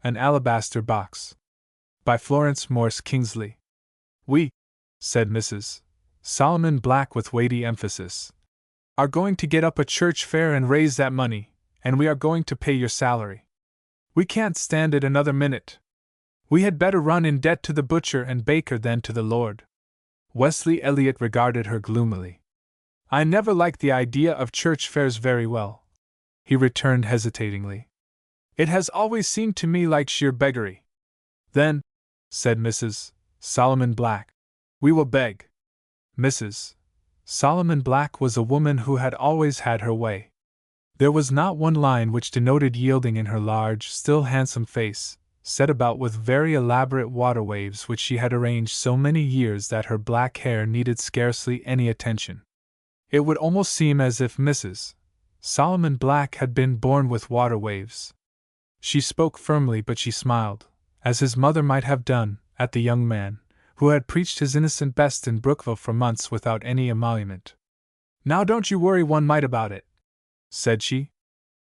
An Alabaster Box. By Florence Morse Kingsley. We, said Mrs. Solomon Black with weighty emphasis, are going to get up a church fair and raise that money, and we are going to pay your salary. We can't stand it another minute. We had better run in debt to the butcher and baker than to the Lord. Wesley Elliot regarded her gloomily. I never liked the idea of church fairs very well, he returned hesitatingly. It has always seemed to me like sheer beggary. Then, said Mrs. Solomon Black, we will beg. Mrs. Solomon Black was a woman who had always had her way. There was not one line which denoted yielding in her large, still handsome face, set about with very elaborate water waves which she had arranged so many years that her black hair needed scarcely any attention. It would almost seem as if Mrs. Solomon Black had been born with water waves. She spoke firmly, but she smiled, as his mother might have done, at the young man, who had preached his innocent best in Brookville for months without any emolument. Now don't you worry one mite about it, said she.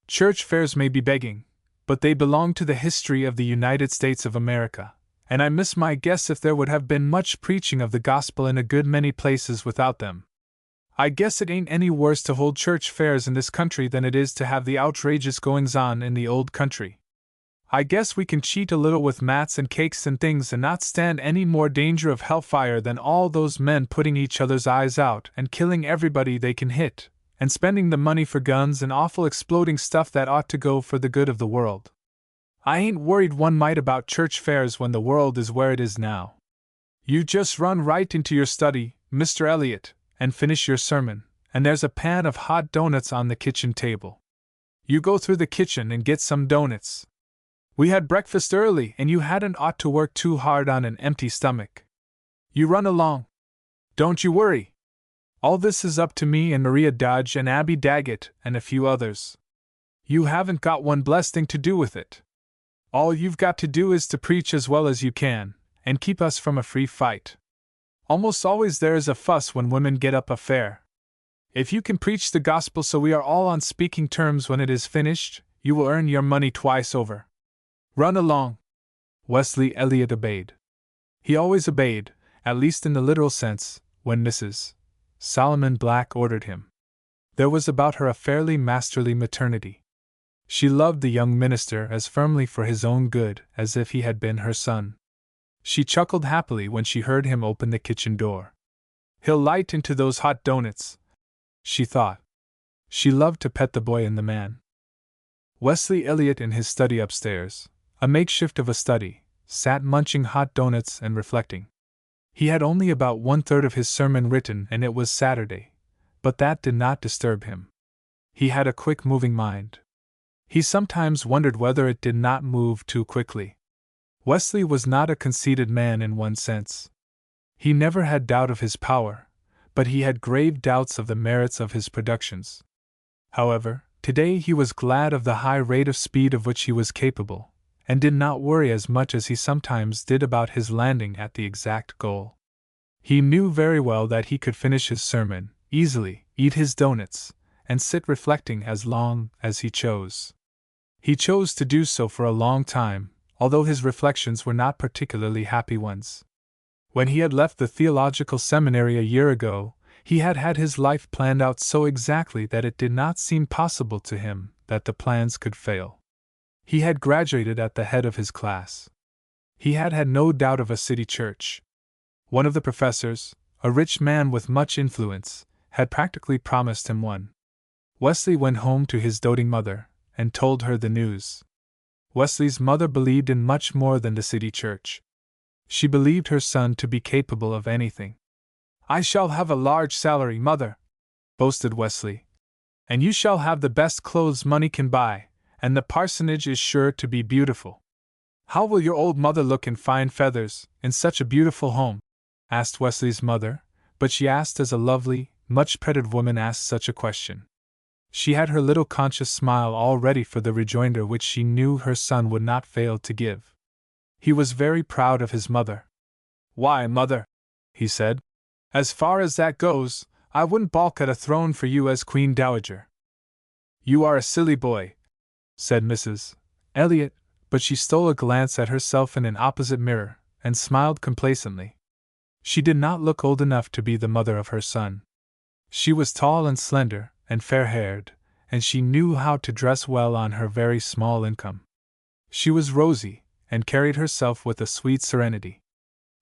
Church fairs may be begging, but they belong to the history of the United States of America, and I miss my guess if there would have been much preaching of the gospel in a good many places without them. I guess it ain't any worse to hold church fairs in this country than it is to have the outrageous goings-on in the old country. I guess we can cheat a little with mats and cakes and things and not stand any more danger of hellfire than all those men putting each other's eyes out and killing everybody they can hit, and spending the money for guns and awful exploding stuff that ought to go for the good of the world. I ain't worried one mite about church fairs when the world is where it is now. You just run right into your study, Mr. Elliot, and finish your sermon, and there's a pan of hot doughnuts on the kitchen table. You go through the kitchen and get some doughnuts. We had breakfast early, and you hadn't ought to work too hard on an empty stomach. You run along. Don't you worry. All this is up to me and Maria Dodge and Abby Daggett and a few others. You haven't got one blessed thing to do with it. All you've got to do is to preach as well as you can, and keep us from a free fight. Almost always there is a fuss when women get up a fair. If you can preach the gospel so we are all on speaking terms when it is finished, you will earn your money twice over. Run along. Wesley Elliot obeyed. He always obeyed, at least in the literal sense, when Mrs. Solomon Black ordered him. There was about her a fairly masterly maternity. She loved the young minister as firmly for his own good as if he had been her son. She chuckled happily when she heard him open the kitchen door. He'll light into those hot doughnuts, she thought. She loved to pet the boy and the man. Wesley Elliot in his study upstairs, a makeshift of a study, sat munching hot doughnuts and reflecting. He had only about 1/3 of his sermon written and it was Saturday, but that did not disturb him. He had a quick-moving mind. He sometimes wondered whether it did not move too quickly. Wesley was not a conceited man in one sense. He never had doubt of his power, but he had grave doubts of the merits of his productions. However, today he was glad of the high rate of speed of which he was capable, and did not worry as much as he sometimes did about his landing at the exact goal. He knew very well that he could finish his sermon, easily, eat his doughnuts, and sit reflecting as long as he chose. He chose to do so for a long time, although his reflections were not particularly happy ones. When he had left the theological seminary a year ago, he had had his life planned out so exactly that it did not seem possible to him that the plans could fail. He had graduated at the head of his class. He had had no doubt of a city church. One of the professors, a rich man with much influence, had practically promised him one. Wesley went home to his doting mother, and told her the news. Wesley's mother believed in much more than the city church. She believed her son to be capable of anything. I shall have a large salary, mother, boasted Wesley. And you shall have the best clothes money can buy, and the parsonage is sure to be beautiful. How will your old mother look in fine feathers, in such a beautiful home? Asked Wesley's mother, but she asked as a lovely, much-petted woman asks such a question. She had her little conscious smile all ready for the rejoinder which she knew her son would not fail to give. He was very proud of his mother. Why, mother, he said, as far as that goes, I wouldn't balk at a throne for you as Queen Dowager. You are a silly boy, said Mrs. Elliot, but she stole a glance at herself in an opposite mirror, and smiled complacently. She did not look old enough to be the mother of her son. She was tall and slender, and fair-haired, and she knew how to dress well on her very small income. She was rosy, and carried herself with a sweet serenity.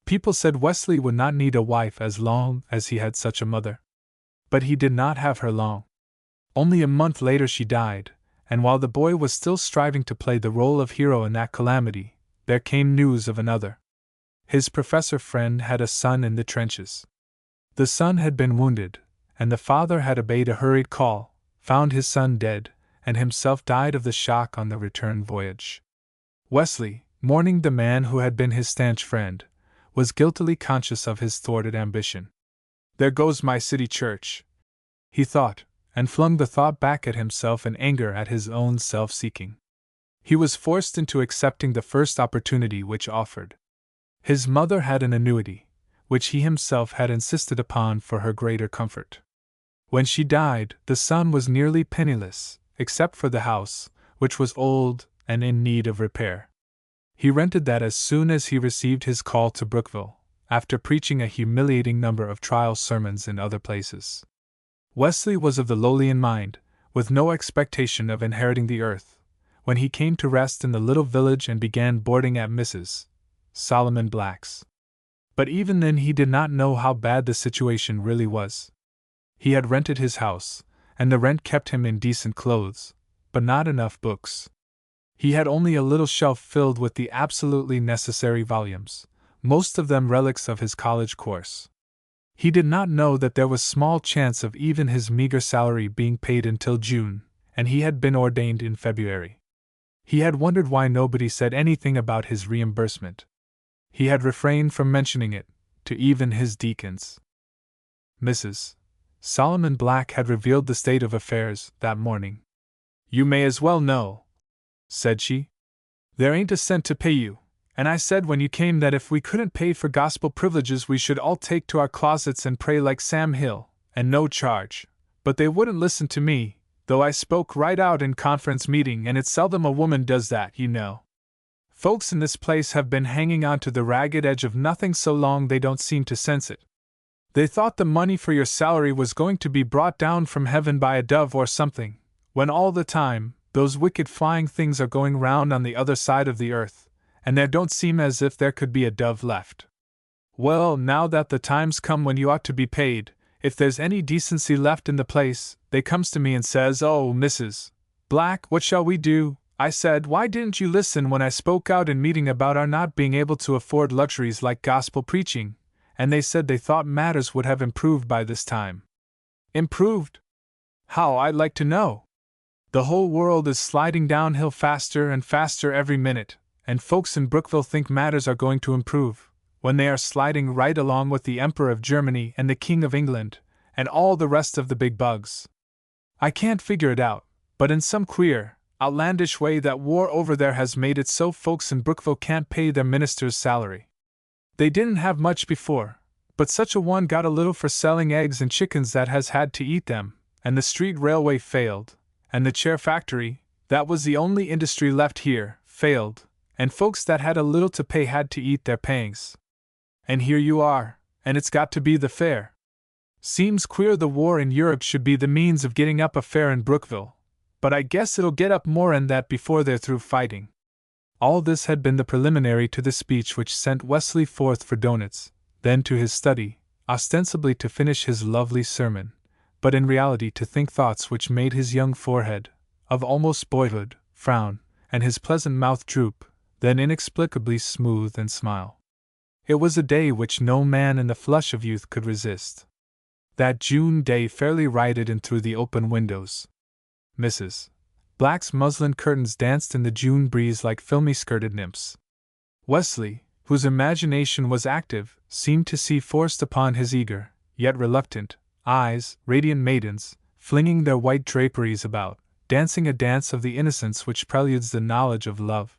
People said Wesley would not need a wife as long as he had such a mother. But he did not have her long. Only a month later she died, and while the boy was still striving to play the role of hero in that calamity, there came news of another. His professor friend had a son in the trenches. The son had been wounded, and the father had obeyed a hurried call, found his son dead, and himself died of the shock on the return voyage. Wesley, mourning the man who had been his stanch friend, was guiltily conscious of his thwarted ambition. "There goes my city church," he thought, and flung the thought back at himself in anger at his own self-seeking. He was forced into accepting the first opportunity which offered. His mother had an annuity, which he himself had insisted upon for her greater comfort. When she died, the son was nearly penniless, except for the house, which was old and in need of repair. He rented that as soon as he received his call to Brookville, after preaching a humiliating number of trial sermons in other places. Wesley was of the lowly in mind, with no expectation of inheriting the earth, when he came to rest in the little village and began boarding at Mrs. Solomon Black's. But even then he did not know how bad the situation really was. He had rented his house, and the rent kept him in decent clothes, but not enough books. He had only a little shelf filled with the absolutely necessary volumes, most of them relics of his college course. He did not know that there was small chance of even his meager salary being paid until June, and he had been ordained in February. He had wondered why nobody said anything about his reimbursement. He had refrained from mentioning it, to even his deacons. Mrs. Solomon Black had revealed the state of affairs that morning. "You may as well know," said she. "There ain't a cent to pay you, and I said when you came that if we couldn't pay for gospel privileges we should all take to our closets and pray like Sam Hill, and no charge. But they wouldn't listen to me, though I spoke right out in conference meeting, and it's seldom a woman does that, you know. Folks in this place have been hanging on to the ragged edge of nothing so long they don't seem to sense it. They thought the money for your salary was going to be brought down from heaven by a dove or something, when all the time, those wicked flying things are going round on the other side of the earth, and there don't seem as if there could be a dove left. Well, now that the time's come when you ought to be paid, if there's any decency left in the place, they comes to me and says, 'Oh, Mrs. Black, what shall we do?' I said, 'Why didn't you listen when I spoke out in meeting about our not being able to afford luxuries like gospel preaching?' And they said they thought matters would have improved by this time." "Improved? How, I'd like to know? The whole world is sliding downhill faster and faster every minute, and folks in Brookville think matters are going to improve, when they are sliding right along with the Emperor of Germany and the King of England, and all the rest of the big bugs. I can't figure it out, but in some queer, outlandish way that war over there has made it so folks in Brookville can't pay their minister's salary. They didn't have much before, but such a one got a little for selling eggs and chickens that has had to eat them, and the street railway failed, and the chair factory, that was the only industry left here, failed, and folks that had a little to pay had to eat their pangs. And here you are, and it's got to be the fair. Seems queer the war in Europe should be the means of getting up a fair in Brookville, but I guess it'll get up more'n that before they're through fighting." All this had been the preliminary to the speech which sent Wesley forth for doughnuts, then to his study, ostensibly to finish his lovely sermon, but in reality to think thoughts which made his young forehead, of almost boyhood, frown, and his pleasant mouth droop, then inexplicably smooth and smile. It was a day which no man in the flush of youth could resist. That June day fairly rioted in through the open windows. Mrs. Black's muslin curtains danced in the June breeze like filmy-skirted nymphs. Wesley, whose imagination was active, seemed to see forced upon his eager, yet reluctant, eyes, radiant maidens, flinging their white draperies about, dancing a dance of the innocence which preludes the knowledge of love.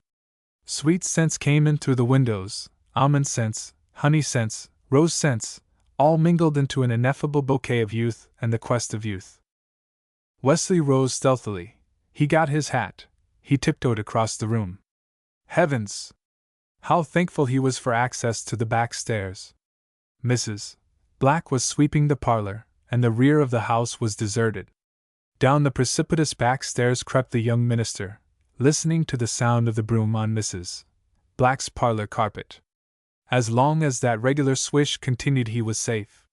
Sweet scents came in through the windows, almond scents, honey scents, rose scents, all mingled into an ineffable bouquet of youth and the quest of youth. Wesley rose stealthily. He got his hat. He tiptoed across the room. Heavens! How thankful he was for access to the back stairs. Mrs. Black was sweeping the parlor, and the rear of the house was deserted. Down the precipitous back stairs crept the young minister, listening to the sound of the broom on Mrs. Black's parlor carpet. As long as that regular swish continued, he was safe.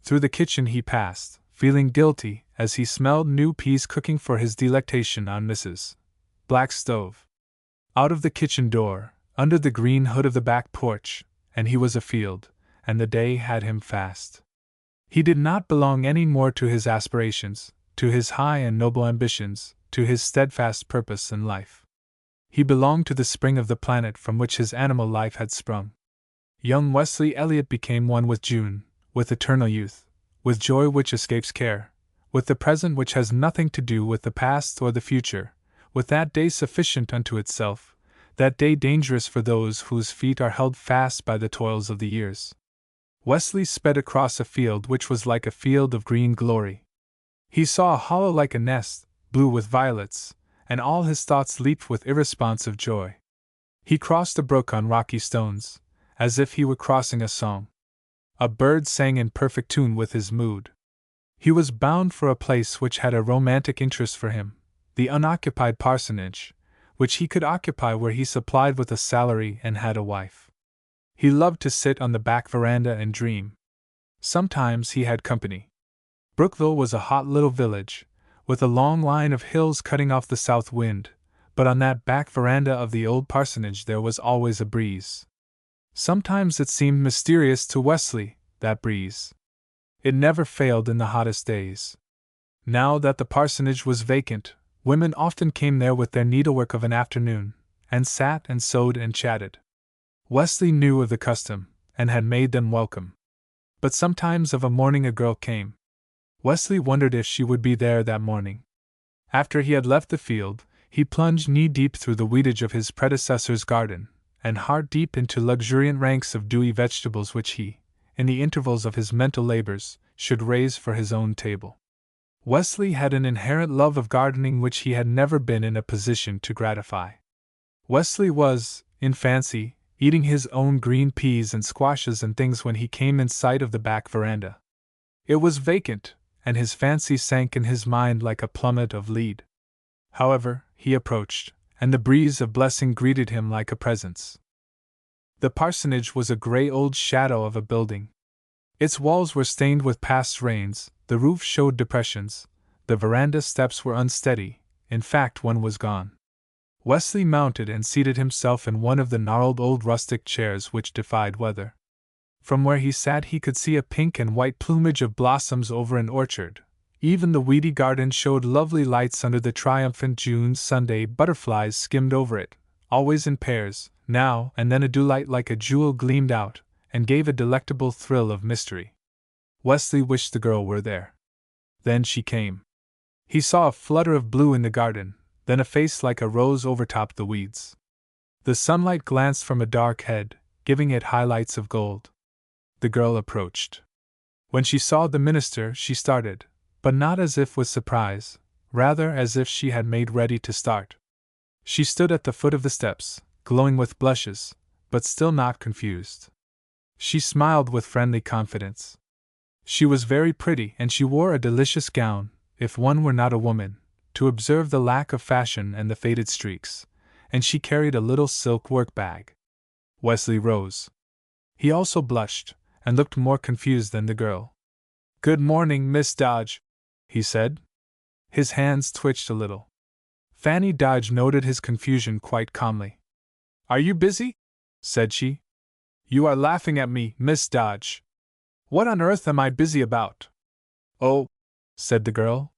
Through the kitchen he passed, feeling guilty as he smelled new peas cooking for his delectation on Mrs. Black's stove. Out of the kitchen door, under the green hood of the back porch, and he was afield, and the day had him fast. He did not belong any more to his aspirations, to his high and noble ambitions, to his steadfast purpose in life. He belonged to the spring of the planet from which his animal life had sprung. Young Wesley Elliot became one with June, with eternal youth, with joy which escapes care, with the present which has nothing to do with the past or the future, with that day sufficient unto itself, that day dangerous for those whose feet are held fast by the toils of the years. Wesley sped across a field which was like a field of green glory. He saw a hollow like a nest, blue with violets, and all his thoughts leaped with irresponsive joy. He crossed a brook on rocky stones, as if he were crossing a song. A bird sang in perfect tune with his mood. He was bound for a place which had a romantic interest for him, the unoccupied parsonage, which he could occupy where he supplied with a salary and had a wife. He loved to sit on the back veranda and dream. Sometimes he had company. Brookville was a hot little village, with a long line of hills cutting off the south wind, but on that back veranda of the old parsonage there was always a breeze. Sometimes it seemed mysterious to Wesley, that breeze. It never failed in the hottest days. Now that the parsonage was vacant, women often came there with their needlework of an afternoon, and sat and sewed and chatted. Wesley knew of the custom, and had made them welcome. But sometimes of a morning a girl came. Wesley wondered if she would be there that morning. After he had left the field, he plunged knee-deep through the weedage of his predecessor's garden, and heart-deep into luxuriant ranks of dewy vegetables which he, in the intervals of his mental labors, should raise for his own table. Wesley had an inherent love of gardening which he had never been in a position to gratify. Wesley was, in fancy, eating his own green peas and squashes and things when he came in sight of the back veranda. It was vacant, and his fancy sank in his mind like a plummet of lead. However, he approached, and the breeze of blessing greeted him like a presence. The parsonage was a gray old shadow of a building. Its walls were stained with past rains, the roof showed depressions, the veranda steps were unsteady, in fact one was gone. Wesley mounted and seated himself in one of the gnarled old rustic chairs which defied weather. From where he sat he could see a pink and white plumage of blossoms over an orchard. Even the weedy garden showed lovely lights under the triumphant June Sunday. Butterflies skimmed over it, always in pairs. Now and then a dewlight like a jewel gleamed out, and gave a delectable thrill of mystery. Wesley wished the girl were there. Then she came. He saw a flutter of blue in the garden, then a face like a rose overtopped the weeds. The sunlight glanced from a dark head, giving it highlights of gold. The girl approached. When she saw the minister, she started, but not as if with surprise, rather as if she had made ready to start. She stood at the foot of the steps, glowing with blushes, but still not confused. She smiled with friendly confidence. She was very pretty, and she wore a delicious gown, if one were not a woman, to observe the lack of fashion and the faded streaks, and she carried a little silk work bag. Wesley rose. He also blushed, and looked more confused than the girl. "Good morning, Miss Dodge," he said. His hands twitched a little. Fanny Dodge noted his confusion quite calmly. "Are you busy?" said she. "You are laughing at me, Miss Dodge. What on earth am I busy about?" "Oh," said the girl.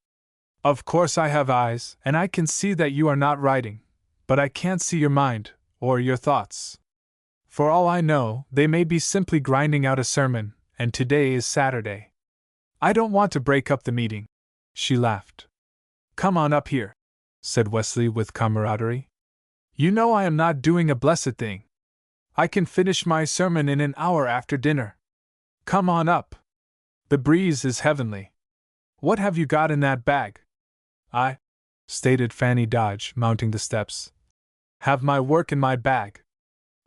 "Of course I have eyes, and I can see that you are not writing, but I can't see your mind, or your thoughts. For all I know, they may be simply grinding out a sermon, and today is Saturday. I don't want to break up the meeting." She laughed. "Come on up here," said Wesley with camaraderie. "You know I am not doing a blessed thing. I can finish my sermon in an hour after dinner. Come on up. The breeze is heavenly. What have you got in that bag?" "I," stated Fanny Dodge, mounting the steps. Have my work in my bag.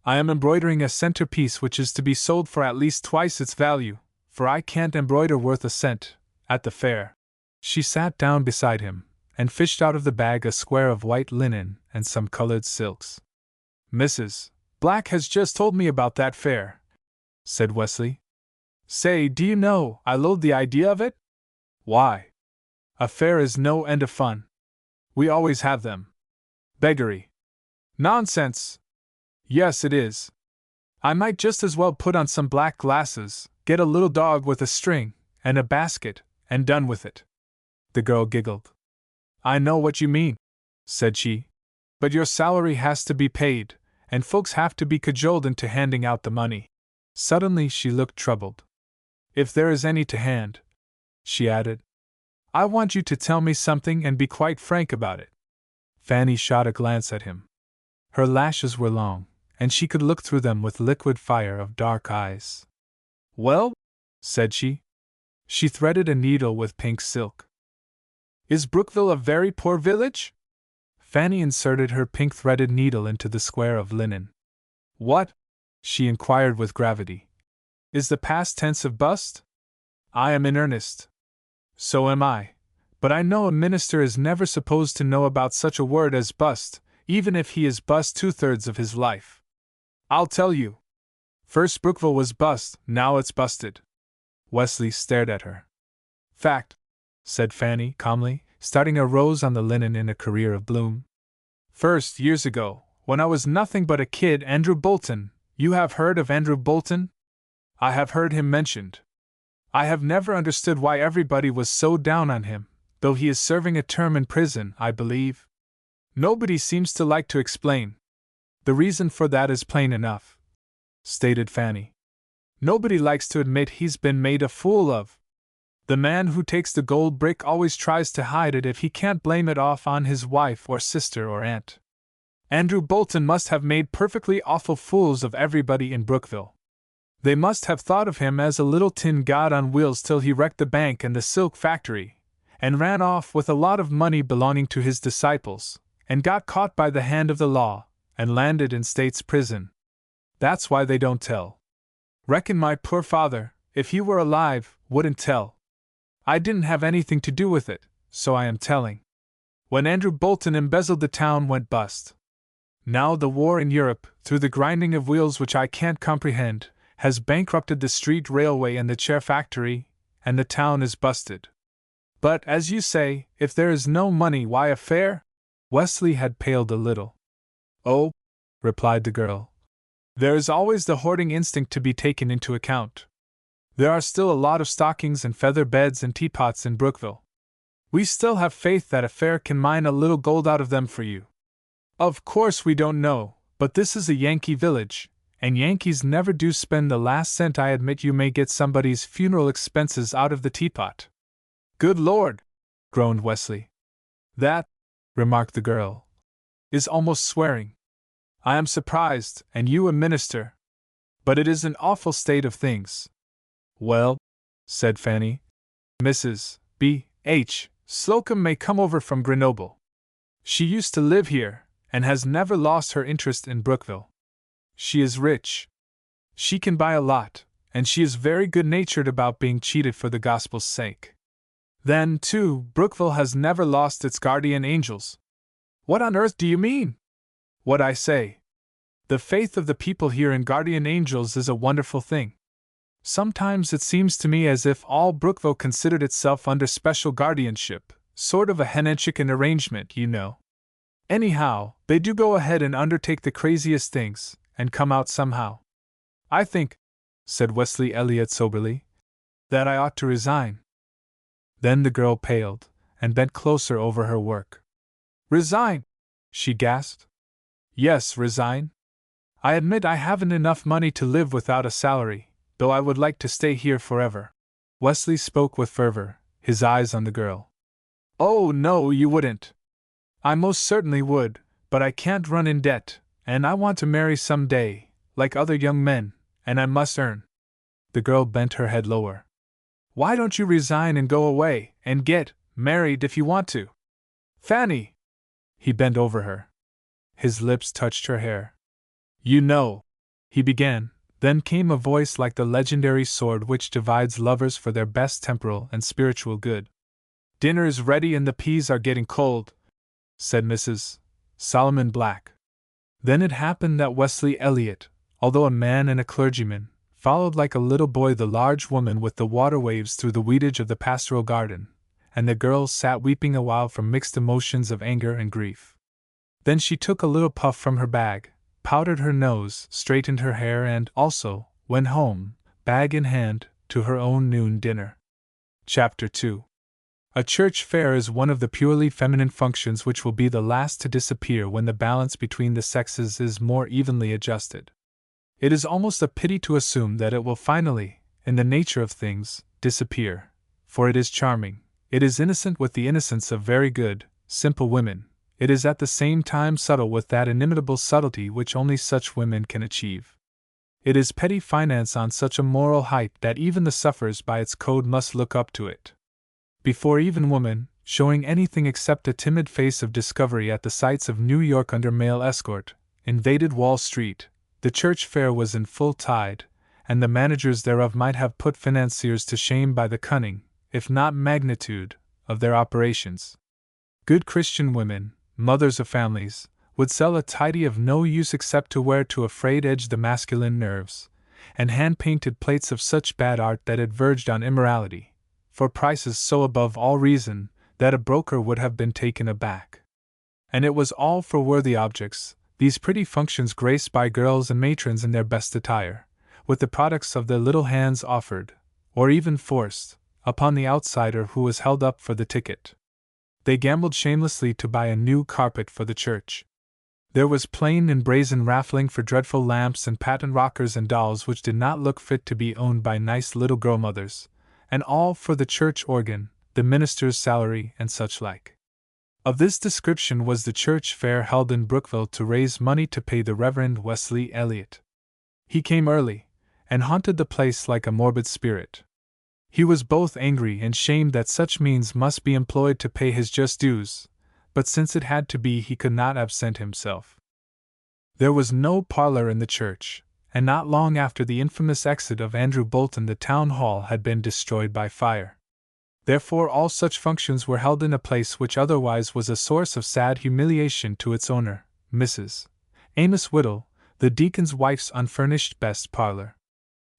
I am embroidering a centerpiece which is to be sold for at least twice its value, for I can't embroider worth a cent, at the fair. She sat down beside him, and fished out of the bag a square of white linen and some colored silks. Mrs. Black has just told me about that fair, said Wesley. Say, do you know, I loathe the idea of it? Why? A fair is no end of fun. We always have them. Beggary. Nonsense. Yes, it is. I might just as well put on some black glasses, get a little dog with a string, and a basket, and done with it. The girl giggled. I know what you mean, said she. But your salary has to be paid, and folks have to be cajoled into handing out the money. Suddenly she looked troubled. If there is any to hand, she added, I want you to tell me something and be quite frank about it. Fanny shot a glance at him. Her lashes were long, and she could look through them with liquid fire of dark eyes. Well, said she. She threaded a needle with pink silk. Is Brookville a very poor village? Fanny inserted her pink threaded needle into the square of linen. What? She inquired with gravity. Is the past tense of bust? I am in earnest. So am I. But I know a minister is never supposed to know about such a word as bust, even if he is bust 2/3 of his life. I'll tell you. First Brookville was bust, now it's busted. Wesley stared at her. Fact, said Fanny calmly, starting a rose on the linen in a career of bloom. First, years ago, when I was nothing but a kid, Andrew Bolton. You have heard of Andrew Bolton? I have heard him mentioned. I have never understood why everybody was so down on him, though he is serving a term in prison, I believe. Nobody seems to like to explain. The reason for that is plain enough, stated Fanny. Nobody likes to admit he's been made a fool of. The man who takes the gold brick always tries to hide it if he can't blame it off on his wife or sister or aunt. Andrew Bolton must have made perfectly awful fools of everybody in Brookville. They must have thought of him as a little tin god on wheels till he wrecked the bank and the silk factory, and ran off with a lot of money belonging to his disciples, and got caught by the hand of the law, and landed in state's prison. That's why they don't tell. Reckon my poor father, if he were alive, wouldn't tell. I didn't have anything to do with it, so I am telling. When Andrew Bolton embezzled, the town went bust. Now the war in Europe, through the grinding of wheels which I can't comprehend, has bankrupted the street railway and the chair factory, and the town is busted. But, as you say, if there is no money, why a fair? Wesley had paled a little. Oh, replied the girl. There is always the hoarding instinct to be taken into account. There are still a lot of stockings and feather beds and teapots in Brookville. We still have faith that a fair can mine a little gold out of them for you. Of course we don't know, but this is a Yankee village, and Yankees never do spend the last cent. I admit you may get somebody's funeral expenses out of the teapot. Good Lord! Groaned Wesley. That, remarked the girl, is almost swearing. I am surprised, and you a minister. But it is an awful state of things. Well, said Fanny, Mrs. B. H. Slocum may come over from Grenoble. She used to live here, and has never lost her interest in Brookville. She is rich. She can buy a lot, and she is very good-natured about being cheated for the gospel's sake. Then, too, Brookville has never lost its guardian angels. What on earth do you mean? What I say. The faith of the people here in guardian angels is a wonderful thing. Sometimes it seems to me as if all Brookville considered itself under special guardianship, sort of a hen and chicken arrangement, you know. Anyhow, they do go ahead and undertake the craziest things, and come out somehow. I think, said Wesley Elliott soberly, that I ought to resign. Then the girl paled, and bent closer over her work. Resign? She gasped. Yes, resign. I admit I haven't enough money to live without a salary, though I would like to stay here forever. Wesley spoke with fervor, his eyes on the girl. Oh, no, you wouldn't. I most certainly would, but I can't run in debt, and I want to marry some day, like other young men, and I must earn. The girl bent her head lower. Why don't you resign and go away, and get married if you want to? Fanny! He bent over her. His lips touched her hair. "You know," he began, then came a voice like the legendary sword which divides lovers for their best temporal and spiritual good. "Dinner is ready and the peas are getting cold," said Mrs. Solomon Black. Then it happened that Wesley Elliott, although a man and a clergyman, followed like a little boy the large woman with the water waves through the weedage of the pastoral garden, and the girl sat weeping awhile from mixed emotions of anger and grief. Then she took a little puff from her bag, powdered her nose, straightened her hair, and also went home, bag in hand, to her own noon dinner. Chapter 2. A church fair is one of the purely feminine functions which will be the last to disappear when the balance between the sexes is more evenly adjusted. It is almost a pity to assume that it will finally, in the nature of things, disappear, for it is charming, it is innocent with the innocence of very good, simple women, it is at the same time subtle with that inimitable subtlety which only such women can achieve. It is petty finance on such a moral height that even the sufferers by its code must look up to it. Before even woman, showing anything except a timid face of discovery at the sights of New York under male escort, invaded Wall Street, the church fair was in full tide, and the managers thereof might have put financiers to shame by the cunning, if not magnitude, of their operations. Good Christian women, mothers of families, would sell a tidy of no use except to wear to a frayed edge the masculine nerves, and hand-painted plates of such bad art that it verged on immorality, for prices so above all reason that a broker would have been taken aback. And it was all for worthy objects, these pretty functions graced by girls and matrons in their best attire, with the products of their little hands offered, or even forced, upon the outsider who was held up for the ticket. They gambled shamelessly to buy a new carpet for the church. There was plain and brazen raffling for dreadful lamps and patent rockers and dolls which did not look fit to be owned by nice little girl mothers, and all for the church organ, the minister's salary, and such like. Of this description was the church fair held in Brookville to raise money to pay the Reverend Wesley Elliott. He came early, and haunted the place like a morbid spirit. He was both angry and shamed that such means must be employed to pay his just dues, but since it had to be he could not absent himself. There was no parlor in the church, and not long after the infamous exit of Andrew Bolton the town hall had been destroyed by fire. Therefore all such functions were held in a place which otherwise was a source of sad humiliation to its owner, Mrs. Amos Whittle, the deacon's wife's unfurnished best parlor.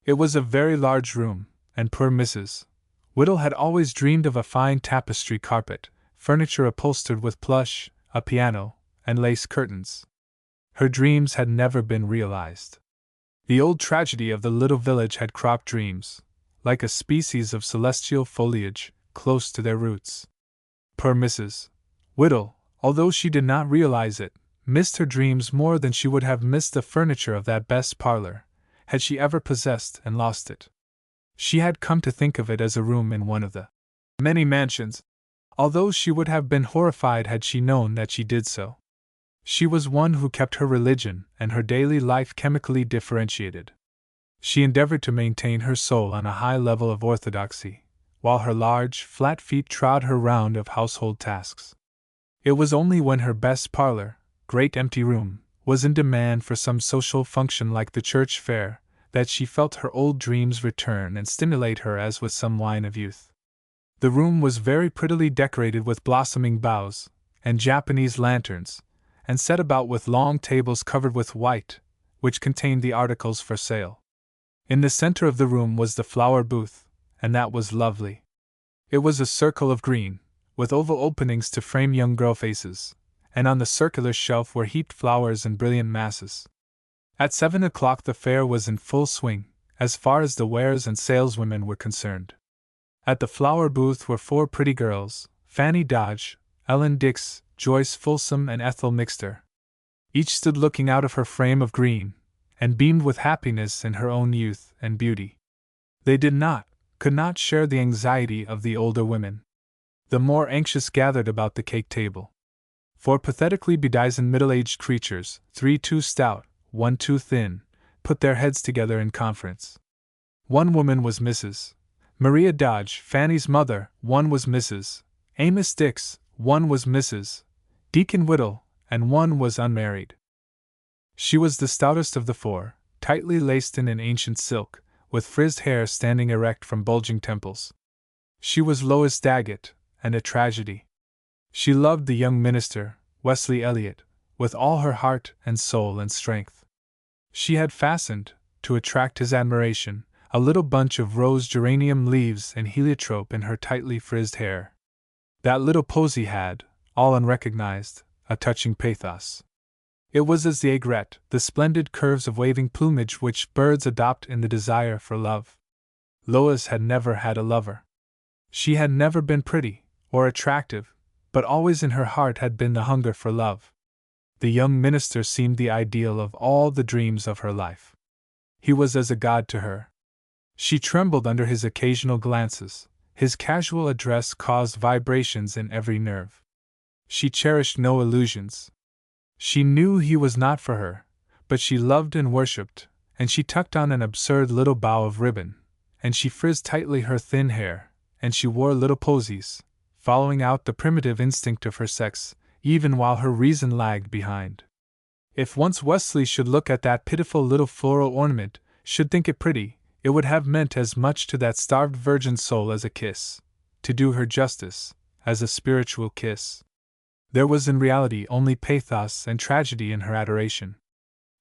It was a very large room, and poor Mrs. Whittle had always dreamed of a fine tapestry carpet, furniture upholstered with plush, a piano, and lace curtains. Her dreams had never been realized. The old tragedy of the little village had cropped dreams, like a species of celestial foliage, close to their roots. Poor Mrs. Whittle, although she did not realize it, missed her dreams more than she would have missed the furniture of that best parlor, had she ever possessed and lost it. She had come to think of it as a room in one of the many mansions, although she would have been horrified had she known that she did so. She was one who kept her religion and her daily life chemically differentiated. She endeavored to maintain her soul on a high level of orthodoxy, while her large, flat feet trod her round of household tasks. It was only when her best parlor, great empty room, was in demand for some social function like the church fair, that she felt her old dreams return and stimulate her as with some wine of youth. The room was very prettily decorated with blossoming boughs, and Japanese lanterns, and set about with long tables covered with white, which contained the articles for sale. In the center of the room was the flower booth, and that was lovely. It was a circle of green, with oval openings to frame young girl faces, and on the circular shelf were heaped flowers in brilliant masses. At 7 o'clock the fair was in full swing, as far as the wares and saleswomen were concerned. At the flower booth were 4 pretty girls, Fanny Dodge, Ellen Dix, Joyce Folsom, and Ethel Mixter. Each stood looking out of her frame of green, and beamed with happiness in her own youth and beauty. They could not share the anxiety of the older women. The more anxious gathered about the cake table. 4 pathetically bedizened middle-aged creatures, 3 too stout, 1 too thin, put their heads together in conference. One woman was Mrs. Maria Dodge, Fanny's mother, one was Mrs. Amos Dix, one was Mrs. Deacon Whittle, and one was unmarried. She was the stoutest of the four, tightly laced in an ancient silk, with frizzed hair standing erect from bulging temples. She was Lois Daggett, and a tragedy. She loved the young minister, Wesley Elliot, with all her heart and soul and strength. She had fastened, to attract his admiration, a little bunch of rose geranium leaves and heliotrope in her tightly frizzed hair. That little posy had, all unrecognized, a touching pathos. It was as the aigrette, the splendid curves of waving plumage which birds adopt in the desire for love. Lois had never had a lover. She had never been pretty, or attractive, but always in her heart had been the hunger for love. The young minister seemed the ideal of all the dreams of her life. He was as a god to her. She trembled under his occasional glances. His casual address caused vibrations in every nerve. She cherished no illusions. She knew he was not for her, but she loved and worshipped, and she tucked on an absurd little bow of ribbon, and she frizzed tightly her thin hair, and she wore little posies, following out the primitive instinct of her sex, even while her reason lagged behind. If once Wesley should look at that pitiful little floral ornament, should think it pretty, it would have meant as much to that starved virgin soul as a kiss, to do her justice, as a spiritual kiss. There was in reality only pathos and tragedy in her adoration.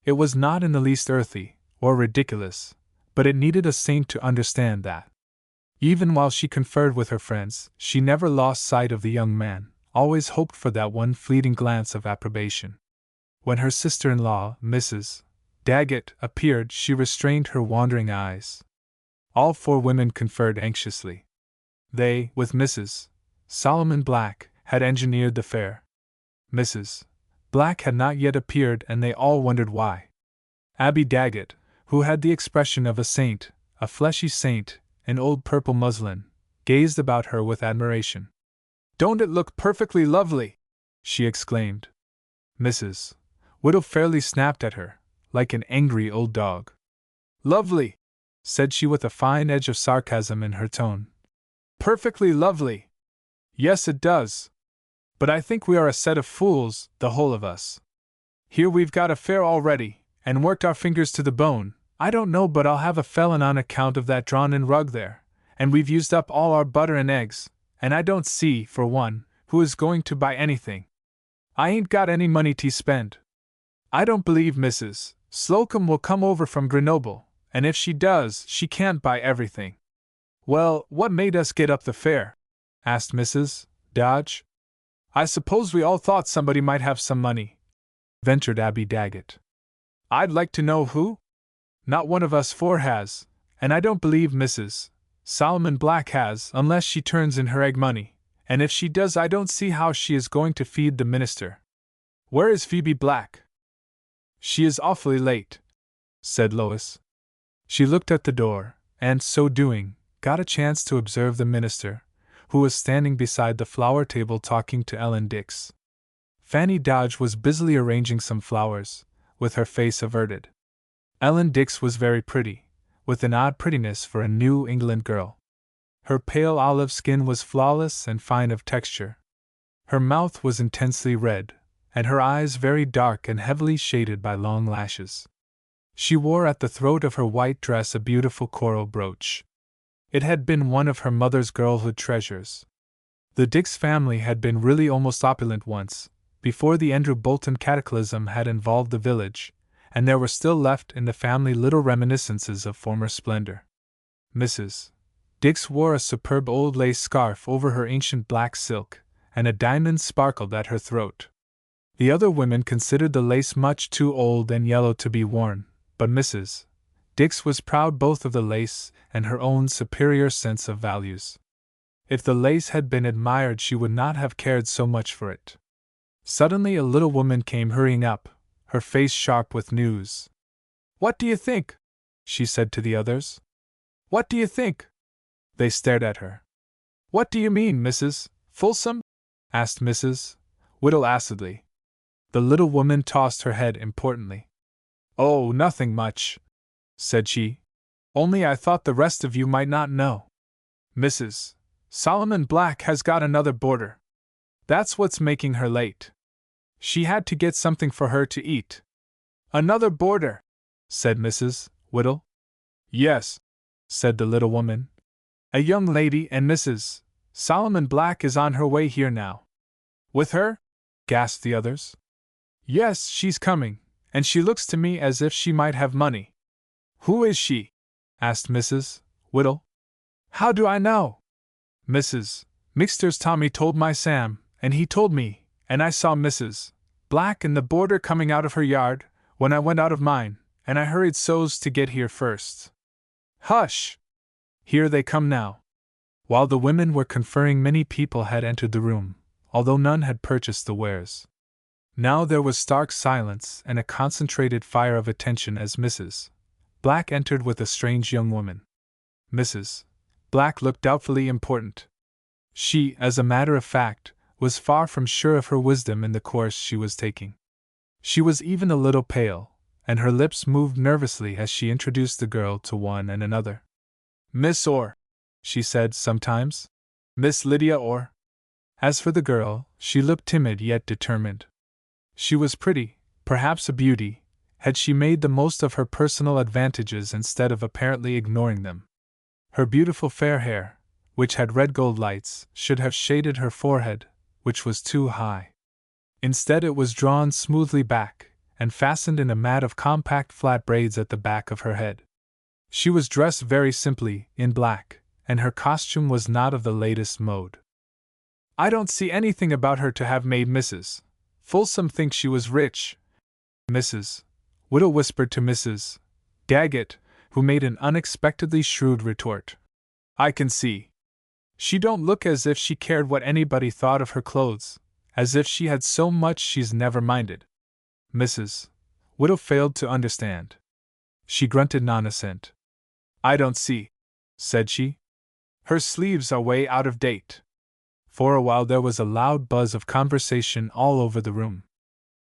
It was not in the least earthy, or ridiculous, but it needed a saint to understand that. Even while she conferred with her friends, she never lost sight of the young man, always hoped for that one fleeting glance of approbation. When her sister-in-law, Mrs. Daggett, appeared, she restrained her wandering eyes. All four women conferred anxiously. They, with Mrs. Solomon Black, had engineered the fair. Mrs. Black had not yet appeared, and they all wondered why. Abby Daggett, who had the expression of a saint, a fleshy saint, in old purple muslin, gazed about her with admiration. "Don't it look perfectly lovely?" she exclaimed. Mrs. Whittle fairly snapped at her, like an angry old dog. "Lovely," said she with a fine edge of sarcasm in her tone. "Perfectly lovely. Yes, it does. But I think we are a set of fools, the whole of us. Here we've got a fair already, and worked our fingers to the bone. I don't know but I'll have a felon on account of that drawn-in rug there, and we've used up all our butter and eggs, and I don't see, for one, who is going to buy anything. I ain't got any money to spend. I don't believe Mrs. Slocum will come over from Grenoble, and if she does, she can't buy everything." "Well, what made us get up the fare?" asked Mrs. Dodge. "I suppose we all thought somebody might have some money," ventured Abby Daggett. "I'd like to know who? Not one of us four has, and I don't believe Mrs. Solomon Black has, unless she turns in her egg money, and if she does I don't see how she is going to feed the minister. Where is Phoebe Black?" "She is awfully late," said Lois. She looked at the door, and, so doing, got a chance to observe the minister, who was standing beside the flower table talking to Ellen Dix. Fanny Dodge was busily arranging some flowers, with her face averted. Ellen Dix was very pretty, with an odd prettiness for a New England girl. Her pale olive skin was flawless and fine of texture. Her mouth was intensely red, and her eyes very dark and heavily shaded by long lashes. She wore at the throat of her white dress a beautiful coral brooch. It had been one of her mother's girlhood treasures. The Dix family had been really almost opulent once, before the Andrew Bolton cataclysm had involved the village, and there were still left in the family little reminiscences of former splendor. Mrs. Dix wore a superb old lace scarf over her ancient black silk, and a diamond sparkled at her throat. The other women considered the lace much too old and yellow to be worn, but Mrs. Dix was proud both of the lace and her own superior sense of values. If the lace had been admired, she would not have cared so much for it. Suddenly a little woman came hurrying up, her face sharp with news. "What do you think?" she said to the others. "What do you think?" They stared at her. "What do you mean, Mrs. Folsom?" asked Mrs. Whittle acidly. The little woman tossed her head importantly. "Oh, nothing much," said she. "Only I thought the rest of you might not know. Mrs. Solomon Black has got another boarder. That's what's making her late." She had to get something for her to eat. Another boarder, said Mrs. Whittle. Yes, said the little woman. A young lady, and Mrs. Solomon Black is on her way here now. With her? Gasped the others. Yes, she's coming, and she looks to me as if she might have money. Who is she? Asked Mrs. Whittle. How do I know? Mrs. Mixter's Tommy told my Sam, and he told me, and I saw Mrs. Black and the boarder coming out of her yard, when I went out of mine, and I hurried so's to get here first. Hush! Here they come now. While the women were conferring, many people had entered the room, although none had purchased the wares. Now there was stark silence and a concentrated fire of attention as Mrs. Black entered with a strange young woman. Mrs. Black looked doubtfully important. She, as a matter of fact, was far from sure of her wisdom in the course she was taking. She was even a little pale, and her lips moved nervously as she introduced the girl to one and another. Miss Orr, she said sometimes. Miss Lydia Orr. As for the girl, she looked timid yet determined. She was pretty, perhaps a beauty, had she made the most of her personal advantages instead of apparently ignoring them. Her beautiful fair hair, which had red gold lights, should have shaded her forehead, which was too high. Instead, it was drawn smoothly back, and fastened in a mat of compact flat braids at the back of her head. She was dressed very simply, in black, and her costume was not of the latest mode. I don't see anything about her to have made Mrs. Folsom think she was rich, Mrs. Whittle whispered to Mrs. Daggett, who made an unexpectedly shrewd retort. I can see. She don't look as if she cared what anybody thought of her clothes, as if she had so much she's never minded. Mrs. Whittle failed to understand. She grunted non-assent. I don't see, said she. Her sleeves are way out of date. For a while there was a loud buzz of conversation all over the room.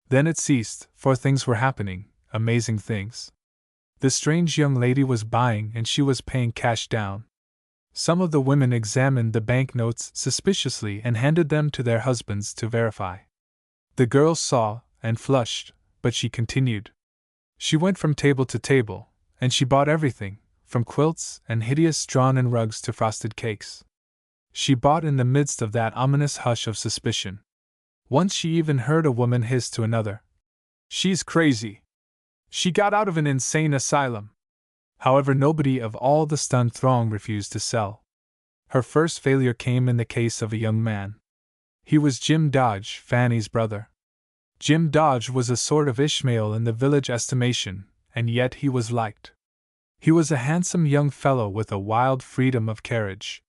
Then it ceased, for things were happening, amazing things. The strange young lady was buying and she was paying cash down. Some of the women examined the banknotes suspiciously and handed them to their husbands to verify. The girl saw and flushed, but she continued. She went from table to table, and she bought everything, from quilts and hideous drawn-in rugs to frosted cakes. She bought in the midst of that ominous hush of suspicion. Once she even heard a woman hiss to another, "She's crazy. She got out of an insane asylum." However, nobody of all the stunned throng refused to sell. Her first failure came in the case of a young man. He was Jim Dodge, Fanny's brother. Jim Dodge was a sort of Ishmael in the village estimation, and yet he was liked. He was a handsome young fellow with a wild freedom of carriage.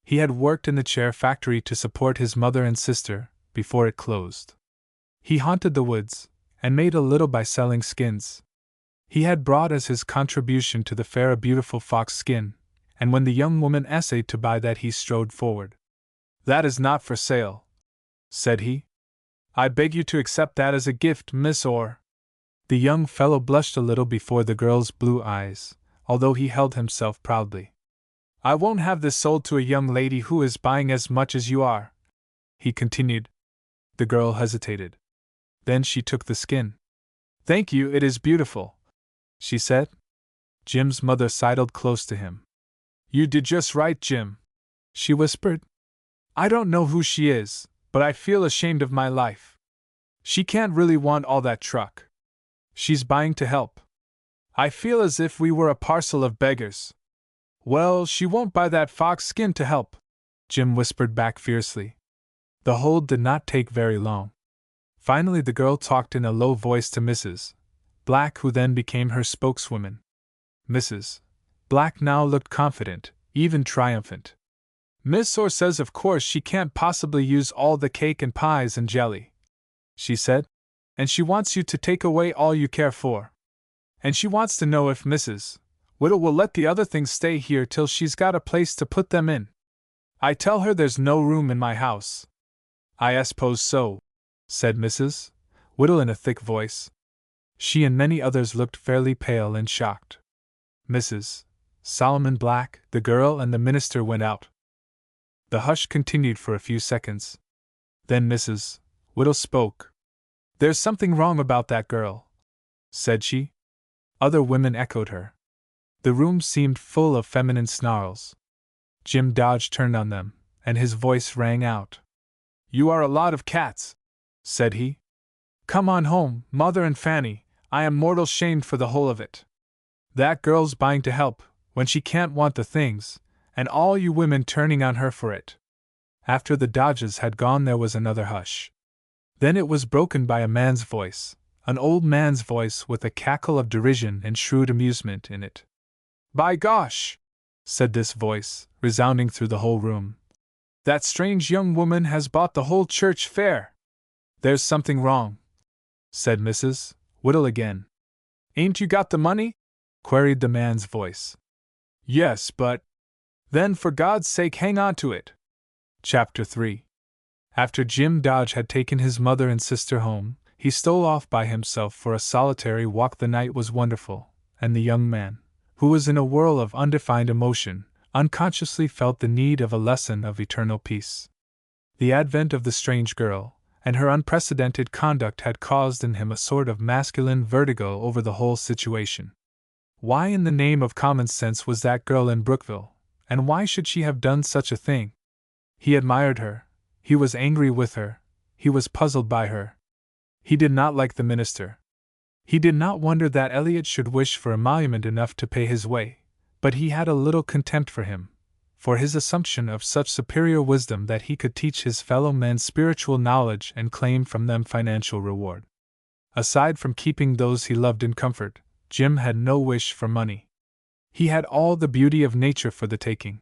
He had worked in the chair factory to support his mother and sister, before it closed. He haunted the woods, and made a little by selling skins. He had brought as his contribution to the fair a beautiful fox skin, and when the young woman essayed to buy that he strode forward. "That is not for sale," said he. "I beg you to accept that as a gift, Miss Orr." The young fellow blushed a little before the girl's blue eyes, although he held himself proudly. "I won't have this sold to a young lady who is buying as much as you are," he continued. The girl hesitated. Then she took the skin. "Thank you, it is beautiful," she said. Jim's mother sidled close to him. "You did just right, Jim," she whispered. "I don't know who she is, but I feel ashamed of my life. She can't really want all that truck. She's buying to help. I feel as if we were a parcel of beggars." "Well, she won't buy that fox skin to help," Jim whispered back fiercely. The hold did not take very long. Finally the girl talked in a low voice to Mrs. Black, who then became her spokeswoman. Mrs. Black now looked confident, even triumphant. "Miss Orr says of course she can't possibly use all the cake and pies and jelly," she said, "and she wants you to take away all you care for. And she wants to know if Mrs. Whittle will let the other things stay here till she's got a place to put them in. I tell her there's no room in my house." "I suppose so," said Mrs. Whittle in a thick voice. She and many others looked fairly pale and shocked. Mrs. Solomon Black, the girl, and the minister went out. The hush continued for a few seconds. Then Mrs. Whittle spoke. "There's something wrong about that girl," said she. Other women echoed her. The room seemed full of feminine snarls. Jim Dodge turned on them, and his voice rang out. "You are a lot of cats," said he. "Come on home, Mother and Fanny, I am mortal shamed for the whole of it. That girl's buying to help, when she can't want the things, and all you women turning on her for it." After the Dodges had gone there was another hush. Then it was broken by a man's voice, an old man's voice with a cackle of derision and shrewd amusement in it. "By gosh!" said this voice, resounding through the whole room. "That strange young woman has bought the whole church fair!" "There's something wrong," said Mrs. Whittle again. "Ain't you got the money?" queried the man's voice. "Yes, but—" "Then for God's sake hang on to it!" Chapter 3. After Jim Dodge had taken his mother and sister home, he stole off by himself for a solitary walk. The night was wonderful, and the young man, who was in a whirl of undefined emotion, unconsciously felt the need of a lesson of eternal peace. The advent of the strange girl, and her unprecedented conduct had caused in him a sort of masculine vertigo over the whole situation. Why in the name of common sense was that girl in Brookville, and why should she have done such a thing? He admired her, he was angry with her, he was puzzled by her. He did not like the minister. He did not wonder that Eliot should wish for emolument enough to pay his way, but he had a little contempt for him, for his assumption of such superior wisdom that he could teach his fellow men spiritual knowledge and claim from them financial reward. Aside from keeping those he loved in comfort, Jim had no wish for money. He had all the beauty of nature for the taking.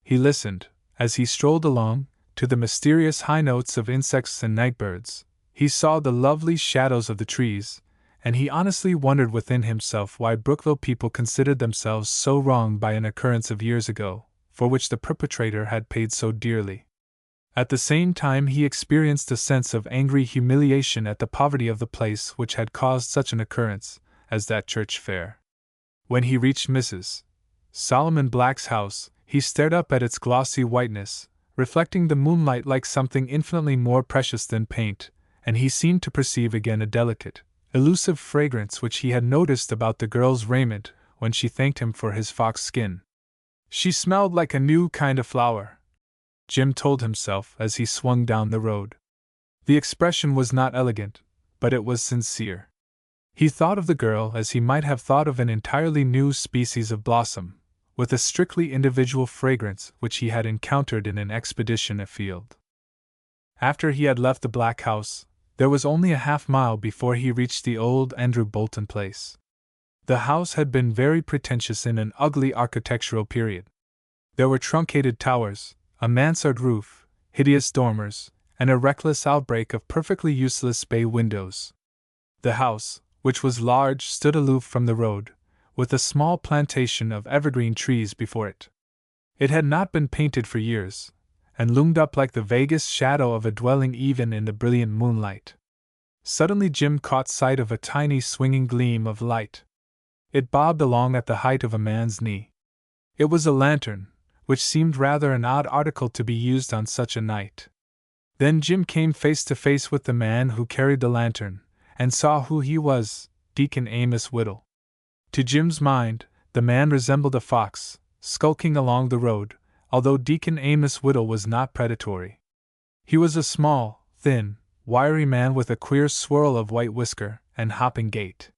He listened, as he strolled along, to the mysterious high notes of insects and nightbirds. He saw the lovely shadows of the trees, and he honestly wondered within himself why Brookville people considered themselves so wronged by an occurrence of years ago, for which the perpetrator had paid so dearly. At the same time he experienced a sense of angry humiliation at the poverty of the place which had caused such an occurrence as that church fair. When he reached Mrs. Solomon Black's house, he stared up at its glossy whiteness, reflecting the moonlight like something infinitely more precious than paint, and he seemed to perceive again a delicate, elusive fragrance which he had noticed about the girl's raiment when she thanked him for his fox skin. She smelled like a new kind of flower, Jim told himself as he swung down the road. The expression was not elegant, but it was sincere. He thought of the girl as he might have thought of an entirely new species of blossom, with a strictly individual fragrance which he had encountered in an expedition afield. After he had left the Black House, there was only a half-mile before he reached the old Andrew Bolton place. The house had been very pretentious in an ugly architectural period. There were truncated towers, a mansard roof, hideous dormers, and a reckless outbreak of perfectly useless bay windows. The house, which was large, stood aloof from the road, with a small plantation of evergreen trees before it. It had not been painted for years, and loomed up like the vaguest shadow of a dwelling even in the brilliant moonlight. Suddenly Jim caught sight of a tiny swinging gleam of light. It bobbed along at the height of a man's knee. It was a lantern, which seemed rather an odd article to be used on such a night. Then Jim came face to face with the man who carried the lantern, and saw who he was, Deacon Amos Whittle. To Jim's mind, the man resembled a fox, skulking along the road, although Deacon Amos Whittle was not predatory. He was a small, thin, wiry man with a queer swirl of white whisker and hopping gait.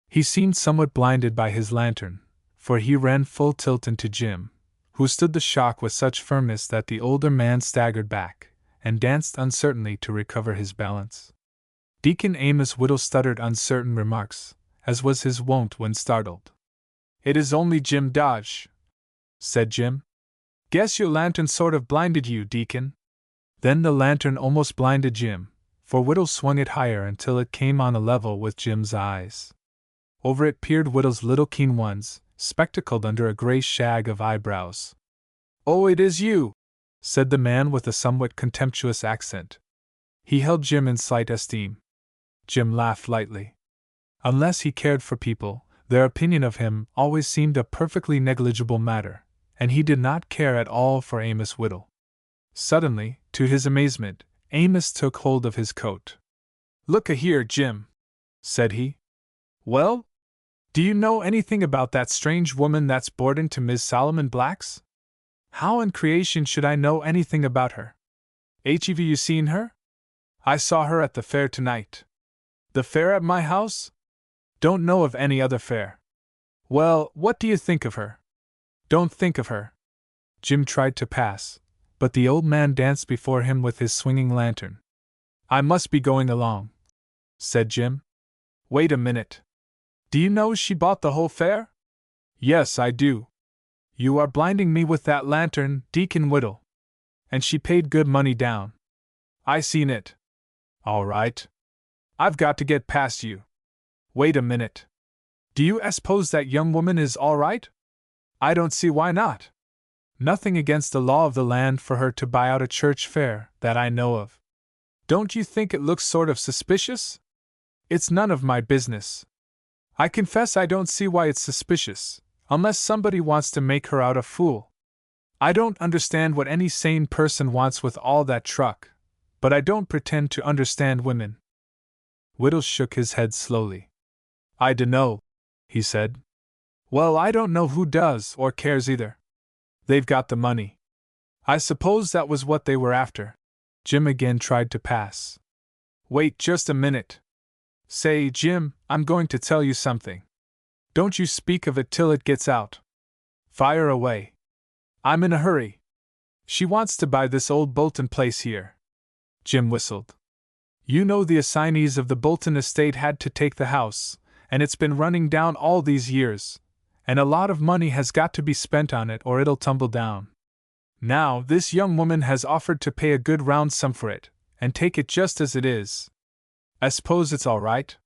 He seemed somewhat blinded by his lantern, for he ran full tilt into Jim, who stood the shock with such firmness that the older man staggered back, and danced uncertainly to recover his balance. Deacon Amos Whittle stuttered uncertain remarks, as was his wont when startled. "It is only Jim Dodge," said Jim. "Guess your lantern sort of blinded you, Deacon." Then the lantern almost blinded Jim, for Whittle swung it higher until it came on a level with Jim's eyes. Over it peered Whittle's little keen ones, spectacled under a gray shag of eyebrows. "Oh, it is you," said the man with a somewhat contemptuous accent. He held Jim in slight esteem. Jim laughed lightly. Unless he cared for people, their opinion of him always seemed a perfectly negligible matter, and he did not care at all for Amos Whittle. Suddenly, to his amazement, Amos took hold of his coat. "Look-a-here, Jim," said he. "Well? Do you know anything about that strange woman that's boarding to Miss Solomon Black's?" "How in creation should I know anything about her?" "Have you seen her?" "I saw her at the fair tonight." "The fair at my house?" "Don't know of any other fair." "Well, what do you think of her?" "Don't think of her." Jim tried to pass, but the old man danced before him with his swinging lantern. "I must be going along," said Jim. "Wait a minute. Do you know she bought the whole fair?" "Yes, I do." "You are blinding me with that lantern, Deacon Whittle." "And she paid good money down." "I seen it." "All right. I've got to get past you." "Wait a minute. Do you suppose that young woman is all right?" "I don't see why not. Nothing against the law of the land for her to buy out a church fair, that I know of. Don't you think it looks sort of suspicious?" "It's none of my business." "I confess I don't see why it's suspicious, unless somebody wants to make her out a fool. I don't understand what any sane person wants with all that truck, but I don't pretend to understand women." Whittle shook his head slowly. "I dunno," he said. "Well, I don't know who does or cares either. They've got the money. I suppose that was what they were after." Jim again tried to pass. "Wait just a minute. Say, Jim, I'm going to tell you something. Don't you speak of it till it gets out. Fire away." "I'm in a hurry. She wants to buy this old Bolton place here." Jim whistled. "You know the assignees of the Bolton estate had to take the house, and it's been running down all these years, and a lot of money has got to be spent on it or it'll tumble down. Now, this young woman has offered to pay a good round sum for it, and take it just as it is. I suppose it's all right?"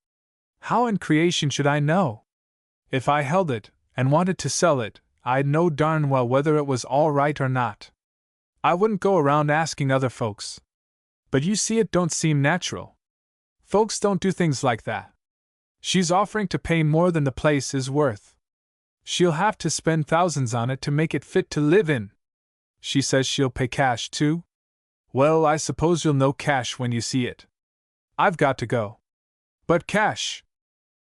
"How in creation should I know? If I held it, and wanted to sell it, I'd know darn well whether it was all right or not. I wouldn't go around asking other folks. But you see, it don't seem natural. Folks don't do things like that. She's offering to pay more than the place is worth. She'll have to spend thousands on it to make it fit to live in. She says she'll pay cash, too? Well, I suppose you'll know cash when you see it. I've got to go." "But cash!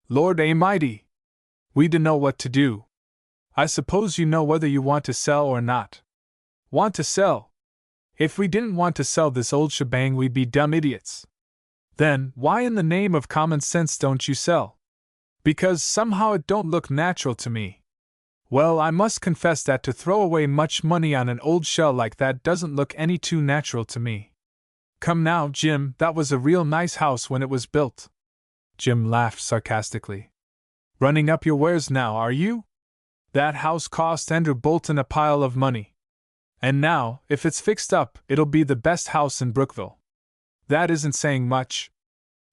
Lord A'mighty! We dunno what to do. I suppose you know whether you want to sell or not." "Want to sell? If we didn't want to sell this old shebang, we'd be dumb idiots." "Then, why in the name of common sense don't you sell?" "Because somehow it don't look natural to me." "Well, I must confess that to throw away much money on an old shell like that doesn't look any too natural to me." "Come now, Jim, that was a real nice house when it was built." Jim laughed sarcastically. "Running up your wares now, are you? That house cost Andrew Bolton a pile of money. And now, if it's fixed up, it'll be the best house in Brookville. That isn't saying much.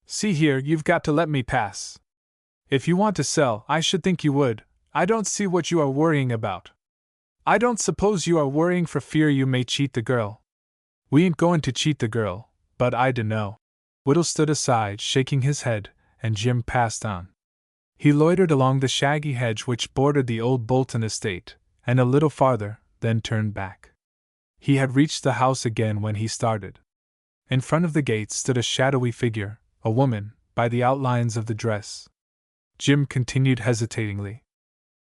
See here, you've got to let me pass. If you want to sell, I should think you would. I don't see what you are worrying about." "I don't suppose you are worrying for fear you may cheat the girl." "We ain't going to cheat the girl, but I dunno." Whittle stood aside, shaking his head, and Jim passed on. He loitered along the shaggy hedge which bordered the old Bolton estate, and a little farther, then turned back. He had reached the house again when he started. In front of the gate stood a shadowy figure, a woman, by the outlines of the dress. Jim continued hesitatingly.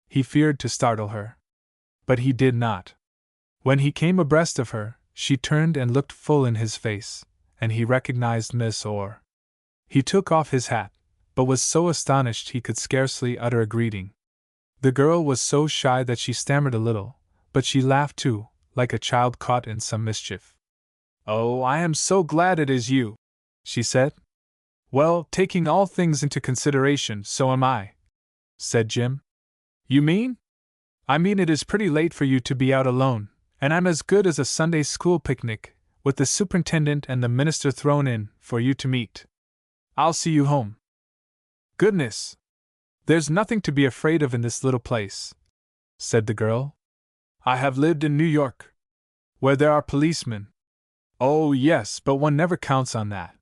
He feared to startle her. But he did not. When he came abreast of her, she turned and looked full in his face, and he recognized Miss Orr. He took off his hat, but was so astonished he could scarcely utter a greeting. The girl was so shy that she stammered a little, but she laughed too, like a child caught in some mischief. "Oh, I am so glad it is you," she said. "Well, taking all things into consideration, so am I," said Jim. "You mean?" "I mean it is pretty late for you to be out alone, and I'm as good as a Sunday school picnic, with the superintendent and the minister thrown in, for you to meet. I'll see you home." "Goodness! There's nothing to be afraid of in this little place," said the girl. "I have lived in New York, where there are policemen." "Oh, yes, but one never counts on that.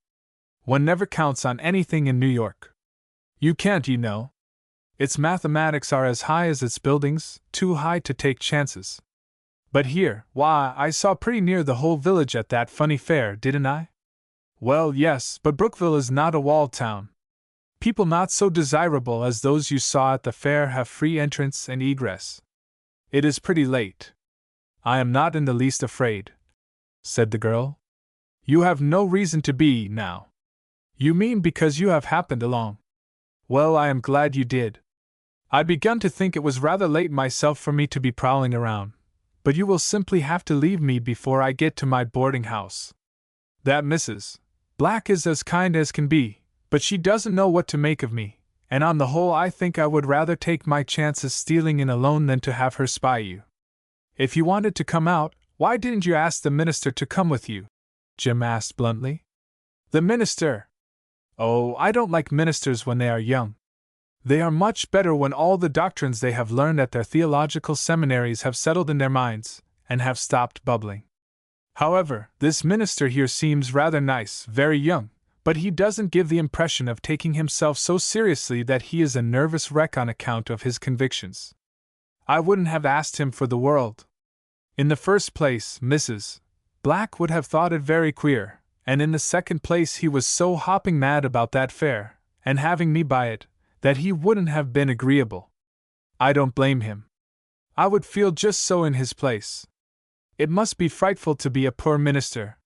One never counts on anything in New York. You can't, you know. Its mathematics are as high as its buildings, too high to take chances. But here, why, I saw pretty near the whole village at that funny fair, didn't I?" Well, yes, but Brookville is not a walled town. People not so desirable as those you saw at the fair have free entrance and egress. It is pretty late. I am not in the least afraid, said the girl. You have no reason to be, now. You mean because you have happened along? Well, I am glad you did. I'd begun to think it was rather late myself for me to be prowling around, but you will simply have to leave me before I get to my boarding house. That Mrs. Black is as kind as can be, but she doesn't know what to make of me, and on the whole I think I would rather take my chances stealing in alone than to have her spy you. If you wanted to come out, why didn't you ask the minister to come with you? Jim asked bluntly. The minister? Oh, I don't like ministers when they are young. They are much better when all the doctrines they have learned at their theological seminaries have settled in their minds, and have stopped bubbling. However, this minister here seems rather nice, very young, but he doesn't give the impression of taking himself so seriously that he is a nervous wreck on account of his convictions. I wouldn't have asked him for the world. In the first place, Mrs. Black would have thought it very queer, and in the second place he was so hopping mad about that fair, and having me by it, that he wouldn't have been agreeable. I don't blame him. I would feel just so in his place. It must be frightful to be a poor minister.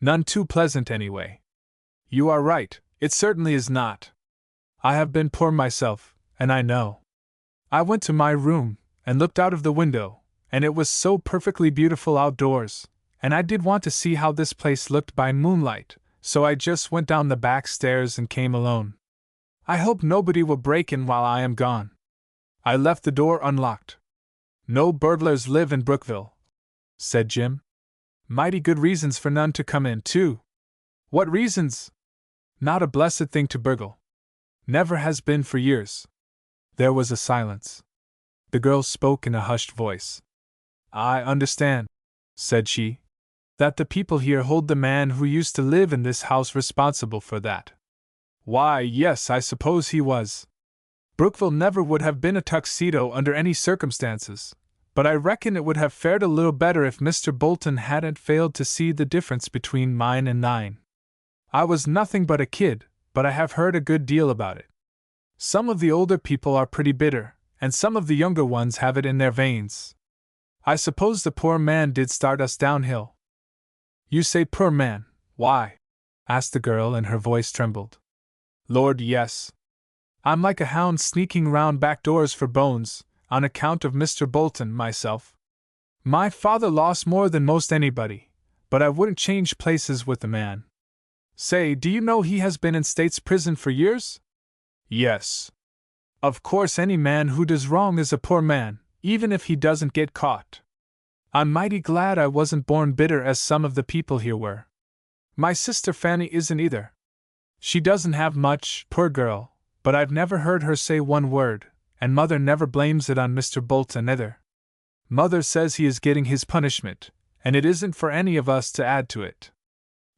None too pleasant anyway. You are right, it certainly is not. I have been poor myself, and I know. I went to my room, and looked out of the window, and it was so perfectly beautiful outdoors, and I did want to see how this place looked by moonlight, so I just went down the back stairs and came alone. I hope nobody will break in while I am gone. I left the door unlocked. No burglars live in Brookville, said Jim. Mighty good reasons for none to come in, too. What reasons? Not a blessed thing to burgle. Never has been for years. There was a silence. The girl spoke in a hushed voice. I understand, said she, that the people here hold the man who used to live in this house responsible for that. Why, yes, I suppose he was. Brookville never would have been a tuxedo under any circumstances, but I reckon it would have fared a little better if Mr. Bolton hadn't failed to see the difference between mine and thine. I was nothing but a kid, but I have heard a good deal about it. Some of the older people are pretty bitter, and some of the younger ones have it in their veins. I suppose the poor man did start us downhill. You say poor man, why? Asked the girl, and her voice trembled. Lord, yes. I'm like a hound sneaking round back doors for bones, on account of Mr. Bolton, myself. My father lost more than most anybody, but I wouldn't change places with the man. Say, do you know he has been in state's prison for years? Yes. Of course any man who does wrong is a poor man, even if he doesn't get caught. I'm mighty glad I wasn't born bitter as some of the people here were. My sister Fanny isn't either. She doesn't have much, poor girl, but I've never heard her say one word, and Mother never blames it on Mr. Bolton either. Mother says he is getting his punishment, and it isn't for any of us to add to it.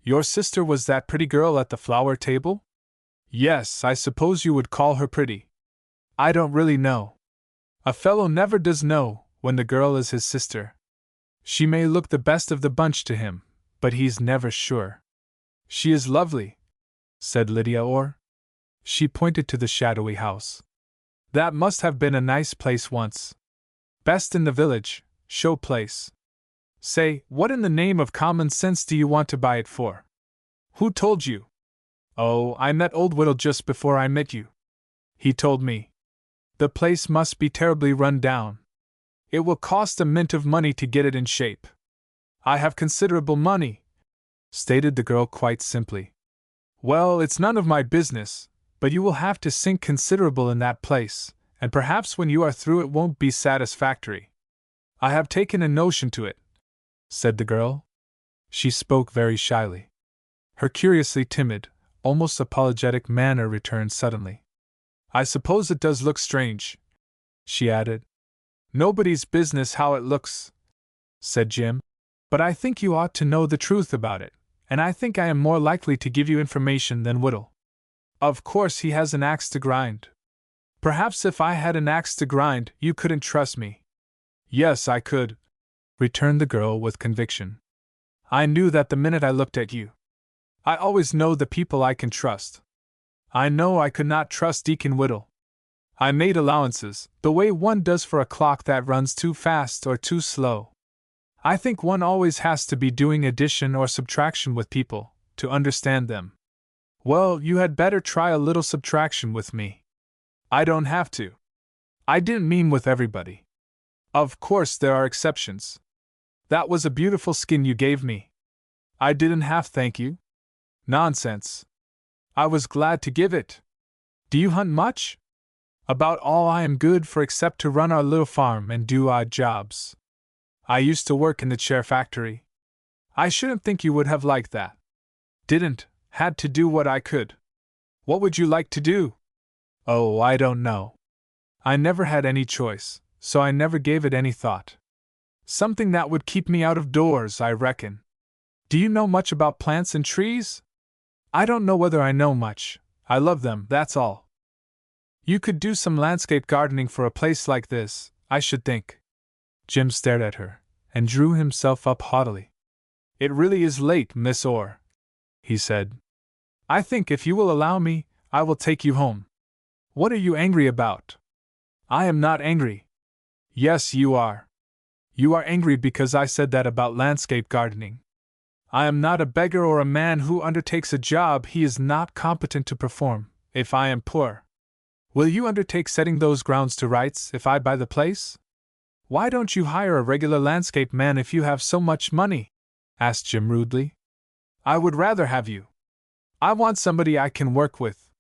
Your sister was that pretty girl at the flower table? Yes, I suppose you would call her pretty. I don't really know. A fellow never does know, when the girl is his sister. She may look the best of the bunch to him, but he's never sure. She is lovely, said Lydia Orr. She pointed to the shadowy house. That must have been a nice place once. Best in the village, show place. Say, what in the name of common sense do you want to buy it for? Who told you? Oh, I met old Whittle just before I met you. He told me. The place must be terribly run down. It will cost a mint of money to get it in shape. I have considerable money, stated the girl quite simply. Well, it's none of my business, but you will have to sink considerable in that place, and perhaps when you are through it won't be satisfactory. I have taken a notion to it, said the girl. She spoke very shyly. Her curiously timid, almost apologetic manner returned suddenly. I suppose it does look strange, she added. Nobody's business how it looks, said Jim, but I think you ought to know the truth about it, and I think I am more likely to give you information than Whittle. Of course he has an axe to grind. Perhaps if I had an axe to grind, you couldn't trust me. Yes, I could, returned the girl with conviction. I knew that the minute I looked at you. I always know the people I can trust. I know I could not trust Deacon Whittle. I made allowances, the way one does for a clock that runs too fast or too slow. I think one always has to be doing addition or subtraction with people, to understand them. Well, you had better try a little subtraction with me. I don't have to. I didn't mean with everybody. Of course there are exceptions. That was a beautiful skin you gave me. I didn't half thank you. Nonsense. I was glad to give it. Do you hunt much? About all I am good for except to run our little farm and do odd jobs. I used to work in the chair factory. I shouldn't think you would have liked that. Didn't, had to do what I could. What would you like to do? Oh, I don't know. I never had any choice, so I never gave it any thought. Something that would keep me out of doors, I reckon. Do you know much about plants and trees? I don't know whether I know much. I love them, that's all. You could do some landscape gardening for a place like this, I should think. Jim stared at her, and drew himself up haughtily. It really is late, Miss Orr, he said. I think if you will allow me, I will take you home. What are you angry about? I am not angry. Yes, you are. You are angry because I said that about landscape gardening. I am not a beggar or a man who undertakes a job he is not competent to perform, if I am poor. Will you undertake setting those grounds to rights if I buy the place? Why don't you hire a regular landscape man if you have so much money? Asked Jim rudely. I would rather have you. I want somebody I can work with.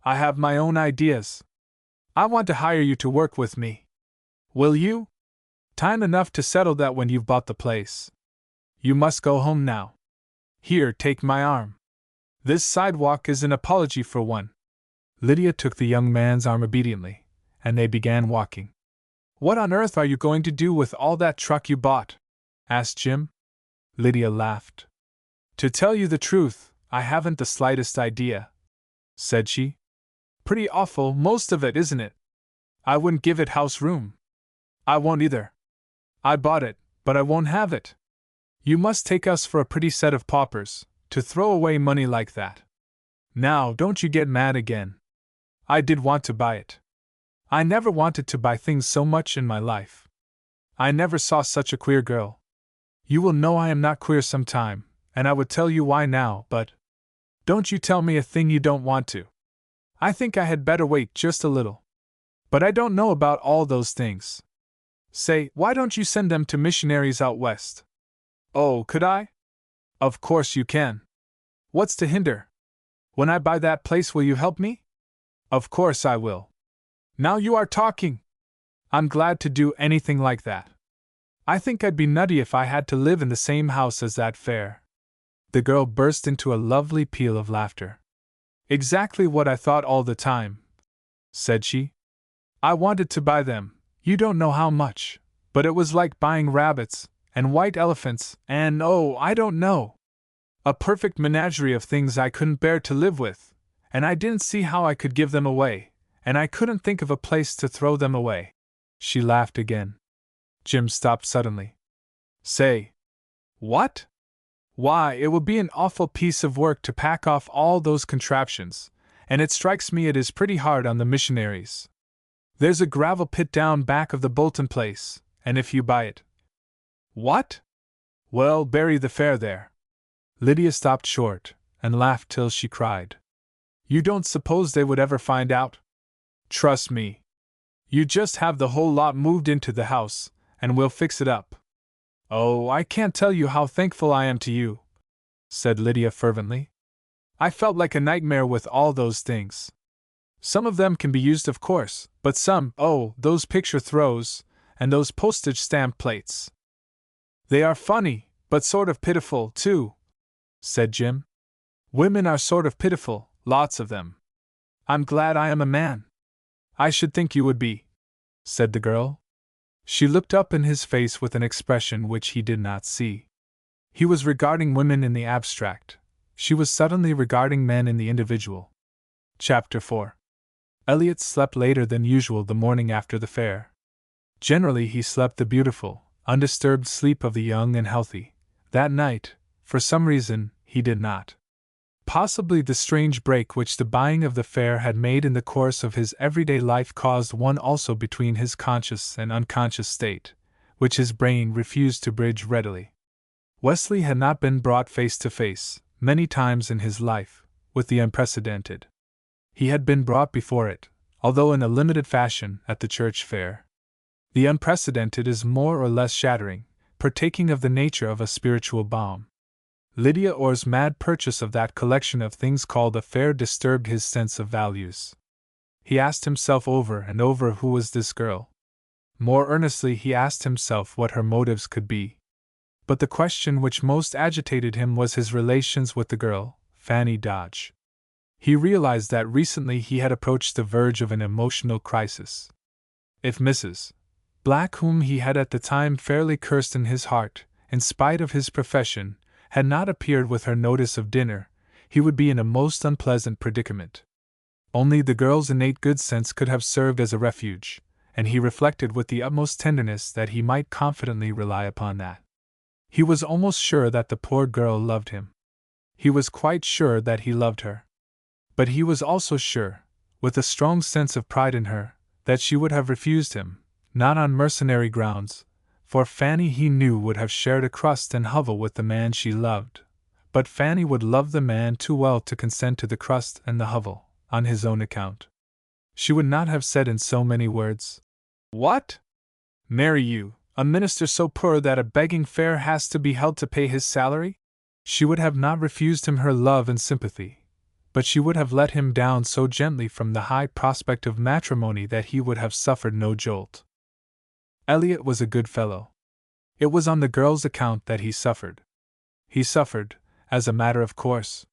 I have my own ideas. I want to hire you to work with me. Will you? Time enough to settle that when you've bought the place. You must go home now. Here, take my arm. This sidewalk is an apology for one. Lydia took the young man's arm obediently, and they began walking. What on earth are you going to do with all that truck you bought? Asked Jim. Lydia laughed. To tell you the truth, I haven't the slightest idea, said she. Pretty awful, most of it, isn't it? I wouldn't give it house room. I won't either. I bought it, but I won't have it. You must take us for a pretty set of paupers, to throw away money like that. Now, don't you get mad again. I did want to buy it. I never wanted to buy things so much in my life. I never saw such a queer girl. You will know I am not queer some time, and I would tell you why now, but don't you tell me a thing you don't want to. I think I had better wait just a little. But I don't know about all those things. Say, why don't you send them to missionaries out west? Oh, could I? Of course you can. What's to hinder? When I buy that place, will you help me? Of course I will. Now you are talking. I'm glad to do anything like that. I think I'd be nutty if I had to live in the same house as that fair. The girl burst into a lovely peal of laughter. Exactly what I thought all the time, said she. I wanted to buy them, you don't know how much, but it was like buying rabbits, and white elephants, and oh, I don't know. A perfect menagerie of things I couldn't bear to live with, and I didn't see how I could give them away, and I couldn't think of a place to throw them away. She laughed again. Jim stopped suddenly. Say. What? Why, it will be an awful piece of work to pack off all those contraptions, and it strikes me it is pretty hard on the missionaries. There's a gravel pit down back of the Bolton place, and if you buy it. What? Well, bury the fare there. Lydia stopped short, and laughed till she cried. You don't suppose they would ever find out? Trust me. You just have the whole lot moved into the house, and we'll fix it up. Oh, I can't tell you how thankful I am to you, said Lydia fervently. I felt like a nightmare with all those things. Some of them can be used, of course, but some, oh, those picture throws, and those postage stamp plates. They are funny, but sort of pitiful, too, said Jim. Women are sort of pitiful, lots of them. I'm glad I am a man. I should think you would be, said the girl. She looked up in his face with an expression which he did not see. He was regarding women in the abstract. She was suddenly regarding men in the individual. Chapter 4. Elliot slept later than usual the morning after the fair. Generally he slept the beautiful, undisturbed sleep of the young and healthy. That night, for some reason, he did not. Possibly the strange break which the buying of the fare had made in the course of his everyday life caused one also between his conscious and unconscious state, which his brain refused to bridge readily. Wesley had not been brought face to face, many times in his life, with the unprecedented. He had been brought before it, although in a limited fashion, at the church fair. The unprecedented is more or less shattering, partaking of the nature of a spiritual balm. Lydia Orr's mad purchase of that collection of things called a fair disturbed his sense of values. He asked himself over and over who was this girl. More earnestly he asked himself what her motives could be. But the question which most agitated him was his relations with the girl, Fanny Dodge. He realized that recently he had approached the verge of an emotional crisis. If Mrs. Black, whom he had at the time fairly cursed in his heart, in spite of his profession, had not appeared with her notice of dinner, he would be in a most unpleasant predicament. Only the girl's innate good sense could have served as a refuge, and he reflected with the utmost tenderness that he might confidently rely upon that. He was almost sure that the poor girl loved him. He was quite sure that he loved her. But he was also sure, with a strong sense of pride in her, that she would have refused him, not on mercenary grounds, for Fanny he knew would have shared a crust and hovel with the man she loved, but Fanny would love the man too well to consent to the crust and the hovel, on his own account. She would not have said in so many words, "What? Marry you, a minister so poor that a begging fare has to be held to pay his salary?" She would have not refused him her love and sympathy, but she would have let him down so gently from the high prospect of matrimony that he would have suffered no jolt. Eliot was a good fellow. It was on the girl's account that he suffered. He suffered, as a matter of course.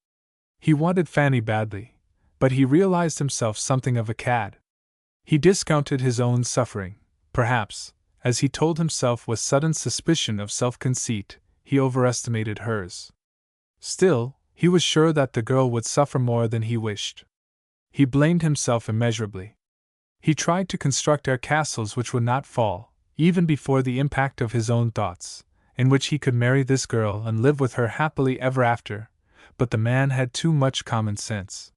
He wanted Fanny badly, but he realized himself something of a cad. He discounted his own suffering, perhaps, as he told himself with sudden suspicion of self-conceit, he overestimated hers. Still, he was sure that the girl would suffer more than he wished. He blamed himself immeasurably. He tried to construct air castles which would not fall, even before the impact of his own thoughts, in which he could marry this girl and live with her happily ever after, but the man had too much common sense.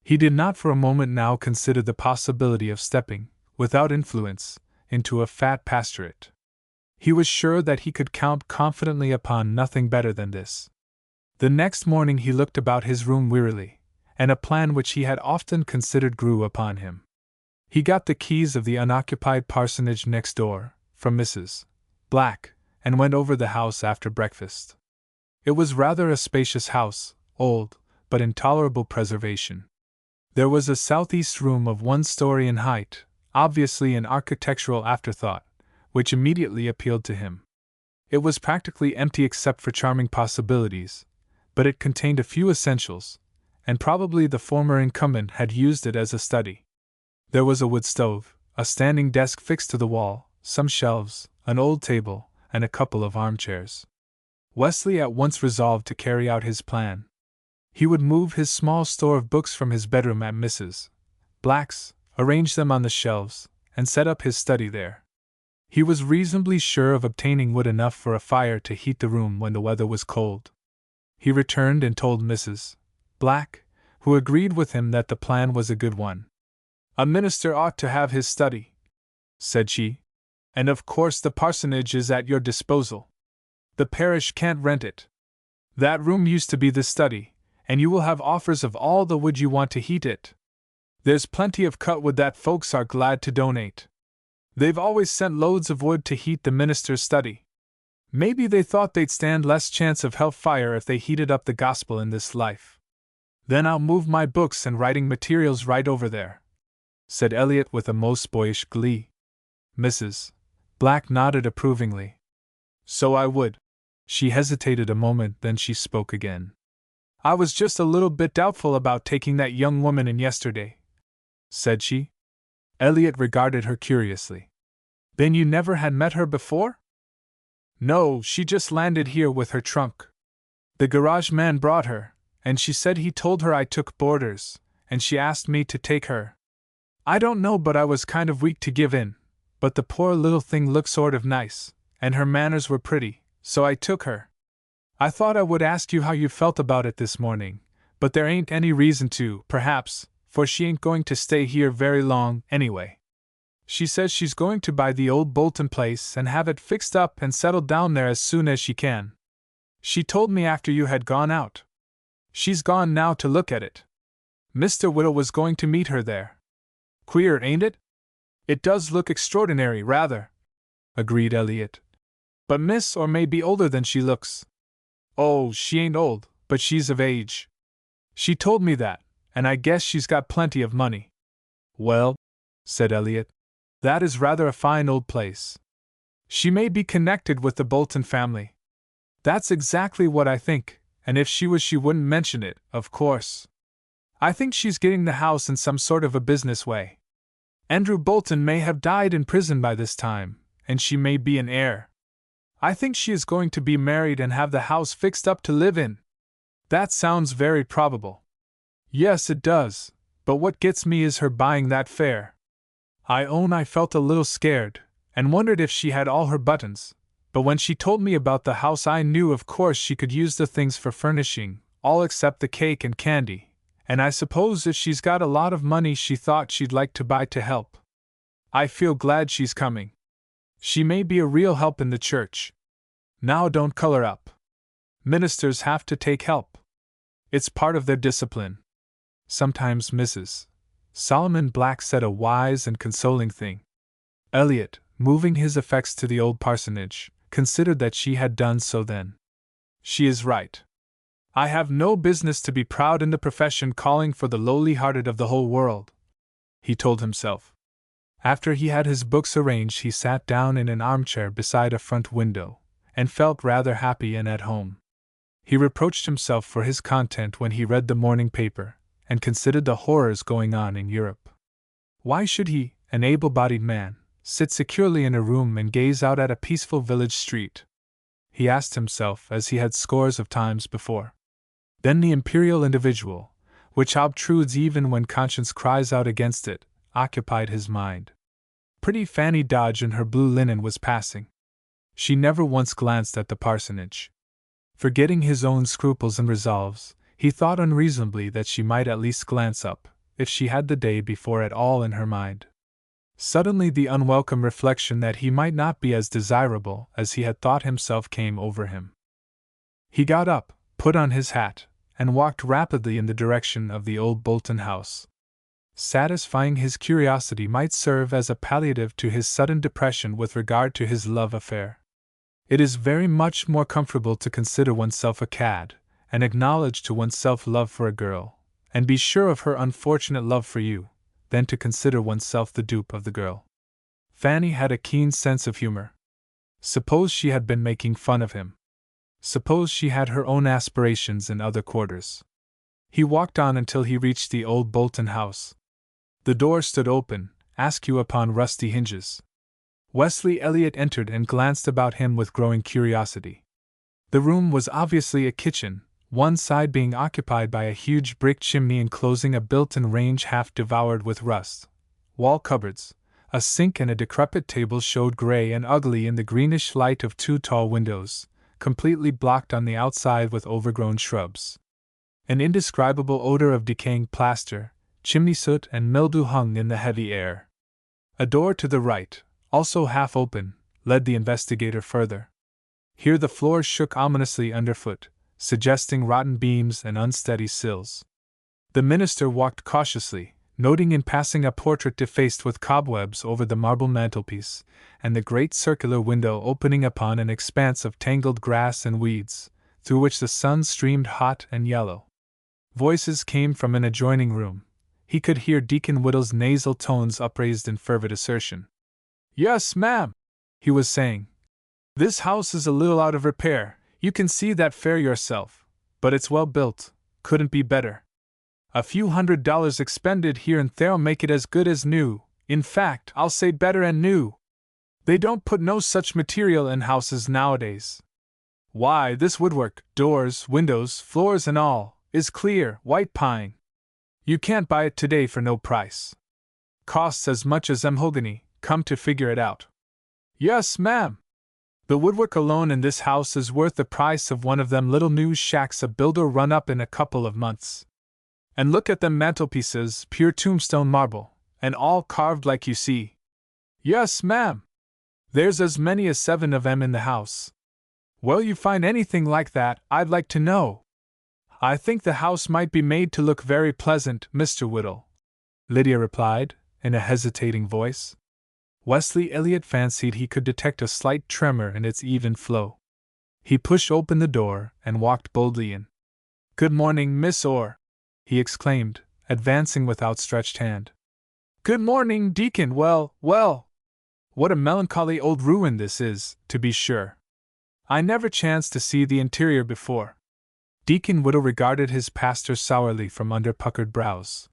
He did not for a moment now consider the possibility of stepping, without influence, into a fat pastorate. He was sure that he could count confidently upon nothing better than this. The next morning he looked about his room wearily, and a plan which he had often considered grew upon him. He got the keys of the unoccupied parsonage next door, from Mrs. Black, and went over the house after breakfast. It was rather a spacious house, old, but in tolerable preservation. There was a southeast room of 1 story in height, obviously an architectural afterthought, which immediately appealed to him. It was practically empty except for charming possibilities, but it contained a few essentials, and probably the former incumbent had used it as a study. There was a wood stove, a standing desk fixed to the wall, some shelves, an old table, and a couple of armchairs. Wesley at once resolved to carry out his plan. He would move his small store of books from his bedroom at Mrs. Black's, arrange them on the shelves, and set up his study there. He was reasonably sure of obtaining wood enough for a fire to heat the room when the weather was cold. He returned and told Mrs. Black, who agreed with him that the plan was a good one. "A minister ought to have his study," said she, "and of course the parsonage is at your disposal. The parish can't rent it. That room used to be the study, and you will have offers of all the wood you want to heat it. There's plenty of cut wood that folks are glad to donate. They've always sent loads of wood to heat the minister's study. Maybe they thought they'd stand less chance of hell fire if they heated up the gospel in this life. Then I'll move my books and writing materials right over there," said Eliot with a most boyish glee. Mrs. Black nodded approvingly. "So I would." She hesitated a moment, then she spoke again. "I was just a little bit doubtful about taking that young woman in yesterday," said she. Eliot regarded her curiously. "Then you never had met her before?" "No, she just landed here with her trunk. The garage man brought her, and she said he told her I took boarders, and she asked me to take her. I don't know, but I was kind of weak to give in, but the poor little thing looked sort of nice, and her manners were pretty, so I took her. I thought I would ask you how you felt about it this morning, But there ain't any reason to, perhaps, for she ain't going to stay here very long, anyway. She says she's going to buy the old Bolton place and have it fixed up and settled down there as soon as she can. She told me after you had gone out. She's gone now to look at it. Mr. Whittle was going to meet her there. Queer, ain't it? It does look extraordinary, rather, agreed Elliot. But Miss or may be older than she looks. Oh, she ain't old, but she's of age. She told me that, and I guess she's got plenty of money. Well, said Elliot, that is rather a fine old place. She may be connected with the Bolton family. That's exactly what I think, and if she was she wouldn't mention it, of course. I think she's getting the house in some sort of a business way. Andrew Bolton may have died in prison by this time, and she may be an heir. I think she is going to be married and have the house fixed up to live in. That sounds very probable. Yes, it does, but what gets me is her buying that fare. I own I felt a little scared, and wondered if she had all her buttons, but when she told me about the house I knew of course she could use the things for furnishing, all except the cake and candy, and I suppose if she's got a lot of money she thought she'd like to buy to help. I feel glad she's coming. She may be a real help in the church. Now don't color up. Ministers have to take help. It's part of their discipline. Sometimes Mrs. Solomon Black said a wise and consoling thing. Elliot, moving his effects to the old parsonage, considered that she had done so then. She is right. I have no business to be proud in the profession calling for the lowly-hearted of the whole world, he told himself. After he had his books arranged he sat down in an armchair beside a front window, and felt rather happy and at home. He reproached himself for his content when he read the morning paper, and considered the horrors going on in Europe. Why should he, an able-bodied man, sit securely in a room and gaze out at a peaceful village street? He asked himself, as he had scores of times before. Then the imperial individual, which obtrudes even when conscience cries out against it, occupied his mind. Pretty Fanny Dodge in her blue linen was passing. She never once glanced at the parsonage. Forgetting his own scruples and resolves, he thought unreasonably that she might at least glance up, if she had the day before at all in her mind. Suddenly the unwelcome reflection that he might not be as desirable as he had thought himself came over him. He got up, put on his hat, and walked rapidly in the direction of the old Bolton house. Satisfying his curiosity might serve as a palliative to his sudden depression with regard to his love affair. It is very much more comfortable to consider oneself a cad, and acknowledge to oneself love for a girl, and be sure of her unfortunate love for you, than to consider oneself the dupe of the girl. Fanny had a keen sense of humor. Suppose she had been making fun of him? Suppose she had her own aspirations in other quarters? He walked on until he reached the old Bolton house. The door stood open, askew upon rusty hinges. Wesley Elliot entered and glanced about him with growing curiosity. The room was obviously a kitchen, one side being occupied by a huge brick chimney enclosing a built-in range half devoured with rust. Wall cupboards, a sink and a decrepit table showed gray and ugly in the greenish light of two tall windows, completely blocked on the outside with overgrown shrubs. An indescribable odor of decaying plaster, chimney soot and mildew hung in the heavy air. A door to the right, also half open, led the investigator further. Here the floor shook ominously underfoot, suggesting rotten beams and unsteady sills. The minister walked cautiously, noting in passing a portrait defaced with cobwebs over the marble mantelpiece, and the great circular window opening upon an expanse of tangled grass and weeds, through which the sun streamed hot and yellow. Voices came from an adjoining room. He could hear Deacon Whittle's nasal tones upraised in fervid assertion. "Yes, ma'am," he was saying. "This house is a little out of repair, you can see that fair yourself, but it's well built, couldn't be better. A few $100 expended here and there'll make it as good as new, in fact, I'll say better and new. They don't put no such material in houses nowadays. Why, this woodwork, doors, windows, floors and all, is clear, white pine. You can't buy it today for no price. Costs as much as mahogany, come to figure it out. Yes, ma'am. The woodwork alone in this house is worth the price of one of them little new shacks a builder run up in a couple of months. And look at them mantelpieces, pure tombstone marble, and all carved like you see. Yes, ma'am. There's as many as 7 of 'em in the house. Where you find anything like that, I'd like to know. I think the house might be made to look very pleasant, Mr. Whittle, Lydia replied, in a hesitating voice. Wesley Elliott fancied he could detect a slight tremor in its even flow. He pushed open the door and walked boldly in. Good morning, Miss Orr, he exclaimed, advancing with outstretched hand. Good morning, Deacon. Well, well! What a melancholy old ruin this is, to be sure. I never chanced to see the interior before. Deacon Whittle regarded his pastor sourly from under puckered brows.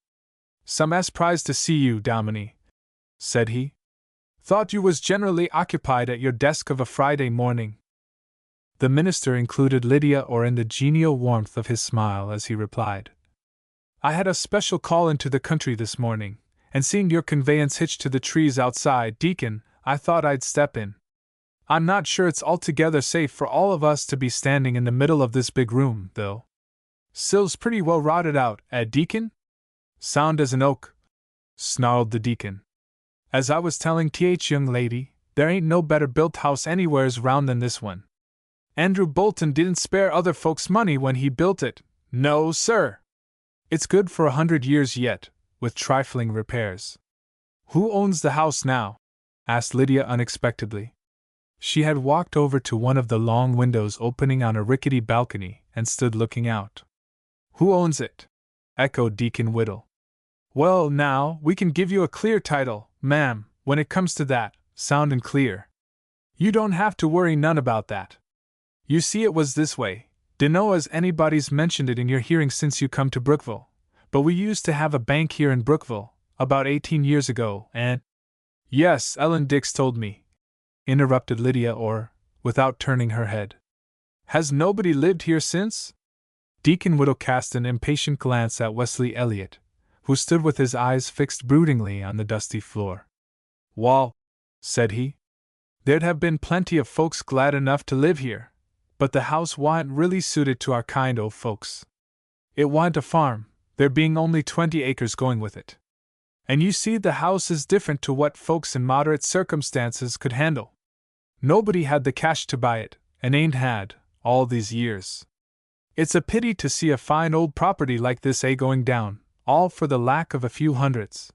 Some surprised to see you, Dominie, said he. Thought you was generally occupied at your desk of a Friday morning. The minister included Lydia Orr in the genial warmth of his smile as he replied. I had a special call into the country this morning, and seeing your conveyance hitched to the trees outside, Deacon, I thought I'd step in. I'm not sure it's altogether safe for all of us to be standing in the middle of this big room, though. Sill's pretty well rotted out, Deacon? Sound as an oak, snarled the deacon. As I was telling young lady, there ain't no better built house anywheres round than this one. Andrew Bolton didn't spare other folks' money when he built it, no, sir. It's good for 100 years yet, with trifling repairs. Who owns the house now? Asked Lydia unexpectedly. She had walked over to one of the long windows opening on a rickety balcony and stood looking out. Who owns it? Echoed Deacon Whittle. Well, now, we can give you a clear title, ma'am, when it comes to that, sound and clear. You don't have to worry none about that. You see, it was this way. Dunno as anybody's mentioned it in your hearing since you come to Brookville, but we used to have a bank here in Brookville, about 18 years ago, and— Yes, Ellen Dix told me, interrupted Lydia Orr, without turning her head. Has nobody lived here since? Deacon Whittle cast an impatient glance at Wesley Elliott, who stood with his eyes fixed broodingly on the dusty floor. Wall, said he, there'd have been plenty of folks glad enough to live here, but the house wa'n't really suited to our kind o' folks. It wa'n't a farm, there being only 20 acres going with it. And you see the house is different to what folks in moderate circumstances could handle. Nobody had the cash to buy it, and ain't had, all these years. It's a pity to see a fine old property like this going down, all for the lack of a few hundreds.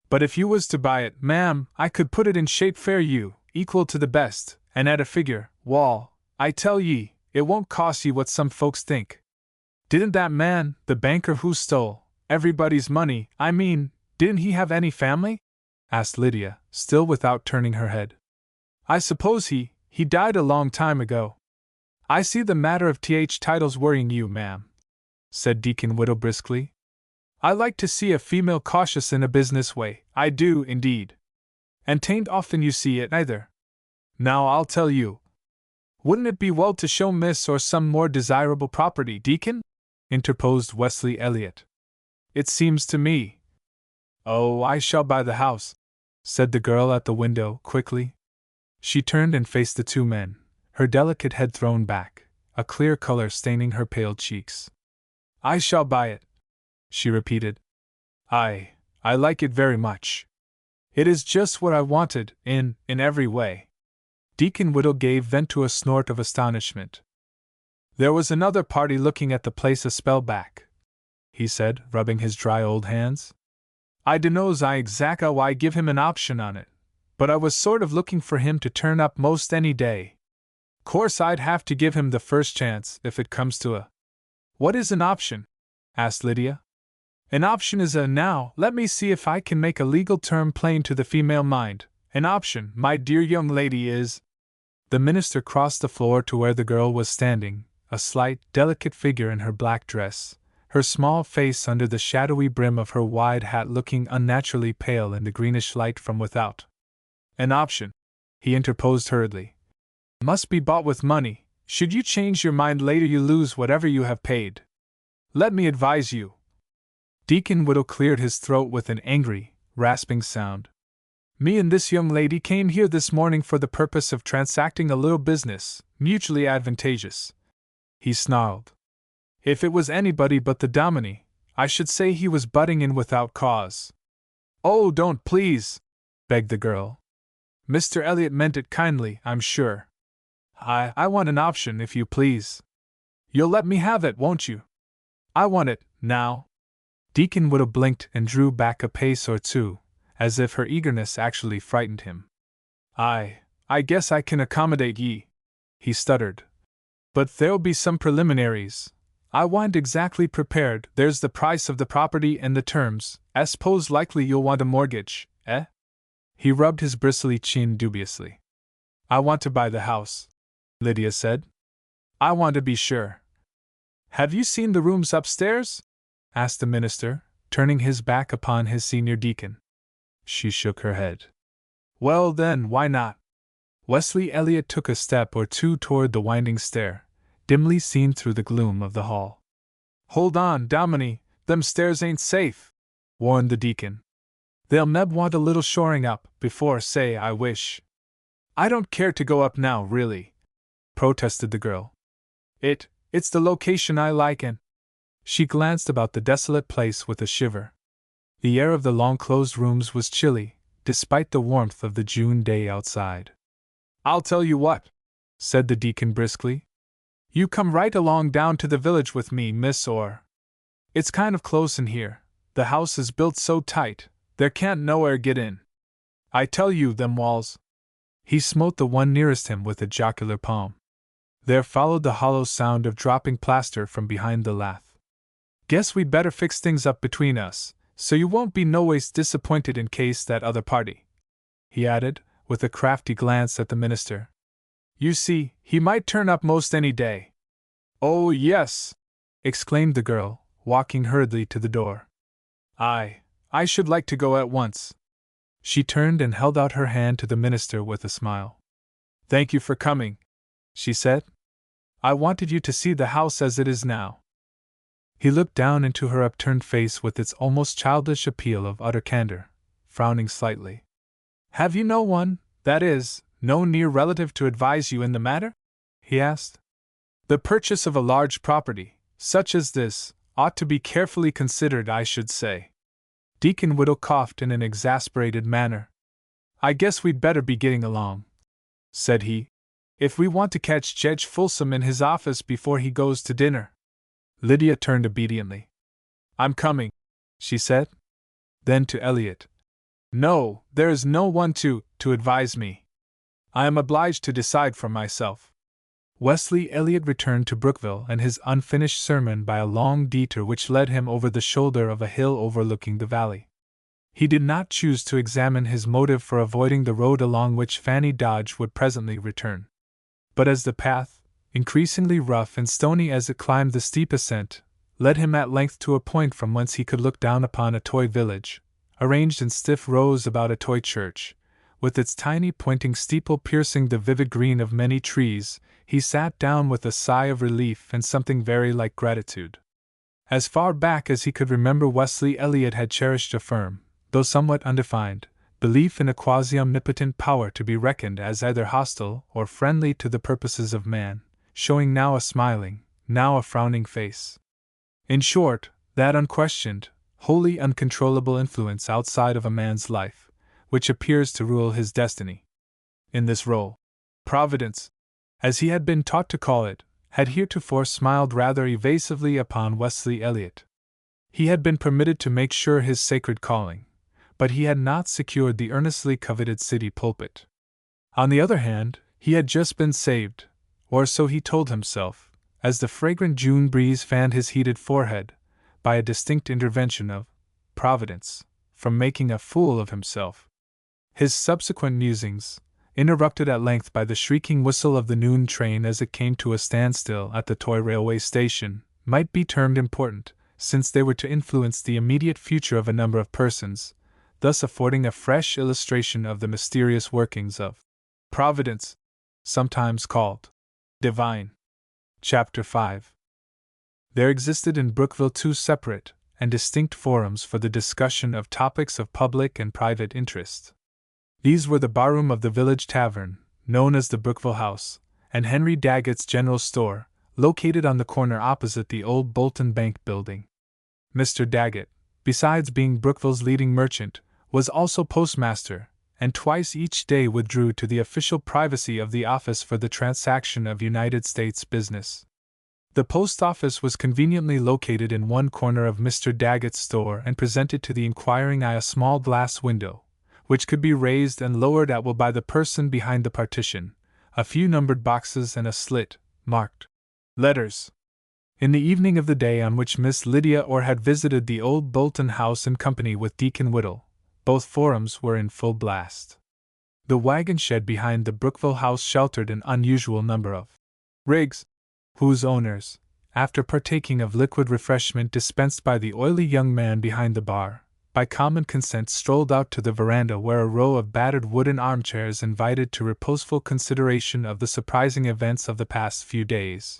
But if you was to buy it, ma'am, I could put it in shape fair you, equal to the best, and at a figure, wall, I tell ye, it won't cost ye what some folks think. Didn't that man, the banker who stole everybody's money, I mean, didn't he have any family? Asked Lydia, still without turning her head. I suppose he died a long time ago. I see the matter of titles worrying you, ma'am, said Deacon Whittle briskly. I like to see a female cautious in a business way, I do indeed. And 'tain't often you see it either. Now I'll tell you. Wouldn't it be well to show Miss or some more desirable property, Deacon? Interposed Wesley Elliott. It seems to me. Oh, I shall buy the house, said the girl at the window, quickly. She turned and faced the two men, her delicate head thrown back, a clear color staining her pale cheeks. I shall buy it, she repeated. I like it very much. It is just what I wanted, in every way. Deacon Whittle gave vent to a snort of astonishment. There was another party looking at the place a spell back, he said, rubbing his dry old hands. I dunno's I exactly why give him an option on it, but I was sort of looking for him to turn up most any day. Course I'd have to give him the first chance, if it comes to a— What is an option? Asked Lydia. An option is now, let me see if I can make a legal term plain to the female mind. An option, my dear young lady, is— The minister crossed the floor to where the girl was standing, a slight, delicate figure in her black dress, her small face under the shadowy brim of her wide hat looking unnaturally pale in the greenish light from without. An option, he interposed hurriedly, must be bought with money. Should you change your mind later, you lose whatever you have paid. Let me advise you. Deacon Whittle cleared his throat with an angry, rasping sound. Me and this young lady came here this morning for the purpose of transacting a little business, mutually advantageous, he snarled. If it was anybody but the Dominie, I should say he was butting in without cause. Oh, don't please, begged the girl. Mr. Elliot meant it kindly, I'm sure. I want an option, if you please. You'll let me have it, won't you? I want it, now. Deacon Widow blinked and drew back a pace or two, as if her eagerness actually frightened him. I guess I can accommodate ye, he stuttered. But there'll be some preliminaries. I want exactly prepared. There's the price of the property and the terms. I suppose likely you'll want a mortgage, eh? He rubbed his bristly chin dubiously. I want to buy the house, Lydia said. I want to be sure. Have you seen the rooms upstairs? Asked the minister, turning his back upon his senior deacon. She shook her head. Well then, why not? Wesley Elliot took a step or two toward the winding stair, dimly seen through the gloom of the hall. Hold on, Dominie, them stairs ain't safe, warned the deacon. They'll meb want a little shoring up before say I wish. I don't care to go up now, really, protested the girl. It's the location I like and… She glanced about the desolate place with a shiver. The air of the long-closed rooms was chilly, despite the warmth of the June day outside. I'll tell you what, said the deacon briskly. You come right along down to the village with me, miss, or… It's kind of close in here. The house is built so tight, there can't nowhere get in. I tell you, them walls… He smote the one nearest him with a jocular palm. There followed the hollow sound of dropping plaster from behind the lath. Guess we'd better fix things up between us, so you won't be noways disappointed in case that other party, he added, with a crafty glance at the minister. You see, he might turn up most any day. Oh, yes, exclaimed the girl, walking hurriedly to the door. I should like to go at once. She turned and held out her hand to the minister with a smile. Thank you for coming, she said. I wanted you to see the house as it is now. He looked down into her upturned face with its almost childish appeal of utter candor, frowning slightly. Have you no one, that is, no near relative to advise you in the matter? He asked. The purchase of a large property, such as this, ought to be carefully considered, I should say. Deacon Widow coughed in an exasperated manner. I guess we'd better be getting along, said he, if we want to catch Judge Folsom in his office before he goes to dinner. Lydia turned obediently. I'm coming, she said. Then to Elliot. No, there is no one to advise me. I am obliged to decide for myself. Wesley Elliot returned to Brookville and his unfinished sermon by a long detour which led him over the shoulder of a hill overlooking the valley. He did not choose to examine his motive for avoiding the road along which Fanny Dodge would presently return. But as the path, increasingly rough and stony as it climbed the steep ascent, led him at length to a point from whence he could look down upon a toy village, arranged in stiff rows about a toy church, with its tiny pointing steeple piercing the vivid green of many trees, he sat down with a sigh of relief and something very like gratitude. As far back as he could remember, Wesley Elliot had cherished a firm, though somewhat undefined, belief in a quasi-omnipotent power to be reckoned as either hostile or friendly to the purposes of man, showing now a smiling, now a frowning face. In short, that unquestioned, wholly uncontrollable influence outside of a man's life, which appears to rule his destiny. In this role, Providence, as he had been taught to call it, had heretofore smiled rather evasively upon Wesley Elliot. He had been permitted to make sure his sacred calling, but he had not secured the earnestly coveted city pulpit. On the other hand, he had just been saved, or so he told himself, as the fragrant June breeze fanned his heated forehead, by a distinct intervention of Providence, from making a fool of himself. His subsequent musings, interrupted at length by the shrieking whistle of the noon train as it came to a standstill at the toy railway station, might be termed important, since they were to influence the immediate future of a number of persons, thus affording a fresh illustration of the mysterious workings of Providence, sometimes called divine. Chapter 5. There existed in Brookville two separate and distinct forums for the discussion of topics of public and private interest. These were the barroom of the village tavern, known as the Brookville House, and Henry Daggett's general store, located on the corner opposite the old Bolton Bank building. Mr. Daggett, besides being Brookville's leading merchant, was also postmaster, and twice each day withdrew to the official privacy of the office for the transaction of United States business. The post office was conveniently located in one corner of Mr. Daggett's store and presented to the inquiring eye a small glass window, which could be raised and lowered at will by the person behind the partition, a few numbered boxes and a slit, marked letters. In the evening of the day on which Miss Lydia Orr had visited the old Bolton house in company with Deacon Whittle, both forums were in full blast. The wagon shed behind the Brookville house sheltered an unusual number of rigs, whose owners, after partaking of liquid refreshment dispensed by the oily young man behind the bar, by common consent strolled out to the veranda where a row of battered wooden armchairs invited to reposeful consideration of the surprising events of the past few days.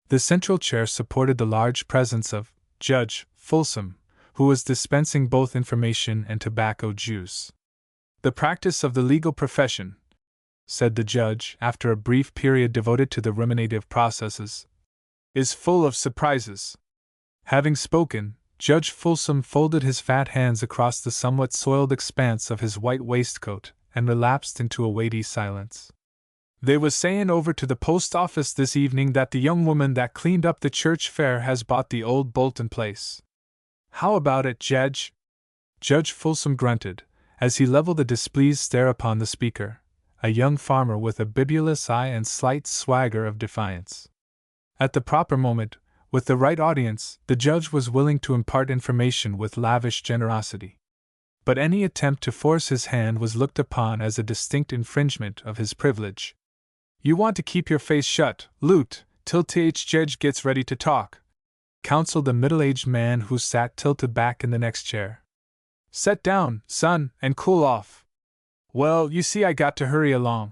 The central chair supported the large presence of Judge Folsom, who was dispensing both information and tobacco juice. "The practice of the legal profession," said the judge, after a brief period devoted to the ruminative processes, "is full of surprises." Having spoken, Judge Folsom folded his fat hands across the somewhat soiled expanse of his white waistcoat and relapsed into a weighty silence. "They was sayin' over to the post office this evening that the young woman that cleaned up the church fair has bought the old Bolton place. How about it, Jedge?" Judge Folsom grunted, as he leveled a displeased stare upon the speaker, a young farmer with a bibulous eye and slight swagger of defiance. At the proper moment, with the right audience, the judge was willing to impart information with lavish generosity. But any attempt to force his hand was looked upon as a distinct infringement of his privilege. "You want to keep your face shut, Lute, till Jedge gets ready to talk," counseled the middle-aged man who sat tilted back in the next chair. "Set down, son, and cool off." "Well, you see I got to hurry along,"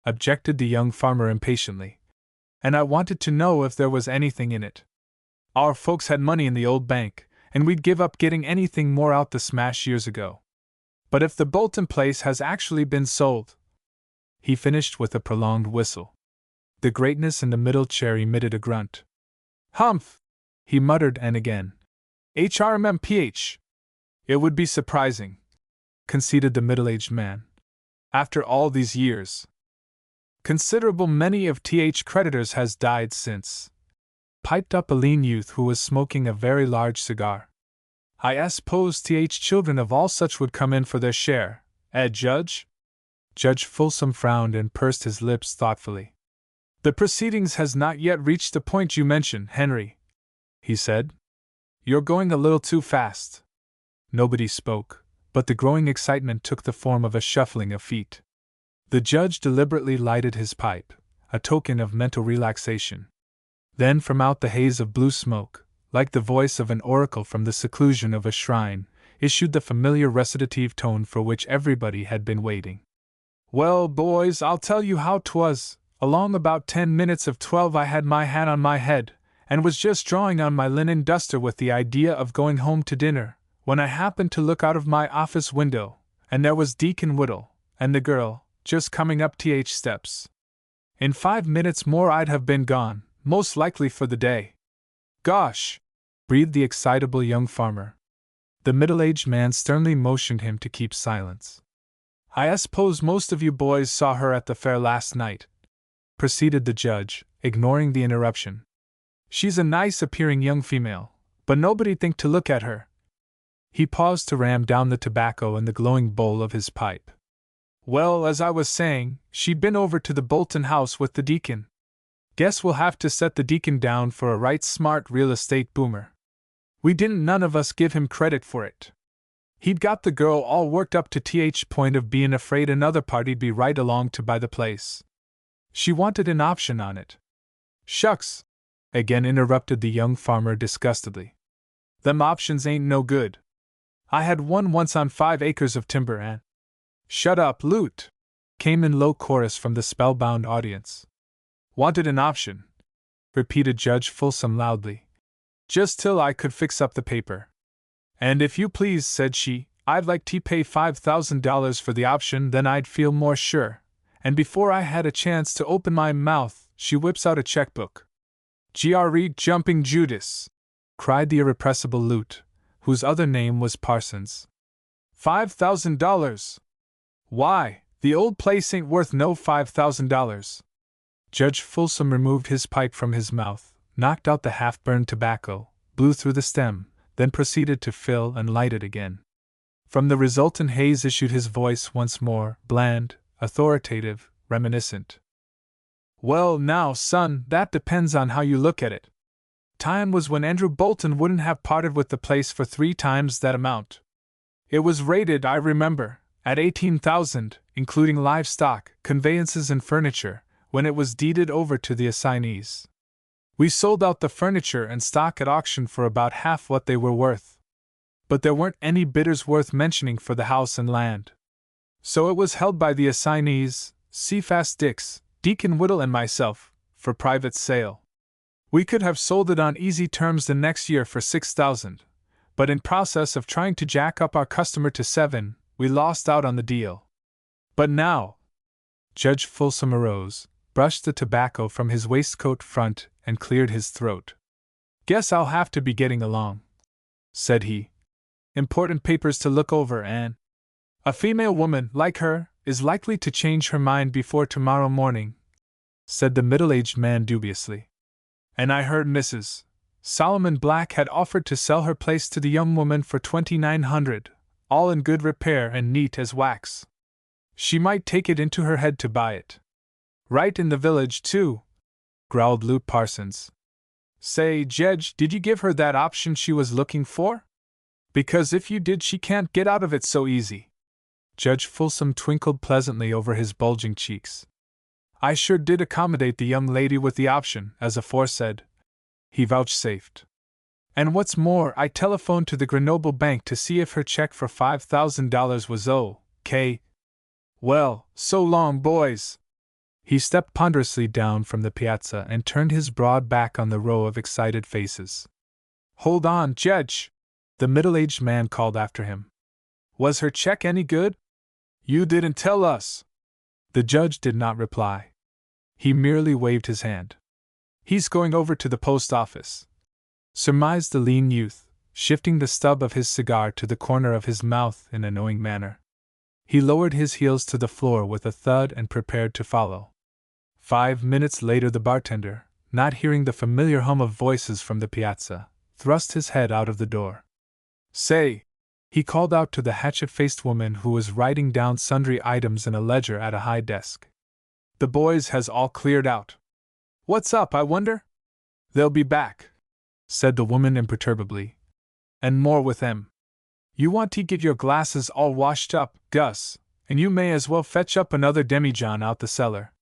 objected the young farmer impatiently. "And I wanted to know if there was anything in it. Our folks had money in the old bank, and we'd give up getting anything more out the smash years ago. But if the Bolton place has actually been sold," he finished with a prolonged whistle. The greatness in the middle chair emitted a grunt. "Humph!" he muttered, and again, "HRMMPH. It would be surprising," conceded the middle-aged man. "After all these years. Considerable many of TH creditors has died since," piped up a lean youth who was smoking a very large cigar. "I suppose TH children of all such would come in for their share, Judge?" Judge Folsom frowned and pursed his lips thoughtfully. "The proceedings has not yet reached the point you mention, Henry," he said. "You're going a little too fast." Nobody spoke, but the growing excitement took the form of a shuffling of feet. The judge deliberately lighted his pipe, a token of mental relaxation. Then from out the haze of blue smoke, like the voice of an oracle from the seclusion of a shrine, issued the familiar recitative tone for which everybody had been waiting. "Well, boys, I'll tell you how 'twas. Along about 10 minutes of 12 I had my hat on my head, and was just drawing on my linen duster with the idea of going home to dinner, when I happened to look out of my office window, and there was Deacon Whittle, and the girl, just coming up TH steps. In 5 minutes more I'd have been gone, most likely for the day." "Gosh!" breathed the excitable young farmer. The middle-aged man sternly motioned him to keep silence. "I suppose most of you boys saw her at the fair last night," proceeded the judge, ignoring the interruption. "She's a nice-appearing young female, but nobody'd think to look at her." He paused to ram down the tobacco in the glowing bowl of his pipe. "Well, as I was saying, she'd been over to the Bolton house with the deacon. Guess we'll have to set the deacon down for a right smart real estate boomer. We didn't none of us give him credit for it. He'd got the girl all worked up to TH point of being afraid another party'd be right along to buy the place. She wanted an option on it." "Shucks!" again interrupted the young farmer disgustedly. "Them options ain't no good. I had one once on 5 acres of timber and—" "Shut up, Lute!" came in low chorus from the spellbound audience. "Wanted an option," repeated Judge Folsom loudly. "Just till I could fix up the paper. And if you please," said she, "I'd like to pay $5,000 for the option, then I'd feel more sure." And before I had a chance to open my mouth, she whips out a checkbook. "GRE Jumping Judas!" cried the irrepressible Lute, whose other name was Parsons. $5,000! Why, the old place ain't worth no $5,000. Judge Folsom removed his pipe from his mouth, knocked out the half-burned tobacco, blew through the stem, then proceeded to fill and light it again. From the resultant haze issued his voice once more, bland, authoritative, reminiscent. Well, now, son, that depends on how you look at it. Time was when Andrew Bolton wouldn't have parted with the place for 3 times that amount. It was rated, I remember, at $18,000, including livestock, conveyances, and furniture, when it was deeded over to the assignees. We sold out the furniture and stock at auction for about half what they were worth. But there weren't any bidders worth mentioning for the house and land. So it was held by the assignees, Cephas Dix, Deacon Whittle, and myself, for private sale. We could have sold it on easy terms the next year for $6,000, but in process of trying to jack up our customer to $7,000, we lost out on the deal. But now, Judge Folsom arose, brushed the tobacco from his waistcoat front, and cleared his throat. Guess I'll have to be getting along, said he. Important papers to look over, and a female woman, like her, is likely to change her mind before tomorrow morning, said the middle-aged man dubiously. And I heard Mrs. Solomon Black had offered to sell her place to the young woman for $2,900, all in good repair and neat as wax. She might take it into her head to buy it. Right in the village, too, growled Luke Parsons. Say, Jedge, did you give her that option she was looking for? Because if you did, she can't get out of it so easy. Judge Folsom twinkled pleasantly over his bulging cheeks. I sure did accommodate the young lady with the option, as aforesaid, he vouchsafed. And what's more, I telephoned to the Grenoble Bank to see if her check for $5,000 was O.K. Well, so long, boys. He stepped ponderously down from the piazza and turned his broad back on the row of excited faces. Hold on, Jedge, the middle-aged man called after him. Was her check any good? You didn't tell us. The judge did not reply. He merely waved his hand. He's going over to the post office, surmised the lean youth, shifting the stub of his cigar to the corner of his mouth in a knowing manner. He lowered his heels to the floor with a thud and prepared to follow. 5 minutes later the bartender, not hearing the familiar hum of voices from the piazza, thrust his head out of the door. Say, he called out to the hatchet-faced woman who was writing down sundry items in a ledger at a high desk. The boys has all cleared out. What's up, I wonder? They'll be back, said the woman imperturbably. And more with them. You want to get your glasses all washed up, Gus, and you may as well fetch up another demijohn out the cellar.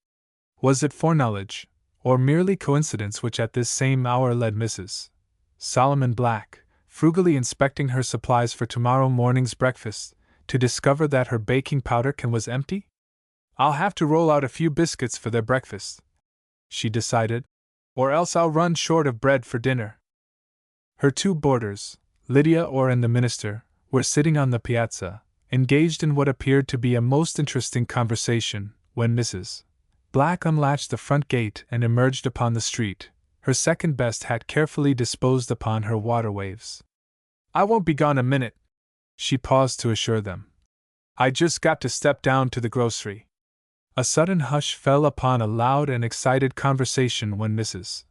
Was it foreknowledge, or merely coincidence which at this same hour led Mrs. Solomon Black, frugally inspecting her supplies for tomorrow morning's breakfast, to discover that her baking powder can was empty? I'll have to roll out a few biscuits for their breakfast, she decided, or else I'll run short of bread for dinner. Her 2 boarders, Lydia Orr and the minister, were sitting on the piazza, engaged in what appeared to be a most interesting conversation, when Mrs. Black unlatched the front gate and emerged upon the street, her second-best hat carefully disposed upon her water waves. I won't be gone a minute, she paused to assure them. I just got to step down to the grocery. A sudden hush fell upon a loud and excited conversation when Mrs.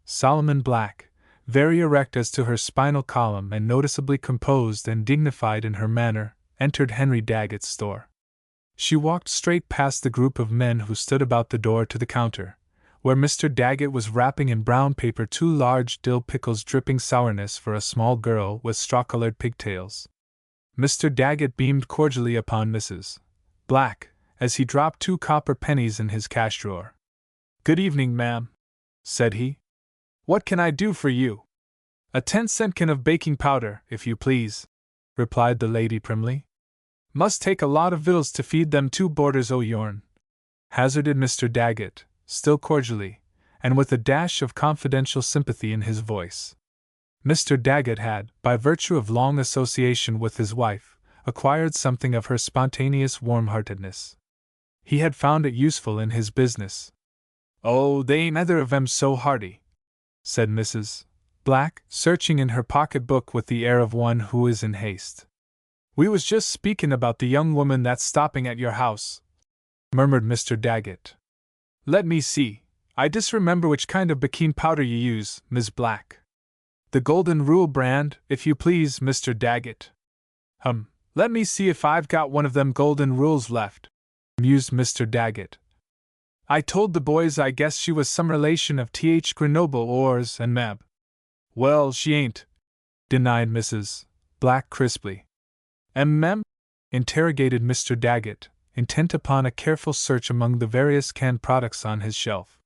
Solomon Black, very erect as to her spinal column and noticeably composed and dignified in her manner, entered Henry Daggett's store. She walked straight past the group of men who stood about the door to the counter, where Mr. Daggett was wrapping in brown paper 2 large dill pickles dripping sourness for a small girl with straw-colored pigtails. Mr. Daggett beamed cordially upon Mrs. Black, as he dropped 2 copper pennies in his cash drawer. Good evening, ma'am, said he. What can I do for you? A 10-cent can of baking powder, if you please, replied the lady primly. Must take a lot of victuals to feed them 2 boarders o' yourn, hazarded Mr. Daggett, still cordially, and with a dash of confidential sympathy in his voice. Mr. Daggett had, by virtue of long association with his wife, acquired something of her spontaneous warm-heartedness. He had found it useful in his business. Oh, they ain't either of 'em so hearty, said Mrs. Black, searching in her pocketbook with the air of one who is in haste. "We was just speaking about the young woman that's stopping at your house," murmured Mr. Daggett. "Let me see, I disremember which kind of baking powder you use, Miss Black." "The Golden Rule brand, if you please, Mr. Daggett." Let me see if I've got one of them Golden Rules left," mused Mr. Daggett. "I told the boys I guess she was some relation of Th. Grenoble Ors and Mab." "Well, she ain't," denied Mrs. Black crisply. "Mem?" interrogated Mr. Daggett, intent upon a careful search among the various canned products on his shelf.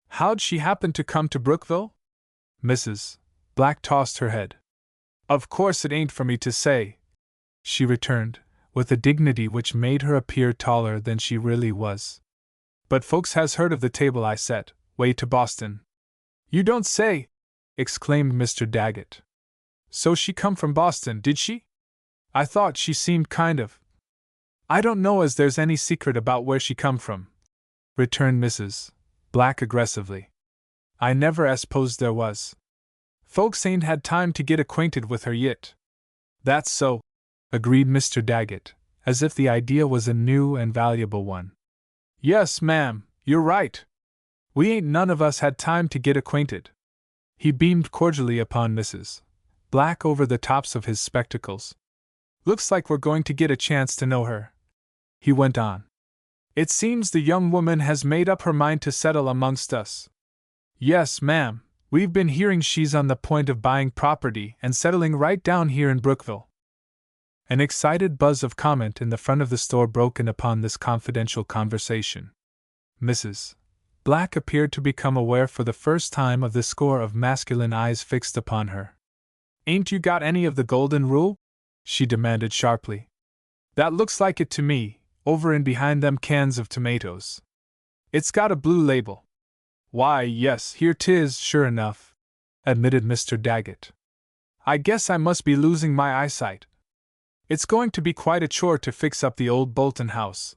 "How'd she happen to come to Brookville?" Mrs. Black tossed her head. "Of course it ain't for me to say," she returned, with a dignity which made her appear taller than she really was. "But folks has heard of the table I set, way to Boston." "You don't say!" exclaimed Mr. Daggett. "So she come from Boston, did she? I thought she seemed kind of—" "I don't know as there's any secret about where she come from," returned Mrs. Black aggressively. "I never supposed there was. Folks ain't had time to get acquainted with her yit." "That's so," agreed Mr. Daggett, as if the idea was a new and valuable one. "Yes, ma'am, you're right. We ain't none of us had time to get acquainted." He beamed cordially upon Mrs. Black over the tops of his spectacles. "Looks like we're going to get a chance to know her," he went on. "It seems the young woman has made up her mind to settle amongst us." "Yes, ma'am, we've been hearing she's on the point of buying property and settling right down here in Brookville." An excited buzz of comment in the front of the store broke in upon this confidential conversation. Mrs. Black appeared to become aware for the first time of the score of masculine eyes fixed upon her. "Ain't you got any of the Golden Rule?" she demanded sharply. "That looks like it to me, over in behind them cans of tomatoes. It's got a blue label." "Why, yes, here 'tis, sure enough," admitted Mr. Daggett. "I guess I must be losing my eyesight. It's going to be quite a chore to fix up the old Bolton house,"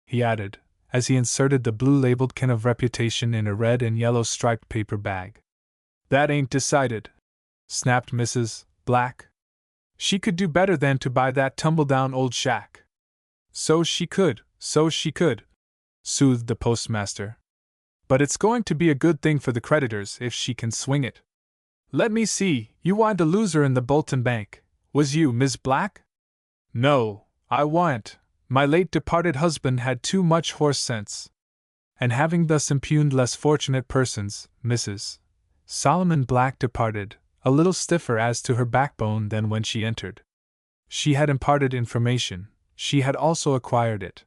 he added, as he inserted the blue-labeled can of reputation in a red and yellow striped paper bag. "That ain't decided," snapped Mrs. Black. "She could do better than to buy that tumble-down old shack." So she could, soothed the postmaster. "But it's going to be a good thing for the creditors if she can swing it. Let me see, you wan't a loser in the Bolton Bank, was you, Miss Black?" "No, I wa'n't. My late departed husband had too much horse sense." And having thus impugned less fortunate persons, Mrs. Solomon Black departed, a little stiffer as to her backbone than when she entered. She had imparted information, she had also acquired it.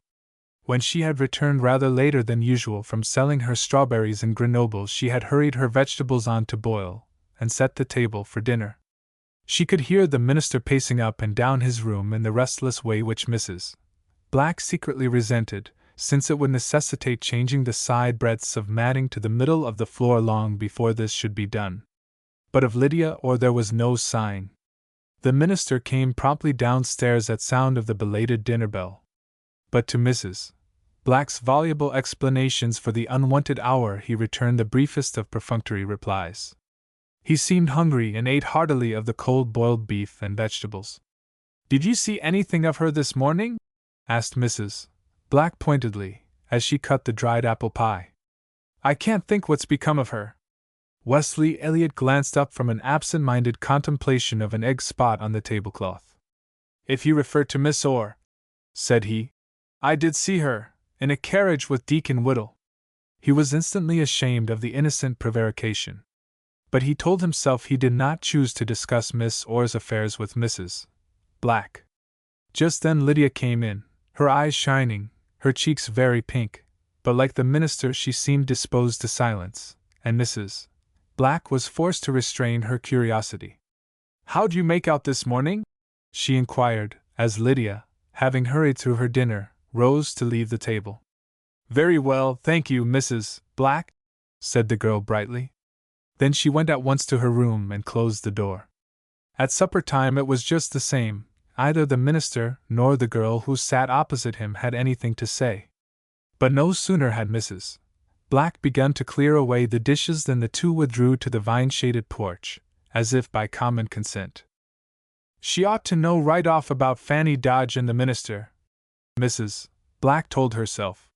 When she had returned rather later than usual from selling her strawberries in Grenoble, she had hurried her vegetables on to boil, and set the table for dinner. She could hear the minister pacing up and down his room in the restless way which Mrs. Black secretly resented, since it would necessitate changing the side breadths of matting to the middle of the floor long before this should be done. But of Lydia there was no sign. The minister came promptly downstairs at sound of the belated dinner bell. But to Mrs. Black's voluble explanations for the unwonted hour he returned the briefest of perfunctory replies. He seemed hungry and ate heartily of the cold boiled beef and vegetables. "Did you see anything of her this morning?" asked Mrs. Black pointedly, as she cut the dried apple pie. "I can't think what's become of her." Wesley Elliott glanced up from an absent-minded contemplation of an egg spot on the tablecloth. "If you refer to Miss Orr," said he, "I did see her, in a carriage with Deacon Whittle." He was instantly ashamed of the innocent prevarication. But he told himself he did not choose to discuss Miss Orr's affairs with Mrs. Black. Just then Lydia came in, her eyes shining, her cheeks very pink, but like the minister she seemed disposed to silence, and Mrs. Black was forced to restrain her curiosity. "How'd you make out this morning?" she inquired, as Lydia, having hurried through her dinner, rose to leave the table. "Very well, thank you, Mrs. Black," said the girl brightly. Then she went at once to her room and closed the door. At supper time it was just the same. Neither the minister nor the girl who sat opposite him had anything to say. But no sooner had Mrs. Black begun to clear away the dishes than the two withdrew to the vine-shaded porch, as if by common consent. She ought to know right off about Fanny Dodge and the minister, Mrs. Black told herself.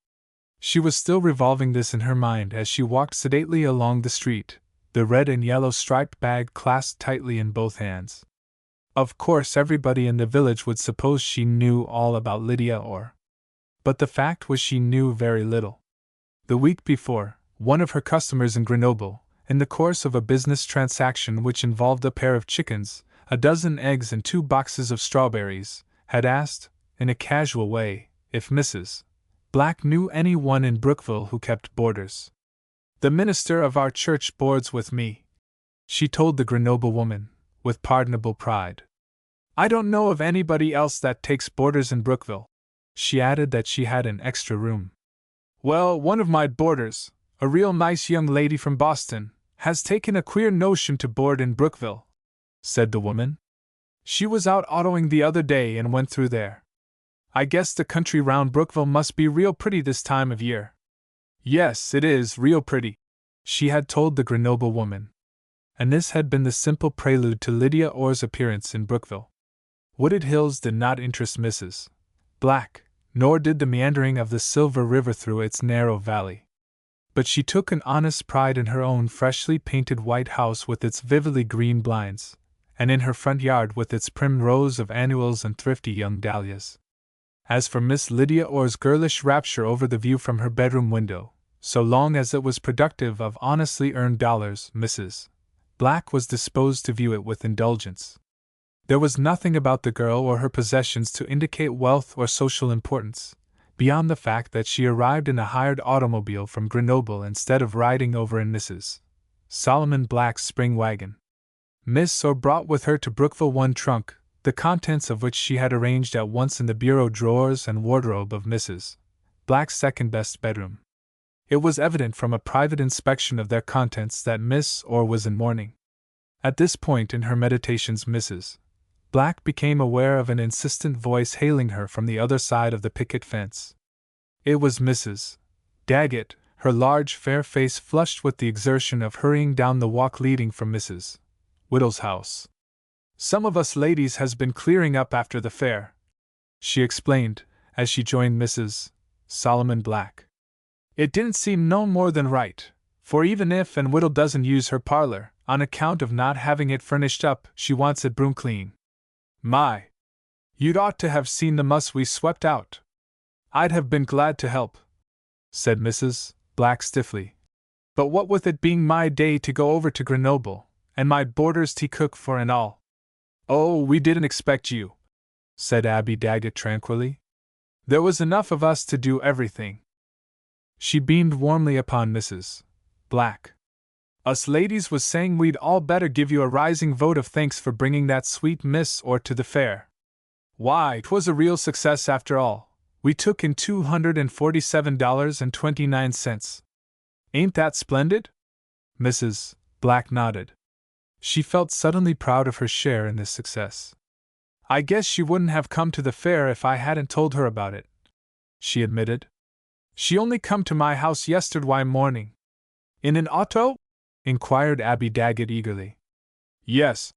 She was still revolving this in her mind as she walked sedately along the street, the red and yellow striped bag clasped tightly in both hands. Of course, everybody in the village would suppose she knew all about Lydia Orr. But the fact was she knew very little. The week before, one of her customers in Grenoble, in the course of a business transaction which involved a pair of chickens, a dozen eggs and 2 boxes of strawberries, had asked, in a casual way, if Mrs. Black knew anyone in Brookville who kept boarders. "The minister of our church boards with me," she told the Grenoble woman, with pardonable pride. "I don't know of anybody else that takes boarders in Brookville." She added that she had an extra room. "Well, one of my boarders, a real nice young lady from Boston, has taken a queer notion to board in Brookville," said the woman. "She was out autoing the other day and went through there. I guess the country round Brookville must be real pretty this time of year." "Yes, it is real pretty," she had told the Grenoble woman. And this had been the simple prelude to Lydia Orr's appearance in Brookville. Wooded hills did not interest Mrs. Black, nor did the meandering of the Silver River through its narrow valley. But she took an honest pride in her own freshly painted white house with its vividly green blinds, and in her front yard with its prim rows of annuals and thrifty young dahlias. As for Miss Lydia Orr's girlish rapture over the view from her bedroom window, so long as it was productive of honestly earned dollars, Mrs. Black was disposed to view it with indulgence. There was nothing about the girl or her possessions to indicate wealth or social importance, beyond the fact that she arrived in a hired automobile from Grenoble instead of riding over in Mrs. Solomon Black's spring wagon. Miss Orr brought with her to Brookville one trunk, the contents of which she had arranged at once in the bureau drawers and wardrobe of Mrs. Black's second-best bedroom. It was evident from a private inspection of their contents that Miss Orr was in mourning. At this point in her meditations Mrs. Black became aware of an insistent voice hailing her from the other side of the picket fence. It was Mrs. Daggett, her large fair face flushed with the exertion of hurrying down the walk leading from Mrs. Whittle's house. "Some of us ladies has been clearing up after the fair," she explained, as she joined Mrs. Solomon Black. "It didn't seem no more than right, for even if and Whittle doesn't use her parlor, on account of not having it furnished up, she wants it broom clean. My! You'd ought to have seen the muss we swept out." "I'd have been glad to help," said Mrs. Black stiffly. "But what with it being my day to go over to Grenoble, and my boarders tea cook for and all." "Oh, we didn't expect you," said Abby Daggett tranquilly. "There was enough of us to do everything." She beamed warmly upon Mrs. Black. "Us ladies was saying we'd all better give you a rising vote of thanks for bringing that sweet Miss Orr to the fair. Why, 'twas a real success after all. We took in $247.29. Ain't that splendid?" Mrs. Black nodded. She felt suddenly proud of her share in this success. "I guess she wouldn't have come to the fair if I hadn't told her about it," she admitted. "She only come to my house yesterday morning." "In an auto?" inquired Abby Daggett eagerly. "Yes,"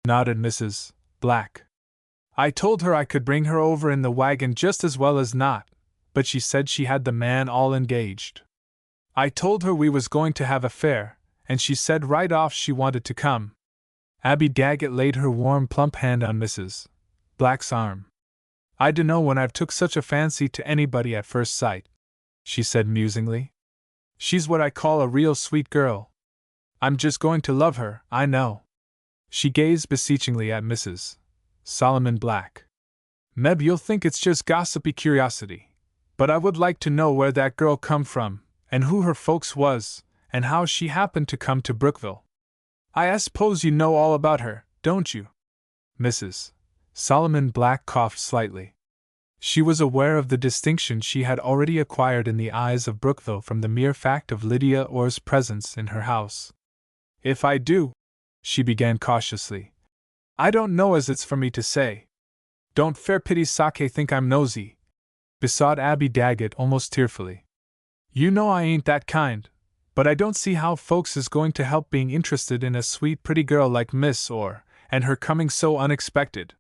nodded Mrs. Black. "I told her I could bring her over in the wagon just as well as not, but she said she had the man all engaged. I told her we was going to have a fair, and she said right off she wanted to come." Abby Daggett laid her warm plump hand on Mrs. Black's arm. "I dunno when I've took such a fancy to anybody at first sight," she said musingly. "She's what I call a real sweet girl. I'm just going to love her, I know." She gazed beseechingly at Mrs. Solomon Black. "Meb, you'll think it's just gossipy curiosity, but I would like to know where that girl come from, and who her folks was, and how she happened to come to Brookville. I suppose you know all about her, don't you?" Mrs. Solomon Black coughed slightly. She was aware of the distinction she had already acquired in the eyes of Brookville from the mere fact of Lydia Orr's presence in her house. "If I do," she began cautiously, "I don't know as it's for me to say. Don't fair pity sake think I'm nosy," besought Abby Daggett almost tearfully. "You know I ain't that kind, But I don't see how folks is going to help being interested in a sweet pretty girl like Miss Orr, and her coming so unexpected.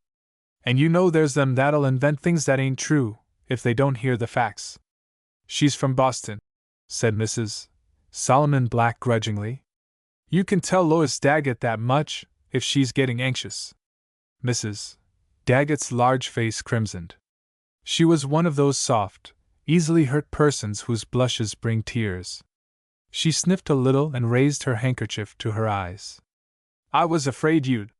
And you know there's them that'll invent things that ain't true, if they don't hear the facts. She's from Boston, said Mrs. Solomon Black grudgingly. You can tell Lois Daggett that much, if she's getting anxious. Mrs. Daggett's large face crimsoned. She was one of those soft, easily hurt persons whose blushes bring tears. She sniffed a little and raised her handkerchief to her eyes. I was afraid you'd.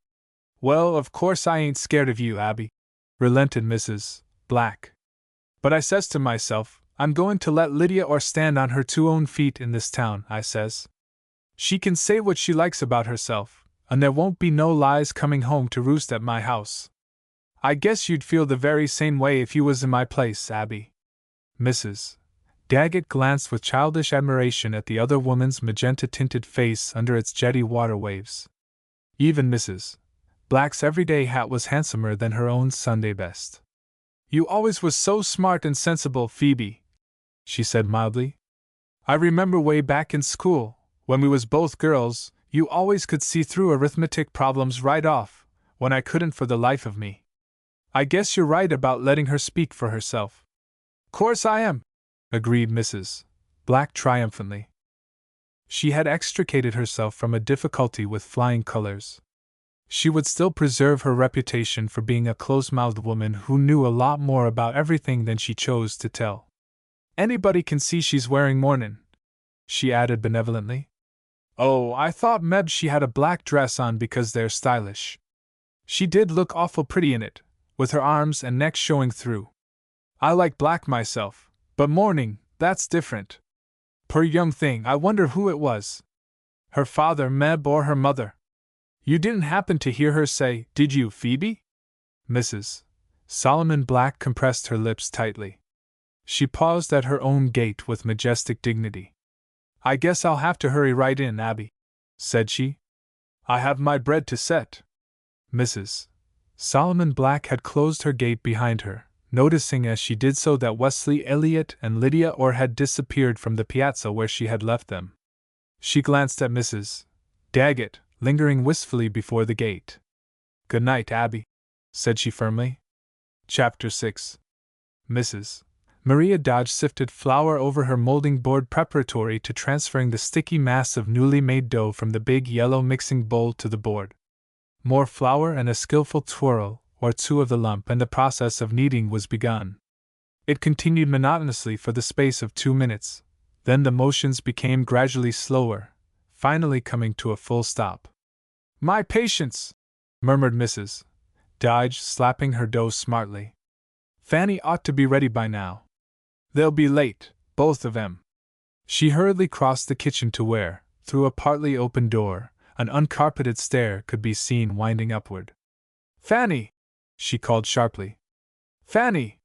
Well, of course I ain't scared of you, Abby, relented Mrs. Black. But I says to myself, I'm going to let Lydia Orr stand on her two own feet in this town, I says. She can say what she likes about herself, and there won't be no lies coming home to roost at my house. I guess you'd feel the very same way if you was in my place, Abby. Mrs. Daggett glanced with childish admiration at the other woman's magenta-tinted face under its jetty water waves. Even Mrs. Black's everyday hat was handsomer than her own Sunday best. You always was so smart and sensible, Phoebe, she said mildly. I remember way back in school, when we was both girls, you always could see through arithmetic problems right off, when I couldn't for the life of me. I guess you're right about letting her speak for herself. Course I am, agreed Mrs. Black triumphantly. She had extricated herself from a difficulty with flying colors. She would still preserve her reputation for being a close-mouthed woman who knew a lot more about everything than she chose to tell. Anybody can see she's wearing mournin', she added benevolently. Oh, I thought mebbe she had a black dress on because they're stylish. She did look awful pretty in it, with her arms and neck showing through. I like black myself, but mourning, that's different. Poor young thing, I wonder who it was. Her father, mebbe, or her mother. You didn't happen to hear her say, did you, Phoebe? Mrs. Solomon Black compressed her lips tightly. She paused at her own gate with majestic dignity. I guess I'll have to hurry right in, Abby, said she. I have my bread to set. Mrs. Solomon Black had closed her gate behind her, noticing as she did so that Wesley Elliott and Lydia Orr had disappeared from the piazza where she had left them. She glanced at Mrs. Daggett, lingering wistfully before the gate. Good night, Abby, said she firmly. Chapter 6. Mrs. Maria Dodge sifted flour over her molding board preparatory to transferring the sticky mass of newly made dough from the big yellow mixing bowl to the board. More flour and a skillful twirl or two of the lump and the process of kneading was begun. It continued monotonously for the space of 2 minutes, then the motions became gradually slower, finally coming to a full stop. My patience, murmured Mrs. Dodge, slapping her dough smartly. Fanny ought to be ready by now. They'll be late, both of 'em. She hurriedly crossed the kitchen to where, through a partly open door, an uncarpeted stair could be seen winding upward. Fanny! She called sharply. Fanny!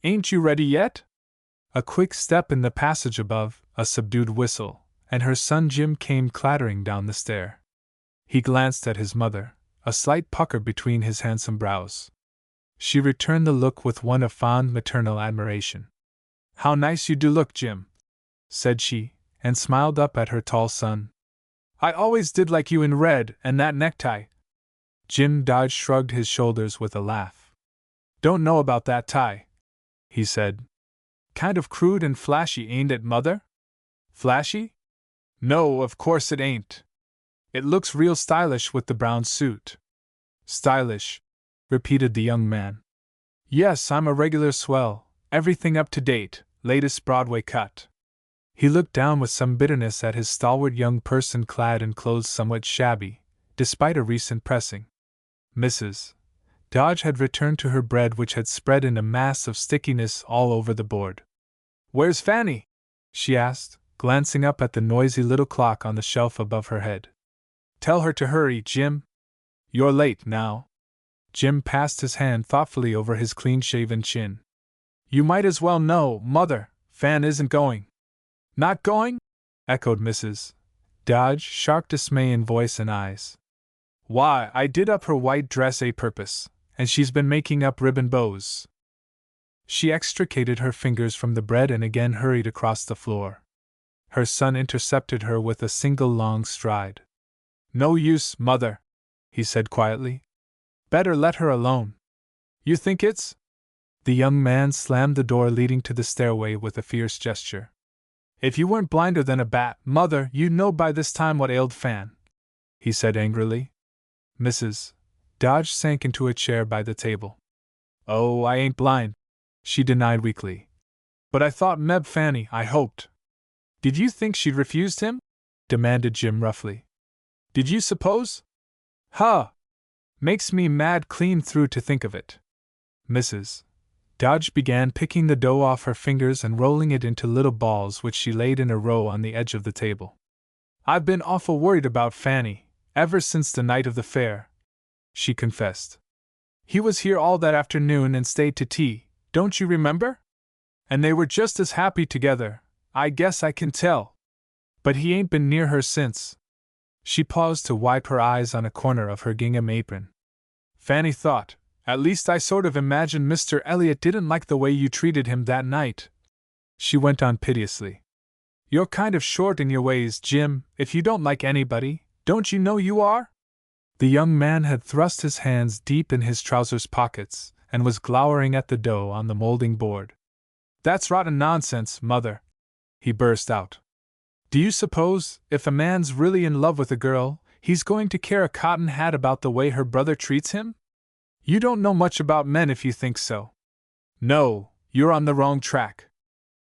Ain't you ready yet? A quick step in the passage above, a subdued whistle, and her son Jim came clattering down the stair. He glanced at his mother, a slight pucker between his handsome brows. She returned the look with one of fond maternal admiration. How nice you do look, Jim, said she, and smiled up at her tall son. I always did like you in red and that necktie. Jim Dodge shrugged his shoulders with a laugh. Don't know about that tie, he said. Kind of crude and flashy, ain't it, Mother? Flashy? No, of course it ain't. It looks real stylish with the brown suit. Stylish, repeated the young man. Yes, I'm a regular swell, everything up to date, latest Broadway cut. He looked down with some bitterness at his stalwart young person clad in clothes somewhat shabby, despite a recent pressing. Mrs. Dodge had returned to her bread, which had spread in a mass of stickiness all over the board. Where's Fanny? She asked, glancing up at the noisy little clock on the shelf above her head. Tell her to hurry, Jim. You're late now. Jim passed his hand thoughtfully over his clean-shaven chin. You might as well know, Mother, Fan isn't going. Not going? Echoed Mrs. Dodge, sharp dismay in voice and eyes. Why, I did up her white dress a purpose, and she's been making up ribbon bows. She extricated her fingers from the bread and again hurried across the floor. Her son intercepted her with a single long stride. No use, Mother, he said quietly. Better let her alone. You think it's? The young man slammed the door leading to the stairway with a fierce gesture. If you weren't blinder than a bat, Mother, you'd know by this time what ailed Fan, he said angrily. Mrs. Dodge sank into a chair by the table. Oh, I ain't blind, she denied weakly. But I thought Meb Fanny, I hoped. Did you think she'd refused him? Demanded Jim roughly. Did you suppose? Huh! Makes me mad clean through to think of it. Mrs. Dodge began picking the dough off her fingers and rolling it into little balls which she laid in a row on the edge of the table. I've been awful worried about Fanny, ever since the night of the fair, she confessed. He was here all that afternoon and stayed to tea, don't you remember? And they were just as happy together, I guess I can tell. But he ain't been near her since. She paused to wipe her eyes on a corner of her gingham apron. Fanny thought, at least I sort of imagined Mr. Elliot didn't like the way you treated him that night. She went on piteously. You're kind of short in your ways, Jim, if you don't like anybody, don't you know you are? The young man had thrust his hands deep in his trousers pockets and was glowering at the dough on the molding board. That's rotten nonsense, Mother, he burst out. Do you suppose, if a man's really in love with a girl, he's going to care a cotton hat about the way her brother treats him? You don't know much about men if you think so. No, you're on the wrong track.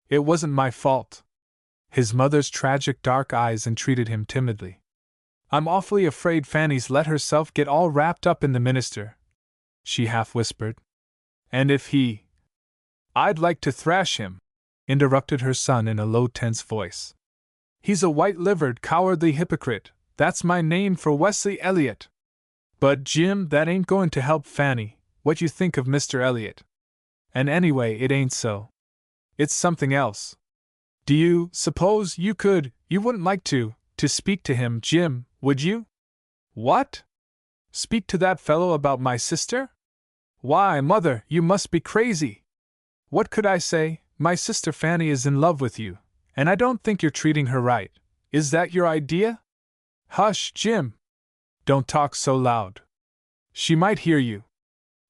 It wasn't my fault. His mother's tragic dark eyes entreated him timidly. I'm awfully afraid Fanny's let herself get all wrapped up in the minister, she half whispered. And if he… I'd like to thrash him, interrupted her son in a low, tense voice. He's a white-livered, cowardly hypocrite, that's my name for Wesley Elliot. But, Jim, that ain't going to help Fanny, what you think of Mr. Elliot. And anyway, it ain't so. It's something else. Do you suppose you wouldn't like to speak to him, Jim, would you? What? Speak to that fellow about my sister? Why, Mother, you must be crazy. What could I say? My sister Fanny is in love with you, and I don't think you're treating her right. Is that your idea? Hush, Jim. Don't talk so loud. She might hear you.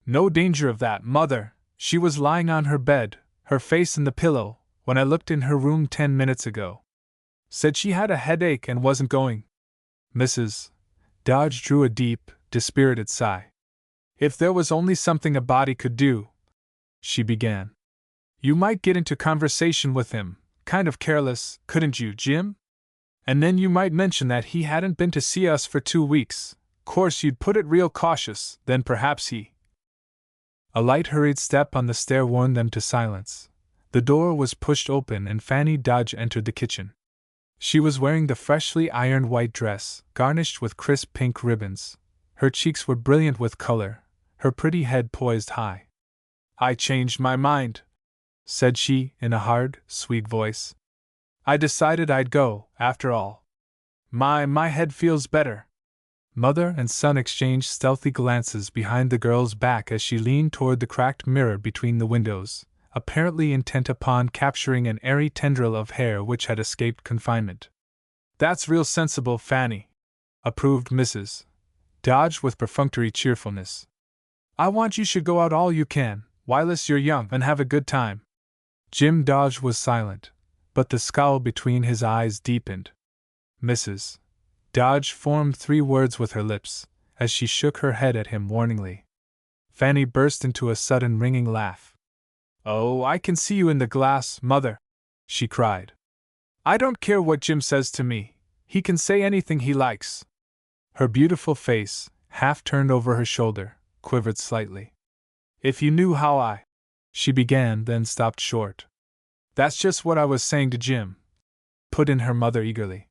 No danger of that, Mother. She was lying on her bed, her face in the pillow, when I looked in her room 10 minutes ago. Said she had a headache and wasn't going. Mrs. Dodge drew a deep, dispirited sigh. If there was only something a body could do, she began. You might get into conversation with him, kind of careless, couldn't you, Jim? And then you might mention that he hadn't been to see us for 2 weeks. Course you'd put it real cautious, then perhaps he… A light hurried step on the stair warned them to silence. The door was pushed open and Fanny Dodge entered the kitchen. She was wearing the freshly ironed white dress, garnished with crisp pink ribbons. Her cheeks were brilliant with color, her pretty head poised high. I changed my mind, said she, in a hard, sweet voice. I decided I'd go, after all. My head feels better. Mother and son exchanged stealthy glances behind the girl's back as she leaned toward the cracked mirror between the windows, apparently intent upon capturing an airy tendril of hair which had escaped confinement. That's real sensible, Fanny, approved Mrs. Dodge with perfunctory cheerfulness. I want you should go out all you can, whilst you're young, and have a good time. Jim Dodge was silent, but the scowl between his eyes deepened. Mrs. Dodge formed 3 words with her lips, as she shook her head at him warningly. Fanny burst into a sudden ringing laugh. Oh, I can see you in the glass, Mother, she cried. I don't care what Jim says to me, he can say anything he likes. Her beautiful face, half turned over her shoulder, quivered slightly. If you knew how I… she began, then stopped short. That's just what I was saying to Jim, put in her mother eagerly.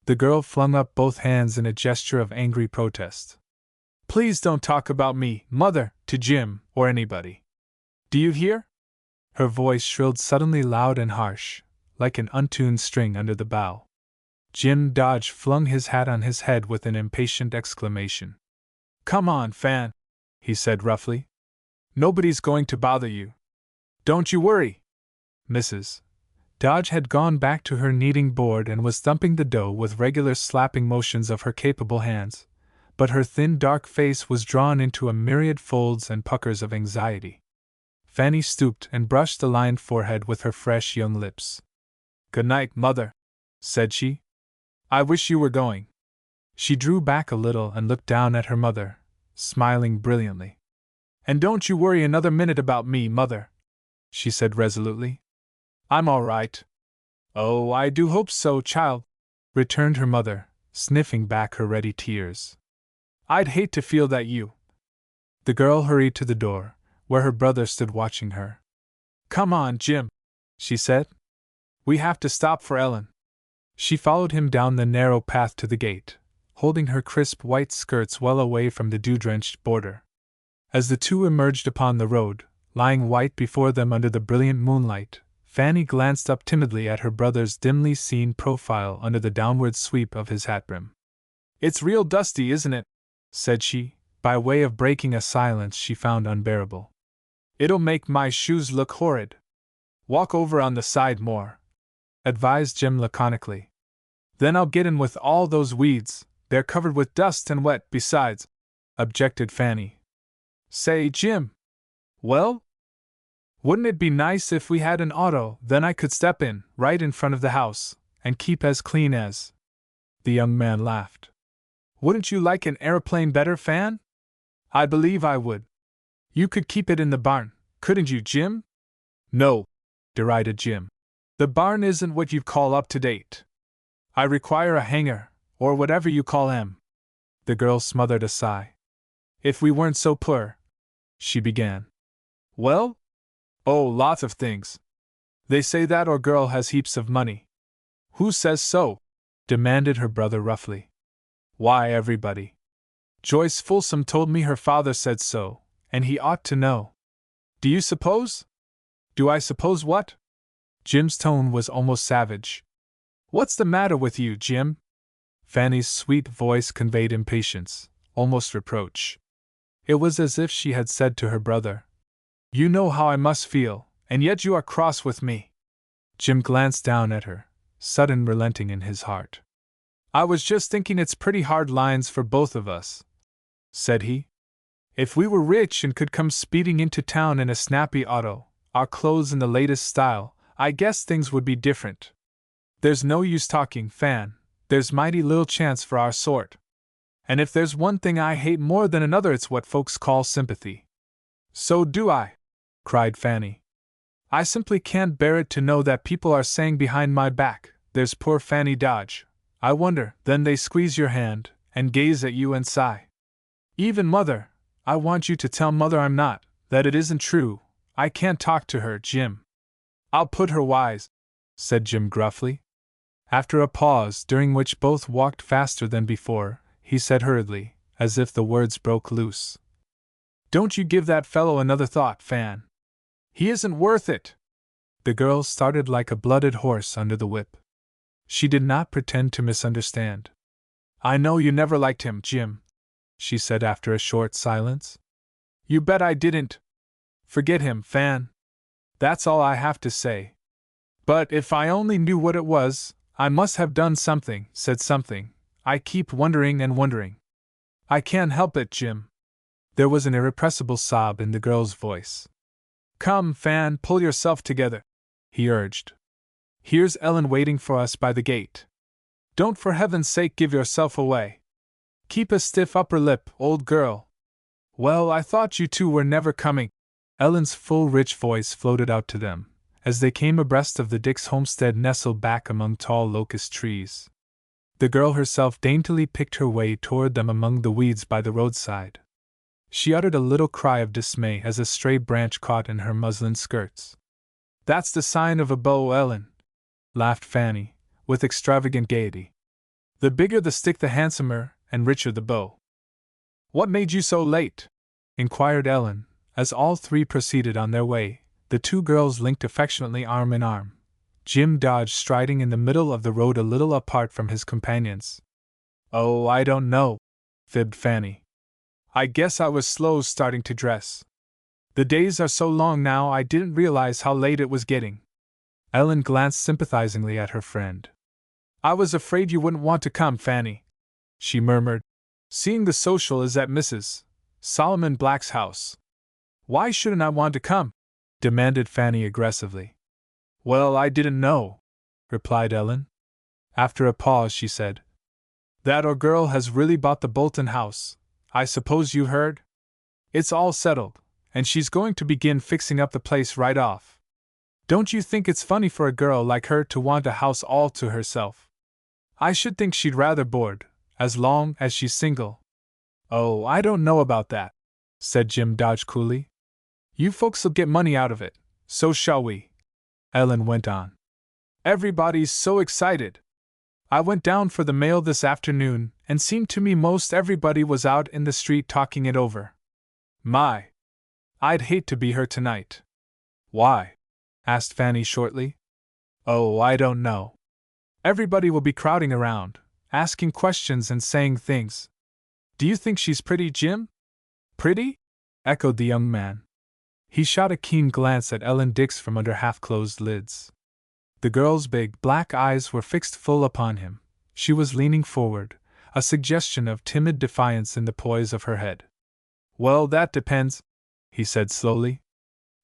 The girl flung up both hands in a gesture of angry protest. Please don't talk about me, Mother, to Jim, or anybody. Do you hear? Her voice shrilled suddenly loud and harsh, like an untuned string under the bow. Jim Dodge flung his hat on his head with an impatient exclamation. Come on, Fan, he said roughly. Nobody's going to bother you. Don't you worry. Mrs. Dodge had gone back to her kneading board and was thumping the dough with regular slapping motions of her capable hands, but her thin dark face was drawn into a myriad folds and puckers of anxiety. Fanny stooped and brushed the lined forehead with her fresh young lips. "Good night, Mother," said she. "I wish you were going." She drew back a little and looked down at her mother, smiling brilliantly. "And don't you worry another minute about me, Mother," she said resolutely. "I'm all right." "Oh, I do hope so, child," returned her mother, sniffing back her ready tears. "I'd hate to feel that you—" The girl hurried to the door, where her brother stood watching her. "Come on, Jim," she said. "We have to stop for Ellen." She followed him down the narrow path to the gate, holding her crisp white skirts well away from the dew-drenched border. As the two emerged upon the road, lying white before them under the brilliant moonlight, Fanny glanced up timidly at her brother's dimly seen profile under the downward sweep of his hat brim. "It's real dusty, isn't it?" said she, by way of breaking a silence she found unbearable. "It'll make my shoes look horrid." "Walk over on the side more," advised Jim laconically. "Then I'll get in with all those weeds, they're covered with dust and wet besides," objected Fanny. "Say, Jim." "Well? Wouldn't it be nice if we had an auto, then I could step in, right in front of the house, and keep as clean as—" The young man laughed. "Wouldn't you like an aeroplane better, Fan?" "I believe I would." "You could keep it in the barn, couldn't you, Jim?" "No," derided Jim. "The barn isn't what you'd call up to date. I require a hangar, or whatever you call 'em." The girl smothered a sigh. "If we weren't so poor," she began. "Well? Oh, lots of things. They say that our girl has heaps of money." "Who says so?" demanded her brother roughly. "Why, everybody. Joyce Folsom told me her father said so, and he ought to know." "Do you suppose?" "Do I suppose what?" Jim's tone was almost savage. "What's the matter with you, Jim?" Fanny's sweet voice conveyed impatience, almost reproach. It was as if she had said to her brother, "You know how I must feel, and yet you are cross with me." Jim glanced down at her, sudden relenting in his heart. "I was just thinking it's pretty hard lines for both of us," said he. "If we were rich and could come speeding into town in a snappy auto, our clothes in the latest style, I guess things would be different. There's no use talking, Fan, there's mighty little chance for our sort. And if there's one thing I hate more than another, it's what folks call sympathy." "So do I," cried Fanny. "I simply can't bear it to know that people are saying behind my back, 'There's poor Fanny Dodge.' I wonder, then they squeeze your hand, and gaze at you and sigh. Even Mother, I want you to tell Mother I'm not, that it isn't true. I can't talk to her, Jim." "I'll put her wise," said Jim gruffly. After a pause, during which both walked faster than before, he said hurriedly, as if the words broke loose, "Don't you give that fellow another thought, Fan. He isn't worth it." The girl started like a blooded horse under the whip. She did not pretend to misunderstand. "I know you never liked him, Jim," she said after a short silence. "You bet I didn't. Forget him, Fan. That's all I have to say. But if I only knew what it was, I must have done something, said something. I keep wondering and wondering. I can't help it, Jim." There was an irrepressible sob in the girl's voice. "Come, Fan, pull yourself together," he urged. "Here's Ellen waiting for us by the gate. Don't for heaven's sake give yourself away. Keep a stiff upper lip, old girl. Well, I thought you two were never coming." Ellen's full, rich voice floated out to them, as they came abreast of the Dix homestead nestled back among tall locust trees. The girl herself daintily picked her way toward them among the weeds by the roadside. She uttered a little cry of dismay as a stray branch caught in her muslin skirts. "That's the sign of a beau, Ellen," laughed Fanny, with extravagant gaiety. "The bigger the stick the handsomer, and richer the beau." "What made you so late?" inquired Ellen, as all three proceeded on their way, the two girls linked affectionately arm in arm, Jim Dodge striding in the middle of the road a little apart from his companions. "Oh, I don't know," fibbed Fanny. "I guess I was slow starting to dress. The days are so long now I didn't realize how late it was getting." Ellen glanced sympathizingly at her friend. "I was afraid you wouldn't want to come, Fanny," she murmured, "seeing the social is at Mrs. Solomon Black's house." "Why shouldn't I want to come?" demanded Fanny aggressively. "Well, I didn't know," replied Ellen. After a pause, she said, "That our girl has really bought the Bolton house. I suppose you heard? It's all settled, and she's going to begin fixing up the place right off. Don't you think it's funny for a girl like her to want a house all to herself? I should think she'd rather board, as long as she's single." "Oh, I don't know about that," said Jim Dodge coolly. "You folks'll get money out of it, so shall we." Ellen went on. "Everybody's so excited. I went down for the mail this afternoon, and seemed to me most everybody was out in the street talking it over. My! I'd hate to be her tonight." "Why?" asked Fanny shortly. "Oh, I don't know. Everybody will be crowding around, asking questions and saying things. Do you think she's pretty, Jim?" "Pretty?" echoed the young man. He shot a keen glance at Ellen Dix from under half-closed lids. The girl's big, black eyes were fixed full upon him. She was leaning forward, a suggestion of timid defiance in the poise of her head. "Well, that depends," he said slowly.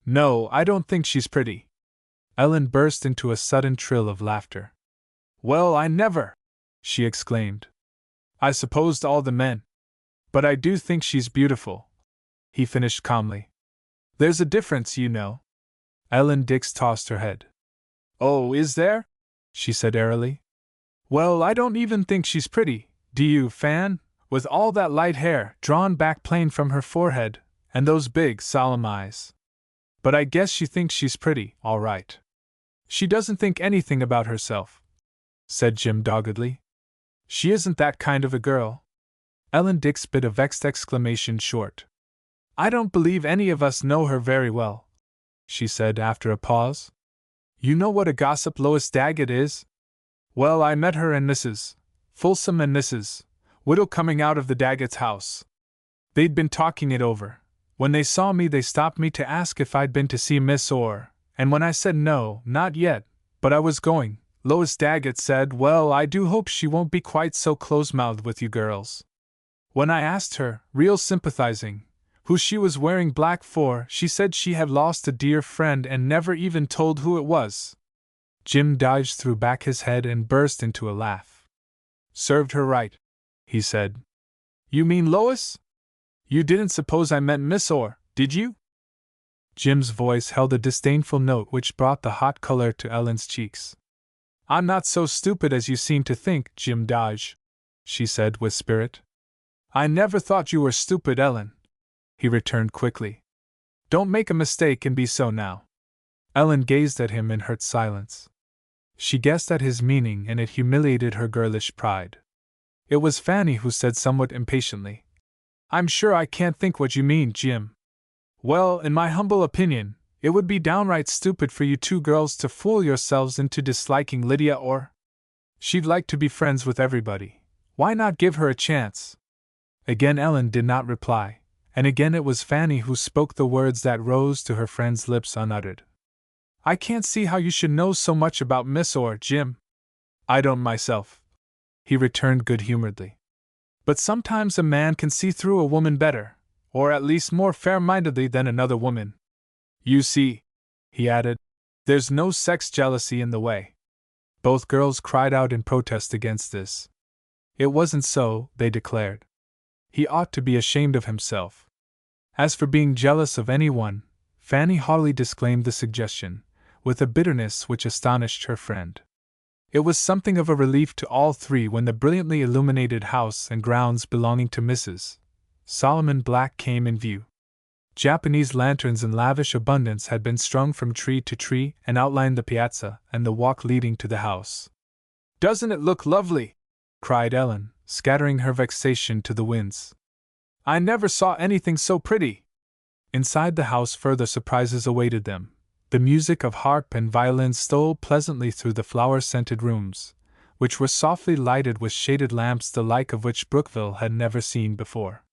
"No, I don't think she's pretty." Ellen burst into a sudden trill of laughter. "Well, I never!" she exclaimed. "I supposed all the men. But I do think she's beautiful," he finished calmly. "There's a difference, you know." Ellen Dix tossed her head. "Oh, is there?" she said airily. "Well, I don't even think she's pretty, do you, Fan, with all that light hair drawn back plain from her forehead, and those big, solemn eyes. But I guess she thinks she's pretty, all right." "She doesn't think anything about herself," said Jim doggedly. "She isn't that kind of a girl." Ellen Dix bit a vexed exclamation short. "I don't believe any of us know her very well," she said after a pause. "You know what a gossip Lois Daggett is? Well, I met her and Mrs. Folsom and Mrs. Whittle coming out of the Daggett's house. They'd been talking it over. When they saw me, they stopped me to ask if I'd been to see Miss Orr, and when I said no, not yet, but I was going, Lois Daggett said, 'Well, I do hope she won't be quite so close-mouthed with you girls.' When I asked her, real sympathizing, who she was wearing black for, she said she had lost a dear friend and never even told who it was." Jim Dodge threw back his head and burst into a laugh. "Served her right," he said. "You mean Lois? You didn't suppose I meant Miss Orr, did you?" Jim's voice held a disdainful note which brought the hot color to Ellen's cheeks. "I'm not so stupid as you seem to think, Jim Dodge," she said with spirit. "I never thought you were stupid, Ellen," he returned quickly. "Don't make a mistake and be so now." Ellen gazed at him in hurt silence. She guessed at his meaning, and it humiliated her girlish pride. It was Fanny who said somewhat impatiently, "I'm sure I can't think what you mean, Jim." "Well, in my humble opinion, it would be downright stupid for you two girls to fool yourselves into disliking Lydia Orr. She'd like to be friends with everybody. Why not give her a chance?" Again Ellen did not reply, and again it was Fanny who spoke the words that rose to her friend's lips unuttered. "I can't see how you should know so much about Miss Orr, Jim." "I don't myself," he returned good-humoredly. "But sometimes a man can see through a woman better, or at least more fair-mindedly than another woman. You see," he added, "there's no sex jealousy in the way." Both girls cried out in protest against this. It wasn't so, they declared. He ought to be ashamed of himself. As for being jealous of anyone, Fanny haughtily disclaimed the suggestion, with a bitterness which astonished her friend. It was something of a relief to all three when the brilliantly illuminated house and grounds belonging to Mrs. Solomon Black came in view. Japanese lanterns in lavish abundance had been strung from tree to tree and outlined the piazza and the walk leading to the house. "Doesn't it look lovely?" cried Ellen, scattering her vexation to the winds. "I never saw anything so pretty." Inside the house further surprises awaited them. The music of harp and violin stole pleasantly through the flower-scented rooms, which were softly lighted with shaded lamps the like of which Brookville had never seen before.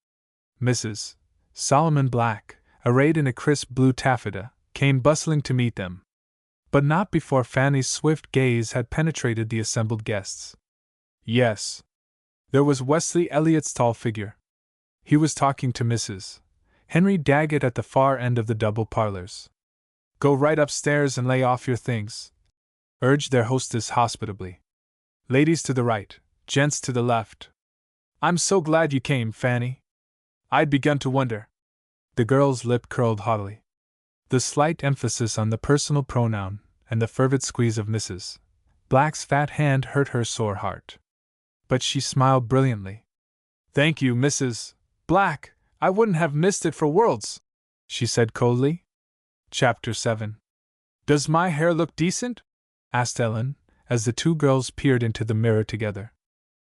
Mrs. Solomon Black, arrayed in a crisp blue taffeta, came bustling to meet them. but not before Fanny's swift gaze had penetrated the assembled guests. Yes. There was Wesley Elliott's tall figure. He was talking to Mrs. Henry Daggett at the far end of the double parlors. Go right upstairs and lay off your things, urged their hostess hospitably. Ladies to the right, gents to the left. I'm so glad you came, Fanny. I'd begun to wonder. The girl's lip curled haughtily. The slight emphasis on the personal pronoun and the fervid squeeze of Mrs. Black's fat hand hurt her sore heart. But she smiled brilliantly. Thank you, Mrs. Black, I wouldn't have missed it for worlds, she said coldly. Chapter 7. Does my hair look decent? Asked Ellen, as the two girls peered into the mirror together.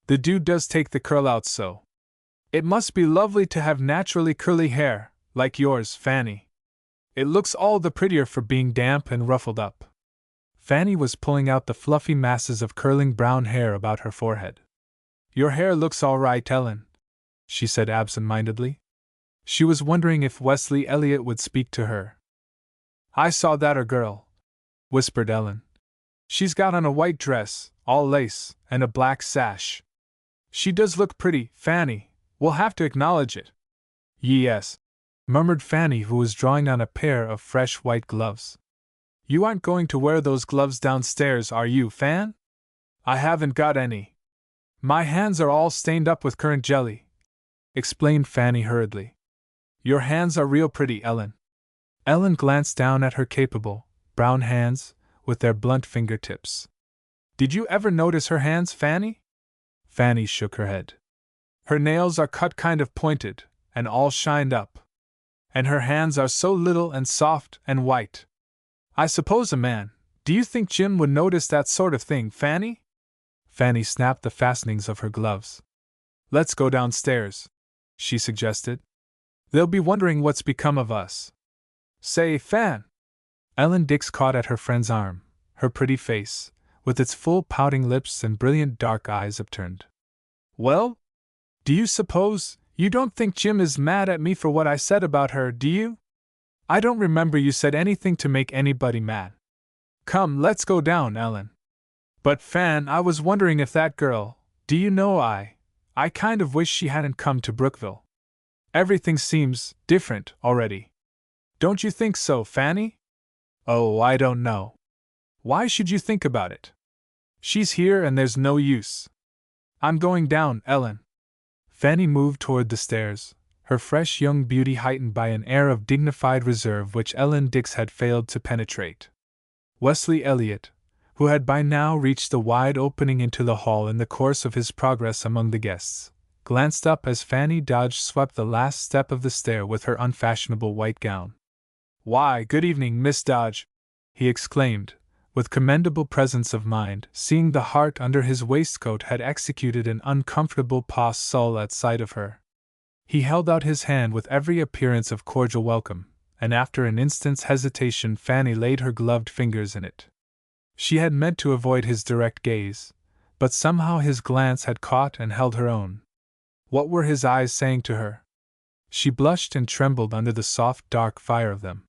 The dew does take the curl out so. It must be lovely to have naturally curly hair, like yours, Fanny. It looks all the prettier for being damp and ruffled up. Fanny was pulling out the fluffy masses of curling brown hair about her forehead. Your hair looks all right, Ellen, she said absent-mindedly. She was wondering if Wesley Elliott would speak to her. I saw that girl, whispered Ellen. She's got on a white dress, all lace, and a black sash. She does look pretty, Fanny, we'll have to acknowledge it. Yes, murmured Fanny, who was drawing on a pair of fresh white gloves. You aren't going to wear those gloves downstairs, are you, Fan? I haven't got any. My hands are all stained up with currant jelly, explained Fanny hurriedly. Your hands are real pretty, Ellen. Ellen glanced down at her capable, brown hands, with their blunt fingertips. Did you ever notice her hands, Fanny? Fanny shook her head. Her nails are cut kind of pointed, and all shined up. And her hands are so little and soft and white. I suppose a man, do you think Jim would notice that sort of thing, Fanny? Fanny snapped the fastenings of her gloves. Let's go downstairs, she suggested. They'll be wondering what's become of us. Say, Fan! Ellen Dix caught at her friend's arm, her pretty face, with its full pouting lips and brilliant dark eyes upturned. Well? Do you suppose you don't think Jim is mad at me for what I said about her, do you? I don't remember you said anything to make anybody mad. Come, let's go down, Ellen. But Fan, I was wondering if that girl, do you know, I kind of wish she hadn't come to Brookville. Everything seems different already. Don't you think so, Fanny? Oh, I don't know. Why should you think about it? She's here and there's no use. I'm going down, Ellen. Fanny moved toward the stairs, her fresh young beauty heightened by an air of dignified reserve which Ellen Dix had failed to penetrate. Wesley Elliott, who had by now reached the wide opening into the hall in the course of his progress among the guests, glanced up as Fanny Dodge swept the last step of the stair with her unfashionable white gown. Why, good evening, Miss Dodge, he exclaimed, with commendable presence of mind, seeing the heart under his waistcoat had executed an uncomfortable pas seul at sight of her. He held out his hand with every appearance of cordial welcome, and after an instant's hesitation Fanny laid her gloved fingers in it. She had meant to avoid his direct gaze, but somehow his glance had caught and held her own. What were his eyes saying to her? She blushed and trembled under the soft dark fire of them.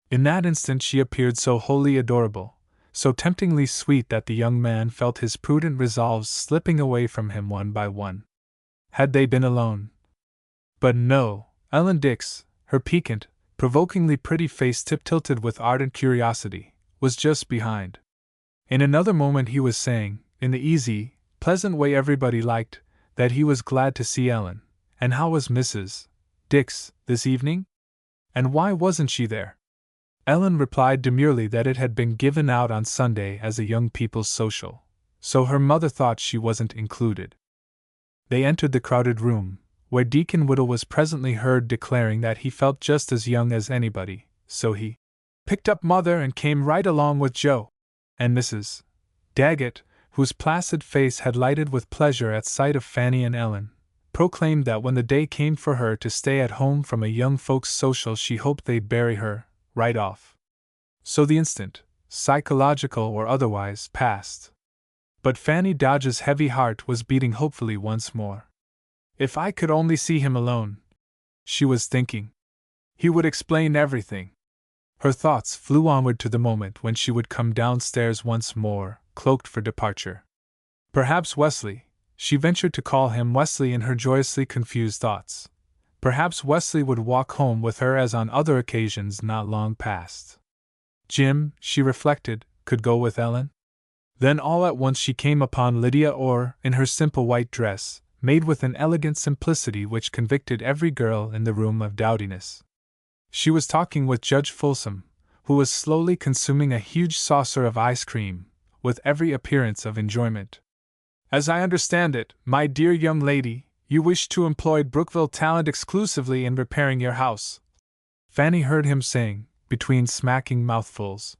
In that instant she appeared so wholly adorable, so temptingly sweet that the young man felt his prudent resolves slipping away from him one by one. Had they been alone? But no, Ellen Dix, her piquant, provokingly pretty face tip-tilted with ardent curiosity, was just behind. In another moment he was saying, in the easy, pleasant way everybody liked, that he was glad to see Ellen, and how was Mrs. Dix this evening? And why wasn't she there? Ellen replied demurely that it had been given out on Sunday as a young people's social, so her mother thought she wasn't included. They entered the crowded room, where Deacon Whittle was presently heard declaring that he felt just as young as anybody, so he picked up Mother and came right along with Joe. And Mrs. Daggett, whose placid face had lighted with pleasure at sight of Fanny and Ellen, proclaimed that when the day came for her to stay at home from a young folks' social she hoped they'd bury her, right off. So the instant, psychological or otherwise, passed. But Fanny Dodge's heavy heart was beating hopefully once more. If I could only see him alone, she was thinking. He would explain everything. Her thoughts flew onward to the moment when she would come downstairs once more, cloaked for departure. Perhaps Wesley, she ventured to call him Wesley in her joyously confused thoughts. Perhaps Wesley would walk home with her as on other occasions not long past. Jim, she reflected, could go with Ellen. Then all at once she came upon Lydia Orr in her simple white dress, made with an elegant simplicity which convicted every girl in the room of dowdiness. She was talking with Judge Folsom, who was slowly consuming a huge saucer of ice cream, with every appearance of enjoyment. As I understand it, my dear young lady, you wish to employ Brookville talent exclusively in repairing your house, Fanny heard him saying, between smacking mouthfuls.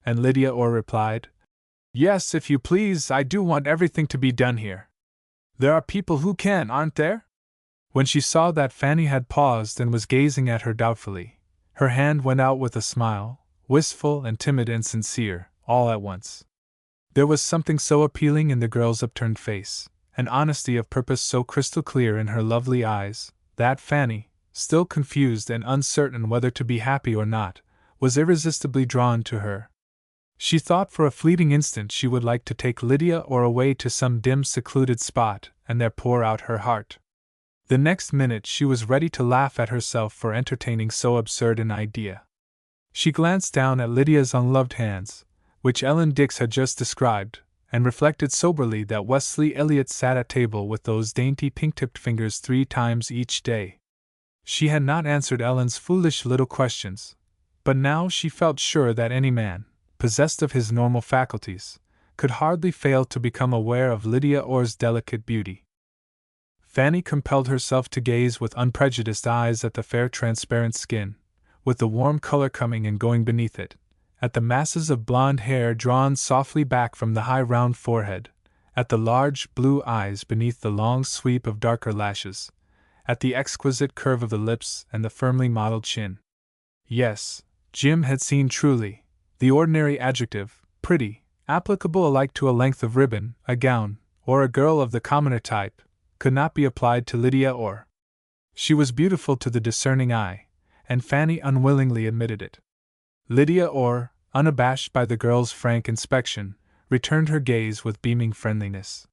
And Lydia Orr replied, Yes, if you please, I do want everything to be done here. There are people who can, aren't there? When she saw that Fanny had paused and was gazing at her doubtfully, her hand went out with a smile, wistful and timid and sincere, all at once. There was something so appealing in the girl's upturned face, an honesty of purpose so crystal clear in her lovely eyes, that Fanny, still confused and uncertain whether to be happy or not, was irresistibly drawn to her. She thought for a fleeting instant she would like to take Lydia Orr away to some dim secluded spot and there pour out her heart. The next minute she was ready to laugh at herself for entertaining so absurd an idea. She glanced down at Lydia's unloved hands, which Ellen Dix had just described, and reflected soberly that Wesley Elliot sat at table with those dainty pink-tipped fingers 3 times each day. She had not answered Ellen's foolish little questions, but now she felt sure that any man, possessed of his normal faculties, could hardly fail to become aware of Lydia Orr's delicate beauty. Fanny compelled herself to gaze with unprejudiced eyes at the fair transparent skin, with the warm color coming and going beneath it, at the masses of blonde hair drawn softly back from the high round forehead, at the large blue eyes beneath the long sweep of darker lashes, at the exquisite curve of the lips and the firmly modeled chin. Yes, Jim had seen truly. The ordinary adjective, pretty, applicable alike to a length of ribbon, a gown, or a girl of the commoner type, could not be applied to Lydia Orr. She was beautiful to the discerning eye, and Fanny unwillingly admitted it. Lydia Orr, unabashed by the girl's frank inspection, returned her gaze with beaming friendliness.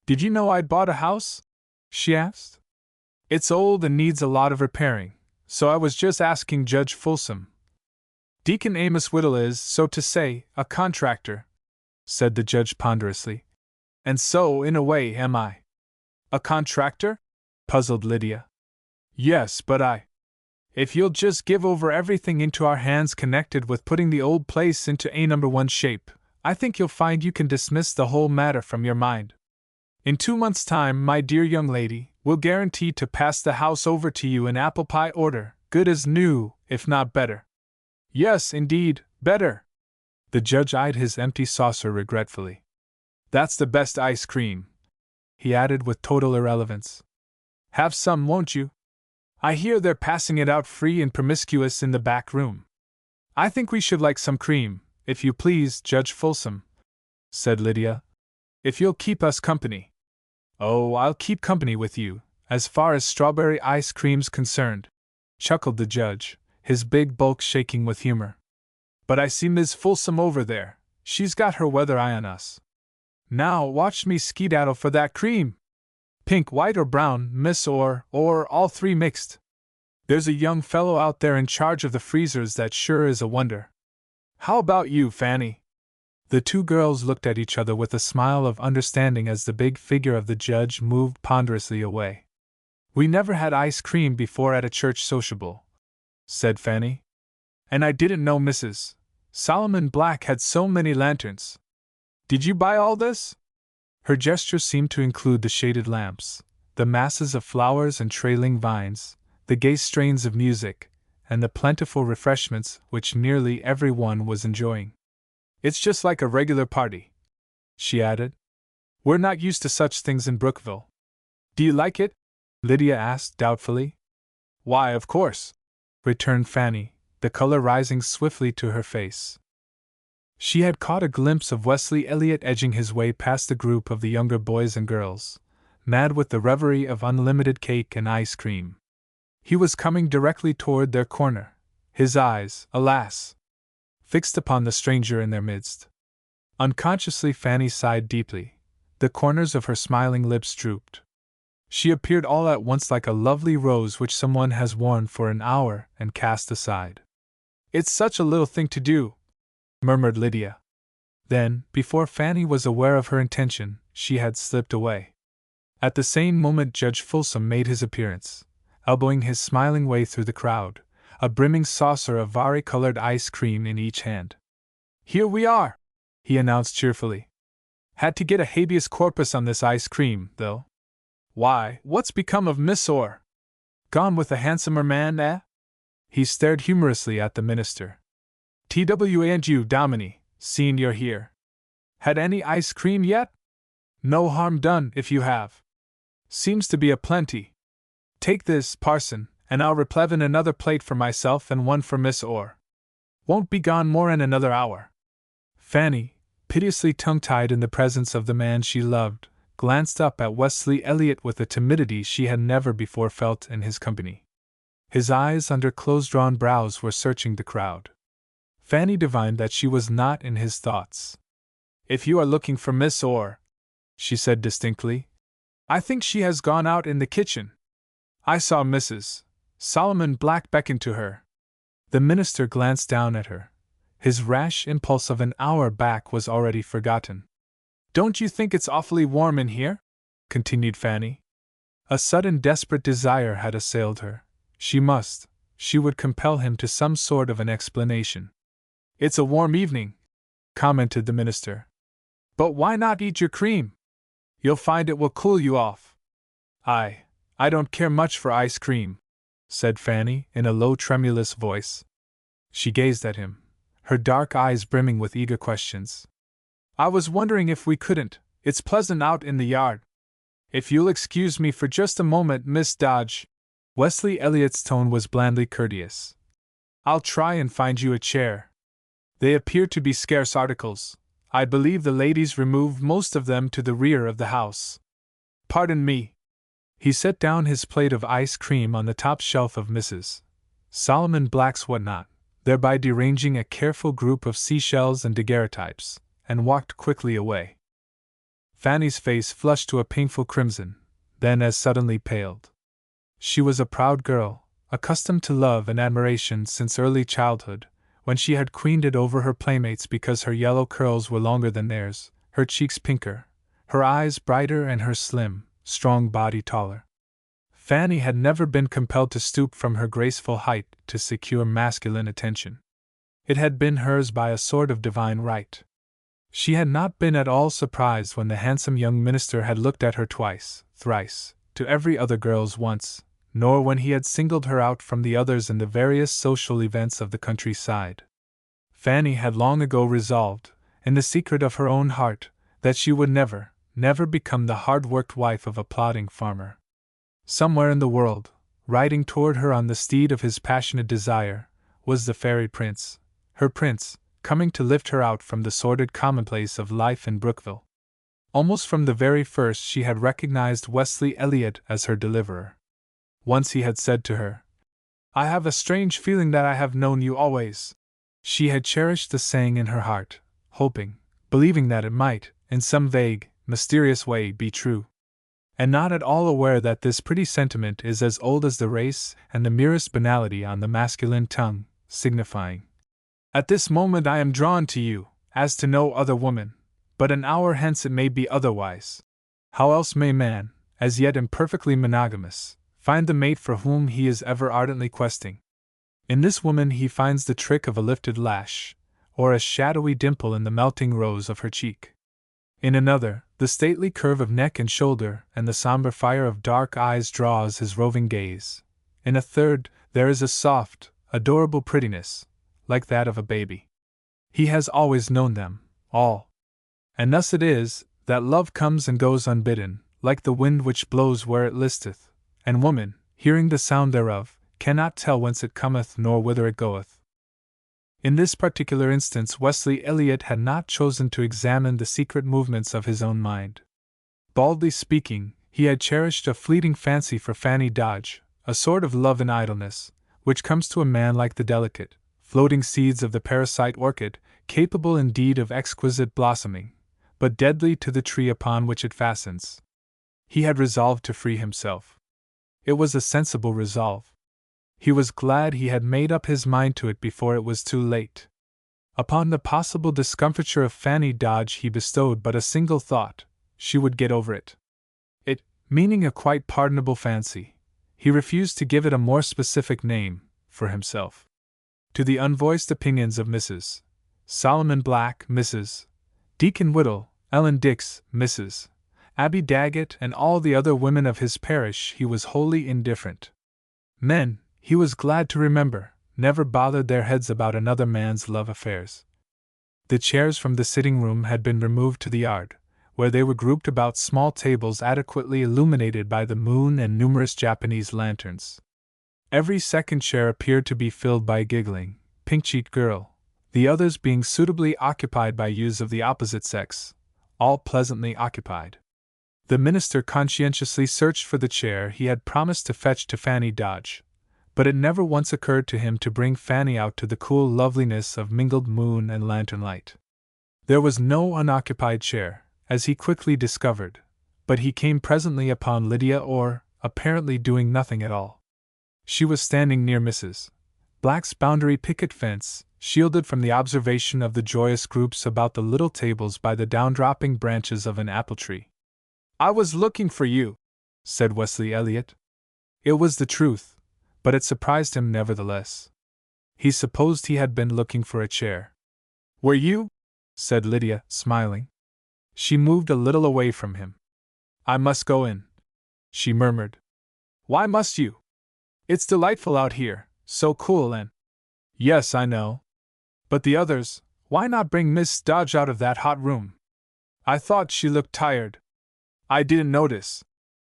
Did you know I'd bought a house? She asked. It's old and needs a lot of repairing, so I was just asking Judge Folsom. Deacon Amos Whittle is, so to say, a contractor, said the judge ponderously. And so, in a way, am I. A contractor? Puzzled Lydia. Yes, but if you'll just give over everything into our hands connected with putting the old place into a number 1 shape, I think you'll find you can dismiss the whole matter from your mind. In 2 months' time, my dear young lady, we'll guarantee to pass the house over to you in apple pie order, good as new, if not better. Yes, indeed, better. The judge eyed his empty saucer regretfully. That's the best ice cream, he added with total irrelevance. Have some, won't you? I hear they're passing it out free and promiscuous in the back room. I think we should like some cream, if you please, Judge Folsom, said Lydia. If you'll keep us company. Oh, I'll keep company with you, as far as strawberry ice cream's concerned, chuckled the judge, his big bulk shaking with humor. But I see Ms. Folsom over there. She's got her weather eye on us. Now watch me skedaddle for that cream. Pink, white, or brown, miss, or all 3 mixed. There's a young fellow out there in charge of the freezers that sure is a wonder. How about you, Fanny? The 2 girls looked at each other with a smile of understanding as the big figure of the judge moved ponderously away. We never had ice cream before at a church sociable, said Fanny. And I didn't know Mrs. Solomon Black had so many lanterns. Did you buy all this? Her gesture seemed to include the shaded lamps, the masses of flowers and trailing vines, the gay strains of music, and the plentiful refreshments which nearly every one was enjoying. It's just like a regular party, she added. We're not used to such things in Brookville. Do you like it? Lydia asked doubtfully. Why, of course, returned Fanny, the color rising swiftly to her face. She had caught a glimpse of Wesley Elliot edging his way past the group of the younger boys and girls, mad with the reverie of unlimited cake and ice cream. He was coming directly toward their corner, his eyes, alas, fixed upon the stranger in their midst. Unconsciously Fanny sighed deeply. The corners of her smiling lips drooped. She appeared all at once like a lovely rose which someone has worn for an hour and cast aside. "It's such a little thing to do," murmured Lydia. Then, before Fanny was aware of her intention, she had slipped away. At the same moment Judge Folsom made his appearance, elbowing his smiling way through the crowd, a brimming saucer of vari-colored ice cream in each hand. "Here we are," he announced cheerfully. "Had to get a habeas corpus on this ice cream, though. Why, what's become of Miss Orr? Gone with a handsomer man, eh?" He stared humorously at the minister. "TWANU, Dominie, seeing you're here. Had any ice cream yet? No harm done if you have. Seems to be a plenty. Take this, parson, and I'll replevin another plate for myself and one for Miss Orr. Won't be gone more'n another hour." Fanny, piteously tongue-tied in the presence of the man she loved, glanced up at Wesley Elliott with a timidity she had never before felt in his company. His eyes under close-drawn brows were searching the crowd. Fanny divined that she was not in his thoughts. "If you are looking for Miss Orr," she said distinctly, "I think she has gone out in the kitchen. I saw Mrs. Solomon Black beckon to her." The minister glanced down at her. His rash impulse of an hour back was already forgotten. "Don't you think it's awfully warm in here?" continued Fanny. A sudden desperate desire had assailed her. She would compel him to some sort of an explanation. "It's a warm evening," commented the minister. "But why not eat your cream? You'll find it will cool you off." I don't care much for ice cream," said Fanny in a low tremulous voice. She gazed at him, her dark eyes brimming with eager questions. "I was wondering if we couldn't. It's pleasant out in the yard. If you'll excuse me for just a moment, Miss Dodge." Wesley Elliott's tone was blandly courteous. "I'll try and find you a chair. They appear to be scarce articles. I believe the ladies removed most of them to the rear of the house. Pardon me." He set down his plate of ice cream on the top shelf of Mrs. Solomon Black's whatnot, thereby deranging a careful group of seashells and daguerreotypes, and walked quickly away. Fanny's face flushed to a painful crimson, then as suddenly paled. She was a proud girl, accustomed to love and admiration since early childhood, when she had queened it over her playmates because her yellow curls were longer than theirs, her cheeks pinker, her eyes brighter and her slim, strong body taller. Fanny had never been compelled to stoop from her graceful height to secure masculine attention. It had been hers by a sort of divine right. She had not been at all surprised when the handsome young minister had looked at her twice, thrice, to every other girl's once, nor when he had singled her out from the others in the various social events of the countryside. Fanny had long ago resolved, in the secret of her own heart, that she would never become the hard-worked wife of a plodding farmer. Somewhere in the world, riding toward her on the steed of his passionate desire, was the fairy prince, her prince, coming to lift her out from the sordid commonplace of life in Brookville. Almost from the very first she had recognized Wesley Elliott as her deliverer. Once he had said to her, "I have a strange feeling that I have known you always." She had cherished the saying in her heart, hoping, believing that it might, in some vague, mysterious way, be true. And not at all aware that this pretty sentiment is as old as the race and the merest banality on the masculine tongue, signifying, "At this moment I am drawn to you, as to no other woman, but an hour hence it may be otherwise. How else may man, as yet imperfectly monogamous, find the mate for whom he is ever ardently questing? In this woman he finds the trick of a lifted lash, or a shadowy dimple in the melting rose of her cheek. In another, the stately curve of neck and shoulder and the somber fire of dark eyes draws his roving gaze. In a third, there is a soft, adorable prettiness, like that of a baby. He has always known them, all. And thus it is, that love comes and goes unbidden, like the wind which blows where it listeth, and woman, hearing the sound thereof, cannot tell whence it cometh nor whither it goeth. In this particular instance Wesley Elliott had not chosen to examine the secret movements of his own mind. Baldly speaking, he had cherished a fleeting fancy for Fanny Dodge, a sort of love in idleness, which comes to a man like the delicate, floating seeds of the parasite orchid, capable indeed of exquisite blossoming, but deadly to the tree upon which it fastens. He had resolved to free himself. It was a sensible resolve. He was glad he had made up his mind to it before it was too late. Upon the possible discomfiture of Fanny Dodge he bestowed but a single thought: she would get over it. It, meaning a quite pardonable fancy, he refused to give it a more specific name, for himself. To the unvoiced opinions of Mrs. Solomon Black, Mrs. Deacon Whittle, Ellen Dix, Mrs. Abby Daggett, and all the other women of his parish he was wholly indifferent. Men, he was glad to remember, never bothered their heads about another man's love affairs. The chairs from the sitting-room had been removed to the yard, where they were grouped about small tables adequately illuminated by the moon and numerous Japanese lanterns. Every second chair appeared to be filled by a giggling, pink-cheeked girl, the others being suitably occupied by youths of the opposite sex, all pleasantly occupied. The minister conscientiously searched for the chair he had promised to fetch to Fanny Dodge, but it never once occurred to him to bring Fanny out to the cool loveliness of mingled moon and lantern light. There was no unoccupied chair, as he quickly discovered, but he came presently upon Lydia Orr, apparently doing nothing at all. She was standing near Mrs. Black's boundary picket fence, shielded from the observation of the joyous groups about the little tables by the down-dropping branches of an apple tree. "I was looking for you," said Wesley Elliott. It was the truth, but it surprised him nevertheless. He supposed he had been looking for a chair. "Were you?" said Lydia, smiling. She moved a little away from him. "I must go in," she murmured. "Why must you? It's delightful out here, so cool and—" "Yes, I know. But the others, why not bring Miss Dodge out of that hot room? I thought she looked tired." "I didn't notice,"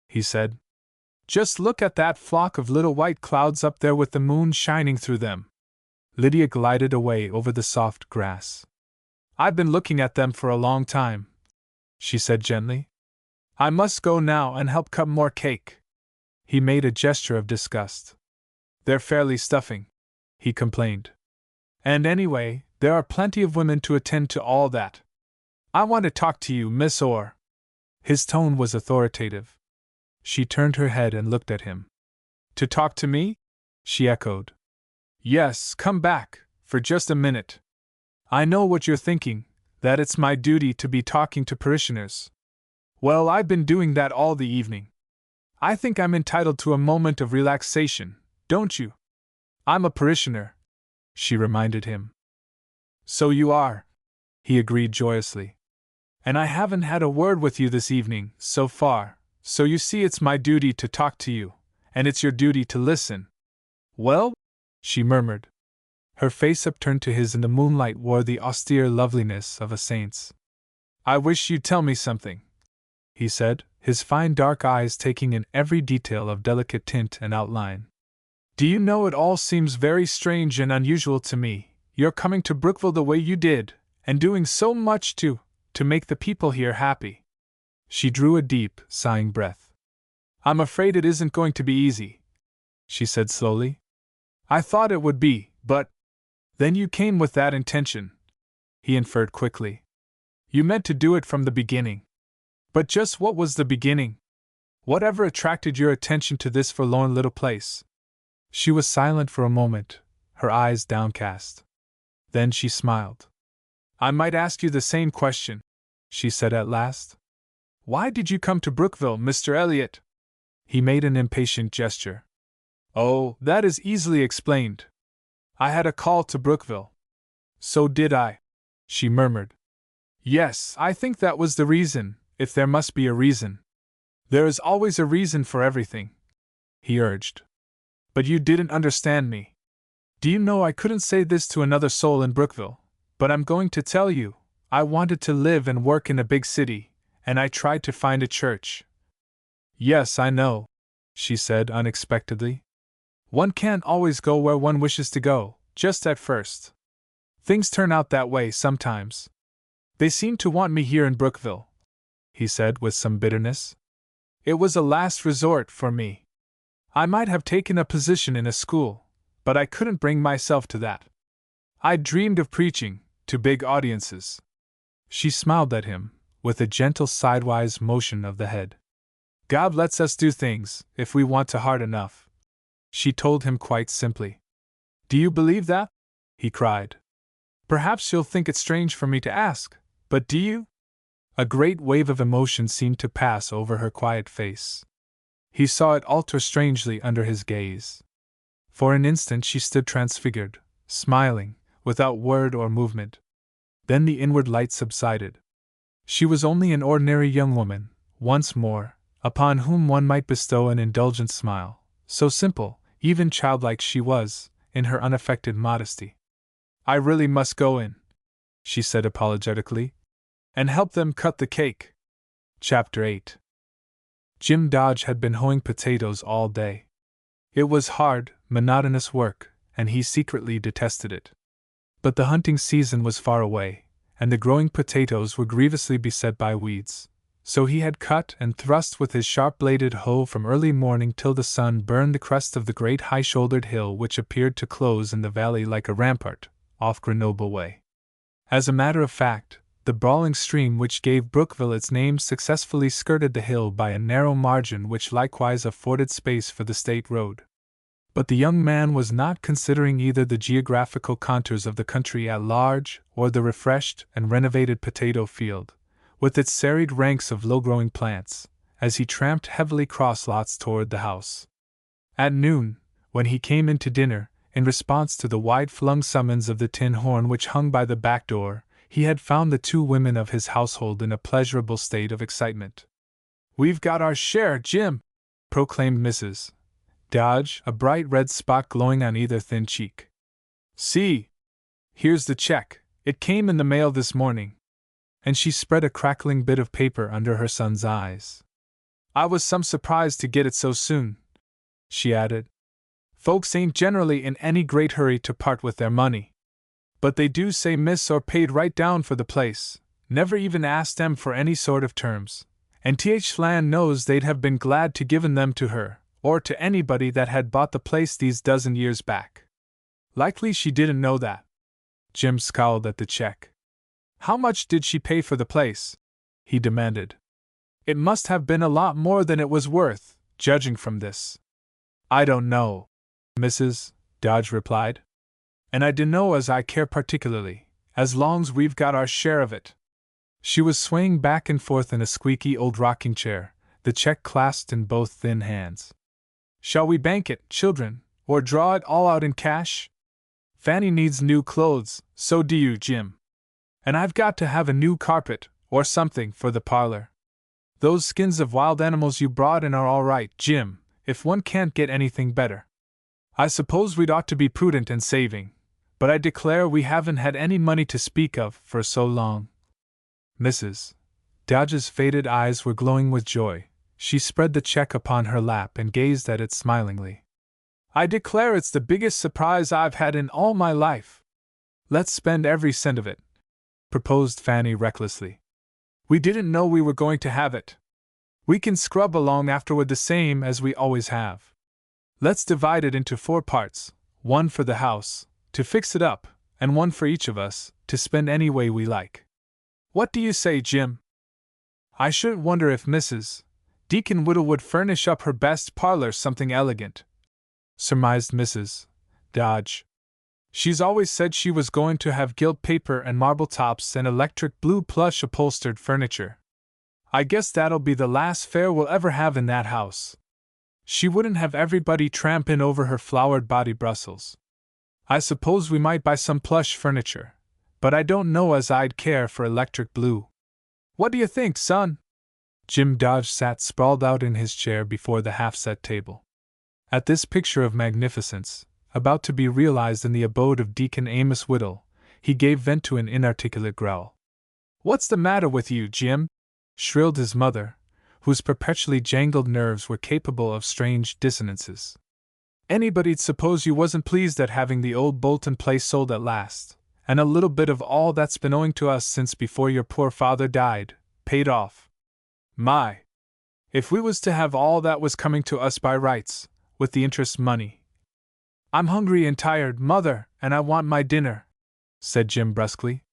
he said. "Just look at that flock of little white clouds up there with the moon shining through them." Lydia glided away over the soft grass. "I've been looking at them for a long time," she said gently. "I must go now and help cut more cake." He made a gesture of disgust. "They're fairly stuffing," he complained. "And anyway, there are plenty of women to attend to all that. I want to talk to you, Miss Orr." His tone was authoritative. She turned her head and looked at him. "To talk to me?" she echoed. "Yes, come back, for just a minute. I know what you're thinking, that it's my duty to be talking to parishioners. Well, I've been doing that all the evening. I think I'm entitled to a moment of relaxation, don't you?" "I'm a parishioner," she reminded him. "So you are," he agreed joyously. "And I haven't had a word with you this evening, so far, so you see it's my duty to talk to you, and it's your duty to listen." "Well?" she murmured. Her face upturned to his in the moonlight wore the austere loveliness of a saint's. "I wish you'd tell me something," he said, his fine dark eyes taking in every detail of delicate tint and outline. "Do you know, it all seems very strange and unusual to me, your coming to Brookville the way you did, and doing so much to make the people here happy." She drew a deep, sighing breath. "I'm afraid it isn't going to be easy," she said slowly. "I thought it would be, but—" "Then you came with that intention," he inferred quickly. "You meant to do it from the beginning. But just what was the beginning? Whatever attracted your attention to this forlorn little place?" She was silent for a moment, her eyes downcast. Then she smiled. "I might ask you the same question," she said at last. "Why did you come to Brookville, Mr. Elliott?" He made an impatient gesture. "Oh, that is easily explained. I had a call to Brookville." "So did I," she murmured. "Yes, I think that was the reason, if there must be a reason. There is always a reason for everything," he urged. "But you didn't understand me. Do you know, I couldn't say this to another soul in Brookville, but I'm going to tell you. I wanted to live and work in a big city, and I tried to find a church." "Yes, I know," she said unexpectedly. "One can't always go where one wishes to go, just at first. Things turn out that way sometimes. They seem to want me here in Brookville," he said with some bitterness. "It was a last resort for me. I might have taken a position in a school, but I couldn't bring myself to that. I dreamed of preaching to big audiences. She smiled at him, with a gentle sidewise motion of the head. God lets us do things, if we want to hard enough, she told him quite simply. Do you believe that? He cried. Perhaps you'll think it strange for me to ask, but do you? A great wave of emotion seemed to pass over her quiet face. He saw it alter strangely under his gaze. For an instant she stood transfigured, smiling, without word or movement. Then the inward light subsided. She was only an ordinary young woman, once more, upon whom one might bestow an indulgent smile, so simple, even childlike she was, in her unaffected modesty. I really must go in, she said apologetically, and help them cut the cake. Chapter 8. Jim Dodge had been hoeing potatoes all day. It was hard, monotonous work, and he secretly detested it. But the hunting season was far away, and the growing potatoes were grievously beset by weeds, so he had cut and thrust with his sharp-bladed hoe from early morning till the sun burned the crest of the great high-shouldered hill which appeared to close in the valley like a rampart, off Grenoble way. As a matter of fact, the brawling stream which gave Brookville its name successfully skirted the hill by a narrow margin which likewise afforded space for the state road. But the young man was not considering either the geographical contours of the country at large or the refreshed and renovated potato field, with its serried ranks of low-growing plants, as he tramped heavily cross lots toward the house. At noon, when he came in to dinner, in response to the wide-flung summons of the tin horn which hung by the back door, he had found the two women of his household in a pleasurable state of excitement. We've got our share, Jim, proclaimed Mrs. Dodge, a bright red spot glowing on either thin cheek. See! Here's the check, it came in the mail this morning. And she spread a crackling bit of paper under her son's eyes. I was some surprised to get it so soon, she added. Folks ain't generally in any great hurry to part with their money. But they do say Miss or paid right down for the place, never even asked them for any sort of terms, and Th. Flan knows they'd have been glad to given them to her, or to anybody that had bought the place these dozen years back. Likely she didn't know that. Jim scowled at the check. How much did she pay for the place? He demanded. It must have been a lot more than it was worth, judging from this. I don't know, Mrs. Dodge replied. And I dunno as I care particularly, as long's we've got our share of it. She was swaying back and forth in a squeaky old rocking chair, the check clasped in both thin hands. Shall we bank it, children, or draw it all out in cash? Fanny needs new clothes, so do you, Jim. And I've got to have a new carpet, or something, for the parlor. Those skins of wild animals you brought in are all right, Jim, if one can't get anything better. I suppose we'd ought to be prudent and saving, but I declare we haven't had any money to speak of for so long. Mrs. Dodge's faded eyes were glowing with joy. She spread the check upon her lap and gazed at it smilingly. I declare it's the biggest surprise I've had in all my life. Let's spend every cent of it, proposed Fanny recklessly. We didn't know we were going to have it. We can scrub along afterward the same as we always have. Let's divide it into 4 parts, one for the house, to fix it up, and one for each of us, to spend any way we like. What do you say, Jim? I shouldn't wonder if Mrs. Deacon Whittle would furnish up her best parlor something elegant, surmised Mrs. Dodge. She's always said she was going to have gilt paper and marble tops and electric blue plush upholstered furniture. I guess that'll be the last fare we'll ever have in that house. She wouldn't have everybody trampin' over her flowered body Brussels. I suppose we might buy some plush furniture, but I don't know as I'd care for electric blue. What do you think, son? Jim Dodge sat sprawled out in his chair before the half-set table. At this picture of magnificence, about to be realized in the abode of Deacon Amos Whittle, he gave vent to an inarticulate growl. What's the matter with you, Jim? Shrilled his mother, whose perpetually jangled nerves were capable of strange dissonances. Anybody'd suppose you wasn't pleased at having the old Bolton place sold at last, and a little bit of all that's been owing to us since before your poor father died, paid off. My! If we was to have all that was coming to us by rights, with the interest money. "I'm hungry and tired, Mother, and I want my dinner," said Jim brusquely.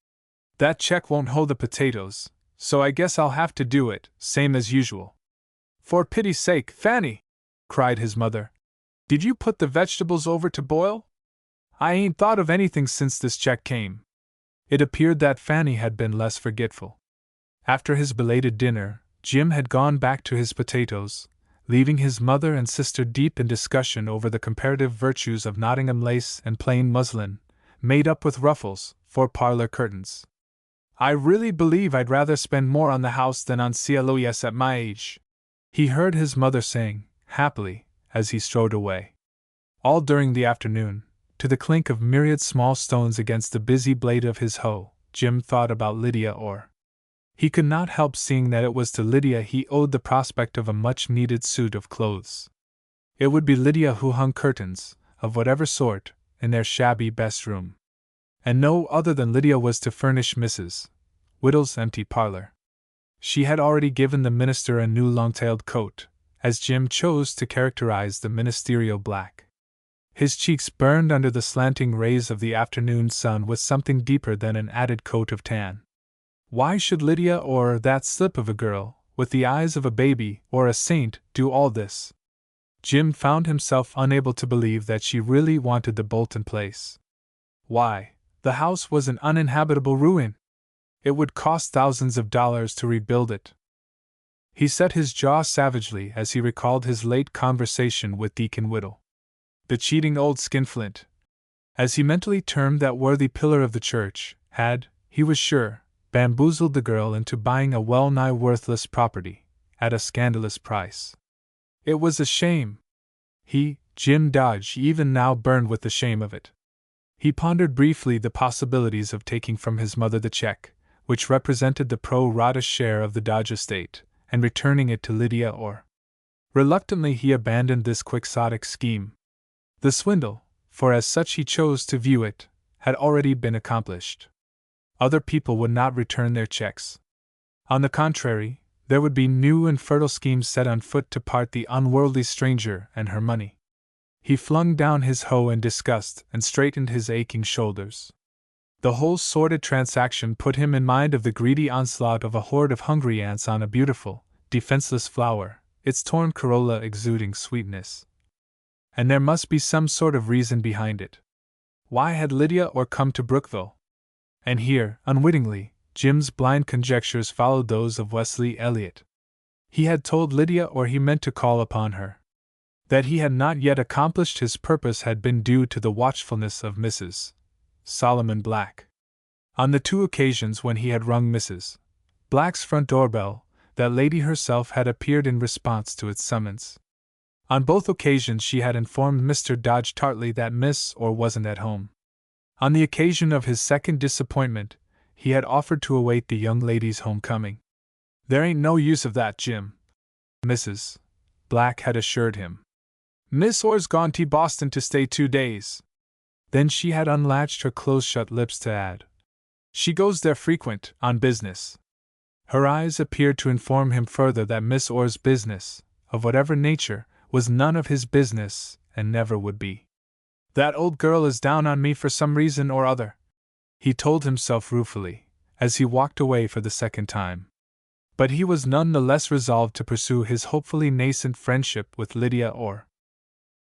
"That check won't hold the potatoes, so I guess I'll have to do it, same as usual." "For pity's sake, Fanny!" cried his mother. "Did you put the vegetables over to boil? I ain't thought of anything since this check came." It appeared that Fanny had been less forgetful. After his belated dinner, Jim had gone back to his potatoes, leaving his mother and sister deep in discussion over the comparative virtues of Nottingham lace and plain muslin, made up with ruffles, for parlor curtains. "I really believe I'd rather spend more on the house than on CLOS at my age," he heard his mother saying, happily, as he strode away. All during the afternoon, to the clink of myriad small stones against the busy blade of his hoe, Jim thought about Lydia Orr. He could not help seeing that it was to Lydia he owed the prospect of a much-needed suit of clothes. It would be Lydia who hung curtains, of whatever sort, in their shabby best room. And no other than Lydia was to furnish Mrs. Whittle's empty parlor. She had already given the minister a new long-tailed coat, as Jim chose to characterize the ministerial black. His cheeks burned under the slanting rays of the afternoon sun with something deeper than an added coat of tan. Why should Lydia or that slip of a girl, with the eyes of a baby or a saint, do all this? Jim found himself unable to believe that she really wanted the Bolton place. Why, the house was an uninhabitable ruin. It would cost thousands of dollars to rebuild it. He set his jaw savagely as he recalled his late conversation with Deacon Whittle. The cheating old skinflint, as he mentally termed that worthy pillar of the church, had, he was sure, bamboozled the girl into buying a well-nigh worthless property, at a scandalous price. It was a shame. He, Jim Dodge, even now burned with the shame of it. He pondered briefly the possibilities of taking from his mother the check, which represented the pro rata share of the Dodge estate, and returning it to Lydia Orr. Reluctantly he abandoned this quixotic scheme. The swindle, for as such he chose to view it, had already been accomplished. Other people would not return their checks. On the contrary, there would be new and fertile schemes set on foot to part the unworldly stranger and her money. He flung down his hoe in disgust and straightened his aching shoulders. The whole sordid transaction put him in mind of the greedy onslaught of a horde of hungry ants on a beautiful, defenseless flower, its torn corolla exuding sweetness. And there must be some sort of reason behind it. Why had Lydia Orr come to Brookville? And here, unwittingly, Jim's blind conjectures followed those of Wesley Elliott. He had told Lydia Orr he meant to call upon her. That he had not yet accomplished his purpose had been due to the watchfulness of Mrs. Solomon Black. On the two occasions when he had rung Mrs. Black's front doorbell, that lady herself had appeared in response to its summons. On both occasions she had informed Mr. Dodge tartly that Miss Orr wasn't at home. On the occasion of his second disappointment, he had offered to await the young lady's homecoming. "There ain't no use of that, Jim," Mrs. Black had assured him. "Miss Orr's gone to Boston to stay 2 days. Then she had unlatched her close-shut lips to add, "She goes there frequent, on business." Her eyes appeared to inform him further that Miss Orr's business, of whatever nature, was none of his business, and never would be. "That old girl is down on me for some reason or other," he told himself ruefully, as he walked away for the second time. But he was none the less resolved to pursue his hopefully nascent friendship with Lydia Orr.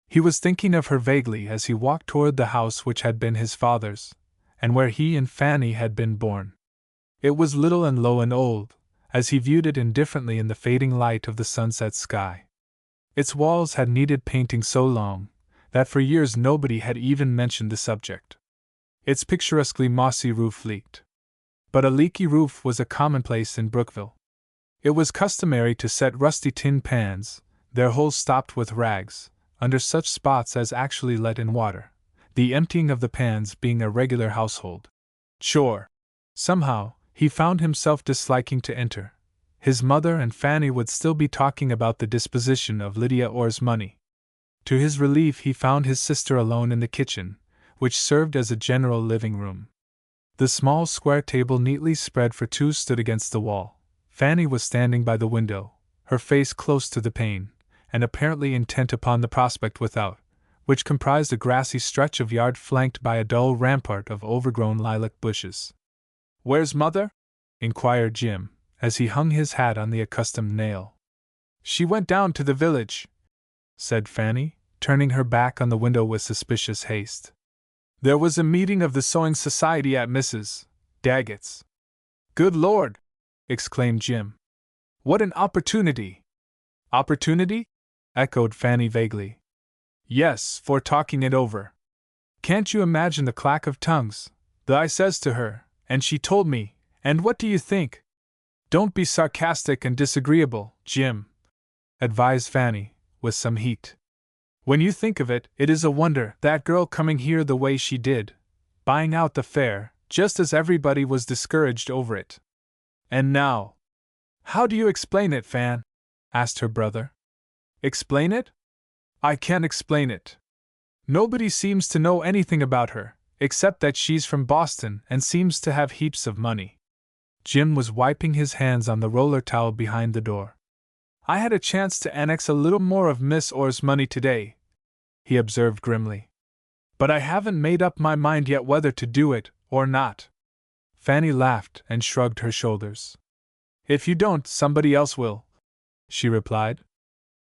He was thinking of her vaguely as he walked toward the house which had been his father's, and where he and Fanny had been born. It was little and low and old, as he viewed it indifferently in the fading light of the sunset sky. Its walls had needed painting so long that for years nobody had even mentioned the subject. Its picturesquely mossy roof leaked. But a leaky roof was a commonplace in Brookville. It was customary to set rusty tin pans, their holes stopped with rags, under such spots as actually let in water, the emptying of the pans being a regular household chore. Somehow, he found himself disliking to enter. His mother and Fanny would still be talking about the disposition of Lydia Orr's money. To his relief he found his sister alone in the kitchen, which served as a general living room. The small square table neatly spread for two stood against the wall. Fanny was standing by the window, her face close to the pane, and apparently intent upon the prospect without, which comprised a grassy stretch of yard flanked by a dull rampart of overgrown lilac bushes. "Where's Mother?" inquired Jim, as he hung his hat on the accustomed nail. "She went down to the village," said Fanny, turning her back on the window with suspicious haste. "There was a meeting of the sewing society at Mrs. Daggett's." "Good Lord!" exclaimed Jim. "What an opportunity!" "Opportunity?" echoed Fanny vaguely. "Yes, for talking it over. Can't you imagine the clack of tongues, I says to her, and she told me, and what do you think?" "Don't be sarcastic and disagreeable, Jim," advised Fanny, with some heat. "When you think of it, it is a wonder, that girl coming here the way she did, buying out the fair, just as everybody was discouraged over it. And now—" "How do you explain it, Fan?" asked her brother. "Explain it? I can't explain it. Nobody seems to know anything about her, except that she's from Boston and seems to have heaps of money." Jim was wiping his hands on the roller towel behind the door. "I had a chance to annex a little more of Miss Orr's money today," he observed grimly. "But I haven't made up my mind yet whether to do it or not." Fanny laughed and shrugged her shoulders. "If you don't, somebody else will," she replied.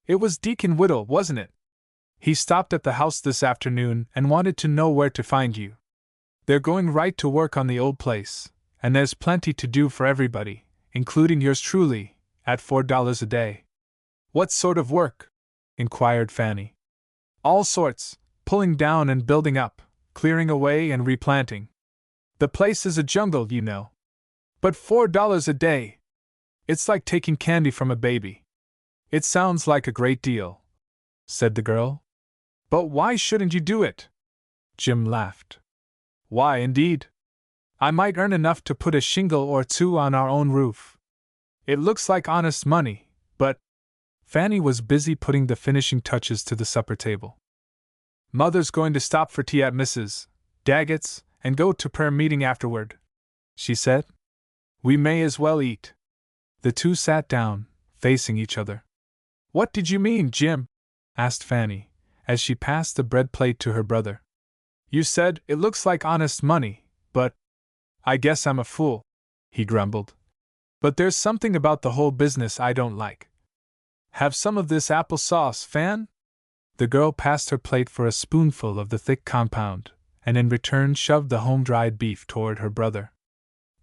"It was Deacon Whittle, wasn't it? He stopped at the house this afternoon and wanted to know where to find you. They're going right to work on the old place, and there's plenty to do for everybody, including yours truly, at $4 a day." "What sort of work?" inquired Fanny. "All sorts, pulling down and building up, clearing away and replanting. The place is a jungle, you know. But $4 a day! It's like taking candy from a baby." "It sounds like a great deal," said the girl. "But why shouldn't you do it?" Jim laughed. "Why, indeed? I might earn enough to put a shingle or two on our own roof. It looks like honest money, but—" Fanny was busy putting the finishing touches to the supper table. "Mother's going to stop for tea at Mrs. Daggett's and go to prayer meeting afterward," she said. "We may as well eat." The two sat down, facing each other. "What did you mean, Jim?" asked Fanny, as she passed the bread plate to her brother. "You said, it looks like honest money, but—" "I guess I'm a fool," he grumbled. "But there's something about the whole business I don't like. Have some of this apple sauce, Fan?" The girl passed her plate for a spoonful of the thick compound, and in return shoved the home-dried beef toward her brother.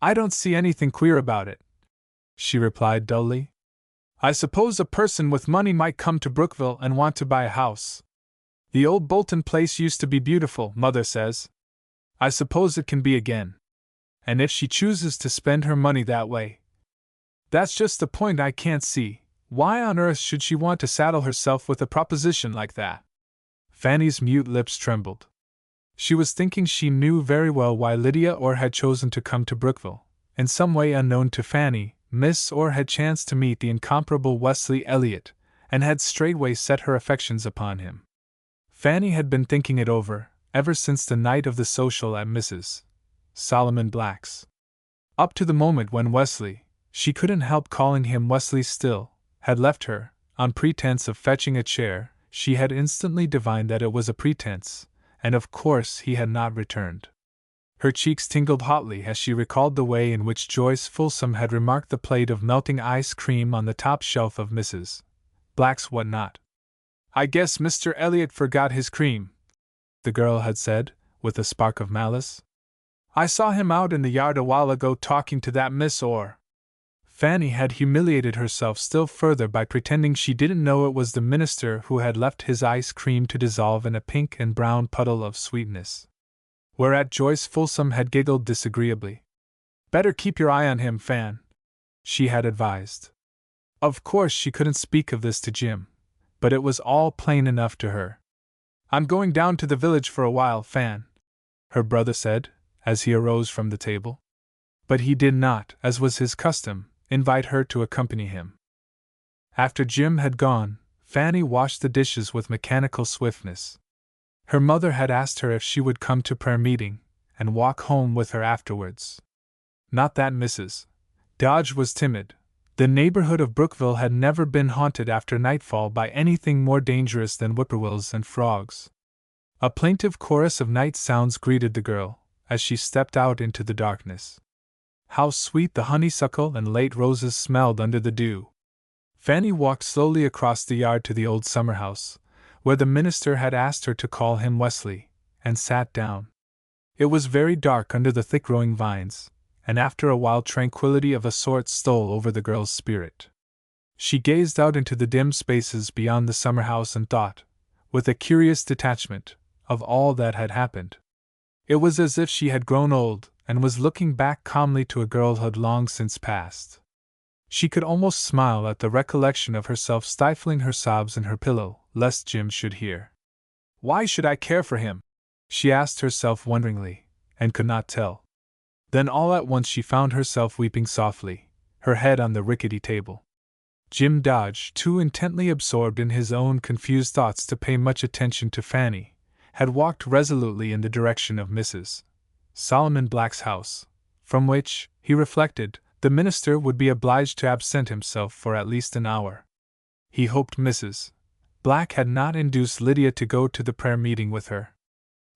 "I don't see anything queer about it," she replied dully. "I suppose a person with money might come to Brookville and want to buy a house. The old Bolton place used to be beautiful, Mother says. I suppose it can be again. And if she chooses to spend her money that way. That's just the point I can't see. Why on earth should she want to saddle herself with a proposition like that?" Fanny's mute lips trembled. She was thinking she knew very well why Lydia Orr had chosen to come to Brookville. In some way unknown to Fanny, Miss Orr had chanced to meet the incomparable Wesley Elliott, and had straightway set her affections upon him. Fanny had been thinking it over, ever since the night of the social at Mrs. Solomon Black's. Up to the moment when Wesley, she couldn't help calling him Wesley still, had left her, on pretense of fetching a chair, she had instantly divined that it was a pretense, and of course he had not returned. Her cheeks tingled hotly as she recalled the way in which Joyce Folsom had remarked the plate of melting ice cream on the top shelf of Mrs. Black's whatnot. "I guess Mr. Elliott forgot his cream," the girl had said, with a spark of malice. "I saw him out in the yard a while ago talking to that Miss Orr." Fanny had humiliated herself still further by pretending she didn't know it was the minister who had left his ice cream to dissolve in a pink and brown puddle of sweetness. Whereat Joyce Folsom had giggled disagreeably. "Better keep your eye on him, Fan," she had advised. Of course she couldn't speak of this to Jim, but it was all plain enough to her. "I'm going down to the village for a while, Fan," her brother said, as he arose from the table. But he did not, as was his custom, invite her to accompany him. After Jim had gone, Fanny washed the dishes with mechanical swiftness. Her mother had asked her if she would come to prayer meeting, and walk home with her afterwards. Not that Mrs. Dodge was timid. The neighborhood of Brookville had never been haunted after nightfall by anything more dangerous than whippoorwills and frogs. A plaintive chorus of night sounds greeted the girl as she stepped out into the darkness. How sweet the honeysuckle and late roses smelled under the dew! Fanny walked slowly across the yard to the old summer house, where the minister had asked her to call him Wesley, and sat down. It was very dark under the thick-growing vines, and after a while tranquility of a sort stole over the girl's spirit. She gazed out into the dim spaces beyond the summer house and thought, with a curious detachment, of all that had happened. It was as if she had grown old, and was looking back calmly to a girlhood long since past. She could almost smile at the recollection of herself stifling her sobs in her pillow, lest Jim should hear. Why should I care for him? She asked herself wonderingly, and could not tell. Then all at once she found herself weeping softly, her head on the rickety table. Jim Dodge, too intently absorbed in his own confused thoughts to pay much attention to Fanny, had walked resolutely in the direction of Mrs. Solomon Black's house, from which, he reflected, the minister would be obliged to absent himself for at least an hour. He hoped Mrs. Black had not induced Lydia to go to the prayer meeting with her.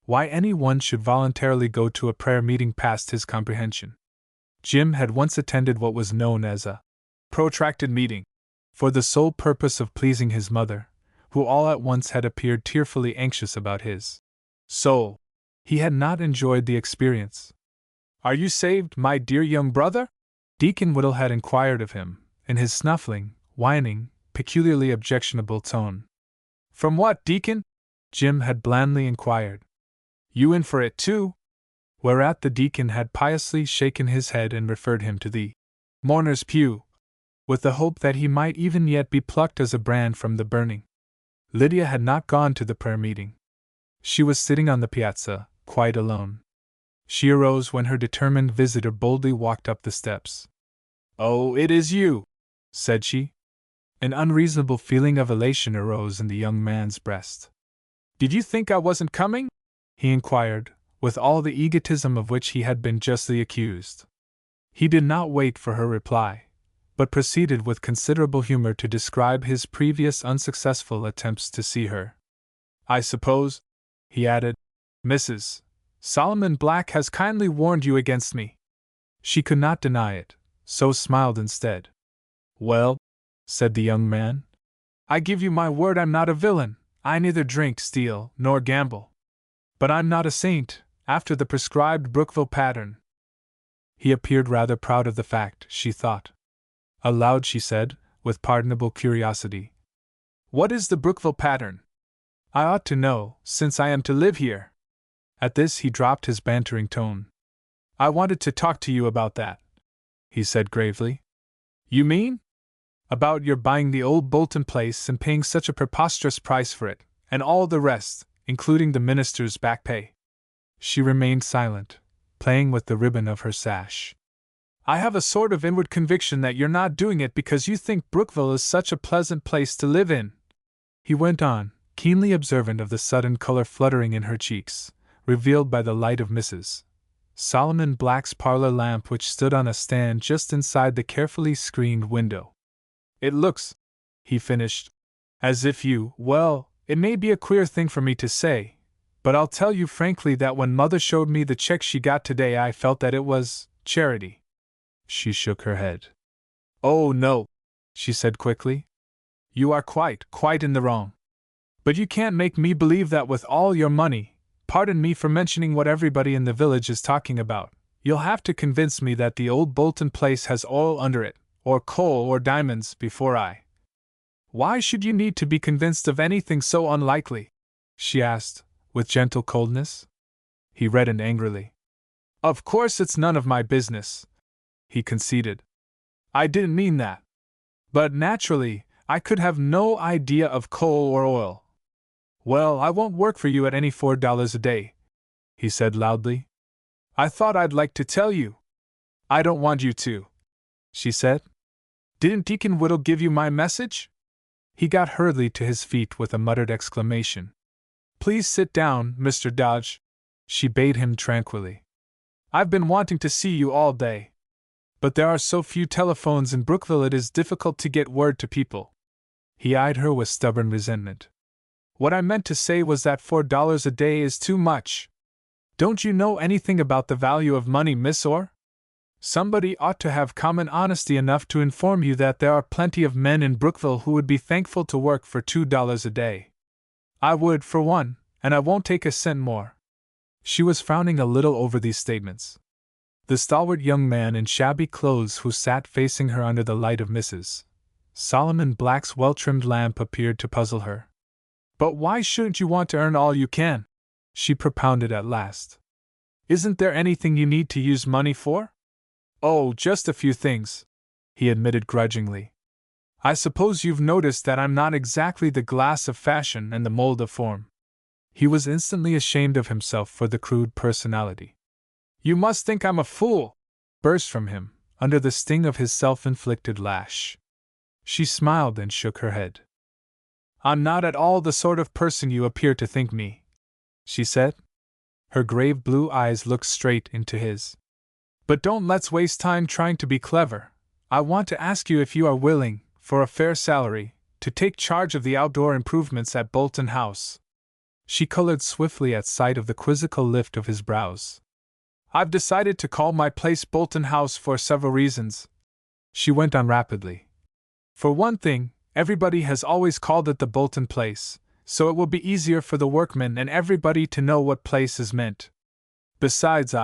Why any one should voluntarily go to a prayer meeting passed his comprehension. Jim had once attended what was known as a protracted meeting, for the sole purpose of pleasing his mother, who all at once had appeared tearfully anxious about his soul. He had not enjoyed the experience. Are you saved, my dear young brother? Deacon Whittle had inquired of him, in his snuffling, whining, peculiarly objectionable tone. From what, Deacon? Jim had blandly inquired. You in for it too? Whereat the deacon had piously shaken his head and referred him to the mourner's pew, with the hope that he might even yet be plucked as a brand from the burning. Lydia had not gone to the prayer meeting. She was sitting on the piazza, quite alone. She arose when her determined visitor boldly walked up the steps. Oh, it is you, said she. An unreasonable feeling of elation arose in the young man's breast. Did you think I wasn't coming? He inquired, with all the egotism of which he had been justly accused. He did not wait for her reply, but proceeded with considerable humor to describe his previous unsuccessful attempts to see her. I suppose, he added, Mrs. Solomon Black has kindly warned you against me. She could not deny it, so smiled instead. Well, said the young man, I give you my word I'm not a villain. I neither drink, steal, nor gamble. But I'm not a saint, after the prescribed Brookville pattern. He appeared rather proud of the fact, she thought. Aloud she said, with pardonable curiosity, What is the Brookville pattern? I ought to know, since I am to live here. At this he dropped his bantering tone. I wanted to talk to you about that, he said gravely. You mean? About your buying the old Bolton place and paying such a preposterous price for it, and all the rest, including the minister's back pay. She remained silent, playing with the ribbon of her sash. I have a sort of inward conviction that you're not doing it because you think Brookville is such a pleasant place to live in, he went on, keenly observant of the sudden color fluttering in her cheeks, revealed by the light of Mrs. Solomon Black's parlor lamp which stood on a stand just inside the carefully screened window. It looks, he finished, as if you, well, it may be a queer thing for me to say, but I'll tell you frankly that when Mother showed me the check she got today I felt that it was charity. She shook her head. Oh no, she said quickly. You are quite in the wrong. But you can't make me believe that with all your money, pardon me for mentioning what everybody in the village is talking about, you'll have to convince me that the old Bolton place has oil under it, or coal or diamonds, before I. Why should you need to be convinced of anything so unlikely? She asked, with gentle coldness. He reddened angrily. Of course it's none of my business, he conceded. I didn't mean that. But naturally, I could have no idea of coal or oil. Well, I won't work for you at any $4 a day, he said loudly. I thought I'd like to tell you. I don't want you to, she said. Didn't Deacon Whittle give you my message? He got hurriedly to his feet with a muttered exclamation. Please sit down, Mr. Dodge, she bade him tranquilly. I've been wanting to see you all day. But there are so few telephones in Brookville it is difficult to get word to people. He eyed her with stubborn resentment. What I meant to say was that $4 a day is too much. Don't you know anything about the value of money, Miss Orr? Somebody ought to have common honesty enough to inform you that there are plenty of men in Brookville who would be thankful to work for $2 a day. I would, for one, and I won't take a cent more. She was frowning a little over these statements. The stalwart young man in shabby clothes who sat facing her under the light of Mrs. Solomon Black's well-trimmed lamp appeared to puzzle her. But why shouldn't you want to earn all you can? She propounded at last. Isn't there anything you need to use money for? Oh, just a few things, he admitted grudgingly. I suppose you've noticed that I'm not exactly the glass of fashion and the mold of form. He was instantly ashamed of himself for the crude personality. You must think I'm a fool, burst from him, under the sting of his self-inflicted lash. She smiled and shook her head. I'm not at all the sort of person you appear to think me, she said. Her grave blue eyes looked straight into his. But don't let's waste time trying to be clever. I want to ask you if you are willing, for a fair salary, to take charge of the outdoor improvements at Bolton House. She colored swiftly at sight of the quizzical lift of his brows. I've decided to call my place Bolton House for several reasons, she went on rapidly. For one thing, everybody has always called it the Bolton place, so it will be easier for the workmen and everybody to know what place is meant. Besides,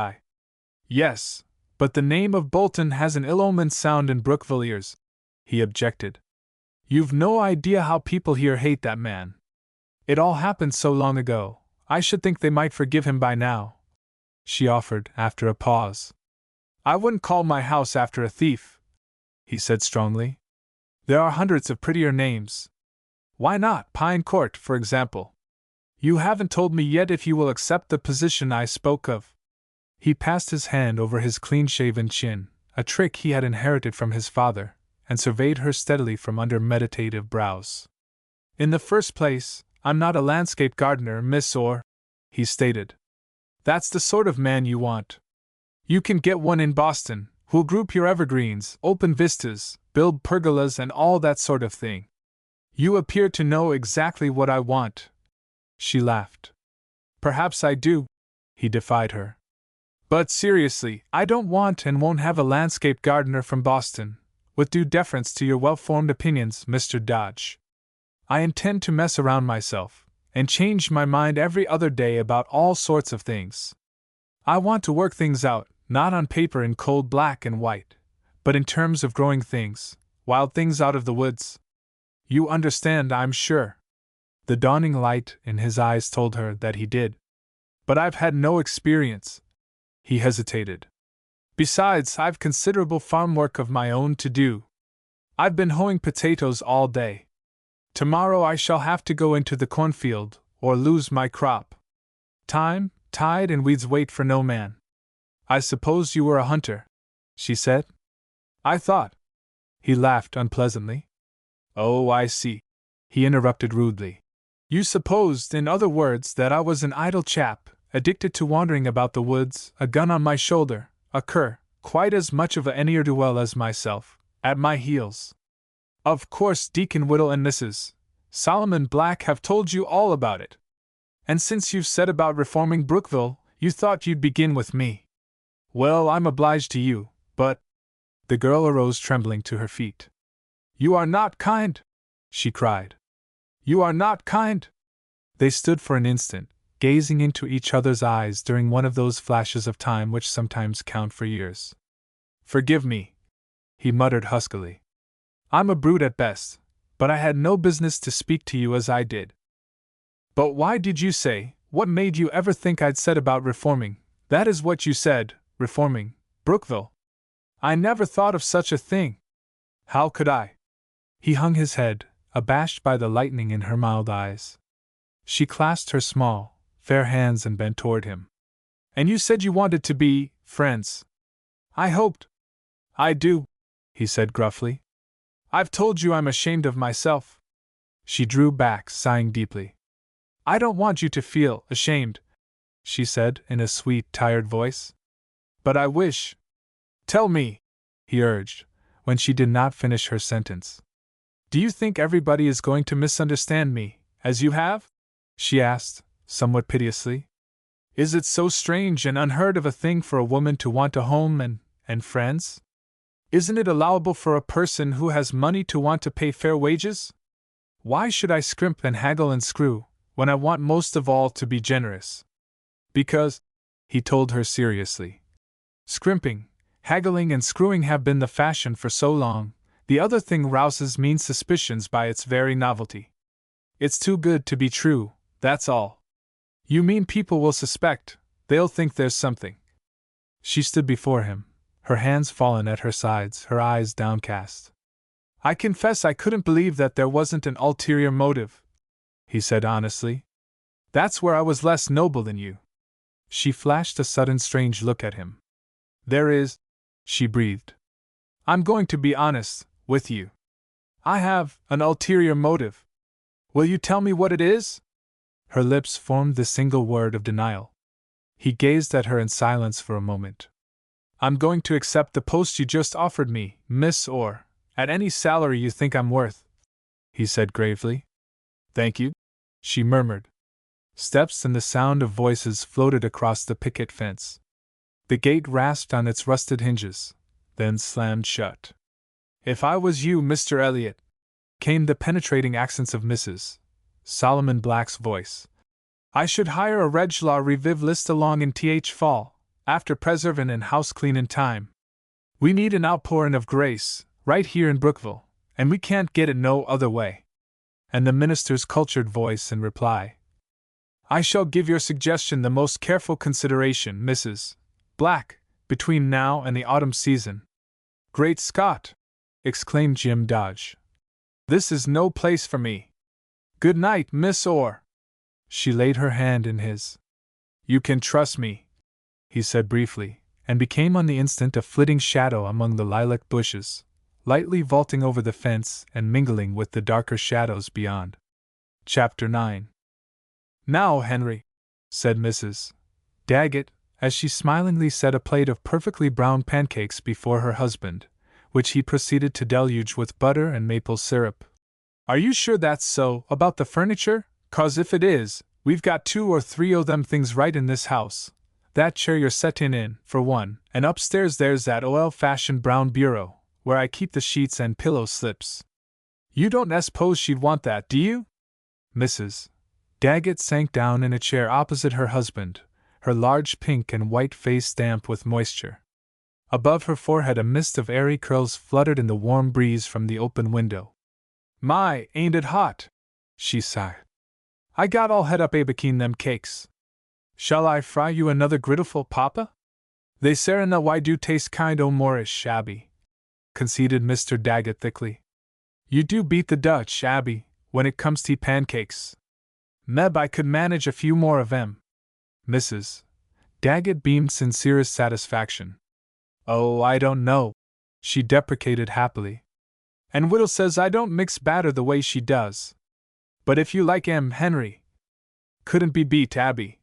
Yes, but the name of Bolton has an ill-omened sound in Brookville ears, he objected. You've no idea how people here hate that man. It all happened so long ago, I should think they might forgive him by now, she offered after a pause. I wouldn't call my house after a thief, he said strongly. There are hundreds of prettier names. Why not Pine Court, for example? You haven't told me yet if you will accept the position I spoke of. He passed his hand over his clean-shaven chin, a trick he had inherited from his father, and surveyed her steadily from under meditative brows. In the first place, I'm not a landscape gardener, Miss Orr, he stated. That's the sort of man you want. You can get one in Boston, who'll group your evergreens, open vistas, build pergolas and all that sort of thing. You appear to know exactly what I want. She laughed. Perhaps I do, he defied her. But seriously, I don't want and won't have a landscape gardener from Boston, with due deference to your well-formed opinions, Mr. Dodge. I intend to mess around myself, and change my mind every other day about all sorts of things. I want to work things out, not on paper in cold black and white, but in terms of growing things, wild things out of the woods. You understand, I'm sure. The dawning light in his eyes told her that he did. But I've had no experience. He hesitated. Besides, I've considerable farm work of my own to do. I've been hoeing potatoes all day. Tomorrow I shall have to go into the cornfield, or lose my crop. Time, tide, and weeds wait for no man. I suppose you were a hunter, she said. I thought. He laughed unpleasantly. Oh, I see, he interrupted rudely. You supposed, in other words, that I was an idle chap, addicted to wandering about the woods, a gun on my shoulder, a cur, quite as much of a ne'er-do-well as myself, at my heels. Of course Deacon Whittle and Mrs. Solomon Black have told you all about it. And since you've set about reforming Brookville, you thought you'd begin with me. Well, I'm obliged to you, but… The girl arose trembling to her feet. You are not kind, she cried. You are not kind. They stood for an instant, gazing into each other's eyes during one of those flashes of time which sometimes count for years. Forgive me, he muttered huskily. I'm a brute at best, but I had no business to speak to you as I did. But why did you say, what made you ever think I'd set about reforming? That is what you said, reforming Brookville. I never thought of such a thing. How could I? He hung his head, abashed by the lightning in her mild eyes. She clasped her small, fair hands and bent toward him. And you said you wanted to be friends. I hoped. I do, he said gruffly. I've told you I'm ashamed of myself. She drew back, sighing deeply. I don't want you to feel ashamed, she said in a sweet, tired voice. But I wish. Tell me, he urged, when she did not finish her sentence. Do you think everybody is going to misunderstand me, as you have? she asked, somewhat piteously. Is it so strange and unheard of a thing for a woman to want a home and friends? Isn't it allowable for a person who has money to want to pay fair wages? Why should I scrimp and haggle and screw, when I want most of all to be generous? Because, he told her seriously, scrimping, haggling and screwing have been the fashion for so long, the other thing rouses mean suspicions by its very novelty. It's too good to be true, that's all. You mean people will suspect, they'll think there's something. She stood before him, her hands fallen at her sides, her eyes downcast. I confess I couldn't believe that there wasn't an ulterior motive, he said honestly. That's where I was less noble than you. She flashed a sudden strange look at him. There is, she breathed. I'm going to be honest with you. I have an ulterior motive. Will you tell me what it is? Her lips formed the single word of denial. He gazed at her in silence for a moment. I'm going to accept the post you just offered me, miss, or at any salary you think I'm worth, he said gravely. Thank you, she murmured. Steps and the sound of voices floated across the picket fence. The gate rasped on its rusted hinges, then slammed shut. If I was you, Mr. Elliot, came the penetrating accents of Mrs. Solomon Black's voice, I should hire a Reglaw Reviv list along in th fall, after preservin' and house cleanin' time. We need an outpourin' of grace, right here in Brookville, and we can't get it no other way. And the minister's cultured voice in reply, I shall give your suggestion the most careful consideration, Mrs. Black, between now and the autumn season. Great Scott! Exclaimed Jim Dodge. This is no place for me. Good night, Miss Orr. She laid her hand in his. You can trust me, he said briefly, and became on the instant a flitting shadow among the lilac bushes, lightly vaulting over the fence and mingling with the darker shadows beyond. Chapter 9. Now, Henry, said Mrs. Daggett, as she smilingly set a plate of perfectly brown pancakes before her husband, which he proceeded to deluge with butter and maple syrup. Are you sure that's so, about the furniture? 'Cause if it is, we've got 2 or 3 o' them things right in this house. That chair you're settin' in, for one, and upstairs there's that old-fashioned brown bureau, where I keep the sheets and pillow slips. You don't s'pose she'd want that, do you? Mrs. Daggett sank down in a chair opposite her husband, her large pink and white face damp with moisture. Above her forehead a mist of airy curls fluttered in the warm breeze from the open window. My, ain't it hot? She sighed. I got all het up a-baking them cakes. Shall I fry you another griddleful, Papa? They sarena why do taste kind o' Moorish, Abby, conceded Mr. Daggett thickly. You do beat the Dutch, Abby, when it comes to pancakes. Meb I could manage a few more of 'em. Mrs. Daggett beamed sincerest satisfaction. Oh, I don't know, she deprecated happily. And Whittle says I don't mix batter the way she does. But if you like 'em, Henry. Couldn't be beat, Abby,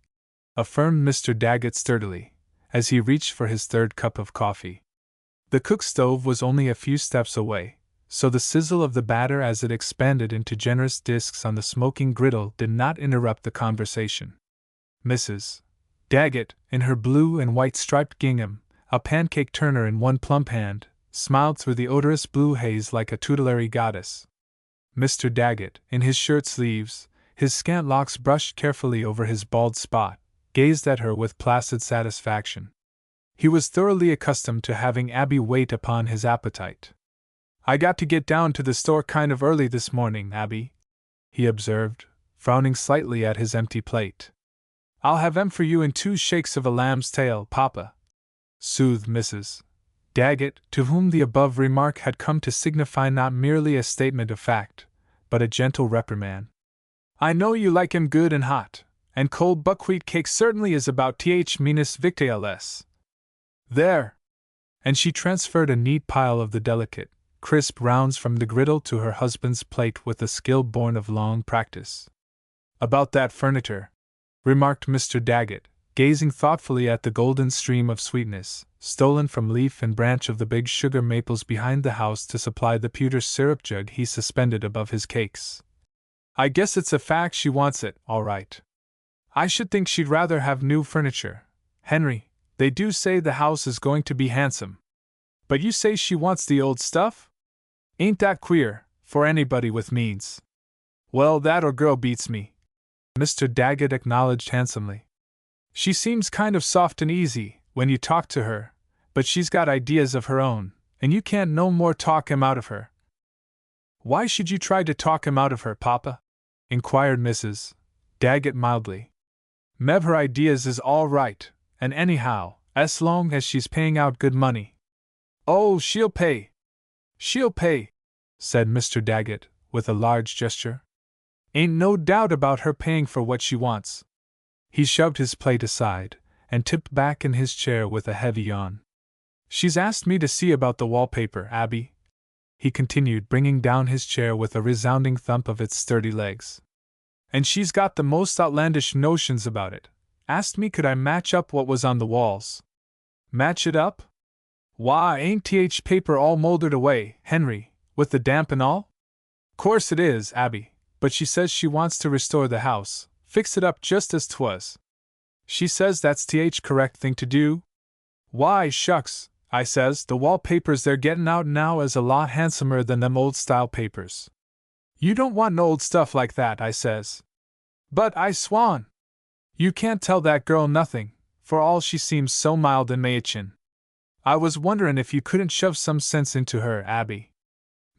affirmed Mr. Daggett sturdily, as he reached for his third cup of coffee. The cook stove was only a few steps away, so the sizzle of the batter as it expanded into generous discs on the smoking griddle did not interrupt the conversation. Mrs. Daggett, in her blue and white striped gingham, a pancake turner in one plump hand, smiled through the odorous blue haze like a tutelary goddess. Mr. Daggett, in his shirt sleeves, his scant locks brushed carefully over his bald spot, gazed at her with placid satisfaction. He was thoroughly accustomed to having Abby wait upon his appetite. I got to get down to the store kind of early this morning, Abby, he observed, frowning slightly at his empty plate. I'll have 'em for you in 2 shakes of a lamb's tail, Papa, soothed Mrs. Daggett, to whom the above remark had come to signify not merely a statement of fact, but a gentle reprimand. I know you like 'em good and hot, and cold buckwheat cake certainly is about th minus victuals. There! And she transferred a neat pile of the delicate, crisp rounds from the griddle to her husband's plate with a skill born of long practice. About that furniture, remarked Mr. Daggett, gazing thoughtfully at the golden stream of sweetness, stolen from leaf and branch of the big sugar maples behind the house to supply the pewter syrup jug he suspended above his cakes. I guess it's a fact she wants it, all right. I should think she'd rather have new furniture. Henry, they do say the house is going to be handsome. But you say she wants the old stuff? Ain't that queer, for anybody with means? Well, that or girl beats me, Mr. Daggett acknowledged handsomely. She seems kind of soft and easy when you talk to her, but she's got ideas of her own, and you can't no more talk 'em out of her. Why should you try to talk him out of her, Papa? Inquired Mrs. Daggett mildly. Mev, her ideas is all right, and anyhow, as long as she's paying out good money. Oh, she'll pay. She'll pay, said Mr. Daggett, with a large gesture. Ain't no doubt about her paying for what she wants. He shoved his plate aside, and tipped back in his chair with a heavy yawn. She's asked me to see about the wallpaper, Abby, he continued, bringing down his chair with a resounding thump of its sturdy legs. And she's got the most outlandish notions about it. Asked me could I match up what was on the walls. Match it up? Why, ain't th paper all mouldered away, Henry, with the damp and all? Course it is, Abby, but she says she wants to restore the house, fix it up just as 'twas. She says that's th correct thing to do. Why, shucks, I says, the wallpapers they're gettin' out now is a lot handsomer than them old-style papers. You don't want no old stuff like that, I says. But, I swan! You can't tell that girl nothing, for all she seems so mild and Mayachin. I was wonderin' if you couldn't shove some sense into her, Abby.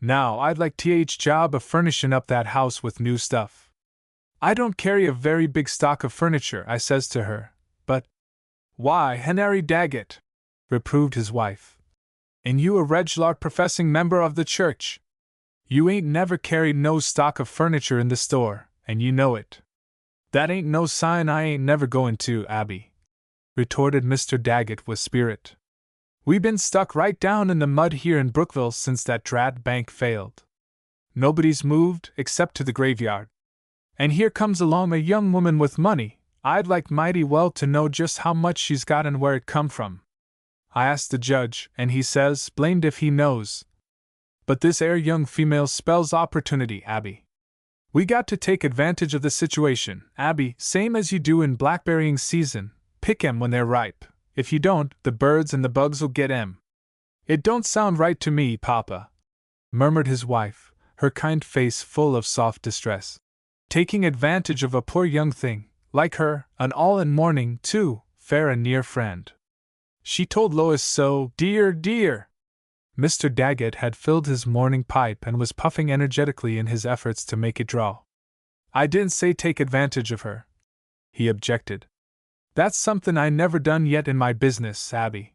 Now, I'd like th job of furnishin' up that house with new stuff. I don't carry a very big stock of furniture, I says to her, but... Why, Henry Daggett, reproved his wife. And you a regular professing member of the church. You ain't never carried no stock of furniture in the store, and you know it. That ain't no sign I ain't never goin' to, Abby, retorted Mr. Daggett with spirit. We been stuck right down in the mud here in Brookville since that drat bank failed. Nobody's moved, except to the graveyard. And here comes along a young woman with money. I'd like mighty well to know just how much she's got and where it come from. I asked the judge, and he says, blamed if he knows. But this 'ere young female spells opportunity, Abby. We got to take advantage of the situation, Abby, same as you do in blackberrying season. Pick 'em when they're ripe. If you don't, the birds and the bugs'll get 'em. It don't sound right to me, Papa, murmured his wife, her kind face full of soft distress. Taking advantage of a poor young thing, like her, an all-in-mourning, too, fair and near friend. She told Lois so, dear, dear. Mr. Daggett had filled his morning pipe and was puffing energetically in his efforts to make it draw. I didn't say take advantage of her, he objected. That's something I never done yet in my business, Abby.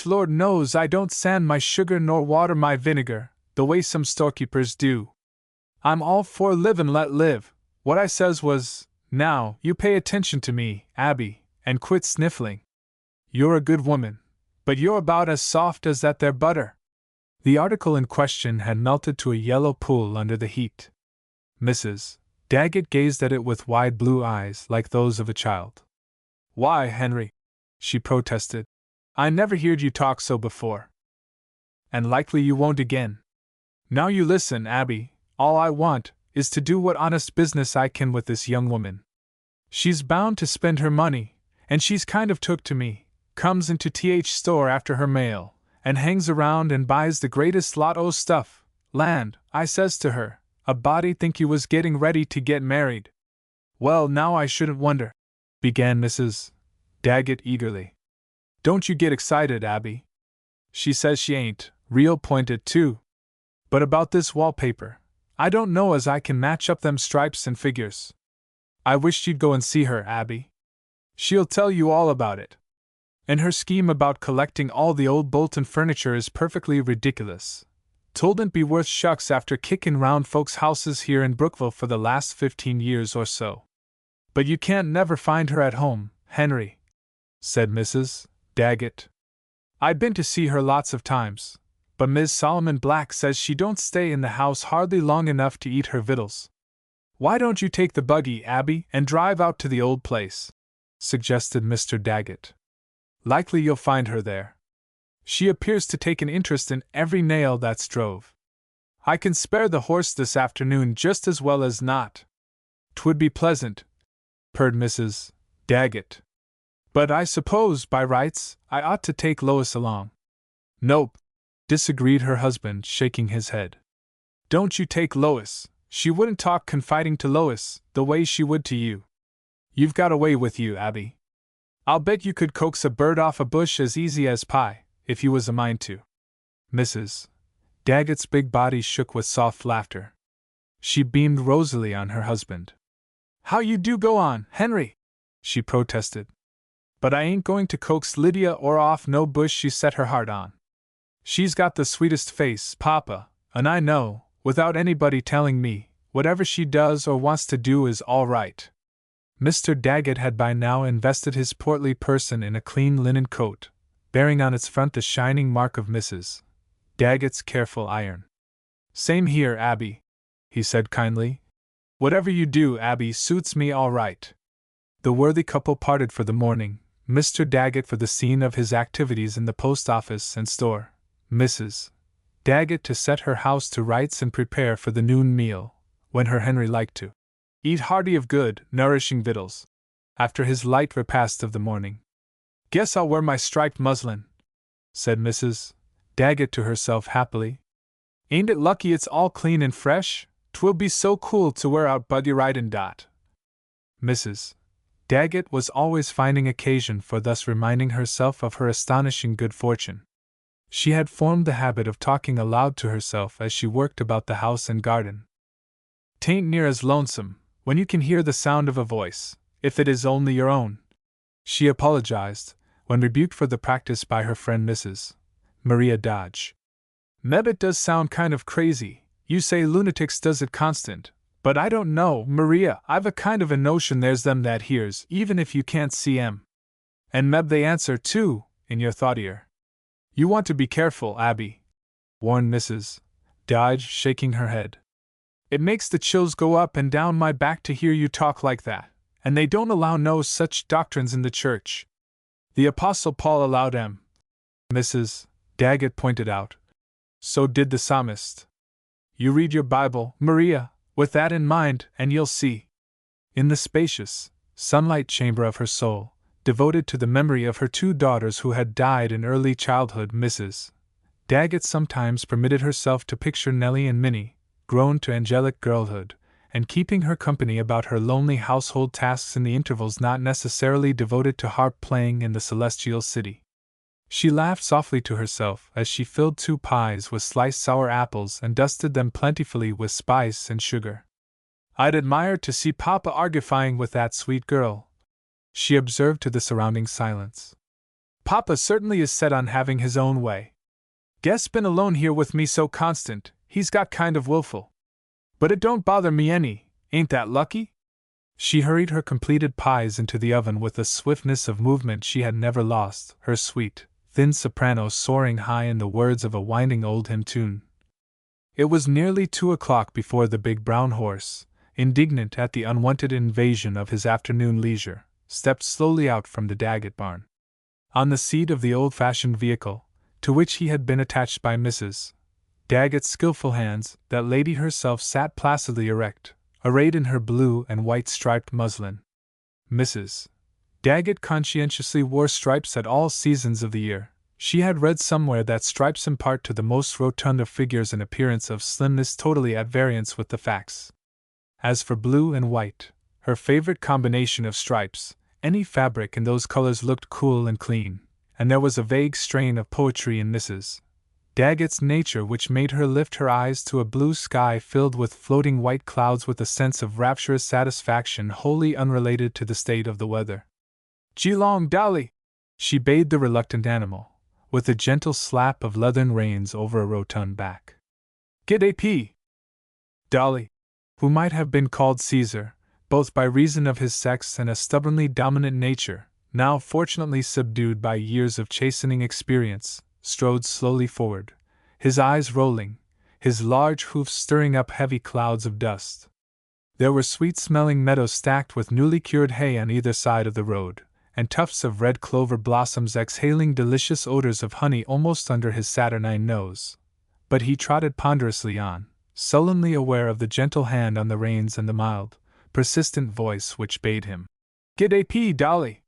Lord knows I don't sand my sugar nor water my vinegar, the way some storekeepers do. I'm all for live and let live. What I says was, now, you pay attention to me, Abby, and quit sniffling. You're a good woman, but you're about as soft as that there butter. The article in question had melted to a yellow pool under the heat. Mrs. Daggett gazed at it with wide blue eyes like those of a child. Why, Henry, she protested, I never heard you talk so before. And likely you won't again. Now you listen, Abby, all I want is to do what honest business I can with this young woman. She's bound to spend her money, and she's kind of took to me, comes into th store after her mail, and hangs around and buys the greatest lot o' stuff. Land, I says to her, a body think you was getting ready to get married. Well, now I shouldn't wonder, began Mrs. Daggett eagerly. Don't you get excited, Abby. She says she ain't, real pointed too. But about this wallpaper, I don't know as I can match up them stripes and figures. I wish you'd go and see her, Abby. She'll tell you all about it. And her scheme about collecting all the old Bolton furniture is perfectly ridiculous. Toldn't be worth shucks after kicking round folks' houses here in Brookville for the last 15 years or so. But you can't never find her at home, Henry, said Mrs. Daggett. I've been to see her lots of times, but Miss Solomon Black says she don't stay in the house hardly long enough to eat her victuals. Why don't you take the buggy, Abby, and drive out to the old place? Suggested Mr. Daggett. Likely you'll find her there. She appears to take an interest in every nail that's drove. I can spare the horse this afternoon just as well as not. 'Twould be pleasant, purred Mrs. Daggett. But I suppose, by rights, I ought to take Lois along. Nope, disagreed her husband, shaking his head. Don't you take Lois. She wouldn't talk confiding to Lois the way she would to you. You've got a way with you, Abby. I'll bet you could coax a bird off a bush as easy as pie, if you was a mind to. Mrs. Daggett's big body shook with soft laughter. She beamed rosily on her husband. How you do go on, Henry! She protested. But I ain't going to coax Lydia or off no bush she set her heart on. She's got the sweetest face, Papa, and I know, without anybody telling me, whatever she does or wants to do is all right. Mr. Daggett had by now invested his portly person in a clean linen coat, bearing on its front the shining mark of Mrs. Daggett's careful iron. Same here, Abby, he said kindly. Whatever you do, Abby, suits me all right. The worthy couple parted for the morning, Mr. Daggett for the scene of his activities in the post office and store, Mrs. Daggett to set her house to rights and prepare for the noon meal, when her Henry liked to eat hearty of good, nourishing victuals, after his light repast of the morning. Guess I'll wear my striped muslin, said Mrs. Daggett to herself happily. Ain't it lucky it's all clean and fresh? 'Twill be so cool to wear out Buddy ridin' dot. Mrs. Daggett was always finding occasion for thus reminding herself of her astonishing good fortune. She had formed the habit of talking aloud to herself as she worked about the house and garden. "'Tain't near as lonesome, when you can hear the sound of a voice, if it is only your own," she apologized, when rebuked for the practice by her friend Mrs. Maria Dodge. "Meb it does sound kind of crazy, you say lunatics does it constant, but I don't know, Maria, I've a kind of a notion there's them that hears even if you can't see 'em. And meb they answer too, in your thought ear. You want to be careful, Abby," warned Mrs. Dodge, shaking her head. "It makes the chills go up and down my back to hear you talk like that, and they don't allow no such doctrines in the church. The Apostle Paul allowed 'em," Mrs. Daggett pointed out. "So did the psalmist. You read your Bible, Maria, with that in mind, and you'll see." In the spacious, sunlight chamber of her soul, devoted to the memory of her two daughters who had died in early childhood, Mrs. Daggett sometimes permitted herself to picture Nellie and Minnie, grown to angelic girlhood, and keeping her company about her lonely household tasks in the intervals not necessarily devoted to harp playing in the celestial city. She laughed softly to herself as she filled 2 pies with sliced sour apples and dusted them plentifully with spice and sugar. "I'd admire to see Papa argufying with that sweet girl," she observed to the surrounding silence. "Papa certainly is set on having his own way. Guess been alone here with me so constant, he's got kind of willful. But it don't bother me any, ain't that lucky?" She hurried her completed pies into the oven with a swiftness of movement she had never lost, her sweet, thin soprano soaring high in the words of a winding old hymn tune. It was nearly 2 o'clock before the big brown horse, indignant at the unwanted invasion of his afternoon leisure, stepped slowly out from the Daggett barn. On the seat of the old-fashioned vehicle, to which he had been attached by Mrs. Daggett's skillful hands, that lady herself sat placidly erect, arrayed in her blue and white striped muslin. Mrs. Daggett conscientiously wore stripes at all seasons of the year. She had read somewhere that stripes impart to the most rotund of figures an appearance of slimness totally at variance with the facts. As for blue and white, her favorite combination of stripes, any fabric in those colors looked cool and clean, and there was a vague strain of poetry in Mrs. Daggett's nature which made her lift her eyes to a blue sky filled with floating white clouds with a sense of rapturous satisfaction wholly unrelated to the state of the weather. "Geelong, Dolly!" she bade the reluctant animal, with a gentle slap of leathern reins over a rotund back. "Get A.P." Dolly, who might have been called Caesar, both by reason of his sex and a stubbornly dominant nature, now fortunately subdued by years of chastening experience, strode slowly forward, his eyes rolling, his large hoofs stirring up heavy clouds of dust. There were sweet-smelling meadows stacked with newly cured hay on either side of the road, and tufts of red clover blossoms exhaling delicious odors of honey almost under his saturnine nose. But he trotted ponderously on, sullenly aware of the gentle hand on the reins and the mild, persistent voice which bade him, "Get AP, Dolly!"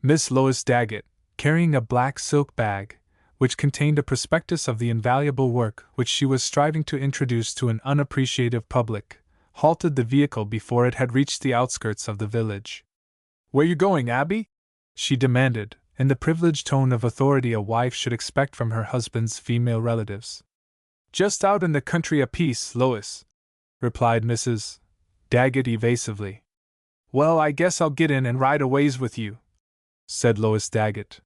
Miss Lois Daggett, carrying a black silk bag, which contained a prospectus of the invaluable work which she was striving to introduce to an unappreciative public, halted the vehicle before it had reached the outskirts of the village. "Where you going, Abby?" she demanded, in the privileged tone of authority a wife should expect from her husband's female relatives. "Just out in the country a piece, Lois," replied Mrs. Daggett evasively. "Well, I guess I'll get in and ride a ways with you," said Lois Daggett.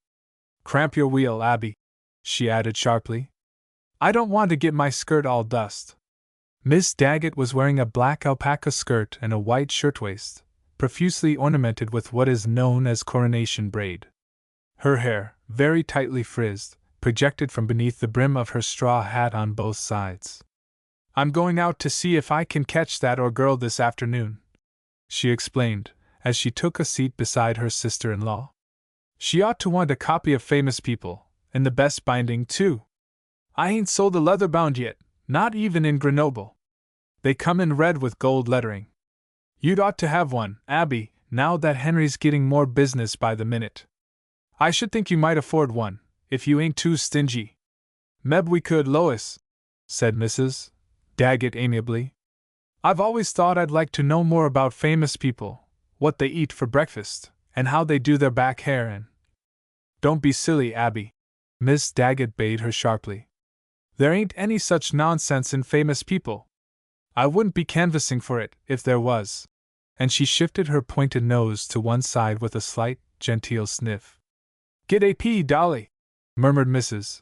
"Cramp your wheel, Abby," she added sharply. "I don't want to get my skirt all dust." Miss Daggett was wearing a black alpaca skirt and a white shirtwaist, profusely ornamented with what is known as coronation braid. Her hair, very tightly frizzed, projected from beneath the brim of her straw hat on both sides. "I'm going out to see if I can catch that or girl this afternoon," she explained, as she took a seat beside her sister-in-law. "She ought to want a copy of Famous People, in the best binding, too. I ain't sold the leather bound yet, not even in Grenoble. They come in red with gold lettering. You'd ought to have one, Abby, now that Henry's getting more business by the minute. I should think you might afford one, if you ain't too stingy." "Meb we could, Lois," said Mrs. Daggett amiably. "I've always thought I'd like to know more about famous people, what they eat for breakfast, and how they do their back hair and—" "Don't be silly, Abby," Miss Daggett bade her sharply. "There ain't any such nonsense in Famous People. I wouldn't be canvassing for it, if there was." And she shifted her pointed nose to one side with a slight, genteel sniff. "Get AP, Dolly," murmured Mrs.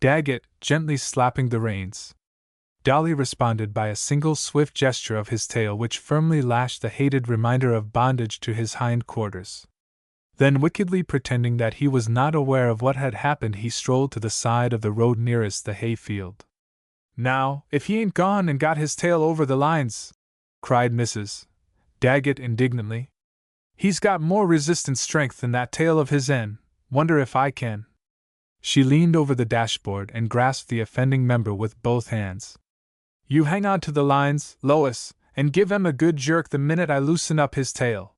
Daggett, gently slapping the reins. Dolly responded by a single swift gesture of his tail which firmly lashed the hated reminder of bondage to his hind quarters. Then, wickedly pretending that he was not aware of what had happened, he strolled to the side of the road nearest the hay field. "Now, if he ain't gone and got his tail over the lines!" cried Mrs. Daggett indignantly. "He's got more resistant strength than that tail of his en. Wonder if I can." She leaned over the dashboard and grasped the offending member with both hands. "You hang on to the lines, Lois, and give him a good jerk the minute I loosen up his tail."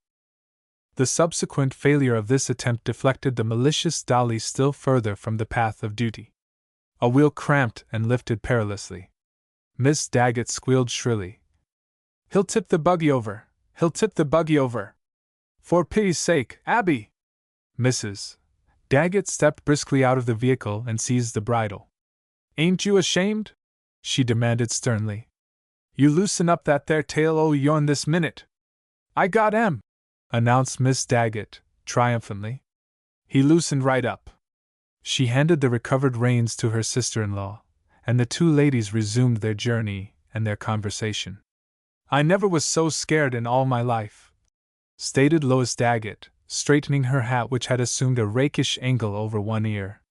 The subsequent failure of this attempt deflected the malicious Dolly still further from the path of duty. A wheel cramped and lifted perilously. Miss Daggett squealed shrilly. "He'll tip the buggy over! He'll tip the buggy over! For pity's sake, Abby!" Mrs. Daggett stepped briskly out of the vehicle and seized the bridle. "Ain't you ashamed?" she demanded sternly. "You loosen up that there tail o' yourn this minute." "I got 'em," announced Miss Daggett, triumphantly. He loosened right up. She handed the recovered reins to her sister-in-law, and the two ladies resumed their journey and their conversation. "I never was so scared in all my life," stated Lois Daggett, straightening her hat which had assumed a rakish angle over one ear.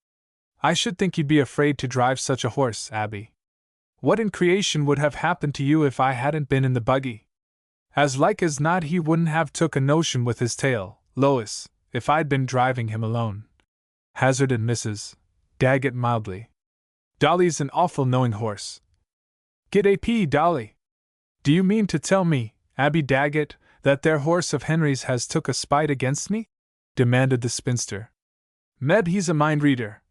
"I should think you'd be afraid to drive such a horse, Abby. What in creation would have happened to you if I hadn't been in the buggy? As like as not he wouldn't have took a notion with his tail, Lois, if I'd been driving him alone," hazarded Mrs. Daggett mildly. "Dolly's an awful knowing horse." "Get AP, Dolly! Do you mean to tell me, Abby Daggett, that there horse of Henry's has took a spite against me?" demanded the spinster. "Meb he's a mind reader,"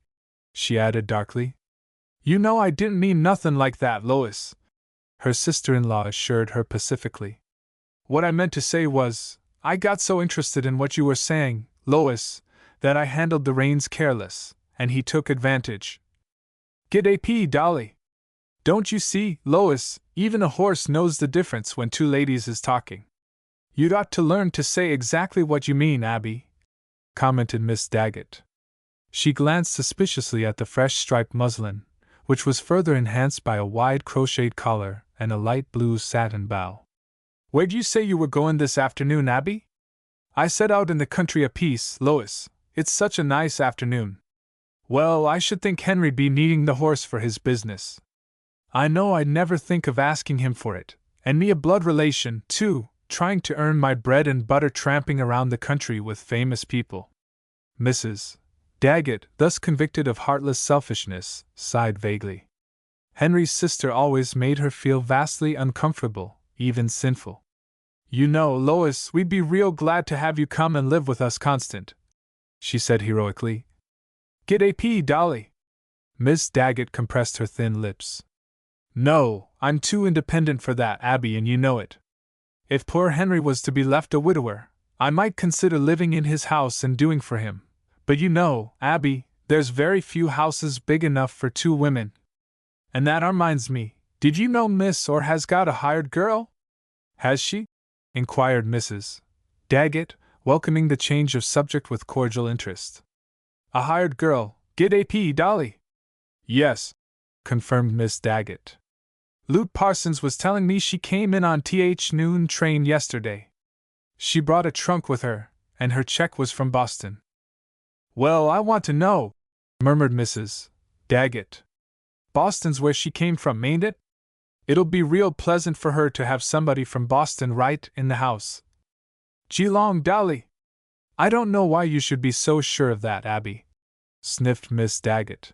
she added darkly. "You know I didn't mean nothin' like that, Lois," her sister-in-law assured her pacifically. "What I meant to say was, I got so interested in what you were saying, Lois, that I handled the reins careless, and he took advantage." "Get AP, Dolly! Don't you see, Lois, even a horse knows the difference when two ladies is talking." "You'd ought to learn to say exactly what you mean, Abby," commented Miss Daggett. She glanced suspiciously at the fresh striped muslin, which was further enhanced by a wide crocheted collar and a light blue satin bow. "Where'd you say you were going this afternoon, Abby?" "I set out in the country a piece, Lois. It's such a nice afternoon." "Well, I should think Henry'd be needing the horse for his business." "I know I'd never think of asking him for it, and me a blood relation, too, trying to earn my bread and butter tramping around the country with famous people." Mrs. Daggett, thus convicted of heartless selfishness, sighed vaguely. Henry's sister always made her feel vastly uncomfortable, even sinful. You know, Lois, we'd be real glad to have you come and live with us, Constant, she said heroically. Get AP, Dolly. Miss Daggett compressed her thin lips. No, I'm too independent for that, Abby, and you know it. If poor Henry was to be left a widower, I might consider living in his house and doing for him. But you know, Abby, there's very few houses big enough for 2 women. And that reminds me, did you know Miss Orr has got a hired girl? Has she? Inquired Mrs. Daggett, welcoming the change of subject with cordial interest. A hired girl, get AP, Dolly? Yes, confirmed Miss Daggett. Lute Parsons was telling me she came in on th noon train yesterday. She brought a trunk with her, and her check was from Boston. Well, I want to know, murmured Mrs. Daggett. Boston's where she came from, ain't it? It'll be real pleasant for her to have somebody from Boston right in the house. Geelong, Dolly. I don't know why you should be so sure of that, Abby, sniffed Miss Daggett.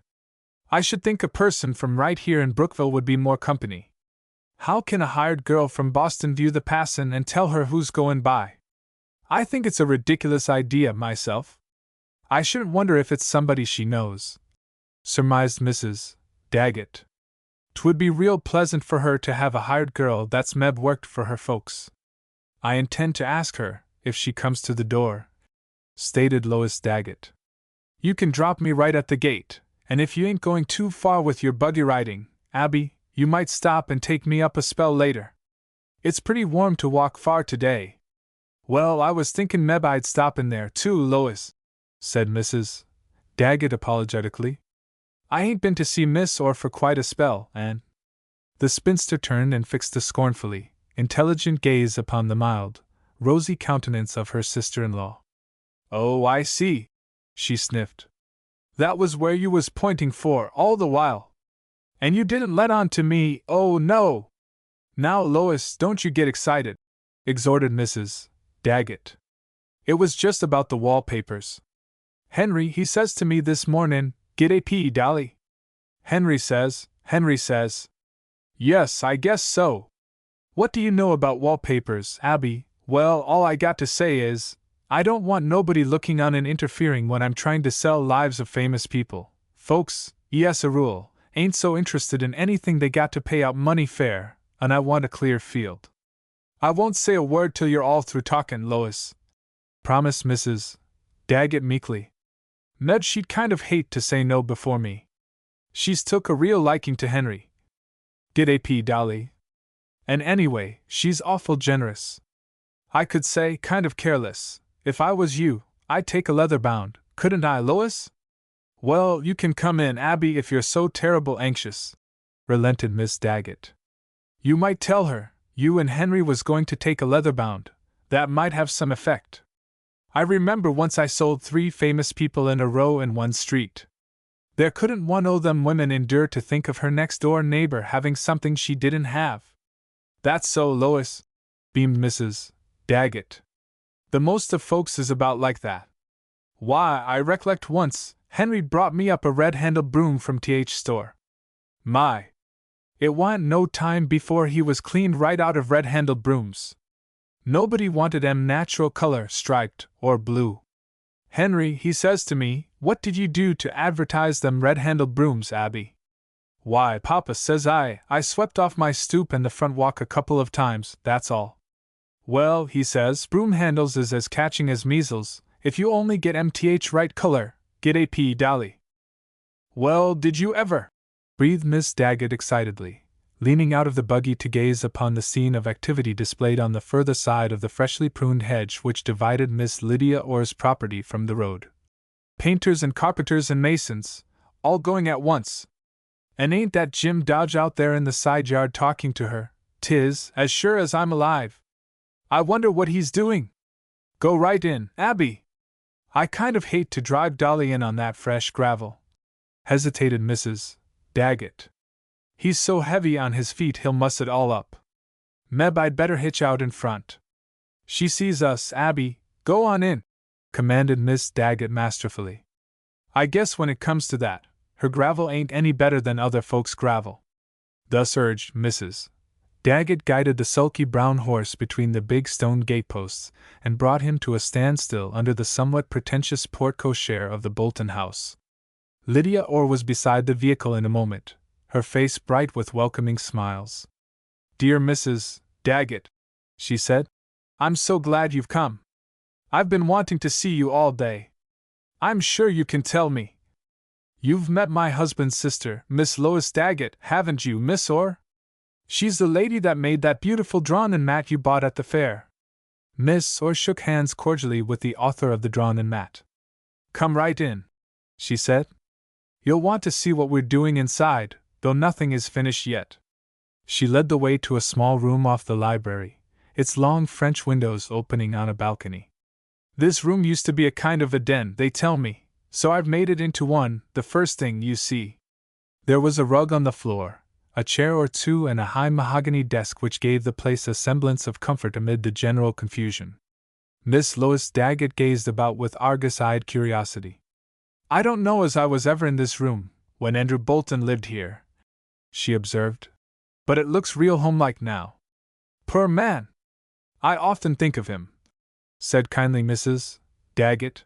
I should think a person from right here in Brookville would be more company. How can a hired girl from Boston view the passin' and tell her who's goin' by? I think it's a ridiculous idea, myself. I shouldn't wonder if it's somebody she knows, surmised Mrs. Daggett. 'Twould be real pleasant for her to have a hired girl that's meb worked for her folks. I intend to ask her, if she comes to the door, stated Lois Daggett. You can drop me right at the gate, and if you ain't going too far with your buggy riding, Abby, you might stop and take me up a spell later. It's pretty warm to walk far today. Well, I was thinking meb I'd stop in there too, Lois, said Mrs. Daggett apologetically. I ain't been to see Miss Orr for quite a spell, and… The spinster turned and fixed a scornfully intelligent gaze upon the mild, rosy countenance of her sister-in-law. Oh, I see, she sniffed. That was where you was pointing for all the while. And you didn't let on to me, oh no! Now, Lois, don't you get excited, exhorted Mrs. Daggett. It was just about the wallpapers. Henry, he says to me this mornin', get AP, Dolly. Henry says. Yes, I guess so. What do you know about wallpapers, Abby? Well, all I got to say is, I don't want nobody looking on and interfering when I'm trying to sell lives of famous people. Folks, yes, a rule, ain't so interested in anything they got to pay out money fair, and I want a clear field. I won't say a word till you're all through talkin', Lois, promised Mrs. Daggett meekly. Ned, she'd kind of hate to say no before me. She's took a real liking to Henry. Get AP, Dolly. And anyway, she's awful generous. I could say, kind of careless, if I was you, I'd take a leather bound, couldn't I, Lois? Well, you can come in, Abby, if you're so terrible anxious, relented Miss Daggett. You might tell her, you and Henry was going to take a leather bound. That might have some effect. I remember once I sold 3 famous people in a row in one street. There couldn't one o' them women endure to think of her next-door neighbor having something she didn't have. That's so, Lois, beamed Mrs. Daggett. The most of folks is about like that. Why, I recollect once, Henry brought me up a red-handled broom from th store. My! It wa'n't no time before he was cleaned right out of red-handled brooms. Nobody wanted 'em natural color, striped, or blue. Henry, he says to me, what did you do to advertise them red-handled brooms, Abby? Why, Papa, says I swept off my stoop and the front walk a couple of times, that's all. Well, he says, broom handles is as catching as measles, if you only get MTH right color, get AP, Dolly. Well, did you ever? Breathed Miss Daggett excitedly, leaning out of the buggy to gaze upon the scene of activity displayed on the further side of the freshly pruned hedge which divided Miss Lydia Orr's property from the road. Painters and carpenters and masons, all going at once. And ain't that Jim Dodge out there in the side yard talking to her? 'Tis, as sure as I'm alive. I wonder what he's doing. Go right in, Abby. I kind of hate to drive Dolly in on that fresh gravel, hesitated Mrs. Daggett. He's so heavy on his feet he'll muss it all up. Meb, I'd better hitch out in front. She sees us, Abby. Go on in, commanded Miss Daggett masterfully. I guess when it comes to that, her gravel ain't any better than other folks' gravel. Thus urged, Mrs. Daggett guided the sulky brown horse between the big stone gateposts and brought him to a standstill under the somewhat pretentious porte-cochere of the Bolton house. Lydia Orr was beside the vehicle in a moment, her face bright with welcoming smiles. "Dear Mrs. Daggett," she said, "I'm so glad you've come. I've been wanting to see you all day. I'm sure you can tell me. You've met my husband's sister, Miss Lois Daggett, haven't you, Miss Orr? She's the lady that made that beautiful drawn and mat you bought at the fair." Miss Orr shook hands cordially with the author of the drawn and mat. "Come right in," she said. "You'll want to see what we're doing inside, though nothing is finished yet." She led the way to a small room off the library, its long French windows opening on a balcony. "This room used to be a kind of a den, they tell me, so I've made it into one. The first thing you see." There was a rug on the floor, a chair or two, and a high mahogany desk which gave the place a semblance of comfort amid the general confusion. Miss Lois Daggett gazed about with argus-eyed curiosity. "I don't know as I was ever in this room when Andrew Bolton lived here," she observed, "but it looks real homelike now. Poor man! I often think of him," said kindly Mrs. Daggett.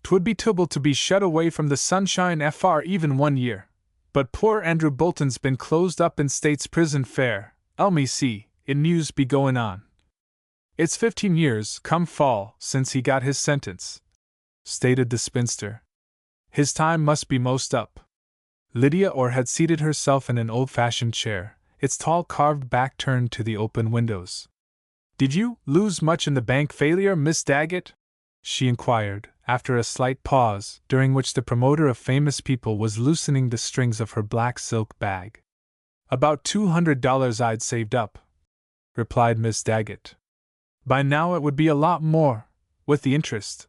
"'Twould be terrible to be shut away from the sunshine for even 1 year. But poor Andrew Bolton's been closed up in State's prison fair, me see, it news be goin' on. It's 15 years, come fall, since he got his sentence," stated the spinster. "His time must be most up." Lydia Orr had seated herself in an old-fashioned chair, its tall carved back turned to the open windows. "Did you lose much in the bank failure, Miss Daggett?" she inquired, after a slight pause, during which the promoter of famous people was loosening the strings of her black silk bag. "About $200 I'd saved up," replied Miss Daggett. "By now it would be a lot more, with the interest."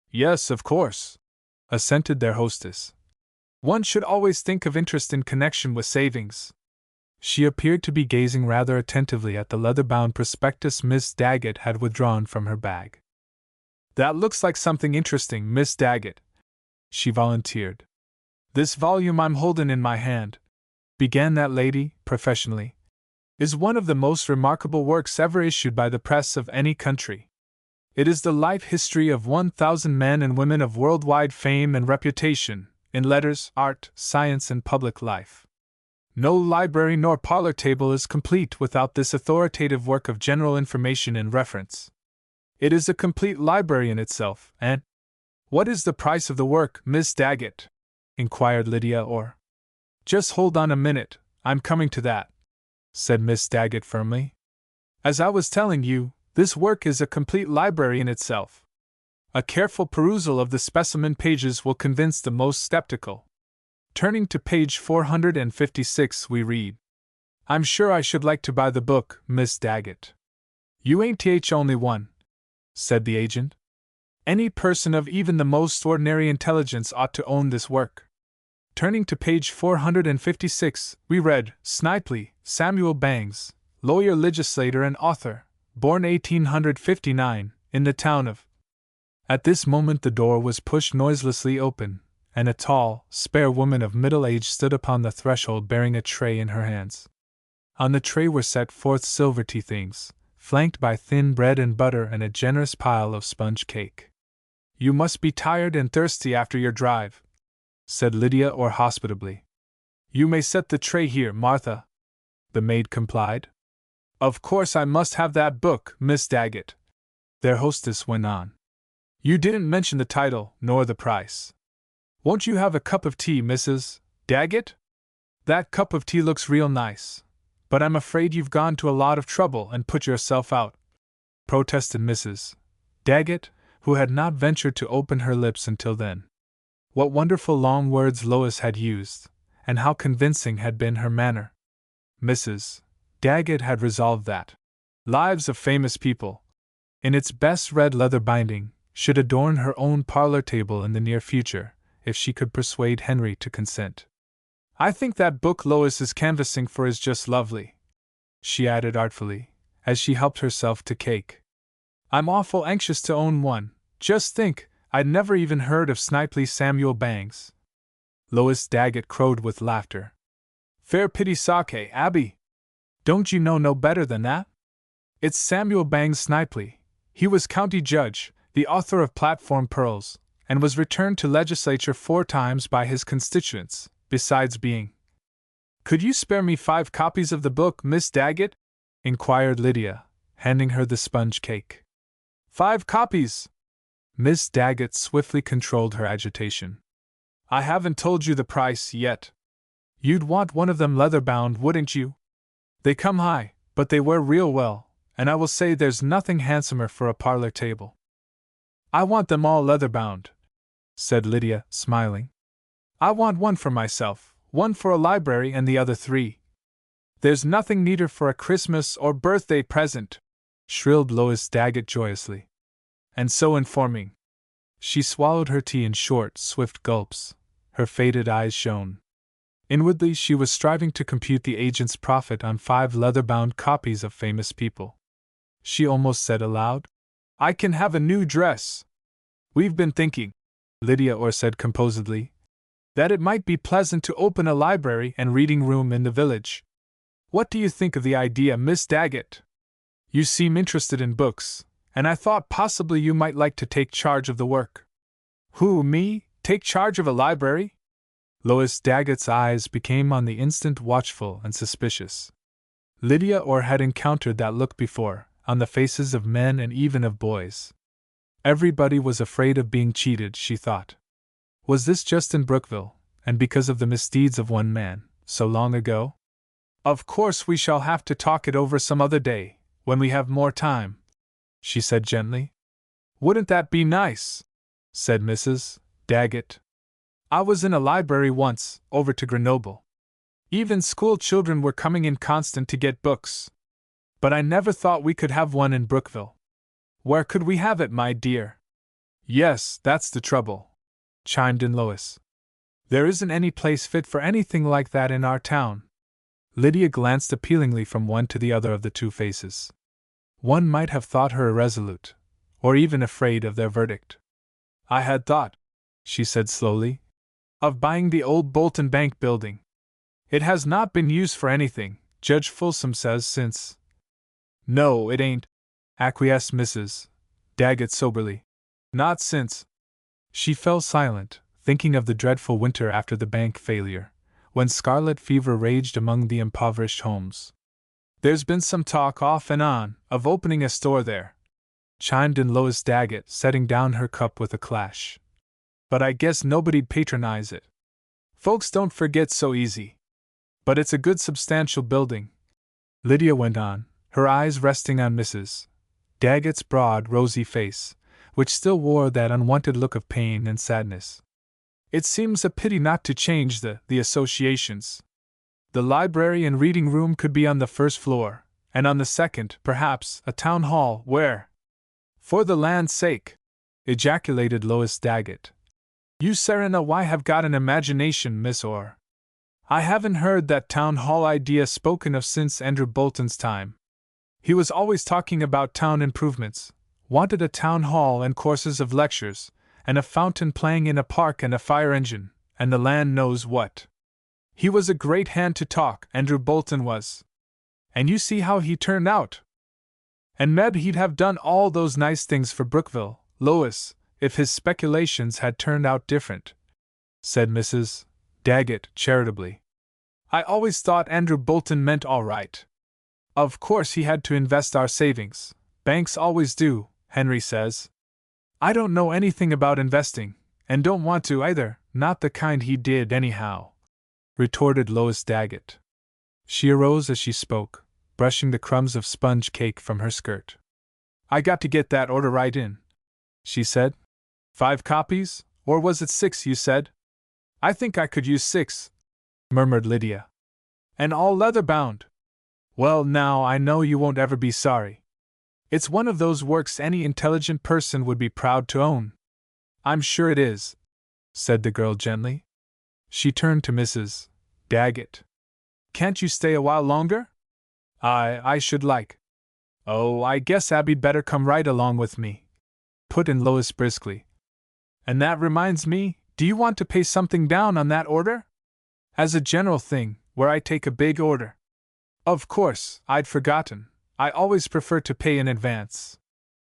"Yes, of course," assented their hostess. "One should always think of interest in connection with savings." She appeared to be gazing rather attentively at the leather-bound prospectus Miss Daggett had withdrawn from her bag. "That looks like something interesting, Miss Daggett," she volunteered. "This volume I'm holdin' in my hand," began that lady, professionally, "is one of the most remarkable works ever issued by the press of any country. It is the life history of 1,000 men and women of worldwide fame and reputation, in letters, art, science, and public life. No library nor parlor table is complete without this authoritative work of general information and reference. It is a complete library in itself, and—" "What is the price of the work, Miss Daggett?" inquired Lydia Orr. "Just hold on a minute, I'm coming to that," said Miss Daggett firmly. "As I was telling you, this work is a complete library in itself. A careful perusal of the specimen pages will convince the most skeptical. Turning to page 456, we read, "I'm sure I should like to buy the book, Miss Daggett." "You ain't only one," said the agent. "Any person of even the most ordinary intelligence ought to own this work." Turning to page 456, we read, "Snipley, Samuel Bangs, lawyer, legislator, and author, born 1859, in the town of—" At this moment the door was pushed noiselessly open, and a tall, spare woman of middle age stood upon the threshold bearing a tray in her hands. On the tray were set forth silver tea things, flanked by thin bread and butter and a generous pile of sponge cake. "You must be tired and thirsty after your drive," said Lydia Orr hospitably. "You may set the tray here, Martha," the maid complied. "Of course I must have that book, Miss Daggett," their hostess went on. "You didn't mention the title, nor the price. Won't you have a cup of tea, Mrs. Daggett? That cup of tea looks real nice, but I'm afraid you've gone to a lot of trouble and put yourself out," protested Mrs. Daggett, who had not ventured to open her lips until then. What wonderful long words Lois had used, and how convincing had been her manner. Mrs. Daggett had resolved that Lives of Famous People, in its best red leather binding, should adorn her own parlor table in the near future, if she could persuade Henry to consent. "I think that book Lois is canvassing for is just lovely," she added artfully, as she helped herself to cake. "I'm awful anxious to own one. Just think, I'd never even heard of Snipley Samuel Bangs." Lois Daggett crowed with laughter. Fair pity sake, Abby. Don't you know no better than that? It's Samuel Bangs Snipley. He was county judge, the author of Platform Pearls, and was returned to legislature 4 times by his constituents, besides being. Could you spare me 5 copies of the book, Miss Daggett? Inquired Lydia, handing her the sponge cake. 5 copies! Miss Daggett swiftly controlled her agitation. I haven't told you the price yet. You'd want one of them leather-bound, wouldn't you? They come high, but they wear real well, and I will say there's nothing handsomer for a parlor table. I want them all leather-bound, said Lydia, smiling. I want one for myself, one for a library, and the other 3. There's nothing neater for a Christmas or birthday present, shrilled Lois Daggett joyously. And so informing. She swallowed her tea in short, swift gulps. Her faded eyes shone. Inwardly she was striving to compute the agent's profit on 5 leather-bound copies of famous people. She almost said aloud, I can have a new dress. We've been thinking, Lydia said composedly, that it might be pleasant to open a library and reading room in the village. What do you think of the idea, Miss Daggett? You seem interested in books, and I thought possibly you might like to take charge of the work. Who, me? Take charge of a library? Lois Daggett's eyes became on the instant watchful and suspicious. Lydia had encountered that look before, on the faces of men and even of boys. Everybody was afraid of being cheated, she thought. Was this just in Brookville, and because of the misdeeds of one man, so long ago? Of course we shall have to talk it over some other day, when we have more time, she said gently. Wouldn't that be nice? Said Mrs. Daggett. I was in a library once, over to Grenoble. Even school children were coming in constant to get books. But I never thought we could have one in Brookville. Where could we have it, my dear? Yes, that's the trouble, chimed in Lois. There isn't any place fit for anything like that in our town. Lydia glanced appealingly from one to the other of the 2 faces. One might have thought her irresolute, or even afraid of their verdict. I had thought, she said slowly, of buying the old Bolton Bank building. It has not been used for anything, Judge Folsom says, since. No, it ain't, acquiesced Mrs. Daggett soberly. Not since. She fell silent, thinking of the dreadful winter after the bank failure, when scarlet fever raged among the impoverished homes. There's been some talk off and on of opening a store there, chimed in Lois Daggett, setting down her cup with a clash. But I guess nobody'd patronize it. Folks don't forget so easy. But it's a good substantial building, Lydia went on, her eyes resting on Mrs. Daggett's broad, rosy face, which still wore that unwonted look of pain and sadness. It seems a pity not to change the associations. The library and reading room could be on the 1st floor, and on the 2nd, perhaps, a town hall, where... For the land's sake! Ejaculated Lois Daggett. You Serena why have got an imagination, Miss Orr. I haven't heard that town hall idea spoken of since Andrew Bolton's time. He was always talking about town improvements, wanted a town hall and courses of lectures, and a fountain playing in a park and a fire engine, and the land knows what. He was a great hand to talk, Andrew Bolton was. And you see how he turned out. And maybe he'd have done all those nice things for Brookville, Lois, if his speculations had turned out different, said Mrs. Daggett charitably. I always thought Andrew Bolton meant all right. Of course he had to invest our savings. Banks always do, Henry says. I don't know anything about investing, and don't want to either, not the kind he did anyhow, retorted Lois Daggett. She arose as she spoke, brushing the crumbs of sponge cake from her skirt. I got to get that order right in, she said. 5 copies, or was it 6 you said? I think I could use 6, murmured Lydia. And all leather-bound. Well, now I know you won't ever be sorry. It's one of those works any intelligent person would be proud to own. I'm sure it is, said the girl gently. She turned to Mrs. Daggett. Can't you stay a while longer? I should like. Oh, I guess Abby'd better come right along with me, put in Lois briskly. And that reminds me, do you want to pay something down on that order? As a general thing, where I take a big order. Of course, I'd forgotten. I always prefer to pay in advance.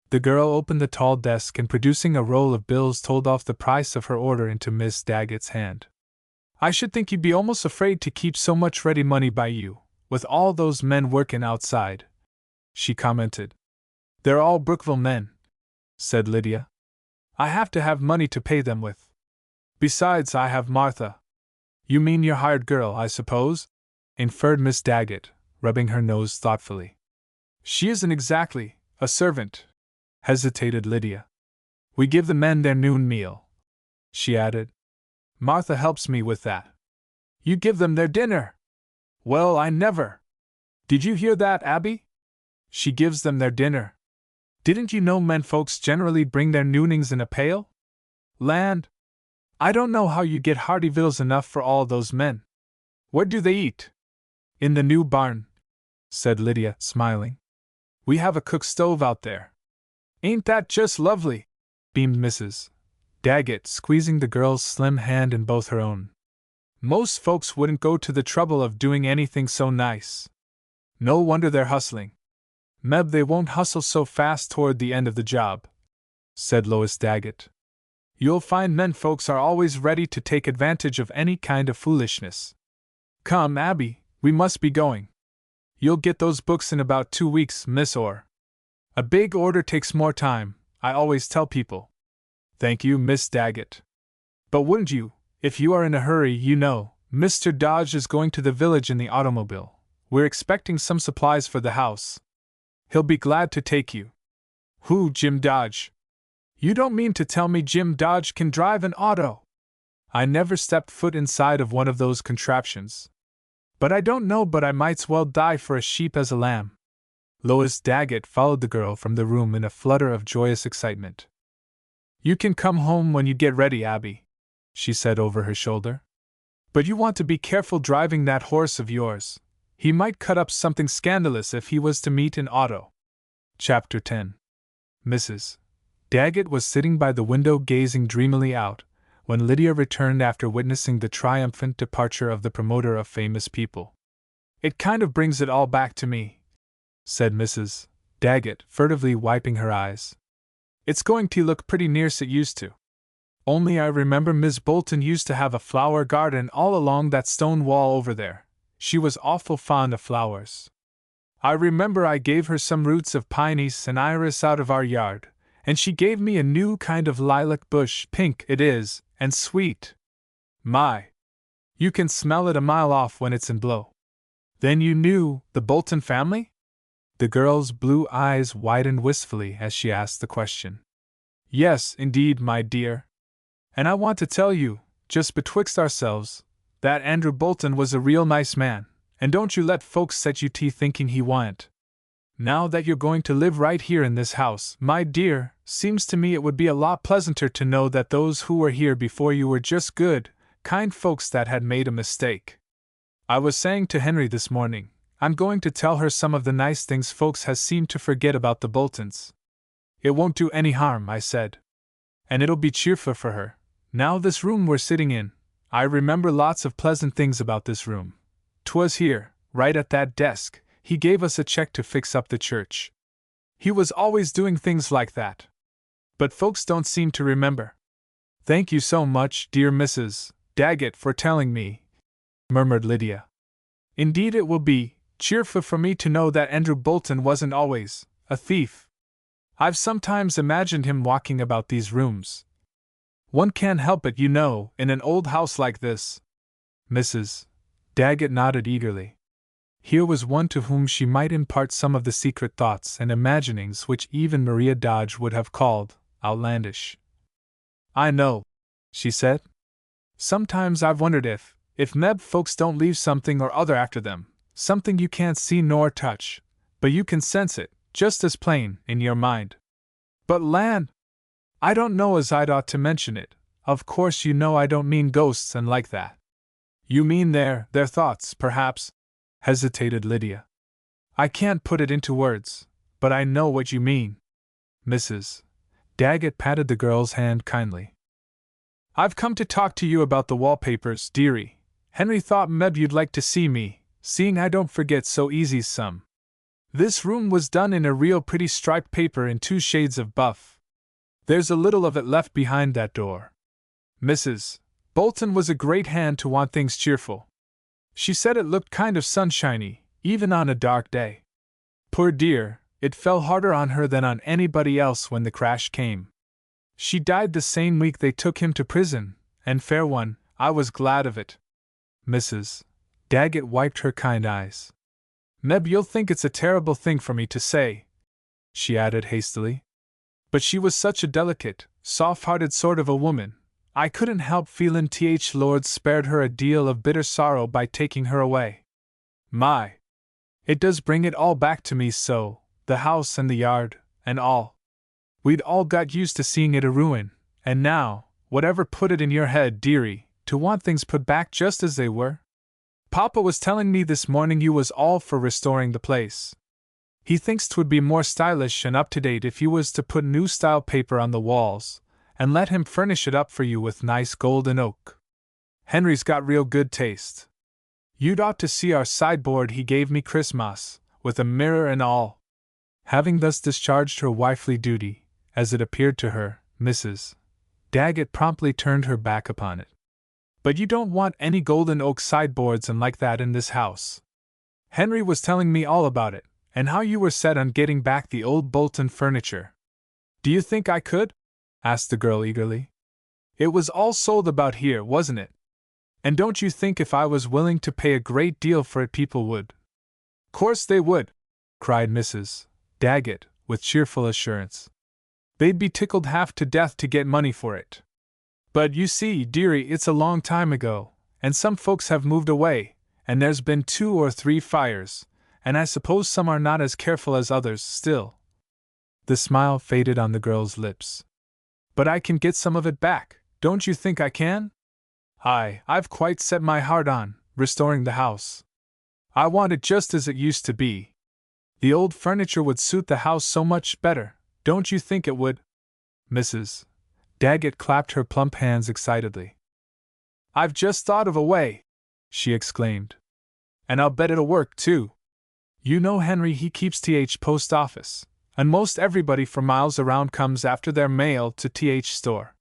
The girl opened the tall desk and, producing a roll of bills, told off the price of her order into Miss Daggett's hand. I should think you'd be almost afraid to keep so much ready money by you, with all those men working outside, she commented. They're all Brookville men, said Lydia. I have to have money to pay them with. Besides, I have Martha. You mean your hired girl, I suppose? Inferred Miss Daggett, rubbing her nose thoughtfully. She isn't exactly a servant, hesitated Lydia. We give the men their noon meal, she added. Martha helps me with that. You give them their dinner? Well, I never. Did you hear that, Abby? She gives them their dinner. Didn't you know men folks generally bring their noonings in a pail? Land! I don't know how you get hearty victuals enough for all those men. Where do they eat? In the new barn, said Lydia, smiling. We have a cook stove out there. Ain't that just lovely? Beamed Mrs. Daggett, squeezing the girl's slim hand in both her own. Most folks wouldn't go to the trouble of doing anything so nice. No wonder they're hustling. Meb, they won't hustle so fast toward the end of the job, said Lois Daggett. You'll find men folks are always ready to take advantage of any kind of foolishness. Come, Abby, we must be going. You'll get those books in about 2 weeks, Miss Orr. A big order takes more time, I always tell people. Thank you, Miss Daggett. But wouldn't you, if you are in a hurry, you know, Mr. Dodge is going to the village in the automobile. We're expecting some supplies for the house. He'll be glad to take you. Who, Jim Dodge? You don't mean to tell me Jim Dodge can drive an auto? I never stepped foot inside of one of those contraptions. But I don't know but I might's well die for a sheep as a lamb. Lois Daggett followed the girl from the room in a flutter of joyous excitement. You can come home when you get ready, Abby, she said over her shoulder. But you want to be careful driving that horse of yours. He might cut up something scandalous if he was to meet an auto. Chapter 10. Mrs. Daggett was sitting by the window gazing dreamily out, when Lydia returned after witnessing the triumphant departure of the promoter of famous people. It kind of brings it all back to me, said Mrs. Daggett, furtively wiping her eyes. It's going to look pretty near's it used to. Only I remember Miss Bolton used to have a flower garden all along that stone wall over there. She was awful fond of flowers. I remember I gave her some roots of piney and iris out of our yard, and she gave me a new kind of lilac bush, pink it is, and sweet. My! You can smell it a mile off when it's in blow. Then you knew the Bolton family? The girl's blue eyes widened wistfully as she asked the question. Yes, indeed, my dear. And I want to tell you, just betwixt ourselves, that Andrew Bolton was a real nice man, and don't you let folks set you tea thinking he wa'n't. Now that you're going to live right here in this house, my dear, seems to me it would be a lot pleasanter to know that those who were here before you were just good, kind folks that had made a mistake. I was saying to Henry this morning, I'm going to tell her some of the nice things folks has seemed to forget about the Boltons. It won't do any harm, I said. And it'll be cheerful for her. Now this room we're sitting in, I remember lots of pleasant things about this room. 'Twas here, right at that desk, he gave us a check to fix up the church. He was always doing things like that. But folks don't seem to remember. Thank you so much, dear Mrs. Daggett, for telling me, murmured Lydia. Indeed it will be cheerful for me to know that Andrew Bolton wasn't always a thief. I've sometimes imagined him walking about these rooms. One can't help it, you know, in an old house like this. Mrs. Daggett nodded eagerly. Here was one to whom she might impart some of the secret thoughts and imaginings which even Maria Dodge would have called outlandish. I know, she said. Sometimes I've wondered if Meb folks don't leave something or other after them, something you can't see nor touch, but you can sense it, just as plain, in your mind. But land! I don't know as I'd ought to mention it. Of course you know I don't mean ghosts and like that. You mean their thoughts, perhaps, hesitated Lydia. I can't put it into words, but I know what you mean. Mrs. Daggett patted the girl's hand kindly. I've come to talk to you about the wallpapers, dearie, Henry thought meb you'd like to see me, seeing I don't forget so easy some. This room was done in a real pretty striped paper in 2 shades of buff. There's a little of it left behind that door. Mrs. Bolton was a great hand to want things cheerful. She said it looked kind of sunshiny, even on a dark day. Poor dear, it fell harder on her than on anybody else when the crash came. She died the same week they took him to prison, and fair one, I was glad of it. Mrs. Daggett wiped her kind eyes. Meb, you'll think it's a terrible thing for me to say, she added hastily. But she was such a delicate, soft-hearted sort of a woman, I couldn't help feelin' Th Lord spared her a deal of bitter sorrow by taking her away. My! It does bring it all back to me so, the house and the yard, and all. We'd all got used to seeing it a ruin, and now, whatever put it in your head, dearie, to want things put back just as they were? Papa was telling me this morning you was all for restoring the place. He thinks 'twould be more stylish and up-to-date if you was to put new style paper on the walls, and let him furnish it up for you with nice gold and oak. Henry's got real good taste. You'd ought to see our sideboard he gave me Christmas, with a mirror and all. Having thus discharged her wifely duty, as it appeared to her, Mrs. Daggett promptly turned her back upon it. But you don't want any golden oak sideboards and like that in this house. Henry was telling me all about it, and how you were set on getting back the old Bolton furniture. Do you think I could? Asked the girl eagerly. It was all sold about here, wasn't it? And don't you think if I was willing to pay a great deal for it people would? Course they would, cried Mrs. Daggett, with cheerful assurance. They'd be tickled half to death to get money for it. But you see, dearie, it's a long time ago, and some folks have moved away, and there's been 2 or 3 fires, and I suppose some are not as careful as others still. The smile faded on the girl's lips. But I can get some of it back, don't you think I can? I've quite set my heart on restoring the house. I want it just as it used to be. The old furniture would suit the house so much better, don't you think it would? Mrs. Daggett clapped her plump hands excitedly. I've just thought of a way, she exclaimed. And I'll bet it'll work, too. You know Henry, he keeps Th post office, and most everybody for miles around comes after their mail to Th store.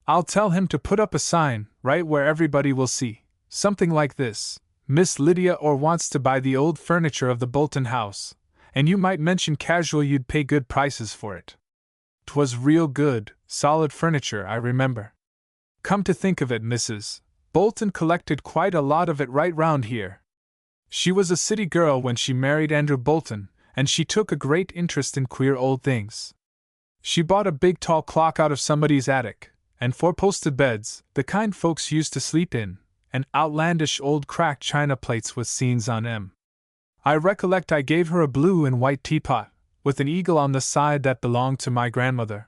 I'll tell him to put up a sign, right where everybody will see, something like this: Miss Lydia Orr wants to buy the old furniture of the Bolton house, and you might mention casual you'd pay good prices for it. 'Twas real good, solid furniture, I remember. Come to think of it, Mrs. Bolton collected quite a lot of it right round here. She was a city girl when she married Andrew Bolton, and she took a great interest in queer old things. She bought a big tall clock out of somebody's attic, and 4 posted beds, the kind folks used to sleep in, and outlandish old cracked china plates with scenes on 'em. I recollect I gave her a blue and white teapot, with an eagle on the side that belonged to my grandmother.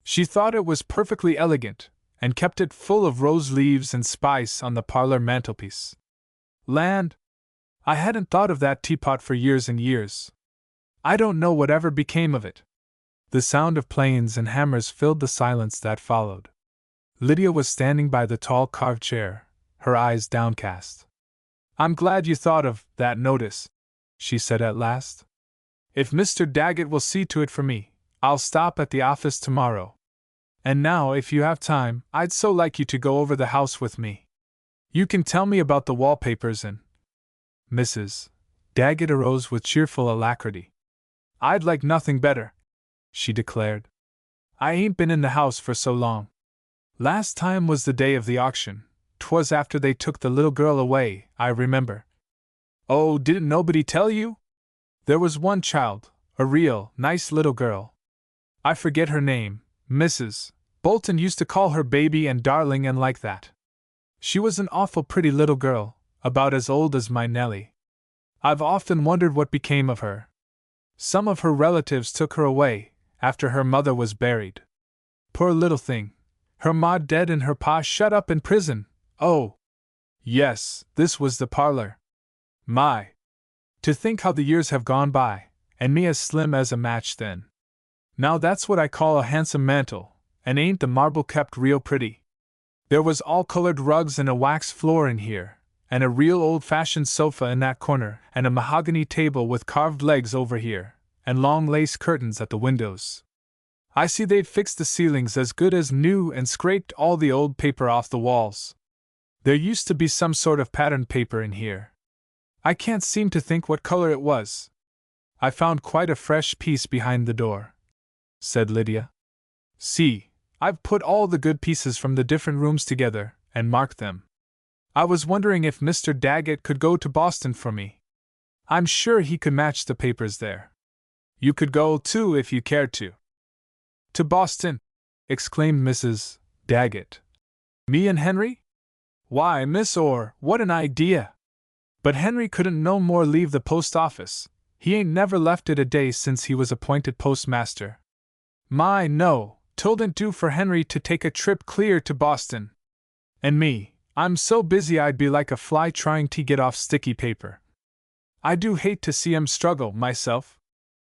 She thought it was perfectly elegant, and kept it full of rose leaves and spice on the parlor mantelpiece. Land! I hadn't thought of that teapot for years and years. I don't know whatever became of it. The sound of planes and hammers filled the silence that followed. Lydia was standing by the tall carved chair, her eyes downcast. I'm glad you thought of that notice, she said at last. If Mr. Daggett will see to it for me, I'll stop at the office tomorrow. And now, if you have time, I'd so like you to go over the house with me. You can tell me about the wallpapers and... Mrs. Daggett arose with cheerful alacrity. I'd like nothing better, she declared. I ain't been in the house for so long. Last time was the day of the auction. 'Twas after they took the little girl away, I remember. Oh, didn't nobody tell you? There was one child, a real, nice little girl. I forget her name. Mrs. Bolton used to call her baby and darling and like that. She was an awful pretty little girl, about as old as my Nellie. I've often wondered what became of her. Some of her relatives took her away, after her mother was buried. Poor little thing. Her ma dead and her pa shut up in prison. Oh! Yes, this was the parlor. My! To think how the years have gone by, and me as slim as a match then. Now that's what I call a handsome mantel, and ain't the marble kept real pretty? There was all colored rugs and a wax floor in here, and a real old-fashioned sofa in that corner, and a mahogany table with carved legs over here, and long lace curtains at the windows. I see they'd fixed the ceilings as good as new and scraped all the old paper off the walls. There used to be some sort of patterned paper in here. I can't seem to think what color it was. I found quite a fresh piece behind the door," said Lydia. "See, I've put all the good pieces from the different rooms together, and marked them. I was wondering if Mr. Daggett could go to Boston for me. I'm sure he could match the papers there. You could go, too, if you cared to." "To Boston!" exclaimed Mrs. Daggett. "Me and Henry? Why, Miss Orr, what an idea! But Henry couldn't no more leave the post office. He ain't never left it a day since he was appointed postmaster. My, no, 'twouldn't do for Henry to take a trip clear to Boston. And me, I'm so busy I'd be like a fly trying to get off sticky paper. I do hate to see him struggle, myself."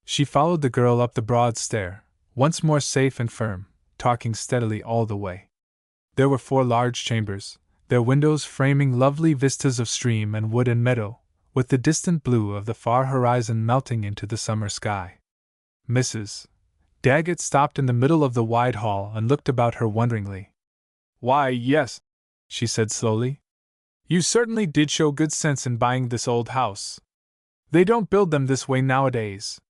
She followed the girl up the broad stair, once more safe and firm, talking steadily all the way. There were 4 large chambers, their windows framing lovely vistas of stream and wood and meadow, with the distant blue of the far horizon melting into the summer sky. Mrs. Daggett stopped in the middle of the wide hall and looked about her wonderingly. "Why, yes," she said slowly. "You certainly did show good sense in buying this old house. They don't build them this way nowadays.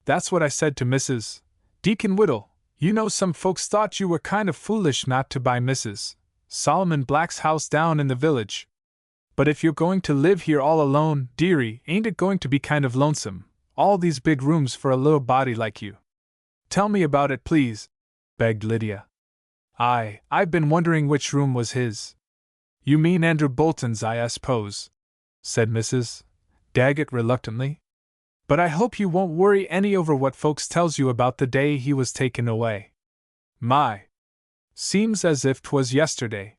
That's what I said to Mrs. Deacon Whittle. You know, some folks thought you were kind of foolish not to buy Mrs. Solomon Black's house down in the village. But if you're going to live here all alone, dearie, ain't it going to be kind of lonesome, all these big rooms for a little body like you?" "Tell me about it, please," begged Lydia. I've been wondering which room was his." "You mean Andrew Bolton's, I suppose," said Mrs. Daggett reluctantly. "But I hope you won't worry any over what folks tells you about the day he was taken away. My! Seems as if 'twas yesterday."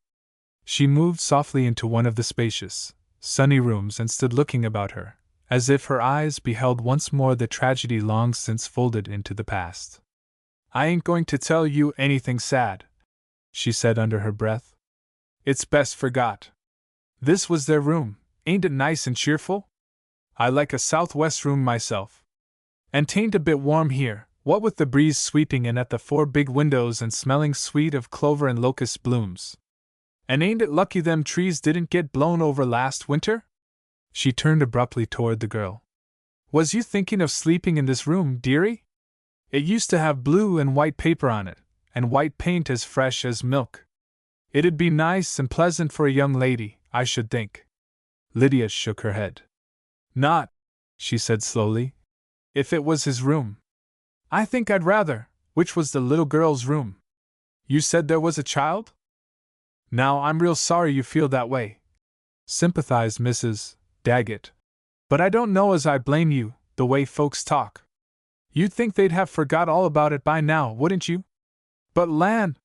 She moved softly into one of the spacious, sunny rooms and stood looking about her, as if her eyes beheld once more the tragedy long since folded into the past. "I ain't going to tell you anything sad," she said under her breath. "It's best forgot. This was their room. Ain't it nice and cheerful? I like a southwest room myself. And 'tain't a bit warm here, what with the breeze sweeping in at the 4 big windows and smelling sweet of clover and locust blooms. And ain't it lucky them trees didn't get blown over last winter?" She turned abruptly toward the girl. "Was you thinking of sleeping in this room, dearie? It used to have blue and white paper on it, and white paint as fresh as milk. It'd be nice and pleasant for a young lady, I should think." Lydia shook her head. "Not," she said slowly, "if it was his room. I think I'd rather, which was the little girl's room." "You said there was a child? Now I'm real sorry you feel that way," sympathized Mrs. Daggett. "But I don't know as I blame you, the way folks talk. You'd think they'd have forgot all about it by now, wouldn't you? But land!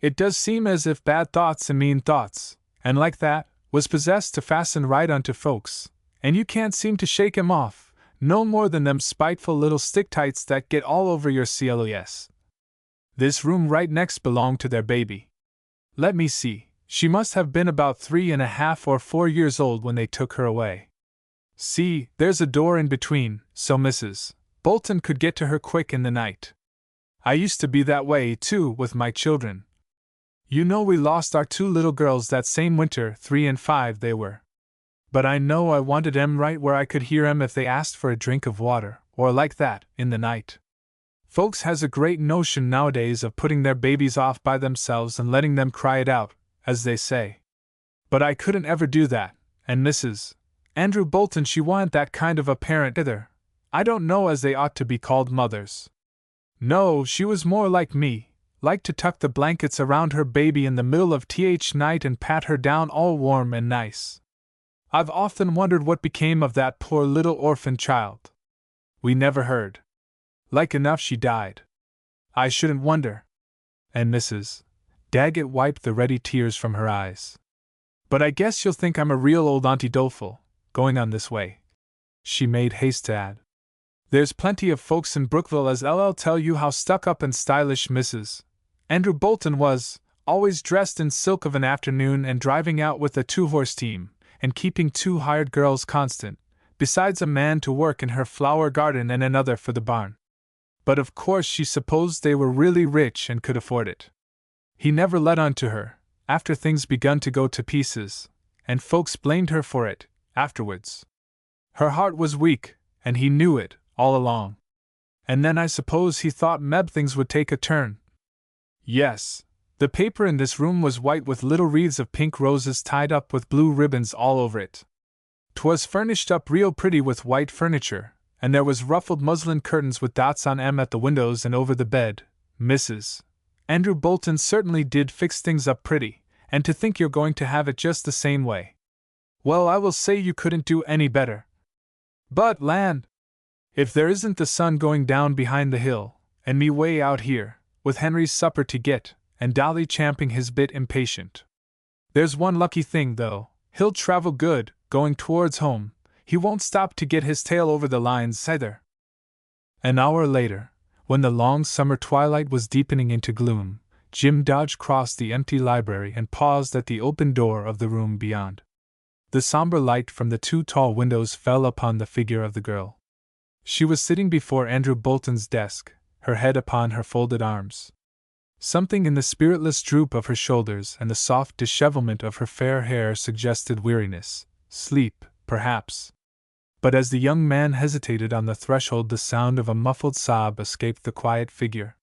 It does seem as if bad thoughts and mean thoughts, and like that, was possessed to fasten right onto folks, and you can't seem to shake 'em off, no more than them spiteful little stick-tights that get all over your clothes. This room right next belonged to their baby. Let me see, she must have been about 3½ or 4 years old when they took her away. See, there's a door in between, so Mrs. Bolton could get to her quick in the night. I used to be that way, too, with my children. You know we lost our 2 little girls that same winter, 3 and 5 they were. But I know I wanted 'em right where I could hear 'em if they asked for a drink of water, or like that, in the night. Folks has a great notion nowadays of putting their babies off by themselves and letting them cry it out, as they say. But I couldn't ever do that, and Mrs. Andrew Bolton, she wa'n't that kind of a parent either. I don't know as they ought to be called mothers. No, she was more like me, liked to tuck the blankets around her baby in the middle of night and pat her down all warm and nice. I've often wondered what became of that poor little orphan child. We never heard. Like enough she died. I shouldn't wonder." And Mrs. Daggett wiped the ready tears from her eyes. "But I guess you'll think I'm a real old Auntie Doleful, going on this way," she made haste to add. "There's plenty of folks in Brookville as I'll tell you how stuck-up and stylish Mrs. Andrew Bolton was, always dressed in silk of an afternoon and driving out with a 2-horse team, and keeping 2 hired girls constant, besides a man to work in her flower garden and another for the barn. But of course she supposed they were really rich and could afford it. He never let on to her, after things begun to go to pieces, and folks blamed her for it, afterwards. Her heart was weak, and he knew it, all along. And then I suppose he thought meb things would take a turn. Yes, the paper in this room was white with little wreaths of pink roses tied up with blue ribbons all over it. 'Twas furnished up real pretty with white furniture, and there was ruffled muslin curtains with dots on 'em at the windows and over the bed. Mrs. Andrew Bolton certainly did fix things up pretty, and to think you're going to have it just the same way. Well, I will say you couldn't do any better. But, land! If there isn't the sun going down behind the hill, and me way out here, with Henry's supper to get, and Dolly champing his bit impatient. There's one lucky thing, though, he'll travel good, going towards home, he won't stop to get his tail over the lines either. An hour later, when the long summer twilight was deepening into gloom, Jim Dodge crossed the empty library and paused at the open door of the room beyond. The somber light from the 2 tall windows fell upon the figure of the girl. She was sitting before Andrew Bolton's desk, her head upon her folded arms. Something in the spiritless droop of her shoulders and the soft dishevelment of her fair hair suggested weariness, sleep, perhaps. But as the young man hesitated on the threshold, the sound of a muffled sob escaped the quiet figure.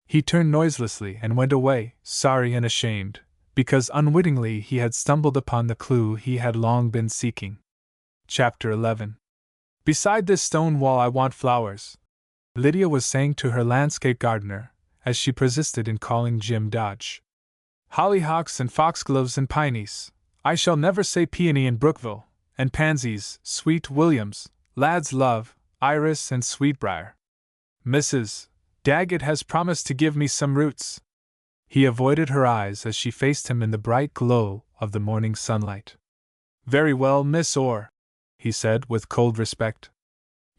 He turned noiselessly and went away, sorry and ashamed, because unwittingly he had stumbled upon the clue he had long been seeking. Chapter 11. Beside this stone wall I want flowers, Lydia was saying to her landscape gardener, as she persisted in calling Jim Dodge. Hollyhocks and foxgloves and pineys, I shall never say peony in Brookville, and pansies, sweet williams, lad's love, iris and sweetbriar. Mrs. Daggett has promised to give me some roots. He avoided her eyes as she faced him in the bright glow of the morning sunlight. Very well, Miss Orr, he said with cold respect.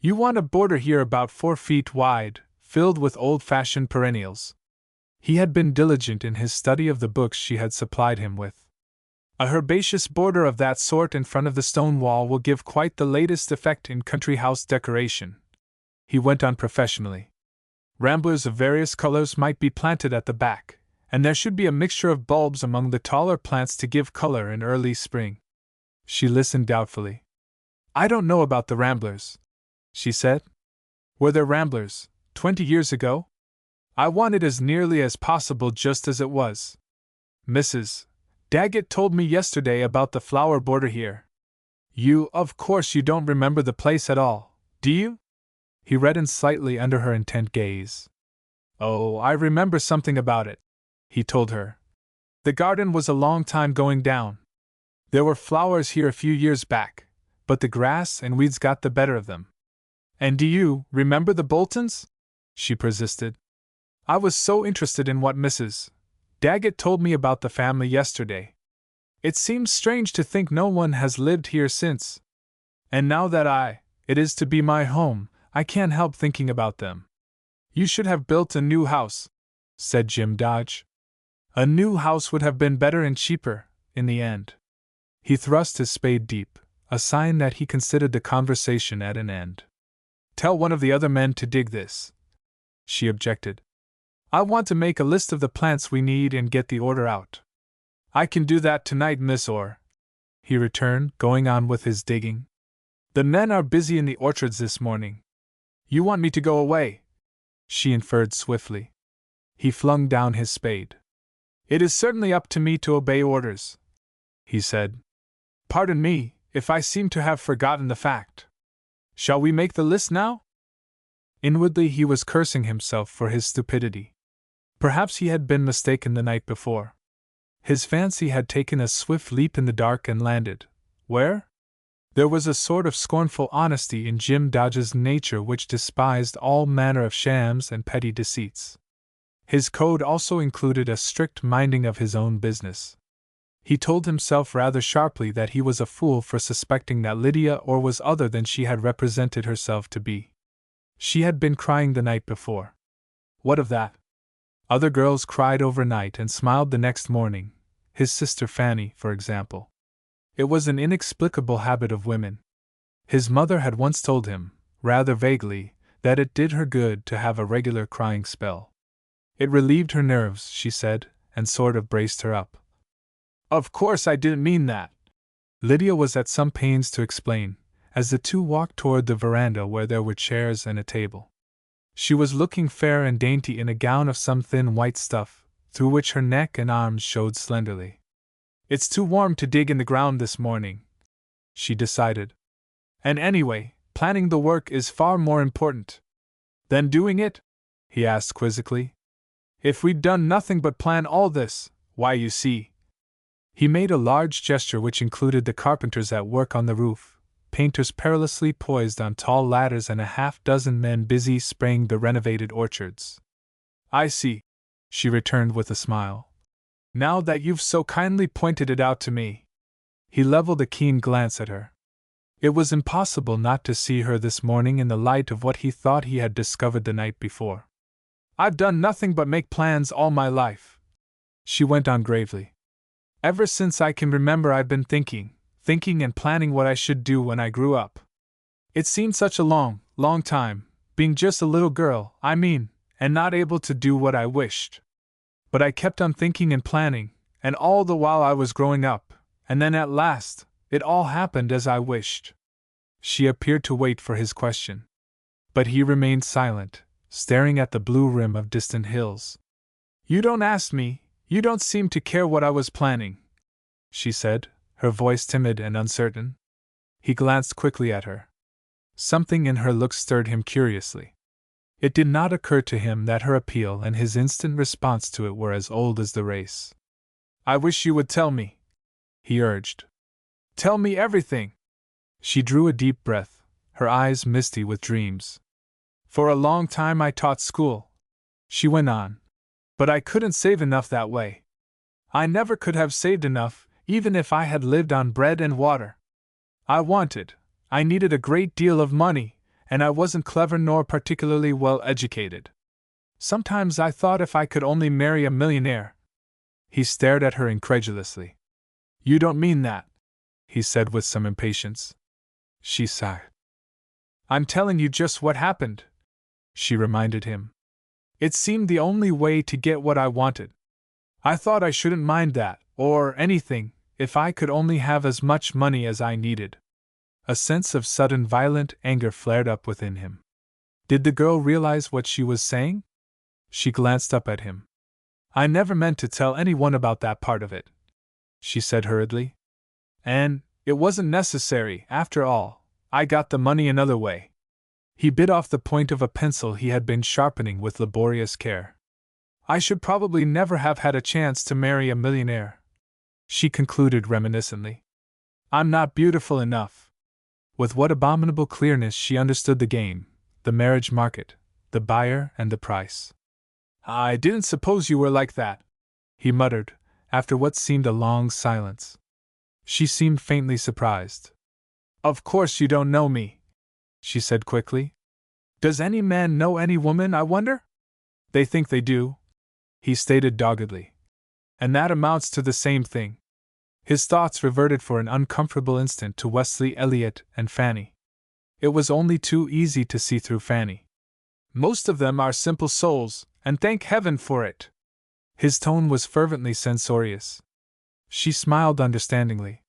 You want a border here about 4 feet wide, filled with old-fashioned perennials. He had been diligent in his study of the books she had supplied him with. A herbaceous border of that sort in front of the stone wall will give quite the latest effect in country house decoration, he went on professionally. Ramblers of various colors might be planted at the back, and there should be a mixture of bulbs among the taller plants to give color in early spring. She listened doubtfully. I don't know about the ramblers, she said. Were there ramblers 20 years ago? I want it as nearly as possible just as it was. Mrs. Daggett told me yesterday about the flower border here. Of course you don't remember the place at all, do you? He reddened slightly under her intent gaze. Oh, I remember something about it, he told her. The garden was a long time going down. There were flowers here a few years back, but the grass and weeds got the better of them. And do you remember the Boltons? She persisted. I was so interested in what Mrs. Daggett told me about the family yesterday. It seems strange to think no one has lived here since. And now that it is to be my home, I can't help thinking about them. You should have built a new house, said Jim Dodge. A new house would have been better and cheaper, in the end. He thrust his spade deep, a sign that he considered the conversation at an end. Tell one of the other men to dig this, she objected. I want to make a list of the plants we need and get the order out. I can do that tonight, Miss Orr, he returned, going on with his digging. The men are busy in the orchards this morning. You want me to go away? She inferred swiftly. He flung down his spade. It is certainly up to me to obey orders, he said. Pardon me, if I seem to have forgotten the fact. Shall we make the list now? Inwardly he was cursing himself for his stupidity. Perhaps he had been mistaken the night before. His fancy had taken a swift leap in the dark and landed. Where? There was a sort of scornful honesty in Jim Dodge's nature which despised all manner of shams and petty deceits. His code also included a strict minding of his own business. He told himself rather sharply that he was a fool for suspecting that Lydia Orr was other than she had represented herself to be. She had been crying the night before. What of that? Other girls cried overnight and smiled the next morning, his sister Fanny, for example. It was an inexplicable habit of women. His mother had once told him, rather vaguely, that it did her good to have a regular crying spell. It relieved her nerves, she said, and sort of braced her up. Of course I didn't mean that. Lydia was at some pains to explain, as the two walked toward the veranda where there were chairs and a table. She was looking fair and dainty in a gown of some thin white stuff, through which her neck and arms showed slenderly. It's too warm to dig in the ground this morning, she decided. And anyway, planning the work is far more important. Than doing it? He asked quizzically. If we'd done nothing but plan all this, why, you see. He made a large gesture which included the carpenters at work on the roof, painters perilously poised on tall ladders, and a half-dozen men busy spraying the renovated orchards. I see, she returned with a smile. Now that you've so kindly pointed it out to me. He leveled a keen glance at her. It was impossible not to see her this morning in the light of what he thought he had discovered the night before. I've done nothing but make plans all my life, she went on gravely. Ever since I can remember I've been thinking and planning what I should do when I grew up. It seemed such a long, long time, being just a little girl, I mean, and not able to do what I wished. But I kept on thinking and planning, and all the while I was growing up, and then at last, it all happened as I wished. She appeared to wait for his question. But he remained silent, staring at the blue rim of distant hills. You don't ask me, you don't seem to care what I was planning, she said, her voice timid and uncertain. He glanced quickly at her. Something in her look stirred him curiously. It did not occur to him that her appeal and his instant response to it were as old as the race. I wish you would tell me, he urged. Tell me everything. She drew a deep breath, her eyes misty with dreams. For a long time I taught school, she went on, but I couldn't save enough that way. I never could have saved enough, even if I had lived on bread and water. I needed a great deal of money, and I wasn't clever nor particularly well educated. Sometimes I thought if I could only marry a millionaire. He stared at her incredulously. You don't mean that, he said with some impatience. She sighed. I'm telling you just what happened, she reminded him. It seemed the only way to get what I wanted. I thought I shouldn't mind that, or anything, if I could only have as much money as I needed. A sense of sudden violent anger flared up within him. Did the girl realize what she was saying? She glanced up at him. I never meant to tell anyone about that part of it, she said hurriedly. And it wasn't necessary, after all. I got the money another way. He bit off the point of a pencil he had been sharpening with laborious care. I should probably never have had a chance to marry a millionaire, she concluded reminiscently. I'm not beautiful enough. With what abominable clearness she understood the game, the marriage market, the buyer and the price. I didn't suppose you were like that, he muttered, after what seemed a long silence. She seemed faintly surprised. Of course you don't know me, she said quickly. Does any man know any woman, I wonder? They think they do, he stated doggedly. And that amounts to the same thing. His thoughts reverted for an uncomfortable instant to Wesley Elliott and Fanny. It was only too easy to see through Fanny. Most of them are simple souls, and thank heaven for it. His tone was fervently censorious. She smiled understandingly.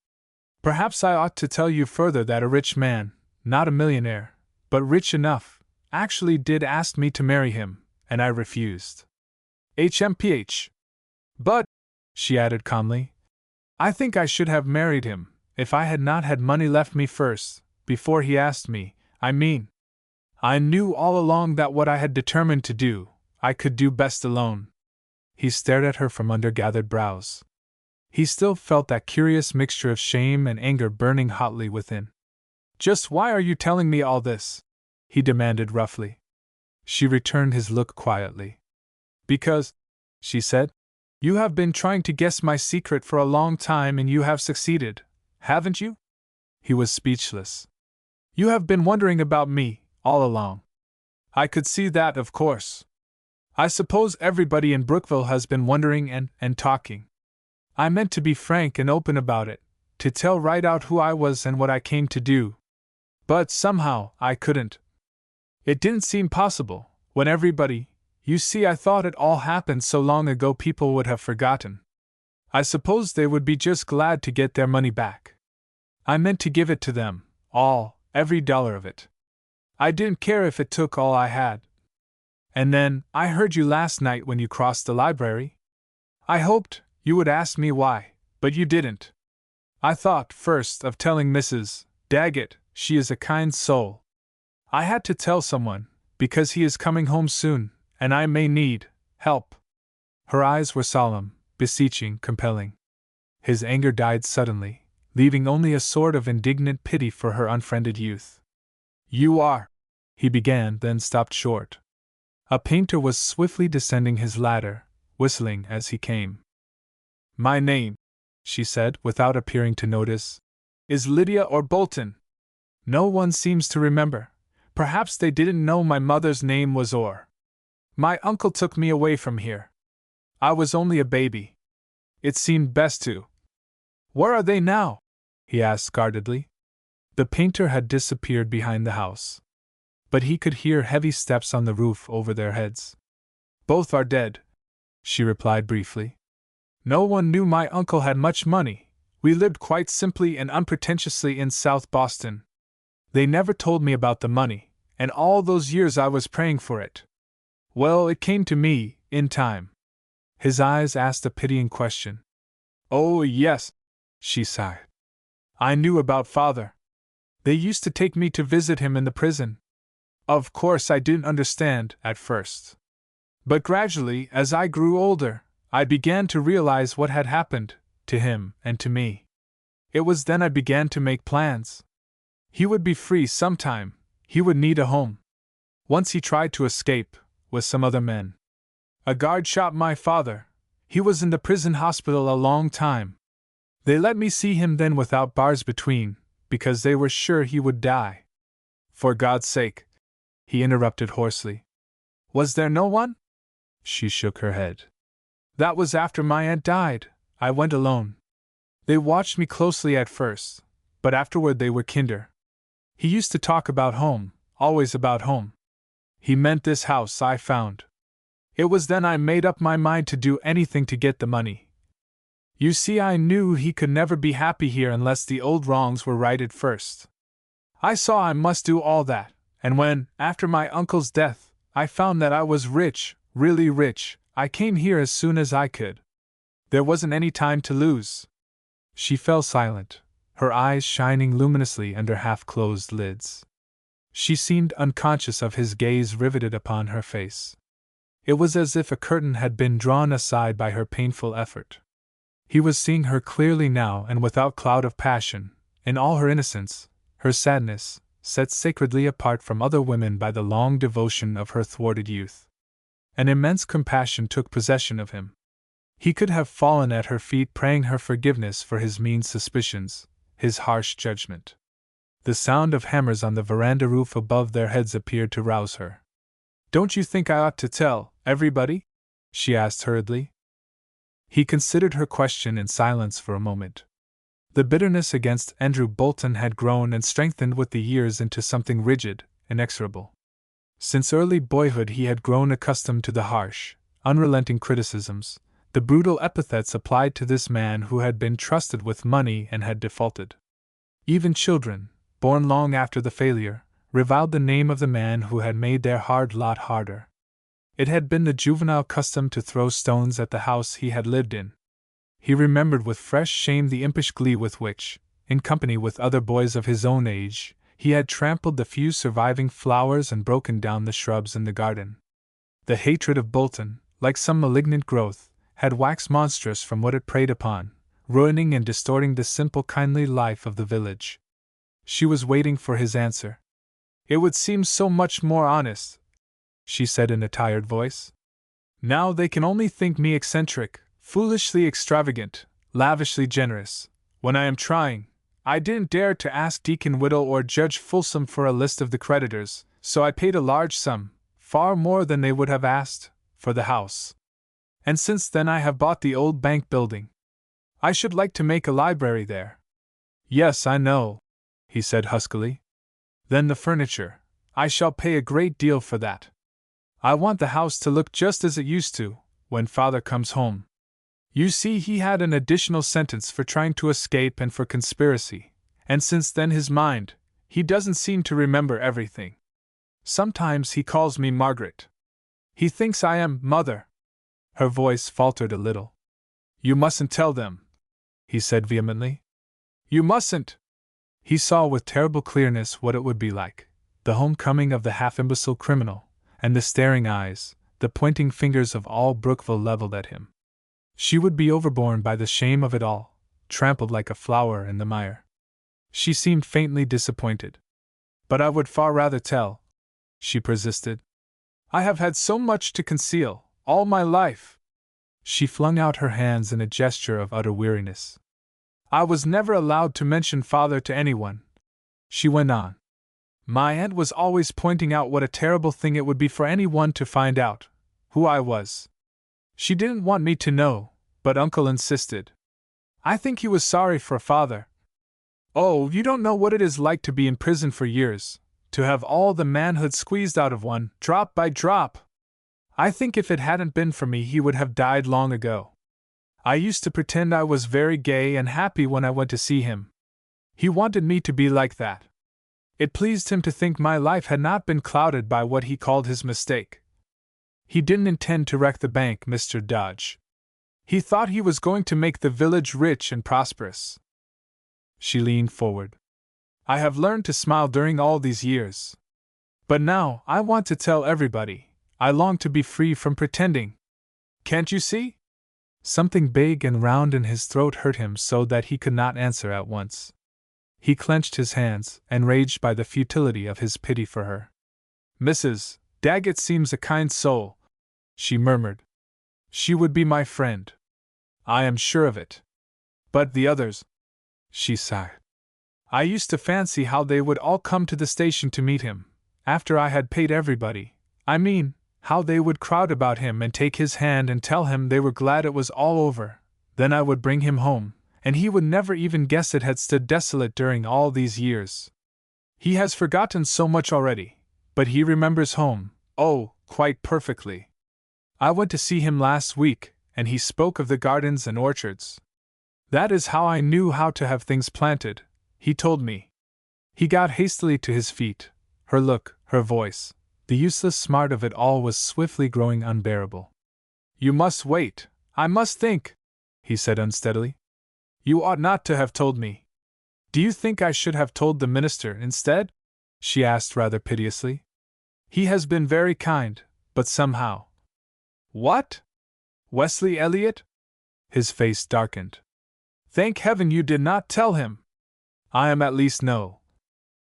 Perhaps I ought to tell you further that a rich man, not a millionaire, but rich enough, actually did ask me to marry him, and I refused. HMPH. But, she added calmly, I think I should have married him, if I had not had money left me first, before he asked me, I mean. I knew all along that what I had determined to do, I could do best alone. He stared at her from under gathered brows. He still felt that curious mixture of shame and anger burning hotly within. Just why are you telling me all this? He demanded roughly. She returned his look quietly. Because, she said, you have been trying to guess my secret for a long time and you have succeeded, haven't you? He was speechless. You have been wondering about me, all along. I could see that, of course. I suppose everybody in Brookville has been wondering and talking. I meant to be frank and open about it, to tell right out who I was and what I came to do. But somehow, I couldn't. It didn't seem possible, when everybody, you see, I thought it all happened so long ago people would have forgotten. I supposed they would be just glad to get their money back. I meant to give it to them, all, every dollar of it. I didn't care if it took all I had. And then, I heard you last night when you crossed the library. I hoped you would ask me why, but you didn't. I thought, first, of telling Mrs. Daggett. She is a kind soul. I had to tell someone, because he is coming home soon, and I may need help. Her eyes were solemn, beseeching, compelling. His anger died suddenly, leaving only a sort of indignant pity for her unfriended youth. You are, he began, then stopped short. A painter was swiftly descending his ladder, whistling as he came. My name, she said, without appearing to notice, is Lydia or Bolton. No one seems to remember. Perhaps they didn't know my mother's name was Orr. My uncle took me away from here. I was only a baby. It seemed best to. Where are they now? He asked guardedly. The painter had disappeared behind the house. But he could hear heavy steps on the roof over their heads. Both are dead, she replied briefly. No one knew my uncle had much money. We lived quite simply and unpretentiously in South Boston. They never told me about the money, and all those years I was praying for it. Well, it came to me, in time. His eyes asked a pitying question. Oh, yes, she sighed. I knew about Father. They used to take me to visit him in the prison. Of course, I didn't understand at first. But gradually, as I grew older, I began to realize what had happened to him and to me. It was then I began to make plans. He would be free sometime. He would need a home. Once he tried to escape, with some other men. A guard shot my father. He was in the prison hospital a long time. They let me see him then without bars between, because they were sure he would die. For God's sake, he interrupted hoarsely. Was there no one? She shook her head. That was after my aunt died. I went alone. They watched me closely at first, but afterward they were kinder. He used to talk about home, always about home. He meant this house, I found. It was then I made up my mind to do anything to get the money. You see, I knew he could never be happy here unless the old wrongs were righted first. I saw I must do all that, and when, after my uncle's death, I found that I was rich, really rich, I came here as soon as I could. There wasn't any time to lose. She fell silent, her eyes shining luminously under half-closed lids. She seemed unconscious of his gaze riveted upon her face. It was as if a curtain had been drawn aside by her painful effort. He was seeing her clearly now and without cloud of passion, in all her innocence, her sadness, set sacredly apart from other women by the long devotion of her thwarted youth. An immense compassion took possession of him. He could have fallen at her feet praying her forgiveness for his mean suspicions, his harsh judgment. The sound of hammers on the veranda roof above their heads appeared to rouse her. Don't you think I ought to tell everybody? She asked hurriedly. He considered her question in silence for a moment. The bitterness against Andrew Bolton had grown and strengthened with the years into something rigid, inexorable. Since early boyhood he had grown accustomed to the harsh, unrelenting criticisms, the brutal epithets applied to this man who had been trusted with money and had defaulted. Even children, born long after the failure, reviled the name of the man who had made their hard lot harder. It had been the juvenile custom to throw stones at the house he had lived in. He remembered with fresh shame the impish glee with which, in company with other boys of his own age, he had trampled the few surviving flowers and broken down the shrubs in the garden. The hatred of Bolton, like some malignant growth, had waxed monstrous from what it preyed upon, ruining and distorting the simple kindly life of the village. She was waiting for his answer. It would seem so much more honest, she said in a tired voice. Now they can only think me eccentric, foolishly extravagant, lavishly generous, when I am trying. I didn't dare to ask Deacon Whittle or Judge Folsom for a list of the creditors, so I paid a large sum, far more than they would have asked, for the house. And since then I have bought the old bank building. I should like to make a library there. Yes, I know, he said huskily. Then the furniture. I shall pay a great deal for that. I want the house to look just as it used to, when Father comes home. You see, he had an additional sentence for trying to escape and for conspiracy, and since then he doesn't seem to remember everything. Sometimes he calls me Margaret. He thinks I am Mother. Her voice faltered a little. You mustn't tell them, he said vehemently. You mustn't! He saw with terrible clearness what it would be like, the homecoming of the half-imbecile criminal, and the staring eyes, the pointing fingers of all Brookville leveled at him. She would be overborne by the shame of it all, trampled like a flower in the mire. She seemed faintly disappointed. But I would far rather tell, she persisted. I have had so much to conceal, all my life. She flung out her hands in a gesture of utter weariness. I was never allowed to mention Father to anyone, she went on. My aunt was always pointing out what a terrible thing it would be for anyone to find out who I was. She didn't want me to know, but Uncle insisted. I think he was sorry for Father. Oh, you don't know what it is like to be in prison for years, to have all the manhood squeezed out of one, drop by drop. I think if it hadn't been for me he would have died long ago. I used to pretend I was very gay and happy when I went to see him. He wanted me to be like that. It pleased him to think my life had not been clouded by what he called his mistake. He didn't intend to wreck the bank, Mr. Dodge. He thought he was going to make the village rich and prosperous. She leaned forward. I have learned to smile during all these years. But now, I want to tell everybody, I long to be free from pretending. Can't you see? Something big and round in his throat hurt him so that he could not answer at once. He clenched his hands, enraged by the futility of his pity for her. Mrs. Daggett seems a kind soul, she murmured. She would be my friend. I am sure of it. But the others, she sighed. I used to fancy how they would all come to the station to meet him, after I had paid everybody. I mean, how they would crowd about him and take his hand and tell him they were glad it was all over. Then I would bring him home, and he would never even guess it had stood desolate during all these years. He has forgotten so much already, but he remembers home, oh, quite perfectly. I went to see him last week, and he spoke of the gardens and orchards. That is how I knew how to have things planted, he told me. He got hastily to his feet. Her look, her voice, the useless smart of it all was swiftly growing unbearable. You must wait. I must think, he said unsteadily. You ought not to have told me. Do you think I should have told the minister instead? She asked rather piteously. He has been very kind, but somehow. What? Wesley Elliot? His face darkened. Thank heaven you did not tell him. I am at least no.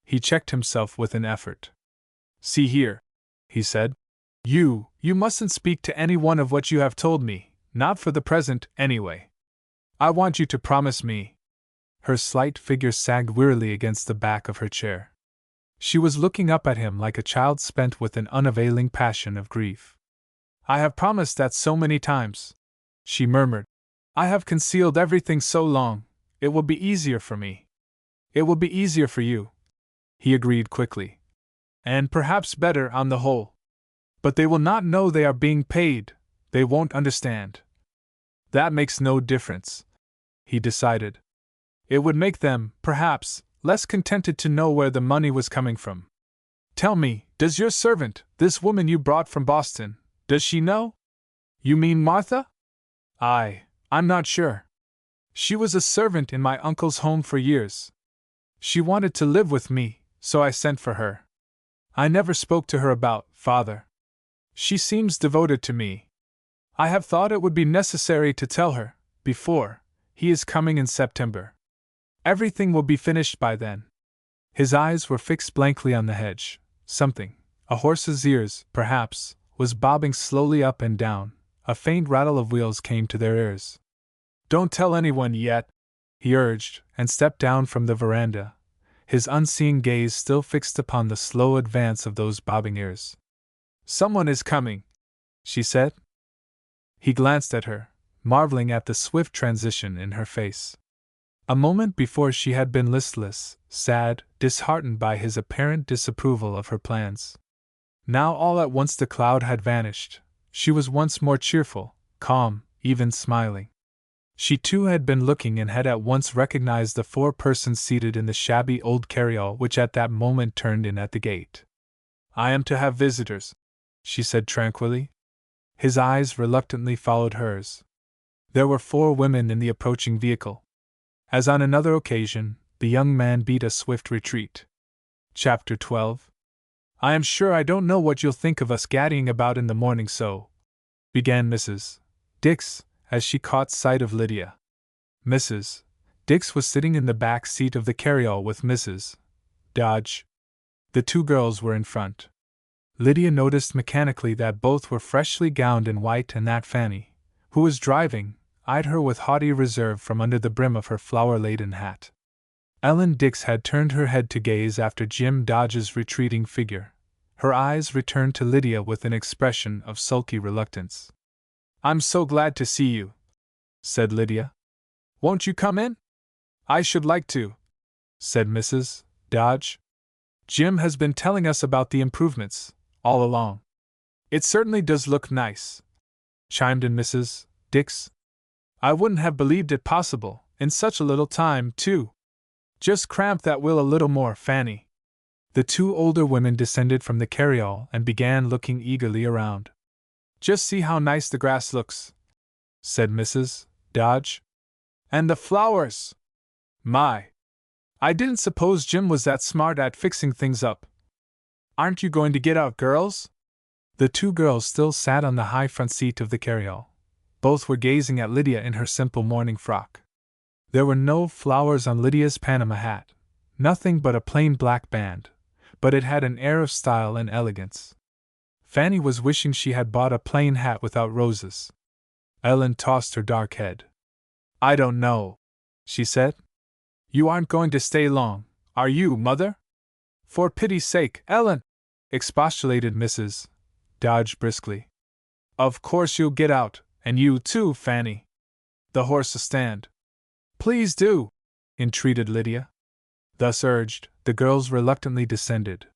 He checked himself with an effort. See here, he said. You mustn't speak to anyone of what you have told me, not for the present, anyway. I want you to promise me. Her slight figure sagged wearily against the back of her chair. She was looking up at him like a child spent with an unavailing passion of grief. I have promised that so many times, she murmured. I have concealed everything so long, it will be easier for me. It will be easier for you, he agreed quickly. And perhaps better on the whole. But they will not know they are being paid, they won't understand. That makes no difference, he decided. It would make them, perhaps, less contented to know where the money was coming from. Tell me, does your servant, this woman you brought from Boston, does she know? You mean Martha? I'm not sure. She was a servant in my uncle's home for years. She wanted to live with me, so I sent for her. I never spoke to her about Father. She seems devoted to me. I have thought it would be necessary to tell her, before he is coming in September. Everything will be finished by then. His eyes were fixed blankly on the hedge. Something, a horse's ears, perhaps, was bobbing slowly up and down. A faint rattle of wheels came to their ears. Don't tell anyone yet, he urged, and stepped down from the veranda, his unseeing gaze still fixed upon the slow advance of those bobbing ears. Someone is coming, she said. He glanced at her, marveling at the swift transition in her face. A moment before she had been listless, sad, disheartened by his apparent disapproval of her plans. Now all at once the cloud had vanished. She was once more cheerful, calm, even smiling. She too had been looking and had at once recognized the 4 persons seated in the shabby old carryall which at that moment turned in at the gate. "I am to have visitors," she said tranquilly. His eyes reluctantly followed hers. There were 4 women in the approaching vehicle. As on another occasion, the young man beat a swift retreat. Chapter 12. "I am sure I don't know what you'll think of us gaddying about in the morning so," began Mrs. Dix, as she caught sight of Lydia. Mrs. Dix was sitting in the back seat of the carryall with Mrs. Dodge. The 2 girls were in front. Lydia noticed mechanically that both were freshly gowned in white and that Fanny, who was driving, eyed her with haughty reserve from under the brim of her flower-laden hat. Ellen Dix had turned her head to gaze after Jim Dodge's retreating figure. Her eyes returned to Lydia with an expression of sulky reluctance. "I'm so glad to see you," said Lydia. "Won't you come in?" "I should like to," said Mrs. Dodge. "Jim has been telling us about the improvements, all along." "It certainly does look nice," chimed in Mrs. Dix. "I wouldn't have believed it possible, in such a little time, too. Just cramp that wheel a little more, Fanny." The 2 older women descended from the carryall and began looking eagerly around. "Just see how nice the grass looks," said Mrs. Dodge. "And the flowers! My! I didn't suppose Jim was that smart at fixing things up. Aren't you going to get out, girls?" The 2 girls still sat on the high front seat of the carryall. Both were gazing at Lydia in her simple morning frock. There were no flowers on Lydia's Panama hat, nothing but a plain black band, but it had an air of style and elegance. Fanny was wishing she had bought a plain hat without roses. Ellen tossed her dark head. "I don't know," she said. "You aren't going to stay long, are you, Mother?" "For pity's sake, Ellen!" expostulated Mrs. Dodge briskly. "Of course you'll get out, and you too, Fanny. The horse'll stand." "Please do," entreated Lydia. Thus urged, the girls reluctantly descended.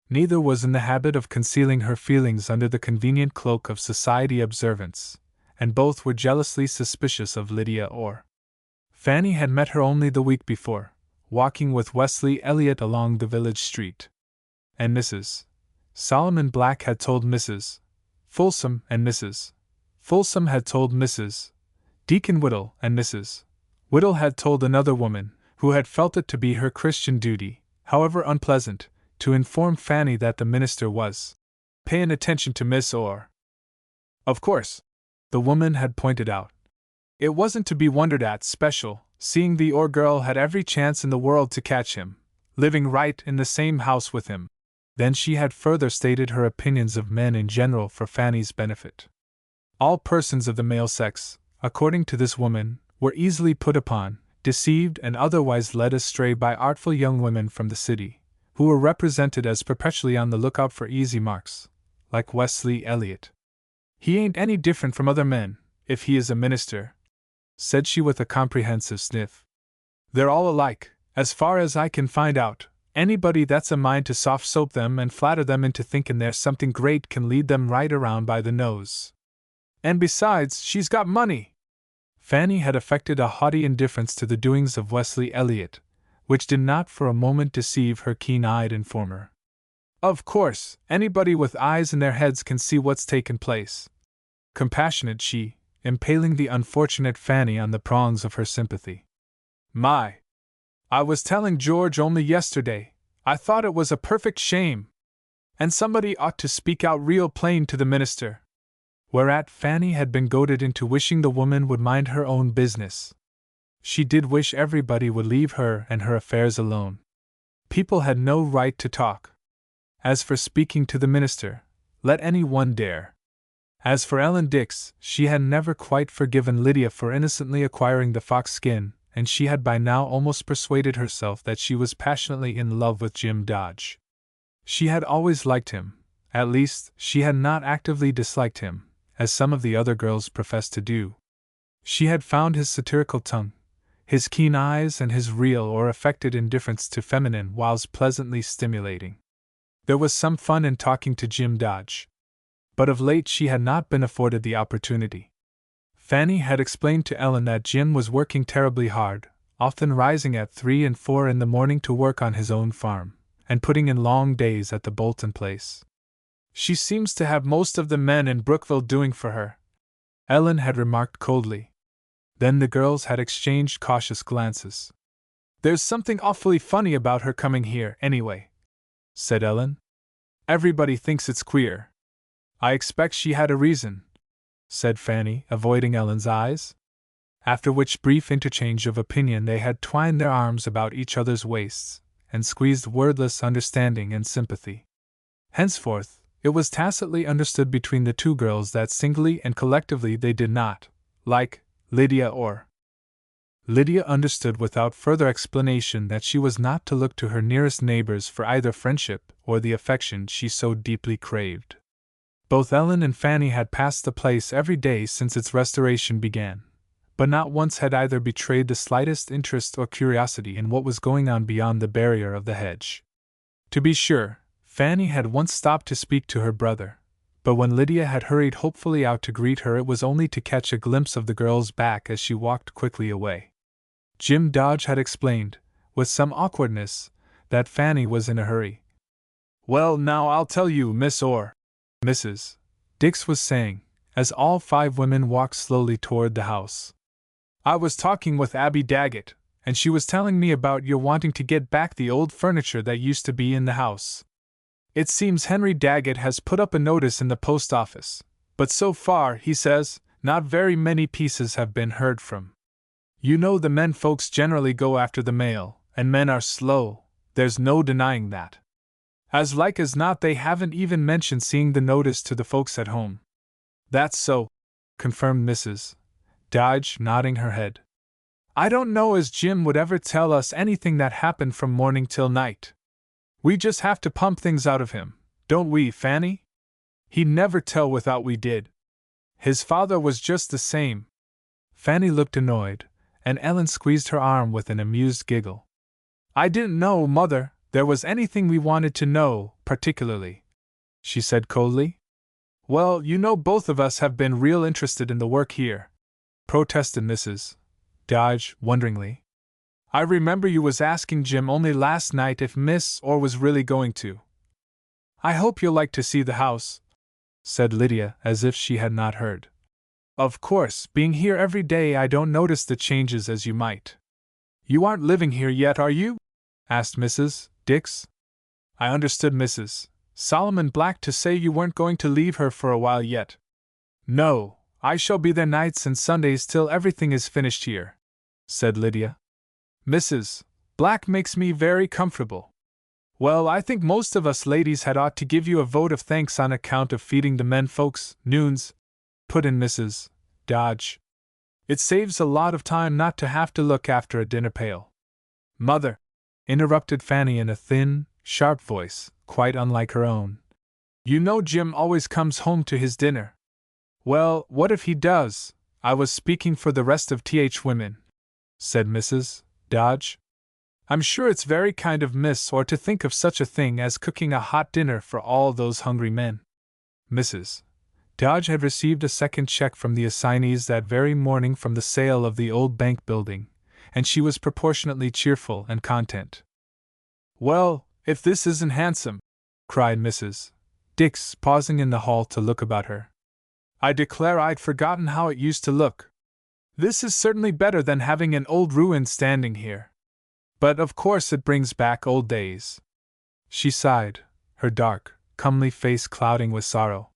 Neither was in the habit of concealing her feelings under the convenient cloak of society observance, and both were jealously suspicious of Lydia or Fanny had met her only the week before, walking with Wesley Elliot along the village street. And Mrs. Solomon Black had told Mrs. Folsom, and Mrs. Folsom had told Mrs. Deacon Whittle, and Mrs. Whittle had told another woman, who had felt it to be her Christian duty, however unpleasant, to inform Fanny that the minister was paying attention to Miss Orr. Of course, the woman had pointed out, it wasn't to be wondered at special, seeing the Orr girl had every chance in the world to catch him, living right in the same house with him. Then she had further stated her opinions of men in general for Fanny's benefit. All persons of the male sex, according to this woman, were easily put upon, deceived, and otherwise led astray by artful young women from the city, who were represented as perpetually on the lookout for easy marks, like Wesley Elliot. "He ain't any different from other men, if he is a minister," said she with a comprehensive sniff. "They're all alike, as far as I can find out. Anybody that's a mind to soft soap them and flatter them into thinking there's something great can lead them right around by the nose. And besides, she's got money." Fanny had affected a haughty indifference to the doings of Wesley Elliot, which did not for a moment deceive her keen-eyed informer. "Of course, anybody with eyes in their heads can see what's taken place," compassionate she, impaling the unfortunate Fanny on the prongs of her sympathy. "My! I was telling George only yesterday, I thought it was a perfect shame. And somebody ought to speak out real plain to the minister." Whereat Fanny had been goaded into wishing the woman would mind her own business. She did wish everybody would leave her and her affairs alone. People had no right to talk. As for speaking to the minister, let any one dare. As for Ellen Dix, she had never quite forgiven Lydia for innocently acquiring the fox skin, and she had by now almost persuaded herself that she was passionately in love with Jim Dodge. She had always liked him, at least, she had not actively disliked him, as some of the other girls professed to do. She had found his satirical tongue, his keen eyes and his real or affected indifference to feminine was pleasantly stimulating. There was some fun in talking to Jim Dodge, but of late she had not been afforded the opportunity. Fanny had explained to Ellen that Jim was working terribly hard, often rising at 3 and 4 in the morning to work on his own farm, and putting in long days at the Bolton place. She seems to have most of the men in Brookville doing for her, Ellen had remarked coldly. Then the girls had exchanged cautious glances. There's something awfully funny about her coming here, anyway, said Ellen. Everybody thinks it's queer. I expect she had a reason, said Fanny, avoiding Ellen's eyes. After which brief interchange of opinion they had twined their arms about each other's waists, and squeezed wordless understanding and sympathy. Henceforth, it was tacitly understood between the two girls that singly and collectively they did not like Lydia or. Lydia understood without further explanation that she was not to look to her nearest neighbors for either friendship or the affection she so deeply craved. Both Ellen and Fanny had passed the place every day since its restoration began, but not once had either betrayed the slightest interest or curiosity in what was going on beyond the barrier of the hedge. To be sure, Fanny had once stopped to speak to her brother, but when Lydia had hurried hopefully out to greet her, it was only to catch a glimpse of the girl's back as she walked quickly away. Jim Dodge had explained, with some awkwardness, that Fanny was in a hurry. Well, now I'll tell you, Miss or Mrs. Dix was saying, as all 5 women walked slowly toward the house. I was talking with Abby Daggett, and she was telling me about your wanting to get back the old furniture that used to be in the house. It seems Henry Daggett has put up a notice in the post office, but so far, he says, not very many pieces have been heard from. You know the men folks generally go after the mail, and men are slow, there's no denying that. As like as not they haven't even mentioned seeing the notice to the folks at home. That's so, confirmed Mrs. Dodge, nodding her head. I don't know as Jim would ever tell us anything that happened from morning till night. We just have to pump things out of him, don't we, Fanny? He'd never tell without we did. His father was just the same. Fanny looked annoyed, and Ellen squeezed her arm with an amused giggle. I didn't know, Mother, there was anything we wanted to know, particularly, she said coldly. Well, you know both of us have been real interested in the work here, protested Mrs. Dodge, wonderingly. I remember you was asking Jim only last night if Miss Orr was really going to. I hope you'll like to see the house, said Lydia, as if she had not heard. Of course, being here every day I don't notice the changes as you might. You aren't living here yet, are you? Asked Mrs. Dix. I understood Mrs. Solomon Black to say you weren't going to leave her for a while yet. No, I shall be there nights and Sundays till everything is finished here, said Lydia. Mrs. Black makes me very comfortable. Well, I think most of us ladies had ought to give you a vote of thanks on account of feeding the men folks noons, put in Mrs. Dodge. It saves a lot of time not to have to look after a dinner pail. Mother, interrupted Fanny in a thin, sharp voice, quite unlike her own. You know Jim always comes home to his dinner. Well, what if he does? I was speaking for the rest of th women, said Mrs. Dodge. I'm sure it's very kind of Miss Orr to think of such a thing as cooking a hot dinner for all those hungry men. Mrs. Dodge had received a second check from the assignees that very morning from the sale of the old bank building, and she was proportionately cheerful and content. Well, if this isn't handsome, cried Mrs. Dix, pausing in the hall to look about her. I declare I'd forgotten how it used to look. This is certainly better than having an old ruin standing here. But of course it brings back old days. She sighed, her dark, comely face clouding with sorrow.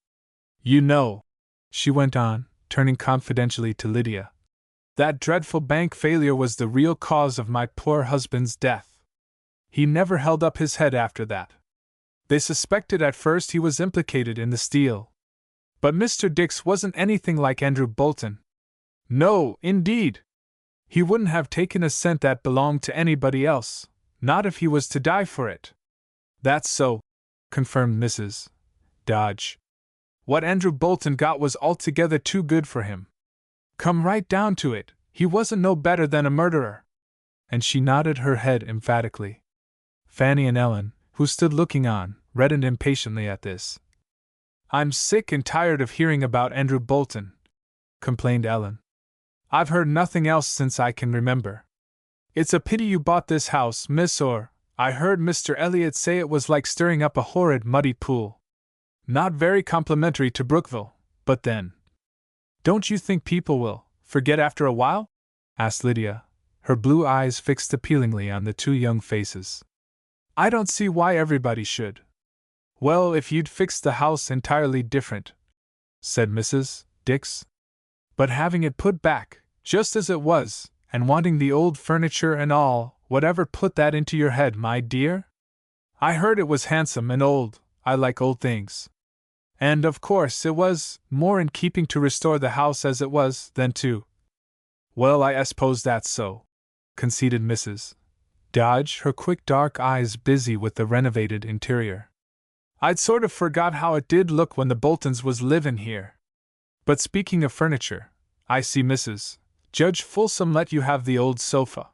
You know, she went on, turning confidentially to Lydia, that dreadful bank failure was the real cause of my poor husband's death. He never held up his head after that. They suspected at first he was implicated in the steal. But Mr. Dix wasn't anything like Andrew Bolton. No, indeed. He wouldn't have taken a cent that belonged to anybody else, not if he was to die for it. That's so, confirmed Mrs. Dodge. What Andrew Bolton got was altogether too good for him. Come right down to it, he wasn't no better than a murderer. and she nodded her head emphatically. Fanny and Ellen, who stood looking on, reddened impatiently at this. "I'm sick and tired of hearing about Andrew Bolton," complained Ellen. "I've heard nothing else since I can remember. It's a pity you bought this house, miss, or I heard Mr. Elliot say it was like stirring up a horrid muddy pool. Not very complimentary to Brookville, but then. Don't you think people will forget after a while?" asked Lydia, her blue eyes fixed appealingly on the two young faces. "I don't see why everybody should." "Well, if you'd fixed the house entirely different," said Mrs. Dix. "But having it put back, just as it was, and wanting the old furniture and all, whatever put that into your head, my dear? I heard it was handsome and old. I like old things. And, of course, it was more in keeping to restore the house as it was than to—" "Well, I suppose that's so," conceded Mrs. Dodge, her quick dark eyes busy with the renovated interior. "I'd sort of forgot how it did look when the Boltons was livin' here. But speaking of furniture, I see Mrs. Judge Folsom let you have the old sofa.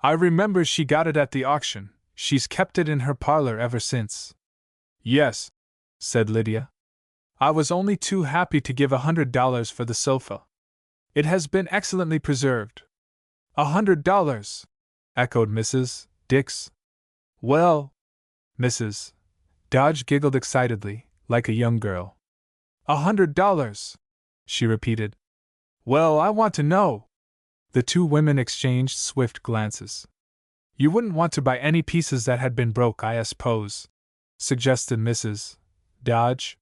I remember she got it at the auction. She's kept it in her parlor ever since." "Yes," said Lydia. "I was only too happy to give $100 for the sofa. It has been excellently preserved." $100! echoed Mrs. Dix. "Well," Mrs. Dodge giggled excitedly, like a young girl. $100! she repeated. "Well, I want to know." The two women exchanged swift glances. "You wouldn't want to buy any pieces that had been broke, I suppose," suggested Mrs. Dodge.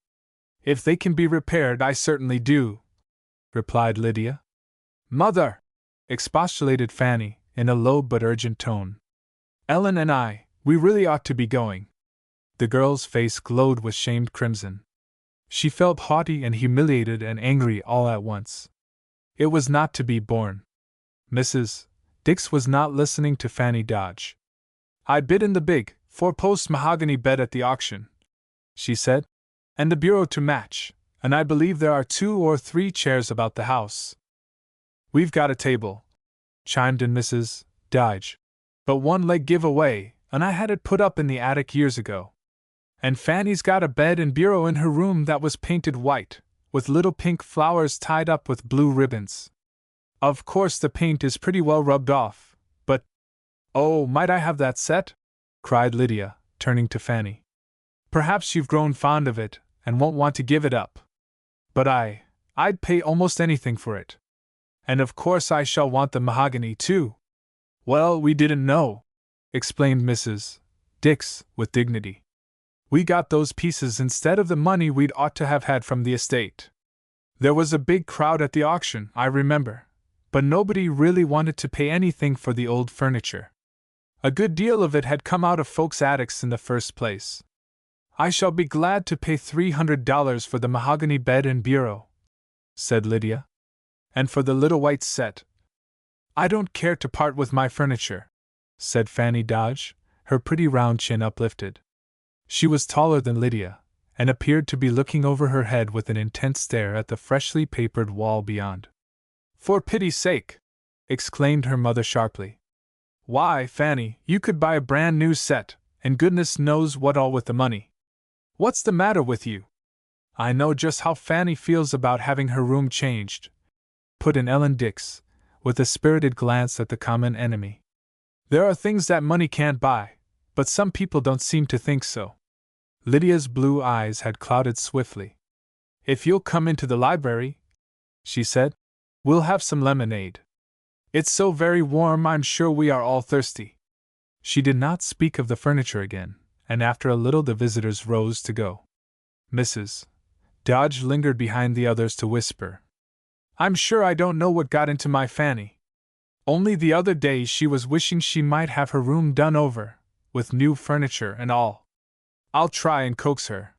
"If they can be repaired, I certainly do," replied Lydia. "Mother!" expostulated Fanny, in a low but urgent tone. "Ellen and we really ought to be going." The girl's face glowed with shamed crimson. She felt haughty and humiliated and angry all at once. It was not to be borne. Mrs. Dix was not listening to Fanny Dodge. "I bid in the big, four-post mahogany bed at the auction," she said, "and the bureau to match, and I believe there are 2 or 3 chairs about the house." "We've got a table," chimed in Mrs. Dodge, "but one leg give away, and I had it put up in the attic years ago. And Fanny's got a bed and bureau in her room that was painted white, with little pink flowers tied up with blue ribbons. Of course the paint is pretty well rubbed off, but—" "Oh, might I have that set?" cried Lydia, turning to Fanny. "Perhaps you've grown fond of it, and won't want to give it up. But I'd pay almost anything for it. And of course I shall want the mahogany, too." "Well, we didn't know," explained Mrs. Dix, with dignity. "We got those pieces instead of the money we'd ought to have had from the estate. There was a big crowd at the auction, I remember, but nobody really wanted to pay anything for the old furniture. A good deal of it had come out of folks' attics in the first place. I shall be glad to pay $300 for the mahogany bed and bureau," said Lydia. "And for the little white set." "I don't care to part with my furniture," said Fanny Dodge, her pretty round chin uplifted. She was taller than Lydia, and appeared to be looking over her head with an intense stare at the freshly papered wall beyond. "For pity's sake!" exclaimed her mother sharply. "Why, Fanny, you could buy a brand new set, and goodness knows what all with the money. What's the matter with you?" "I know just how Fanny feels about having her room changed," put in Ellen Dix, with a spirited glance at the common enemy. "There are things that money can't buy, but some people don't seem to think so." Lydia's blue eyes had clouded swiftly. "If you'll come into the library," she said, "we'll have some lemonade. It's so very warm I'm sure we are all thirsty." She did not speak of the furniture again, and after a little the visitors rose to go. Mrs. Dodge lingered behind the others to whisper, "I'm sure I don't know what got into my Fanny. Only the other day she was wishing she might have her room done over, with new furniture and all. I'll try and coax her."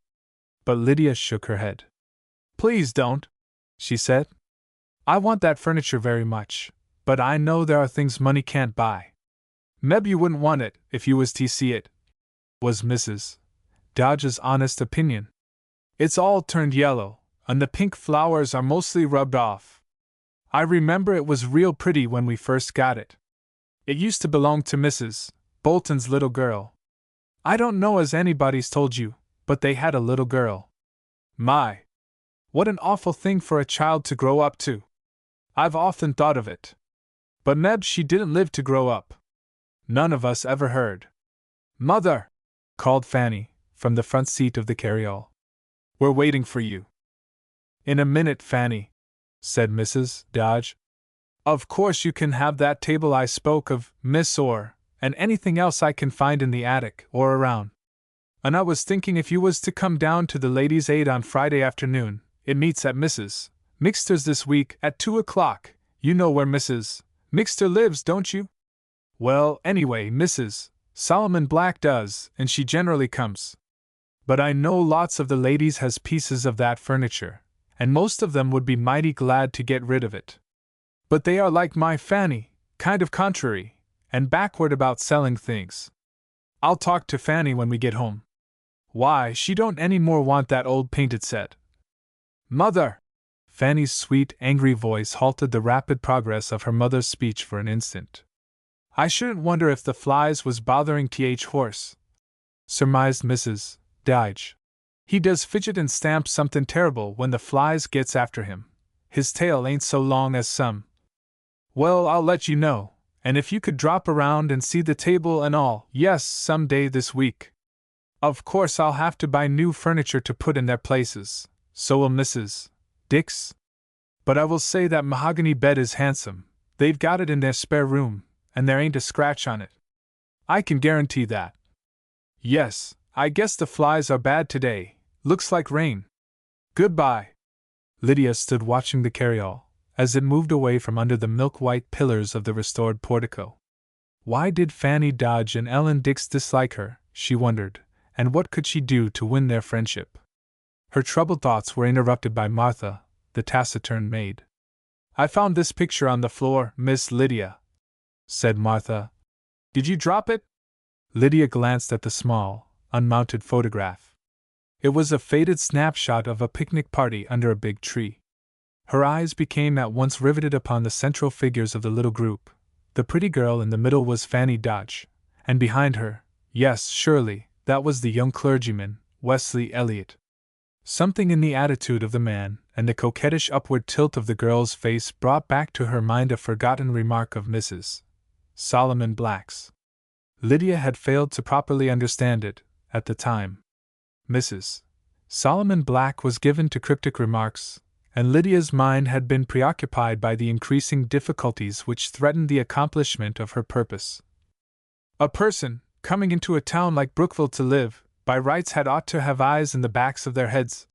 But Lydia shook her head. "Please don't," she said. "I want that furniture very much, but I know there are things money can't buy." "Meb you wouldn't want it if you was to see it," was Mrs. Dodge's honest opinion. "It's all turned yellow, and the pink flowers are mostly rubbed off. I remember it was real pretty when we first got it. It used to belong to Mrs. Bolton's little girl. I don't know as anybody's told you, but they had a little girl. My! What an awful thing for a child to grow up to! I've often thought of it. But Meb, she didn't live to grow up. None of us ever heard. Mother! Called Fanny, from the front seat of the carryall. We're waiting for you. In a minute, Fanny, said Mrs. Dodge. Of course you can have that table I spoke of, miss, and anything else I can find in the attic or around. And I was thinking if you was to come down to the Ladies' Aid on Friday afternoon, it meets at Mrs. Mixter's this week at 2 o'clock. You know where Mrs. Mixter lives, don't you? Well, anyway, Mrs. Solomon Black does, and she generally comes. But I know lots of the ladies has pieces of that furniture, and most of them would be mighty glad to get rid of it. But they are like my Fanny, kind of contrary, and backward about selling things. I'll talk to Fanny when we get home. Why, she don't any more want that old painted set. Mother! Fanny's sweet, angry voice halted the rapid progress of her mother's speech for an instant. I shouldn't wonder if the flies was bothering Th. Horse, surmised Mrs. Dodge. He does fidget and stamp something terrible when the flies gets after him. His tail ain't so long as some. Well, I'll let you know, and if you could drop around and see the table and all, yes, some day this week. Of course I'll have to buy new furniture to put in their places, so will Mrs. Dix. But I will say that mahogany bed is handsome. They've got it in their spare room, and there ain't a scratch on it. I can guarantee that. Yes, I guess the flies are bad today. Looks like rain. Goodbye. Lydia stood watching the carryall as it moved away from under the milk-white pillars of the restored portico. Why did Fanny Dodge and Ellen Dix dislike her, she wondered, and what could she do to win their friendship? Her troubled thoughts were interrupted by Martha, the taciturn maid. I found this picture on the floor, Miss Lydia, said Martha. Did you drop it? Lydia glanced at the small, unmounted photograph. It was a faded snapshot of a picnic party under a big tree. Her eyes became at once riveted upon the central figures of the little group. The pretty girl in the middle was Fanny Dodge, and behind her, yes, surely, that was the young clergyman, Wesley Elliot. Something in the attitude of the man and the coquettish upward tilt of the girl's face brought back to her mind a forgotten remark of Mrs. Solomon Black's. Lydia had failed to properly understand it at the time. Mrs. Solomon Black was given to cryptic remarks, and Lydia's mind had been preoccupied by the increasing difficulties which threatened the accomplishment of her purpose. A person, coming into a town like Brookville to live, by rights had ought to have eyes in the backs of their heads,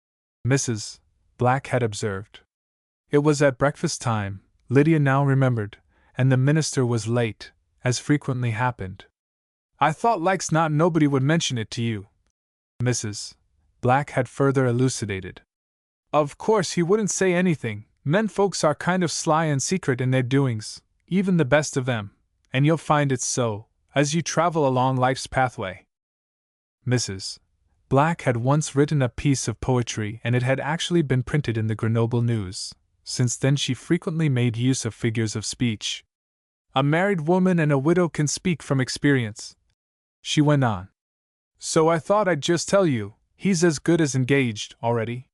Mrs. Black had observed. It was at breakfast time, Lydia now remembered, and the minister was late, as frequently happened. I thought like's not nobody would mention it to you, Mrs. Black had further elucidated. Of course he wouldn't say anything. Men folks are kind of sly and secret in their doings, even the best of them, and you'll find it's so, as you travel along life's pathway. Mrs. Black had once written a piece of poetry and it had actually been printed in the Grenoble News. Since then she frequently made use of figures of speech. A married woman and a widow can speak from experience, she went on. So I thought I'd just tell you, he's as good as engaged already.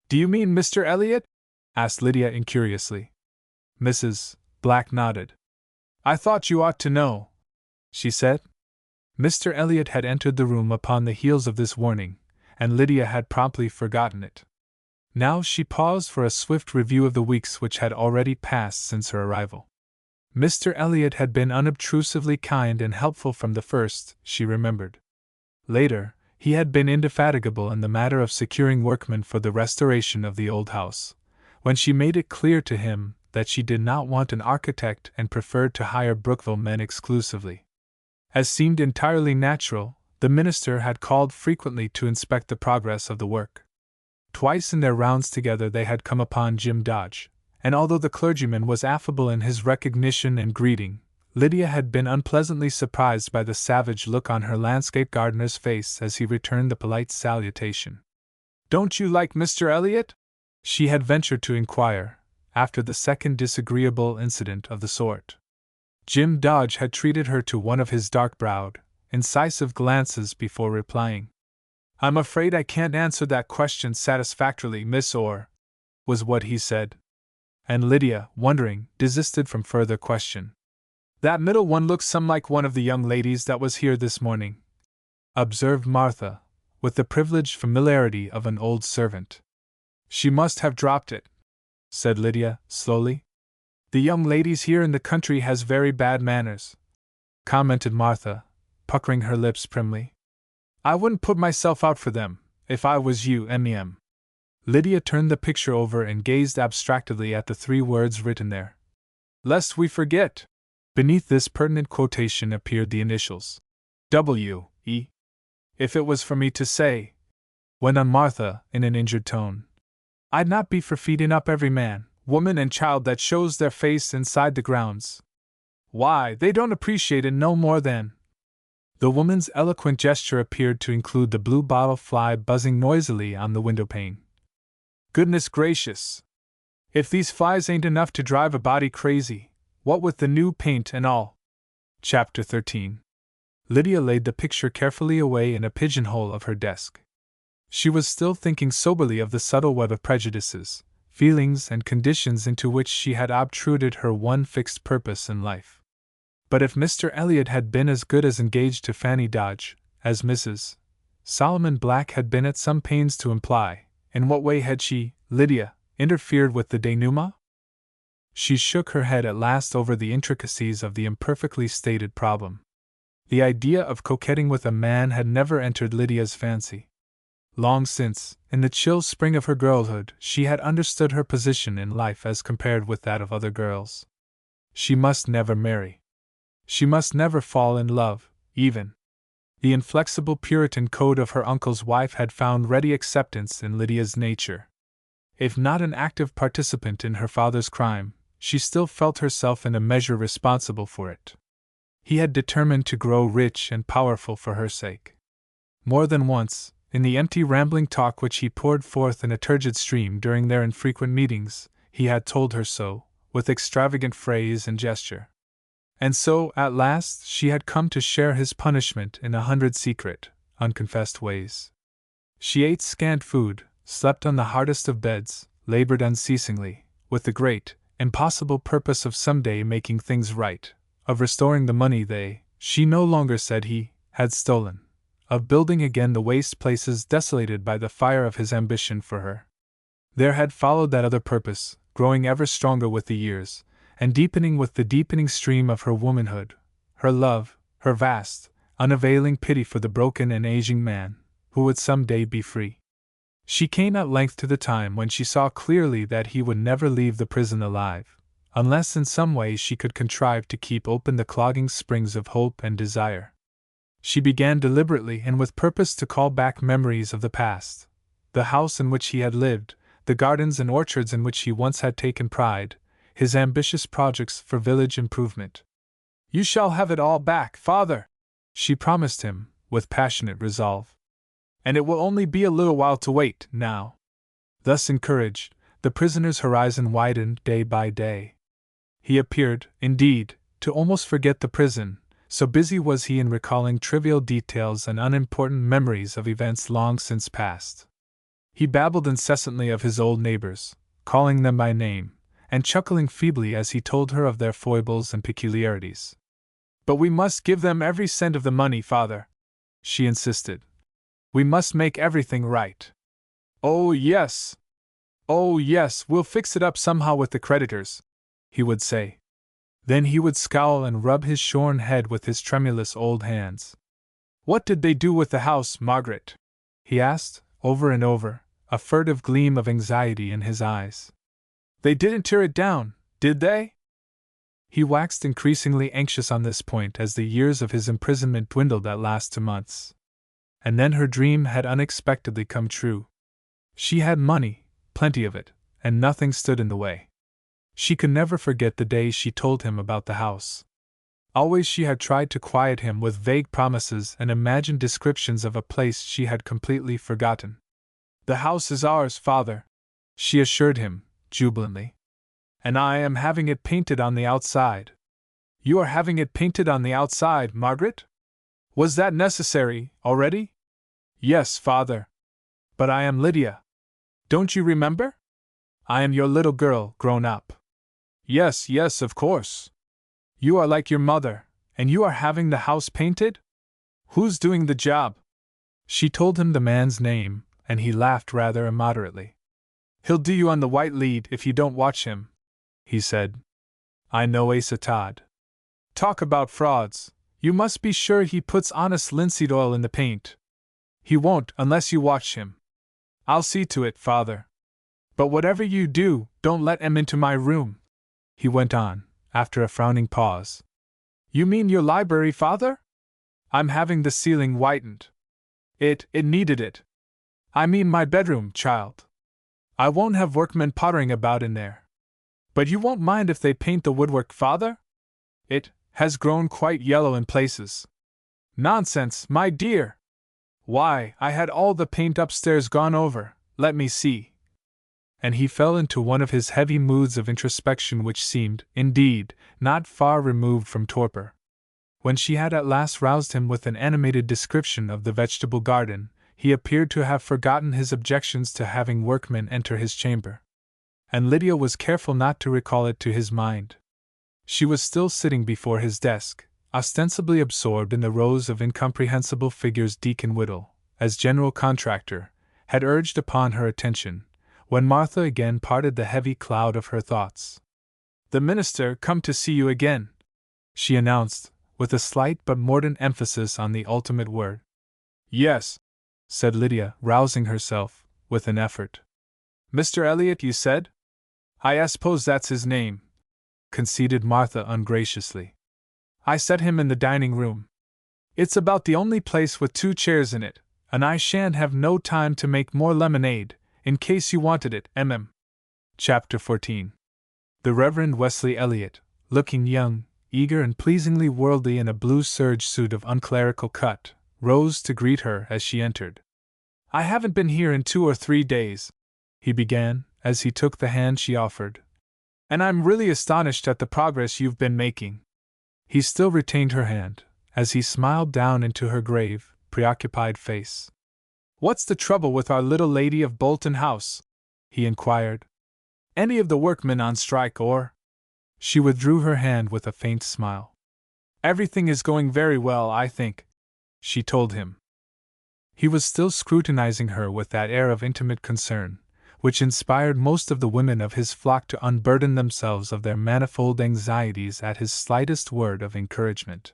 Do you mean Mr. Elliot? Asked Lydia incuriously. Mrs. Black nodded. I thought you ought to know, she said. Mr. Elliot had entered the room upon the heels of this warning, and Lydia had promptly forgotten it. Now she paused for a swift review of the weeks which had already passed since her arrival. Mr. Elliot had been unobtrusively kind and helpful from the first, she remembered. Later, he had been indefatigable in the matter of securing workmen for the restoration of the old house, when she made it clear to him that she did not want an architect and preferred to hire Brookville men exclusively. As seemed entirely natural, the minister had called frequently to inspect the progress of the work. Twice in their rounds together they had come upon Jim Dodge, and although the clergyman was affable in his recognition and greeting, Lydia had been unpleasantly surprised by the savage look on her landscape gardener's face as he returned the polite salutation. Don't you like Mr. Elliot? She had ventured to inquire, after the second disagreeable incident of the sort. Jim Dodge had treated her to one of his dark-browed, incisive glances before replying. "I'm afraid I can't answer that question satisfactorily, Miss Orr," was what he said. And Lydia, wondering, desisted from further question. "That middle one looks some like one of the young ladies that was here this morning," observed Martha, with the privileged familiarity of an old servant. "She must have dropped it," said Lydia, slowly. "The young ladies here in the country has very bad manners," commented Martha, puckering her lips primly. "I wouldn't put myself out for them, if I was you, M.E.M." Lydia turned the picture over and gazed abstractedly at the 3 words written there. "Lest we forget." Beneath this pertinent quotation appeared the initials W.E. "If it was for me to say," went on Martha in an injured tone, "I'd not be for feeding up every man, woman, and child that shows their face inside the grounds. Why, they don't appreciate it no more than—" The woman's eloquent gesture appeared to include the blue bottle fly buzzing noisily on the windowpane. "Goodness gracious! If these flies ain't enough to drive a body crazy, what with the new paint and all." Chapter 13. Lydia laid the picture carefully away in a pigeonhole of her desk. She was still thinking soberly of the subtle web of prejudices, feelings, and conditions into which she had obtruded her one fixed purpose in life. But if Mr. Elliot had been as good as engaged to Fanny Dodge, as Mrs. Solomon Black had been at some pains to imply, in what way had she, Lydia, interfered with the denouement? She shook her head at last over the intricacies of the imperfectly stated problem. The idea of coquetting with a man had never entered Lydia's fancy. Long since, in the chill spring of her girlhood, she had understood her position in life as compared with that of other girls. She must never marry. She must never fall in love, even. The inflexible Puritan code of her uncle's wife had found ready acceptance in Lydia's nature. If not an active participant in her father's crime, she still felt herself in a measure responsible for it. He had determined to grow rich and powerful for her sake. More than once, in the empty rambling talk which he poured forth in a turgid stream during their infrequent meetings, he had told her so, with extravagant phrase and gesture. And so, at last, she had come to share his punishment in 100 secret, unconfessed ways. She ate scant food, slept on the hardest of beds, labored unceasingly, with the great, impossible purpose of someday making things right, of restoring the money she no longer said he, had stolen, of building again the waste places desolated by the fire of his ambition for her. There had followed that other purpose, growing ever stronger with the years, and deepening with the deepening stream of her womanhood, her love, her vast, unavailing pity for the broken and aging man, who would some day be free. She came at length to the time when she saw clearly that he would never leave the prison alive, unless in some way she could contrive to keep open the clogging springs of hope and desire. She began deliberately and with purpose to call back memories of the past, the house in which he had lived, the gardens and orchards in which he once had taken pride, his ambitious projects for village improvement. "You shall have it all back, father," she promised him, with passionate resolve. "And it will only be a little while to wait, now." Thus encouraged, the prisoner's horizon widened day by day. He appeared, indeed, to almost forget the prison, so busy was he in recalling trivial details and unimportant memories of events long since past. He babbled incessantly of his old neighbors, calling them by name, and chuckling feebly as he told her of their foibles and peculiarities. "But we must give them every cent of the money, father," she insisted. "We must make everything right." "Oh, yes! Oh, yes, we'll fix it up somehow with the creditors," he would say. Then he would scowl and rub his shorn head with his tremulous old hands. "What did they do with the house, Margaret?" he asked, over and over, a furtive gleam of anxiety in his eyes. "They didn't tear it down, did they?" He waxed increasingly anxious on this point as the years of his imprisonment dwindled at last to months. And then her dream had unexpectedly come true. She had money, plenty of it, and nothing stood in the way. She could never forget the day she told him about the house. Always she had tried to quiet him with vague promises and imagined descriptions of a place she had completely forgotten. "The house is ours, father," she assured him, jubilantly. "And I am having it painted on the outside." You are having it painted on the outside, Margaret? Was that necessary, already? Yes, father. But I am Lydia. Don't you remember? I am your little girl, grown up. Yes, yes, of course. You are like your mother, and you are having the house painted? Who's doing the job? She told him the man's name, and he laughed rather immoderately. He'll do you on the white lead if you don't watch him, he said. I know Asa Todd. Talk about frauds. You must be sure he puts honest linseed oil in the paint. He won't unless you watch him. I'll see to it, father. But whatever you do, don't let him into my room, he went on, after a frowning pause. You mean your library, father? I'm having the ceiling whitened. It needed it. I mean my bedroom, child. I won't have workmen pottering about in there. But you won't mind if they paint the woodwork, father? It has grown quite yellow in places. Nonsense, my dear! Why, I had all the paint upstairs gone over, let me see. And he fell into one of his heavy moods of introspection which seemed, indeed, not far removed from torpor. When she had at last roused him with an animated description of the vegetable garden, he appeared to have forgotten his objections to having workmen enter his chamber. And Lydia was careful not to recall it to his mind. She was still sitting before his desk, ostensibly absorbed in the rows of incomprehensible figures Deacon Whittle, as general contractor, had urged upon her attention, when Martha again parted the heavy cloud of her thoughts. The minister come to see you again, she announced, with a slight but mordant emphasis on the ultimate word. Yes, said Lydia, rousing herself, with an effort. Mr. Elliot, you said? I suppose that's his name, conceded Martha ungraciously. I set him in the dining room. It's about the only place with 2 chairs in it, and I shan't have no time to make more lemonade, in case you wanted it, Chapter 14. The Reverend Wesley Elliot, looking young, eager and pleasingly worldly in a blue serge suit of unclerical cut, rose to greet her as she entered. I haven't been here in 2 or 3 days, he began, as he took the hand she offered. And I'm really astonished at the progress you've been making. He still retained her hand, as he smiled down into her grave, preoccupied face. What's the trouble with our little lady of Bolton House? He inquired. Any of the workmen on strike or? She withdrew her hand with a faint smile. Everything is going very well, I think, she told him. He was still scrutinizing her with that air of intimate concern, which inspired most of the women of his flock to unburden themselves of their manifold anxieties at his slightest word of encouragement.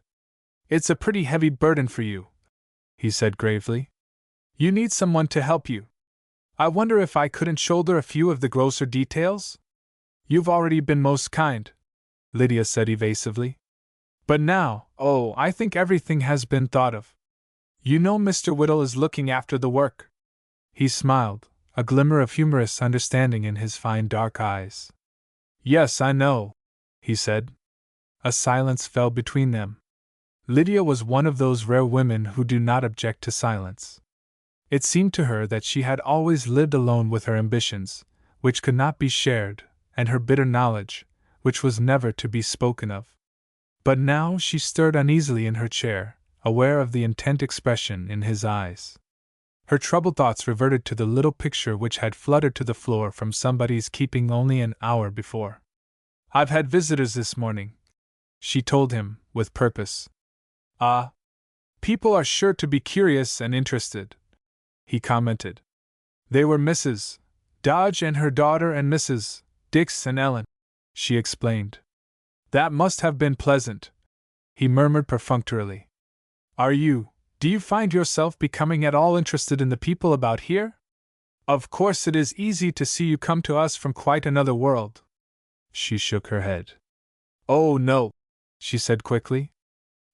It's a pretty heavy burden for you, he said gravely. You need someone to help you. I wonder if I couldn't shoulder a few of the grosser details? You've already been most kind, Lydia said evasively. But now, I think everything has been thought of. You know Mr. Whittle is looking after the work. He smiled, a glimmer of humorous understanding in his fine dark eyes. Yes, I know, he said. A silence fell between them. Lydia was one of those rare women who do not object to silence. It seemed to her that she had always lived alone with her ambitions, which could not be shared, and her bitter knowledge, which was never to be spoken of. But now she stirred uneasily in her chair, aware of the intent expression in his eyes. Her troubled thoughts reverted to the little picture which had fluttered to the floor from somebody's keeping only an hour before. I've had visitors this morning, she told him, with purpose. Ah, people are sure to be curious and interested, he commented. They were Mrs. Dodge and her daughter and Mrs. Dix and Ellen, she explained. That must have been pleasant, he murmured perfunctorily. Do you find yourself becoming at all interested in the people about here? Of course it is easy to see you come to us from quite another world. She shook her head. Oh no, she said quickly.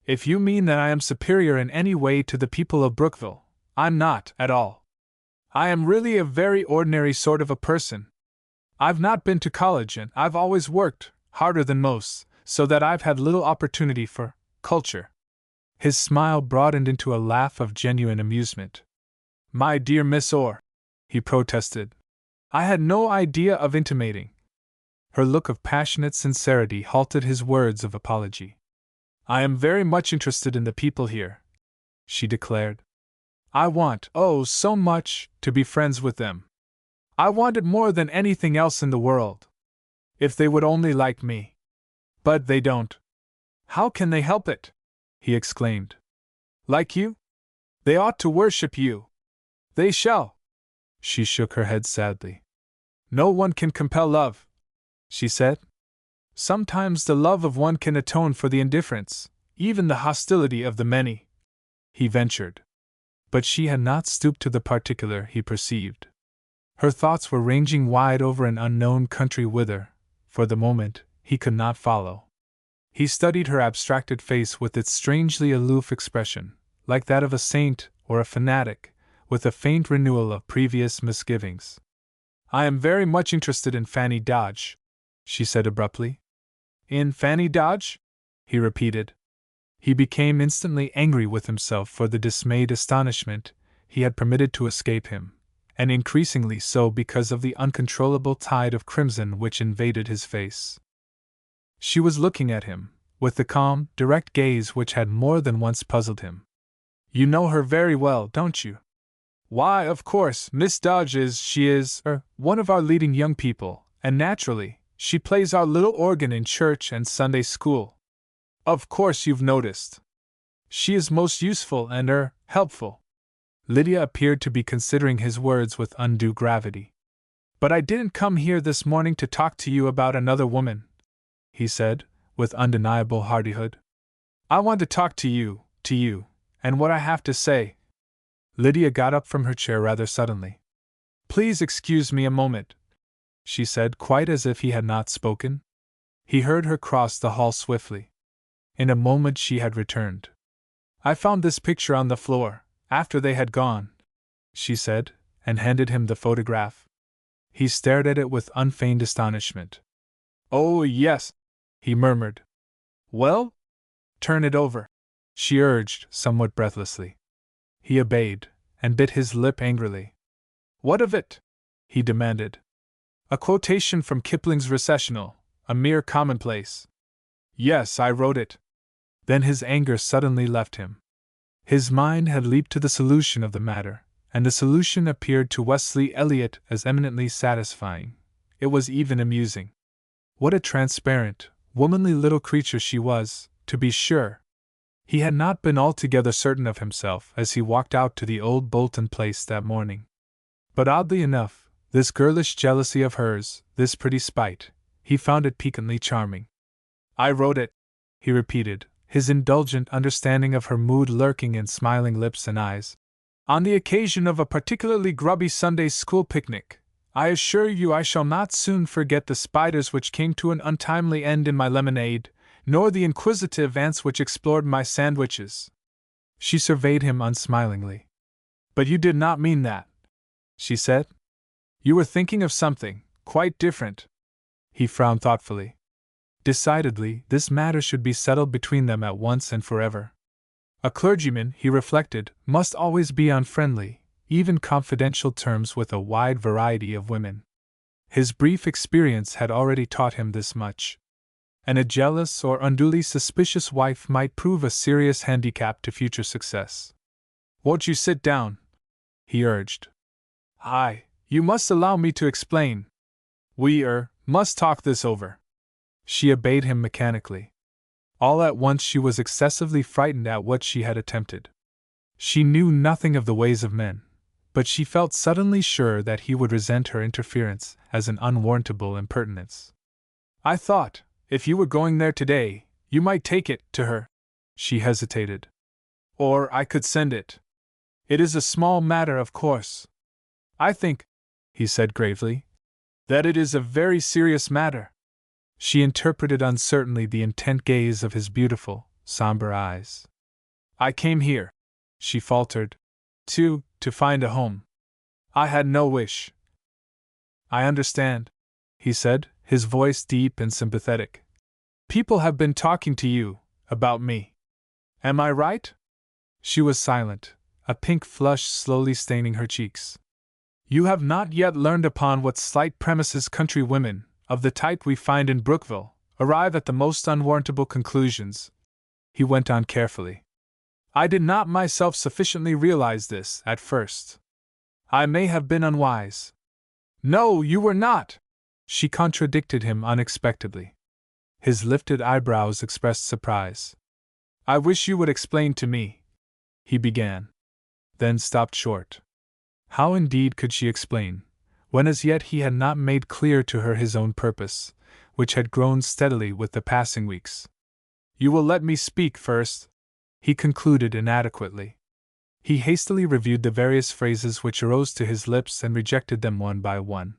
If you mean that I am superior in any way to the people of Brookville, I'm not, at all. I am really a very ordinary sort of a person. I've not been to college and I've always worked, harder than most, so that I've had little opportunity for culture. His smile broadened into a laugh of genuine amusement. My dear Miss Orr, he protested. I had no idea of intimating. Her look of passionate sincerity halted his words of apology. I am very much interested in the people here, she declared. I want, oh, so much, to be friends with them. I want it more than anything else in the world. If they would only like me. But they don't. How can they help it? He exclaimed. Like you? They ought to worship you. They shall. She shook her head sadly. No one can compel love, she said. Sometimes the love of one can atone for the indifference, even the hostility of the many, he ventured. But she had not stooped to the particular, he perceived. Her thoughts were ranging wide over an unknown country whither, for the moment, he could not follow. He studied her abstracted face with its strangely aloof expression, like that of a saint or a fanatic, with a faint renewal of previous misgivings. I am very much interested in Fanny Dodge, she said abruptly. In Fanny Dodge? He repeated. He became instantly angry with himself for the dismayed astonishment he had permitted to escape him, and increasingly so because of the uncontrollable tide of crimson which invaded his face. She was looking at him, with the calm, direct gaze which had more than once puzzled him. You know her very well, don't you? Why, of course, Miss Dodge is one of our leading young people, and naturally, she plays our little organ in church and Sunday school. Of course you've noticed. She is most useful and helpful. Lydia appeared to be considering his words with undue gravity. But I didn't come here this morning to talk to you about another woman, he said, with undeniable hardihood. I want to talk to you, and what I have to say. Lydia got up from her chair rather suddenly. Please excuse me a moment, she said, quite as if he had not spoken. He heard her cross the hall swiftly. In a moment she had returned. I found this picture on the floor, after they had gone, she said, and handed him the photograph. He stared at it with unfeigned astonishment. Oh, yes, he murmured. Well? Turn it over, she urged, somewhat breathlessly. He obeyed, and bit his lip angrily. What of it? He demanded. A quotation from Kipling's Recessional, a mere commonplace. Yes, I wrote it. Then his anger suddenly left him. His mind had leaped to the solution of the matter, and the solution appeared to Wesley Elliot as eminently satisfying. It was even amusing. What a transparent, womanly little creature she was, to be sure! He had not been altogether certain of himself as he walked out to the old Bolton place that morning. But oddly enough, this girlish jealousy of hers, this pretty spite, he found it piquantly charming. I wrote it, he repeated, his indulgent understanding of her mood lurking in smiling lips and eyes, on the occasion of a particularly grubby Sunday school picnic. I assure you I shall not soon forget the spiders which came to an untimely end in my lemonade, nor the inquisitive ants which explored my sandwiches. She surveyed him unsmilingly. But you did not mean that, she said. You were thinking of something quite different. He frowned thoughtfully. Decidedly, this matter should be settled between them at once and forever. A clergyman, he reflected, must always be on friendly, even confidential terms with a wide variety of women. His brief experience had already taught him this much. And a jealous or unduly suspicious wife might prove a serious handicap to future success. Won't you sit down? He urged. You must allow me to explain. We must talk this over. She obeyed him mechanically. All at once she was excessively frightened at what she had attempted. She knew nothing of the ways of men, but she felt suddenly sure that he would resent her interference as an unwarrantable impertinence. I thought, if you were going there today, you might take it to her. She hesitated. Or I could send it. It is a small matter, of course. I think, he said gravely, that it is a very serious matter. She interpreted uncertainly the intent gaze of his beautiful, somber eyes. I came here, she faltered, to find a home. I had no wish. I understand, he said, his voice deep and sympathetic. People have been talking to you about me. Am I right? She was silent, a pink flush slowly staining her cheeks. You have not yet learned upon what slight premises country women, of the type we find in Brookville, arrive at the most unwarrantable conclusions, He went on carefully. I did not myself sufficiently realize this at first. I may have been unwise. No, you were not! She contradicted him unexpectedly. His lifted eyebrows expressed surprise. I wish you would explain to me, he began, then stopped short. How indeed could she explain, when as yet he had not made clear to her his own purpose, which had grown steadily with the passing weeks? You will let me speak first, he concluded inadequately. He hastily reviewed the various phrases which arose to his lips and rejected them one by one.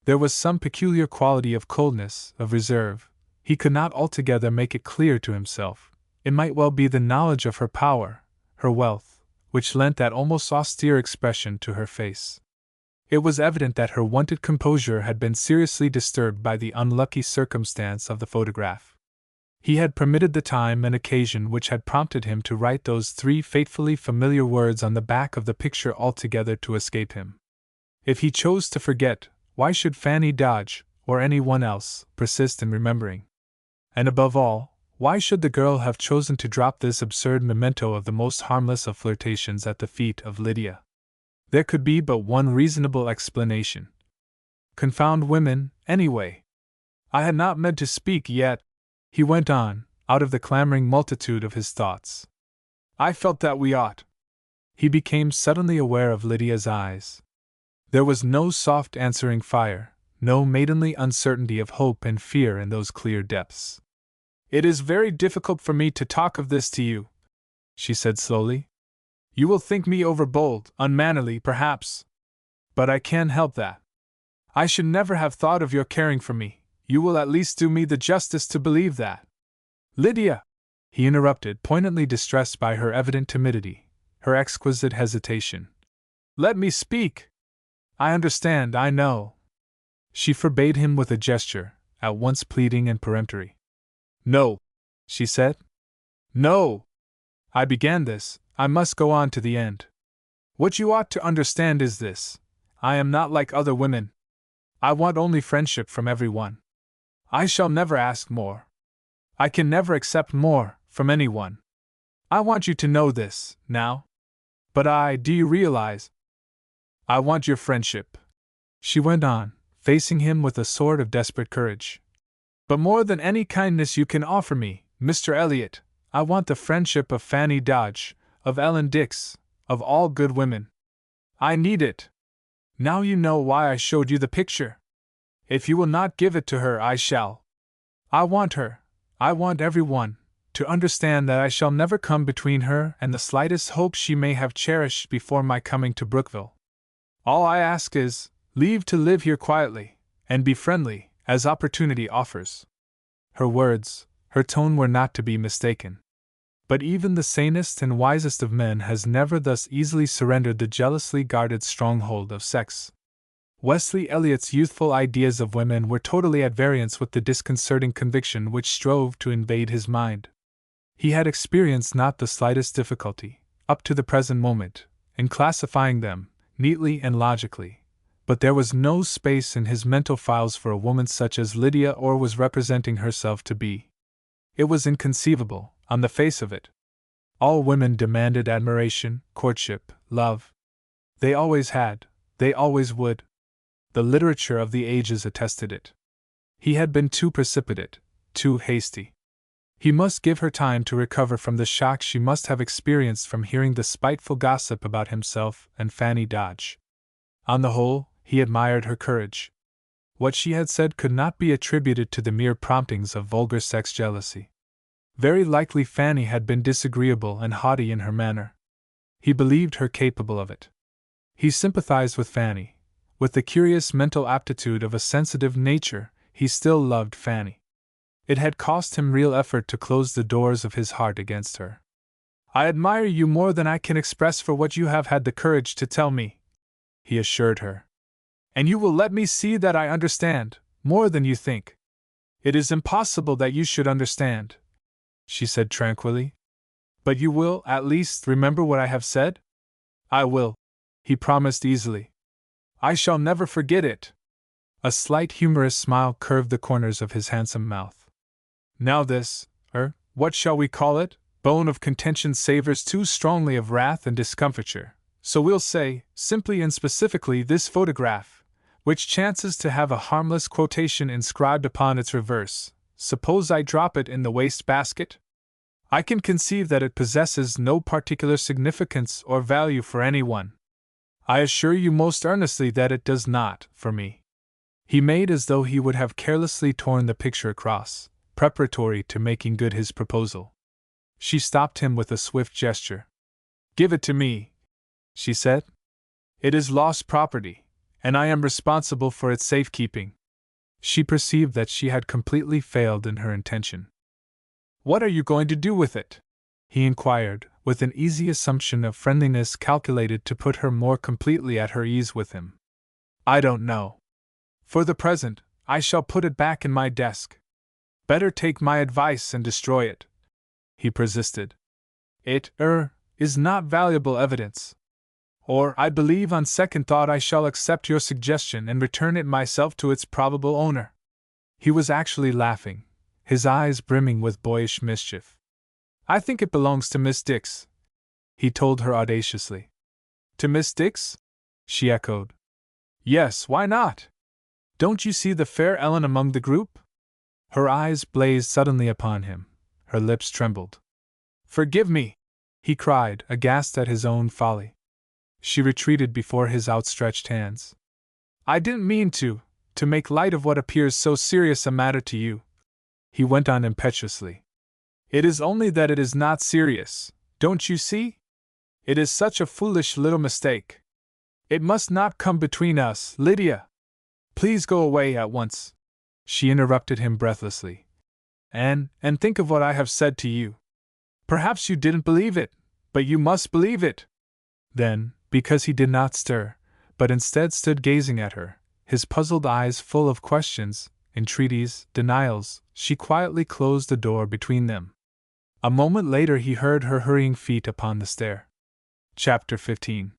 There was some peculiar quality of coldness, of reserve. He could not altogether make it clear to himself. It might well be the knowledge of her power, her wealth, which lent that almost austere expression to her face. It was evident that her wonted composure had been seriously disturbed by the unlucky circumstance of the photograph. He had permitted the time and occasion which had prompted him to write those 3 fatefully familiar words on the back of the picture altogether to escape him. If he chose to forget, why should Fanny Dodge, or any one else, persist in remembering? And above all, why should the girl have chosen to drop this absurd memento of the most harmless of flirtations at the feet of Lydia? There could be but one reasonable explanation. Confound women, anyway! I had not meant to speak yet, he went on, out of the clamoring multitude of his thoughts. I felt that we ought. He became suddenly aware of Lydia's eyes. There was no soft answering fire, no maidenly uncertainty of hope and fear in those clear depths. It is very difficult for me to talk of this to you, she said slowly. You will think me overbold, unmannerly, perhaps. But I can't help that. I should never have thought of your caring for me. You will at least do me the justice to believe that. Lydia! He interrupted, poignantly distressed by her evident timidity, her exquisite hesitation. Let me speak! I understand, I know. She forbade him with a gesture, at once pleading and peremptory. No, she said. No! I began this, I must go on to the end. What you ought to understand is this: I am not like other women. I want only friendship from everyone. I shall never ask more. I can never accept more, from anyone. I want you to know this, now. But do you realize? I want your friendship, she went on, facing him with a sort of desperate courage. But more than any kindness you can offer me, Mr. Elliot, I want the friendship of Fanny Dodge, of Ellen Dix, of all good women. I need it. Now you know why I showed you the picture. If you will not give it to her, I shall. I want her, I want everyone, to understand that I shall never come between her and the slightest hope she may have cherished before my coming to Brookville. All I ask is, leave to live here quietly, and be friendly, as opportunity offers. Her words, her tone were not to be mistaken. But even the sanest and wisest of men has never thus easily surrendered the jealously guarded stronghold of sex. Wesley Elliot's youthful ideas of women were totally at variance with the disconcerting conviction which strove to invade his mind. He had experienced not the slightest difficulty, up to the present moment, in classifying them, neatly and logically, but there was no space in his mental files for a woman such as Lydia or was representing herself to be. It was inconceivable, on the face of it. All women demanded admiration, courtship, love. They always had, they always would. The literature of the ages attested it. He had been too precipitate, too hasty. He must give her time to recover from the shock she must have experienced from hearing the spiteful gossip about himself and Fanny Dodge. On the whole, he admired her courage. What she had said could not be attributed to the mere promptings of vulgar sex jealousy. Very likely Fanny had been disagreeable and haughty in her manner. He believed her capable of it. He sympathized with Fanny. With the curious mental aptitude of a sensitive nature, he still loved Fanny. It had cost him real effort to close the doors of his heart against her. I admire you more than I can express for what you have had the courage to tell me, he assured her. And you will let me see that I understand, more than you think. It is impossible that you should understand, she said tranquilly. But you will, at least, remember what I have said? I will, he promised easily. I shall never forget it. A slight humorous smile curved the corners of his handsome mouth. Now this, what shall we call it? bone of contention savors too strongly of wrath and discomfiture, so we'll say, simply and specifically, this photograph, which chances to have a harmless quotation inscribed upon its reverse, suppose I drop it in the waste basket? I can conceive that it possesses no particular significance or value for anyone. I assure you most earnestly that it does not, for me. He made as though he would have carelessly torn the picture across, preparatory to making good his proposal. She stopped him with a swift gesture. Give it to me, she said. It is lost property, and I am responsible for its safekeeping. She perceived that she had completely failed in her intention. What are you going to do with it? He inquired, with an easy assumption of friendliness calculated to put her more completely at her ease with him. I don't know. For the present, I shall put it back in my desk. Better take my advice and destroy it, he persisted. It, is not valuable evidence. Or, I believe on second thought I shall accept your suggestion and return it myself to its probable owner. He was actually laughing, his eyes brimming with boyish mischief. I think it belongs to Miss Dix, he told her audaciously. To Miss Dix? She echoed. Yes, why not? Don't you see the fair Ellen among the group? Her eyes blazed suddenly upon him, her lips trembled. Forgive me, he cried, aghast at his own folly. She retreated before his outstretched hands. I didn't mean to make light of what appears so serious a matter to you, he went on impetuously. It is only that it is not serious, don't you see? It is such a foolish little mistake. It must not come between us, Lydia. Please go away at once, she interrupted him breathlessly. And think of what I have said to you. Perhaps you didn't believe it, but you must believe it. Then, because he did not stir, but instead stood gazing at her, his puzzled eyes full of questions, entreaties, denials, she quietly closed the door between them. A moment later he heard her hurrying feet upon the stair. Chapter 15.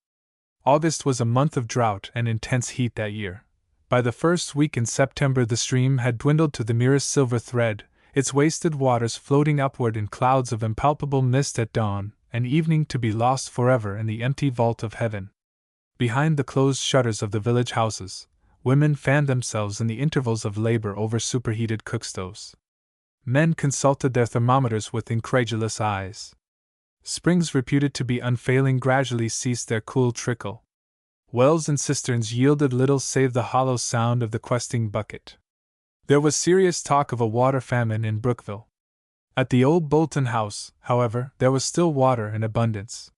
August was a month of drought and intense heat that year. By the first week in September the stream had dwindled to the merest silver thread, its wasted waters floating upward in clouds of impalpable mist at dawn, and evening to be lost forever in the empty vault of heaven. Behind the closed shutters of the village houses, women fanned themselves in the intervals of labor over superheated cookstoves. Men consulted their thermometers with incredulous eyes. Springs reputed to be unfailing gradually ceased their cool trickle. Wells and cisterns yielded little save the hollow sound of the questing bucket. There was serious talk of a water famine in Brookville. At the old Bolton house, however, there was still water in abundance.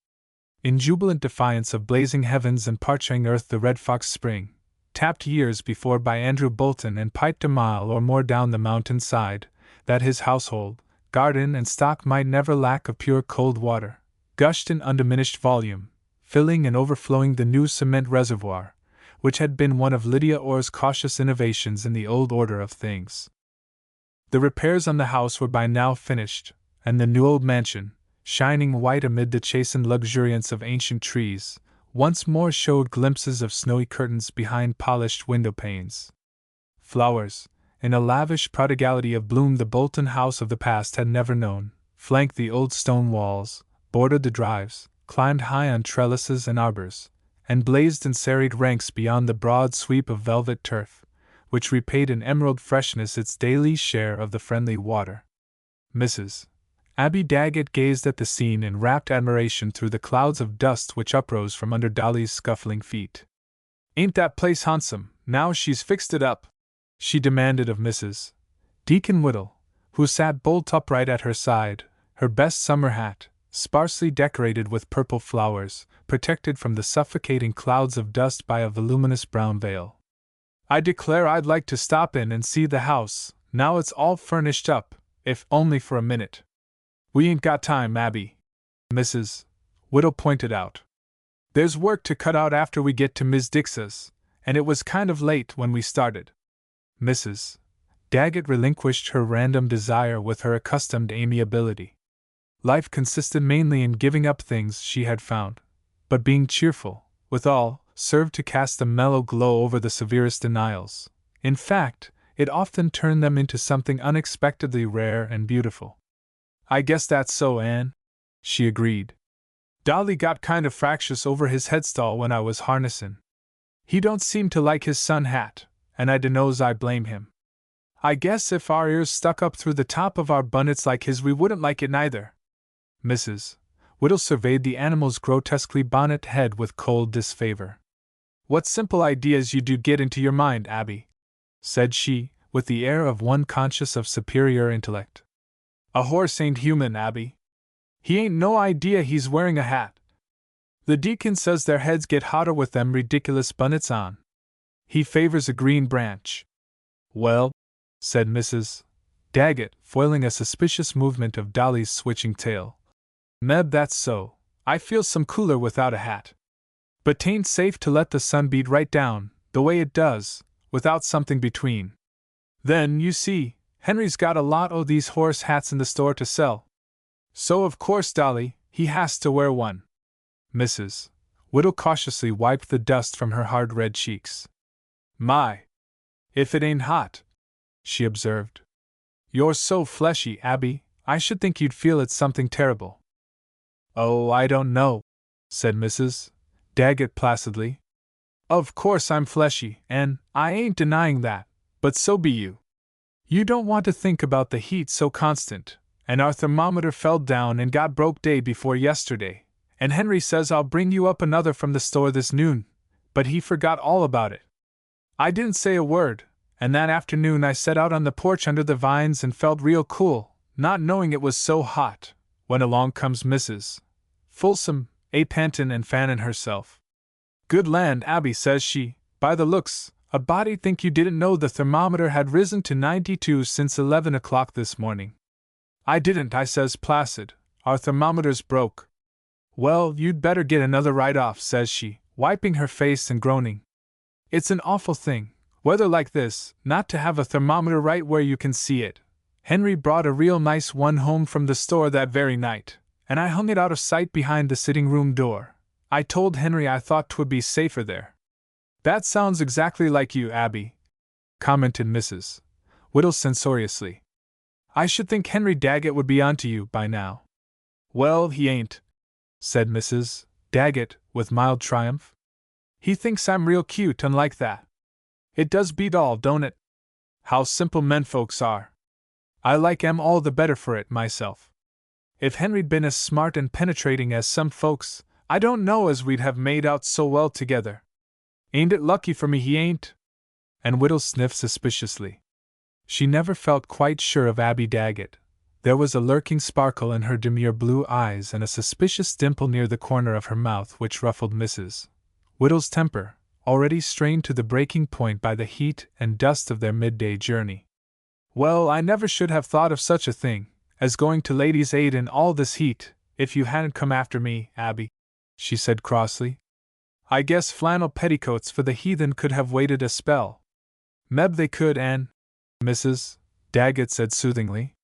In jubilant defiance of blazing heavens and parching earth, the Red Fox Spring, tapped years before by Andrew Bolton and piped a mile or more down the mountain side, that his household, garden and stock might never lack of pure cold water, gushed in undiminished volume, filling and overflowing the new cement reservoir, which had been one of Lydia Orr's cautious innovations in the old order of things. The repairs on the house were by now finished, and the new old mansion, shining white amid the chastened luxuriance of ancient trees, once more showed glimpses of snowy curtains behind polished window panes. Flowers, in a lavish prodigality of bloom the Bolton house of the past had never known, flanked the old stone walls, bordered the drives, climbed high on trellises and arbors, and blazed in serried ranks beyond the broad sweep of velvet turf, which repaid in emerald freshness its daily share of the friendly water. Mrs. Abby Daggett gazed at the scene in rapt admiration through the clouds of dust which uprose from under Dolly's scuffling feet. "Ain't that place handsome, now she's fixed it up?" she demanded of Mrs. Deacon Whittle, who sat bolt upright at her side, her best summer hat, sparsely decorated with purple flowers, protected from the suffocating clouds of dust by a voluminous brown veil. "I declare I'd like to stop in and see the house, now it's all furnished up, if only for a minute." "We ain't got time, Abby," Mrs. Whittle pointed out. "There's work to cut out after we get to Miss Dix's, and it was kind of late when we started." Mrs. Daggett relinquished her random desire with her accustomed amiability. Life consisted mainly in giving up things she had found, but being cheerful, withal, served to cast a mellow glow over the severest denials. In fact, it often turned them into something unexpectedly rare and beautiful. "I guess that's so, Anne," she agreed. Dolly got kind of fractious over his headstall when I was harnessin'. He don't seem to like his sun hat, and I dunno's I blame him. I guess if our ears stuck up through the top of our bunnets like his we wouldn't like it neither. Mrs. Whittle surveyed the animal's grotesquely bonnet head with cold disfavor. What simple ideas you do get into your mind, Abby, said she, with the air of one conscious of superior intellect. A horse ain't human, Abby. He ain't no idea he's wearing a hat. The deacon says their heads get hotter with them ridiculous bunnets on. He favors a green branch. Well, said Mrs. Daggett, foiling a suspicious movement of Dolly's switching tail. Meb, that's so. I feel some cooler without a hat. But 'tain't safe to let the sun beat right down, the way it does, without something between. Then, you see, Henry's got a lot o' these horse hats in the store to sell. So of course, Dolly, he has to wear one. Mrs. Whittle cautiously wiped the dust from her hard red cheeks. My! If it ain't hot, she observed. You're so fleshy, Abby, I should think you'd feel it's something terrible. Oh, I don't know, said Mrs. Daggett placidly. Of course I'm fleshy, and I ain't denying that, but so be you. You don't want to think about the heat so constant, and our thermometer fell down and got broke day before yesterday, and Henry says I'll bring you up another from the store this noon, but he forgot all about it. I didn't say a word, and that afternoon I sat out on the porch under the vines and felt real cool, not knowing it was so hot, when along comes Mrs. Folsom, pantin' and fannin' herself. Good land, Abby, says she, by the looks, a body'd think you didn't know the thermometer had risen to 92 since 11 o'clock this morning. I didn't, I says placid, our thermometer's broke. Well, you'd better get another right off, says she, wiping her face and groaning. It's an awful thing, weather like this, not to have a thermometer right where you can see it. Henry brought a real nice one home from the store that very night, and I hung it out of sight behind the sitting room door. I told Henry I thought 'twould be safer there. That sounds exactly like you, Abby, commented Mrs. Whittle censoriously. I should think Henry Daggett would be onto you by now. Well, he ain't, said Mrs. Daggett, with mild triumph. He thinks I'm real cute and like that. It does beat all, don't it? How simple men folks are. I like 'em all the better for it, myself. If Henry'd been as smart and penetrating as some folks, I don't know as we'd have made out so well together. Ain't it lucky for me he ain't? And Whittle sniffed suspiciously. She never felt quite sure of Abby Daggett. There was a lurking sparkle in her demure blue eyes and a suspicious dimple near the corner of her mouth which ruffled Mrs. Whittle's temper, already strained to the breaking point by the heat and dust of their midday journey. Well, I never should have thought of such a thing as going to Ladies' Aid in all this heat, if you hadn't come after me, Abby, she said crossly. I guess flannel petticoats for the heathen could have waited a spell. Meb they could, and Mrs. Daggett said soothingly.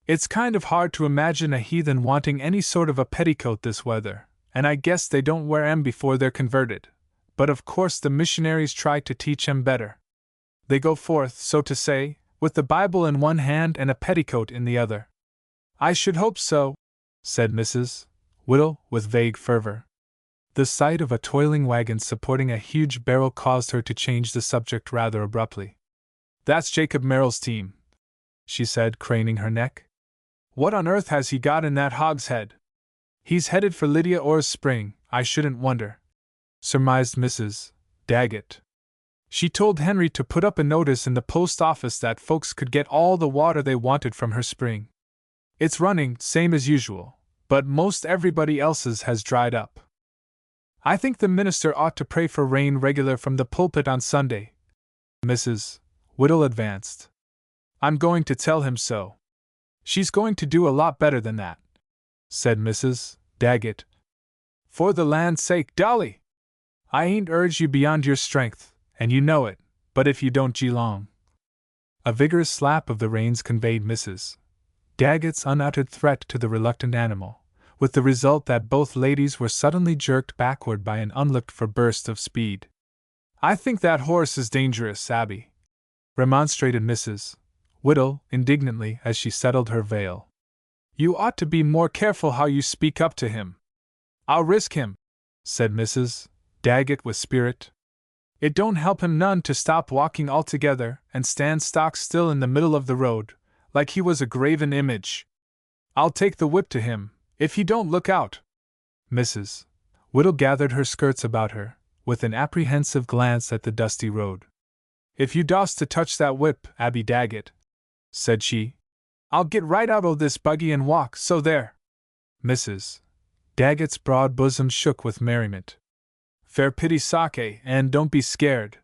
It's kind of hard to imagine a heathen wanting any sort of a petticoat this weather, and I guess they don't wear 'em before they're converted, but of course the missionaries try to teach 'em better. They go forth, so to say, with the Bible in one hand and a petticoat in the other. I should hope so, said Mrs. Whittle, with vague fervor. The sight of a toiling wagon supporting a huge barrel caused her to change the subject rather abruptly. That's Jacob Merrill's team, she said, craning her neck. What on earth has he got in that hogshead? He's headed for Lydia Orr's spring, I shouldn't wonder, surmised Mrs. Daggett. She told Henry to put up a notice in the post office that folks could get all the water they wanted from her spring. It's running, same as usual, but most everybody else's has dried up. I think the minister ought to pray for rain regular from the pulpit on Sunday. Mrs. Whittle advanced. I'm going to tell him so. She's going to do a lot better than that, said Mrs. Daggett. For the land's sake, Dolly! I ain't urged you beyond your strength, and you know it, but if you don't gelong. A vigorous slap of the reins conveyed Mrs. Daggett's unuttered threat to the reluctant animal, with the result that both ladies were suddenly jerked backward by an unlooked-for burst of speed. I think that horse is dangerous, Abby, remonstrated Mrs. Whittle indignantly as she settled her veil. You ought to be more careful how you speak up to him. I'll risk him, said Mrs. Daggett with spirit. It don't help him none to stop walking altogether and stand stock still in the middle of the road, like he was a graven image. I'll take the whip to him, if he don't look out. Mrs. Whittle gathered her skirts about her, with an apprehensive glance at the dusty road. If you dost to touch that whip, Abby Daggett, said she, I'll get right out o' this buggy and walk, so there. Mrs. Daggett's broad bosom shook with merriment. Fair pity sake, and don't be scared,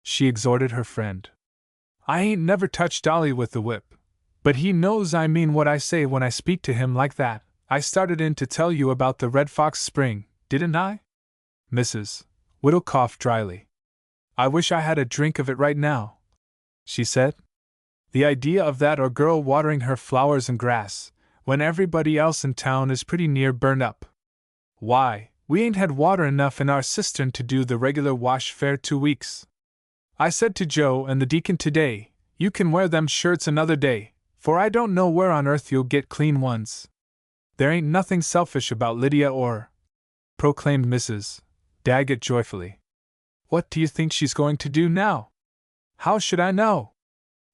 she exhorted her friend. I ain't never touched Dolly with the whip, but he knows I mean what I say when I speak to him like that. I started in to tell you about the Red Fox Spring, didn't I? Mrs. Whittle coughed dryly. I wish I had a drink of it right now, she said. The idea of that or girl watering her flowers and grass, when everybody else in town is pretty near burned up. Why, we ain't had water enough in our cistern to do the regular wash fair 2 weeks. I said to Joe and the deacon today, you can wear them shirts another day, for I don't know where on earth you'll get clean ones. There ain't nothing selfish about Lydia proclaimed Mrs. Daggett joyfully. What do you think she's going to do now? How should I know?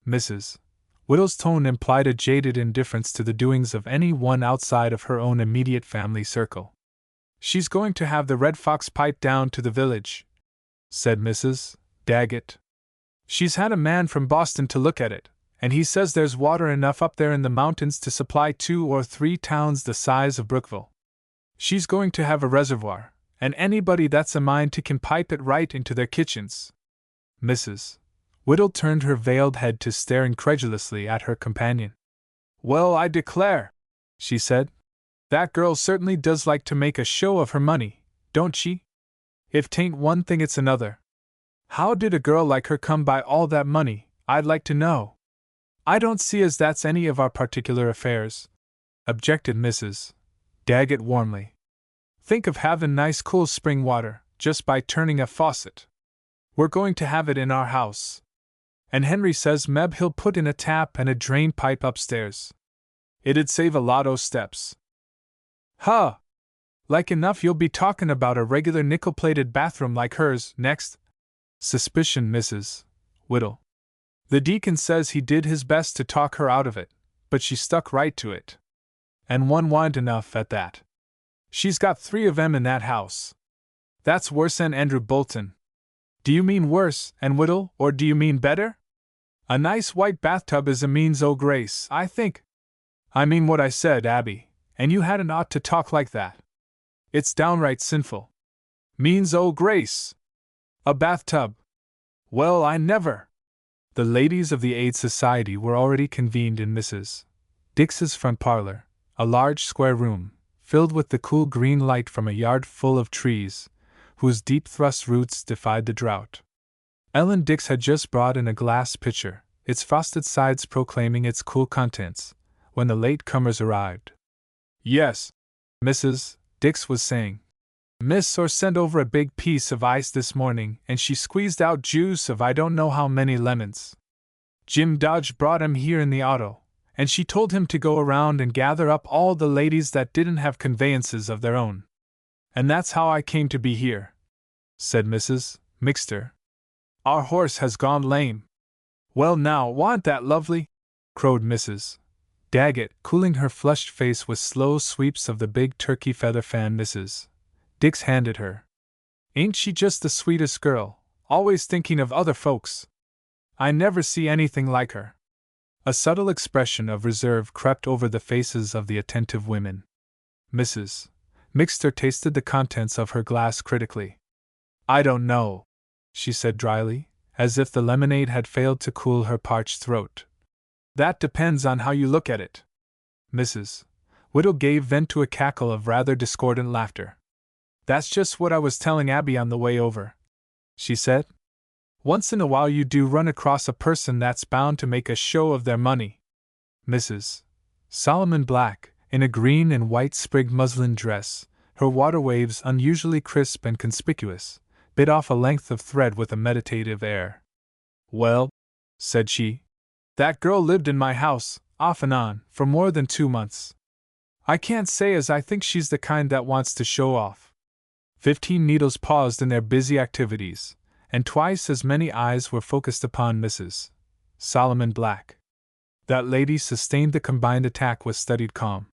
Mrs. Whittle's tone implied a jaded indifference to the doings of any one outside of her own immediate family circle. She's going to have the Red Fox pipe down to the village, said Mrs. Daggett. She's had a man from Boston to look at it, and he says there's water enough up there in the mountains to supply 2 or 3 towns the size of Brookville. She's going to have a reservoir, and anybody that's a mind to can pipe it right into their kitchens. Mrs. Whittle turned her veiled head to stare incredulously at her companion. Well, I declare, she said. That girl certainly does like to make a show of her money, don't she? If 'tain't one thing it's another. How did a girl like her come by all that money, I'd like to know? I don't see as that's any of our particular affairs, objected Mrs. Daggett warmly. Think of having nice cool spring water, just by turning a faucet. We're going to have it in our house. And Henry says Meb he'll put in a tap and a drain pipe upstairs. It'd save a lot o' steps. Huh! Like enough you'll be talking about a regular nickel-plated bathroom like hers next, suspicioned Mrs. Whittle. The deacon says he did his best to talk her out of it, but she stuck right to it. And one whined enough at that. She's got 3 of 'em in that house. That's worse'n Andrew Bolton. Do you mean worse, and Whittle, or do you mean better? A nice white bathtub is a means o' grace, I think. I mean what I said, Abby, and you hadn't ought to talk like that. It's downright sinful. Means o' grace. A bathtub. Well, I never. The ladies of the Aid Society were already convened in Mrs. Dix's front parlor, a large square room, filled with the cool green light from a yard full of trees, whose deep-thrust roots defied the drought. Ellen Dix had just brought in a glass pitcher, its frosted sides proclaiming its cool contents, when the late-comers arrived. Yes, Mrs. Dix was saying. Miss or sent over a big piece of ice this morning, and she squeezed out juice of I don't know how many lemons. Jim Dodge brought 'em here in the auto, and she told him to go around and gather up all the ladies that didn't have conveyances of their own. And that's how I came to be here, said Mrs. Mixter. Our horse has gone lame. Well now, wa'n't that lovely? Crowed Mrs. Daggett, cooling her flushed face with slow sweeps of the big turkey feather fan Mrs. Dix handed her. Ain't she just the sweetest girl, always thinking of other folks? I never see anything like her. A subtle expression of reserve crept over the faces of the attentive women. Mrs. Mixter tasted the contents of her glass critically. I don't know, she said dryly, as if the lemonade had failed to cool her parched throat. That depends on how you look at it. Mrs. Whittle gave vent to a cackle of rather discordant laughter. That's just what I was telling Abby on the way over, she said. Once in a while you do run across a person that's bound to make a show of their money. Mrs. Solomon Black, in a green and white sprigged muslin dress, her water waves unusually crisp and conspicuous, bit off a length of thread with a meditative air. Well, said she, that girl lived in my house, off and on, for more than 2 months. I can't say as I think she's the kind that wants to show off. 15 needles paused in their busy activities, and twice as many eyes were focused upon Mrs. Solomon Black. That lady sustained the combined attack with studied calm.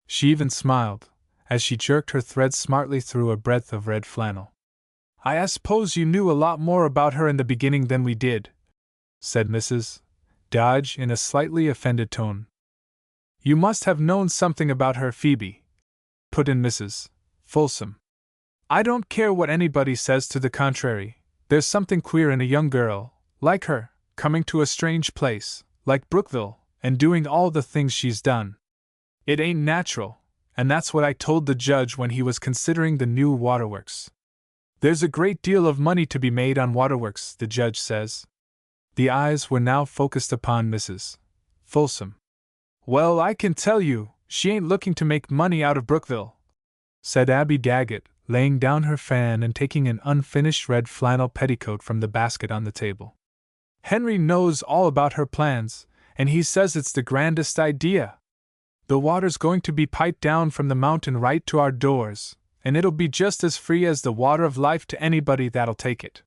She even smiled, as she jerked her thread smartly through a breadth of red flannel. I suppose you knew a lot more about her in the beginning than we did, said Mrs. Dodge in a slightly offended tone. You must have known something about her, Phoebe, put in Mrs. Folsom. I don't care what anybody says to the contrary. There's something queer in a young girl, like her, coming to a strange place, like Brookville, and doing all the things she's done. It ain't natural, and that's what I told the judge when he was considering the new waterworks. There's a great deal of money to be made on waterworks, the judge says. The eyes were now focused upon Mrs. Folsom. Well, I can tell you, she ain't looking to make money out of Brookville, said Abby Daggett, laying down her fan and taking an unfinished red flannel petticoat from the basket on the table. Henry knows all about her plans, and he says it's the grandest idea. The water's going to be piped down from the mountain right to our doors, and it'll be just as free as the water of life to anybody that'll take it.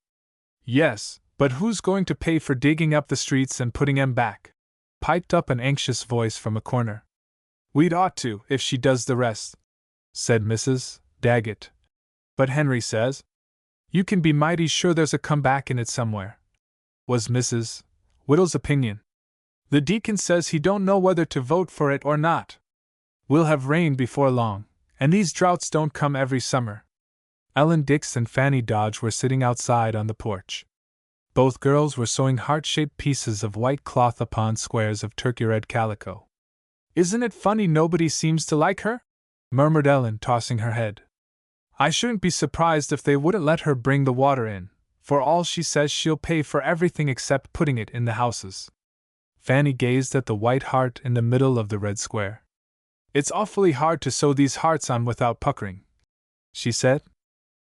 Yes, but who's going to pay for digging up the streets and putting 'em back? Piped up an anxious voice from a corner. We'd ought to, if she does the rest, said Mrs. Daggett. But Henry says, you can be mighty sure there's a comeback in it somewhere, was Mrs. Whittle's opinion. The deacon says he don't know whether to vote for it or not. We'll have rain before long, and these droughts don't come every summer. Ellen Dix and Fanny Dodge were sitting outside on the porch. Both girls were sewing heart-shaped pieces of white cloth upon squares of turkey-red calico. Isn't it funny nobody seems to like her? Murmured Ellen, tossing her head. I shouldn't be surprised if they wouldn't let her bring the water in, for all she says she'll pay for everything except putting it in the houses. Fanny gazed at the white heart in the middle of the red square. It's awfully hard to sew these hearts on without puckering, she said.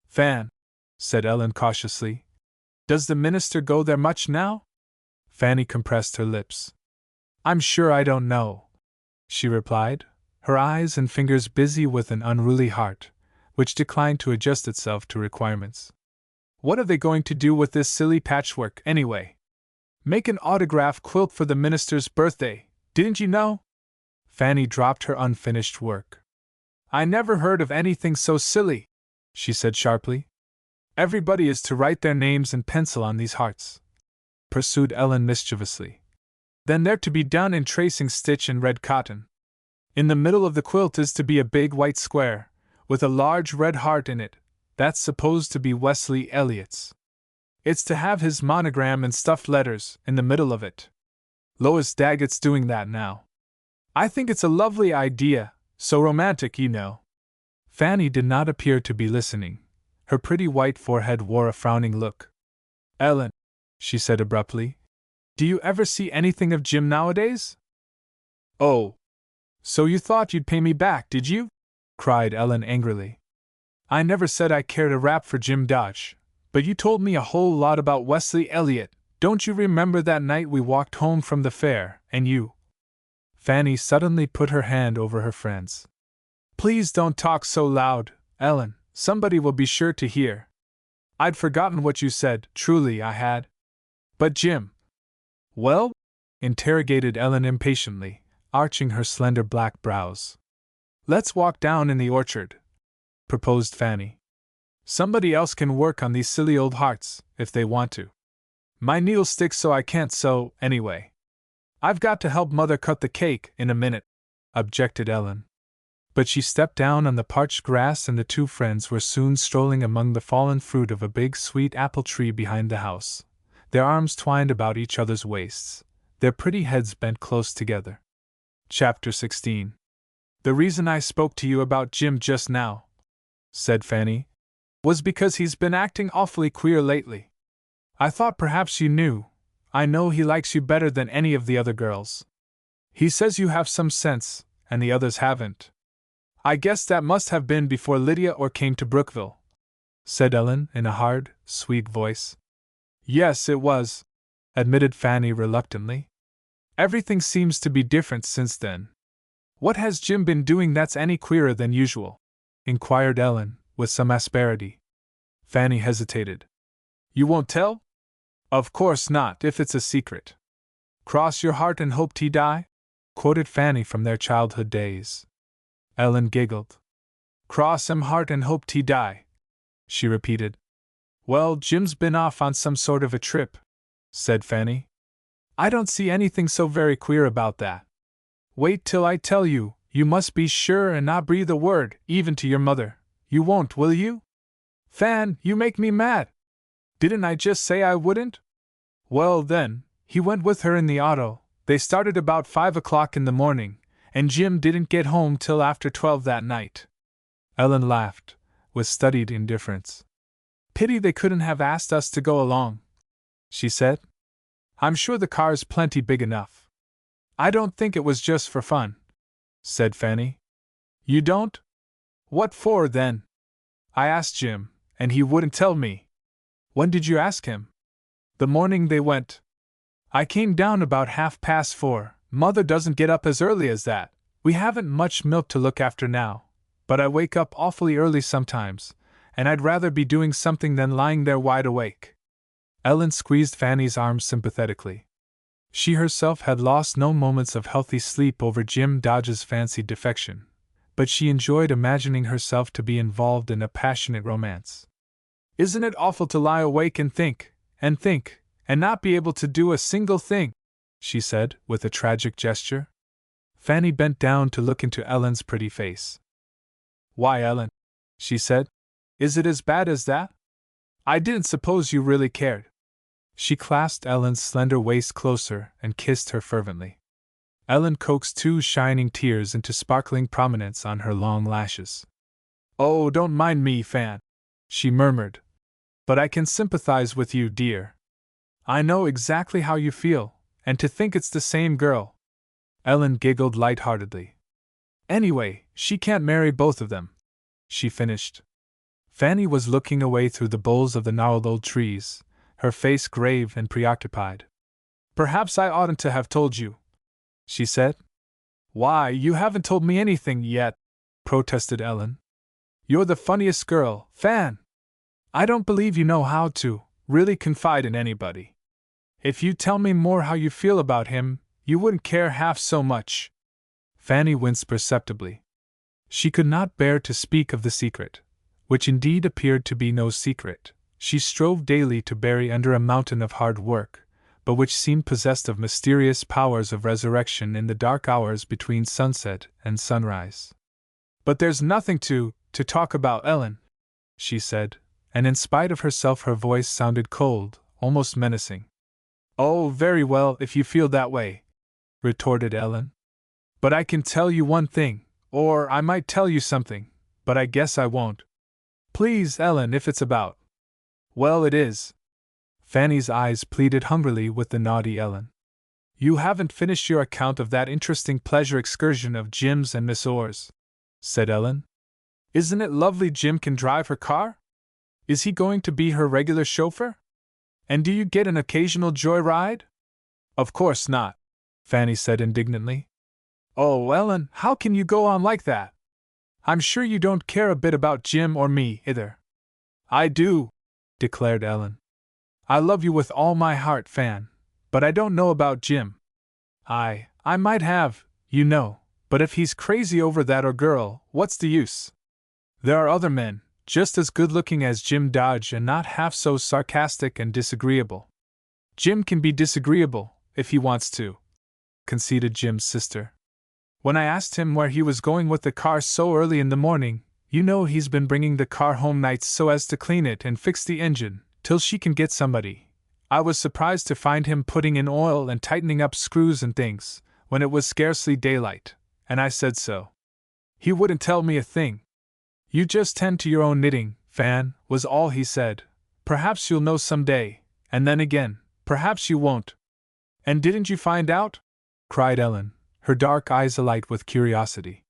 Fan, said Ellen cautiously, does the minister go there much now? Fanny compressed her lips. I'm sure I don't know, she replied, her eyes and fingers busy with an unruly heart, which declined to adjust itself to requirements. What are they going to do with this silly patchwork, anyway? Make an autograph quilt for the minister's birthday, didn't you know? Fanny dropped her unfinished work. I never heard of anything so silly, she said sharply. Everybody is to write their names in pencil on these hearts, pursued Ellen mischievously. Then they're to be done in tracing stitch and red cotton. In the middle of the quilt is to be a big white square, with a large red heart in it, that's supposed to be Wesley Elliott's. It's to have his monogram and stuffed letters in the middle of it. Lois Daggett's doing that now. I think it's a lovely idea, so romantic, you know. Fanny did not appear to be listening. Her pretty white forehead wore a frowning look. Ellen, she said abruptly, do you ever see anything of Jim nowadays? Oh, so you thought you'd pay me back, did you? Cried Ellen angrily. I never said I cared a rap for Jim Dodge, but you told me a whole lot about Wesley Elliott. Don't you remember that night we walked home from the fair, and you? Fanny suddenly put her hand over her friend's. Please don't talk so loud, Ellen. Somebody will be sure to hear. I'd forgotten what you said, truly I had. But Jim. Well? Interrogated Ellen impatiently, arching her slender black brows. Let's walk down in the orchard, proposed Fanny. Somebody else can work on these silly old hearts, if they want to. My needle sticks so I can't sew, anyway. I've got to help Mother cut the cake in a minute, objected Ellen. But she stepped down on the parched grass and the two friends were soon strolling among the fallen fruit of a big sweet apple tree behind the house, their arms twined about each other's waists, their pretty heads bent close together. Chapter 16. The reason I spoke to you about Jim just now, said Fanny, was because he's been acting awfully queer lately. I thought perhaps you knew. I know he likes you better than any of the other girls. He says you have some sense, and the others haven't. I guess that must have been before Lydia or came to Brookville, said Ellen in a hard, sweet voice. Yes, it was, admitted Fanny reluctantly. Everything seems to be different since then. What has Jim been doing that's any queerer than usual? Inquired Ellen, with some asperity. Fanny hesitated. You won't tell? Of course not, if it's a secret. Cross your heart and hoped he die? Quoted Fanny from their childhood days. Ellen giggled. Cross 'em heart and hoped he die, she repeated. Well, Jim's been off on some sort of a trip, said Fanny. I don't see anything so very queer about that. Wait till I tell you, you must be sure and not breathe a word, even to your mother. You won't, will you? Fan, you make me mad. Didn't I just say I wouldn't? Well then, he went with her in the auto. They started about 5 o'clock in the morning, and Jim didn't get home till after 12 that night. Ellen laughed, with studied indifference. Pity they couldn't have asked us to go along, she said. I'm sure the car's plenty big enough. I don't think it was just for fun, said Fanny. You don't? What for, then? I asked Jim, and he wouldn't tell me. When did you ask him? The morning they went. I came down about 4:30. Mother doesn't get up as early as that. We haven't much milk to look after now, but I wake up awfully early sometimes, and I'd rather be doing something than lying there wide awake. Ellen squeezed Fanny's arm sympathetically. She herself had lost no moments of healthy sleep over Jim Dodge's fancied defection, but she enjoyed imagining herself to be involved in a passionate romance. Isn't it awful to lie awake and think, and not be able to do a single thing? She said, with a tragic gesture. Fanny bent down to look into Ellen's pretty face. Why, Ellen, she said, is it as bad as that? I didn't suppose you really cared. She clasped Ellen's slender waist closer and kissed her fervently. Ellen coaxed 2 shining tears into sparkling prominence on her long lashes. Oh, don't mind me, Fan, she murmured. But I can sympathize with you, dear. I know exactly how you feel, and to think it's the same girl. Ellen giggled light-heartedly. Anyway, she can't marry both of them, she finished. Fanny was looking away through the boles of the gnarled old trees, her face grave and preoccupied. Perhaps I oughtn't to have told you, she said. Why, you haven't told me anything yet, protested Ellen. You're the funniest girl, Fan. I don't believe you know how to really confide in anybody. If you tell me more how you feel about him, you wouldn't care half so much. Fanny winced perceptibly. She could not bear to speak of the secret, which indeed appeared to be no secret, she strove daily to bury under a mountain of hard work, but which seemed possessed of mysterious powers of resurrection in the dark hours between sunset and sunrise. But there's nothing to talk about, Ellen, she said, and in spite of herself her voice sounded cold, almost menacing. Oh, very well, if you feel that way, retorted Ellen. But I can tell you one thing, or I might tell you something, but I guess I won't. Please, Ellen, if it's about. Well, it is. Fanny's eyes pleaded hungrily with the naughty Ellen. You haven't finished your account of that interesting pleasure excursion of Jim's and Miss Orr's, said Ellen. Isn't it lovely Jim can drive her car? Is he going to be her regular chauffeur? And do you get an occasional joy ride? Of course not, Fanny said indignantly. Oh, Ellen, how can you go on like that? I'm sure you don't care a bit about Jim or me, either. I do, declared Ellen. I love you with all my heart, Fan, but I don't know about Jim. I might have, you know, but if he's crazy over that or girl, what's the use? There are other men, just as good-looking as Jim Dodge and not half so sarcastic and disagreeable. Jim can be disagreeable, if he wants to, conceded Jim's sister. When I asked him where he was going with the car so early in the morning, you know he's been bringing the car home nights so as to clean it and fix the engine, till she can get somebody. I was surprised to find him putting in oil and tightening up screws and things, when it was scarcely daylight, and I said so. He wouldn't tell me a thing. You just tend to your own knitting, Fan, was all he said. Perhaps you'll know some day, and then again, perhaps you won't. And didn't you find out? Cried Ellen, her dark eyes alight with curiosity.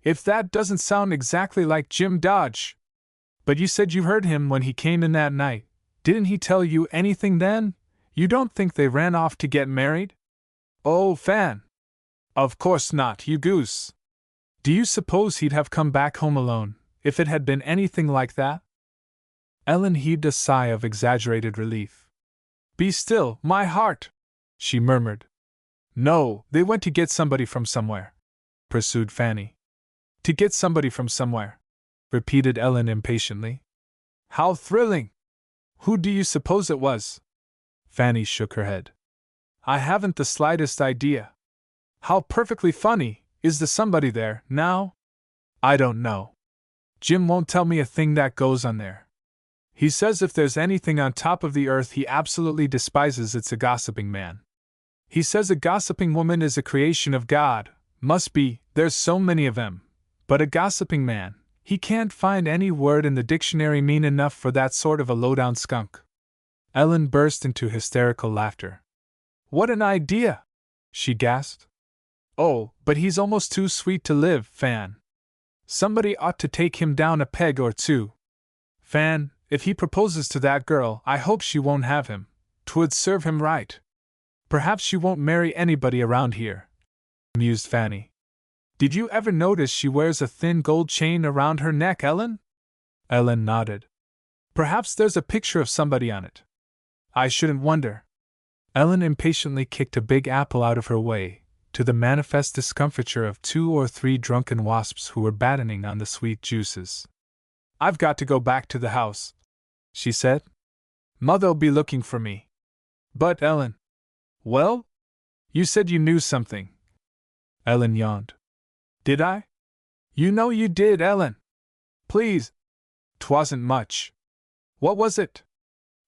If that doesn't sound exactly like Jim Dodge! But you said you heard him when he came in that night. Didn't he tell you anything then? You don't think they ran off to get married? Oh, Fan! Of course not, you goose, Do you suppose he'd have come back home alone, if it had been anything like that? Ellen heaved a sigh of exaggerated relief. Be still, my heart, she murmured. No, they went to get somebody from somewhere, pursued Fanny. To get somebody from somewhere, repeated Ellen impatiently. How thrilling! Who do you suppose it was? Fanny shook her head. I haven't the slightest idea. How perfectly funny! Is the somebody there, now? I don't know. Jim won't tell me a thing that goes on there. He says if there's anything on top of the earth he absolutely despises, it's a gossiping man. He says a gossiping woman is a creation of God, must be, there's so many of them. But a gossiping man, he can't find any word in the dictionary mean enough for that sort of a low-down skunk. Ellen burst into hysterical laughter. What an idea! She gasped. Oh, but he's almost too sweet to live, Fan. Somebody ought to take him down a peg or two. Fan, if he proposes to that girl, I hope she won't have him. 'Twould serve him right. Perhaps she won't marry anybody around here, mused Fanny. Did you ever notice she wears a thin gold chain around her neck, Ellen? Ellen nodded. Perhaps there's a picture of somebody on it. I shouldn't wonder. Ellen impatiently kicked a big apple out of her way, to the manifest discomfiture of 2 or 3 drunken wasps who were battening on the sweet juices. I've got to go back to the house, she said. Mother'll be looking for me. But, Ellen. Well? You said you knew something. Ellen yawned. Did I? You know you did, Ellen. Please. 'Twasn't much. What was it?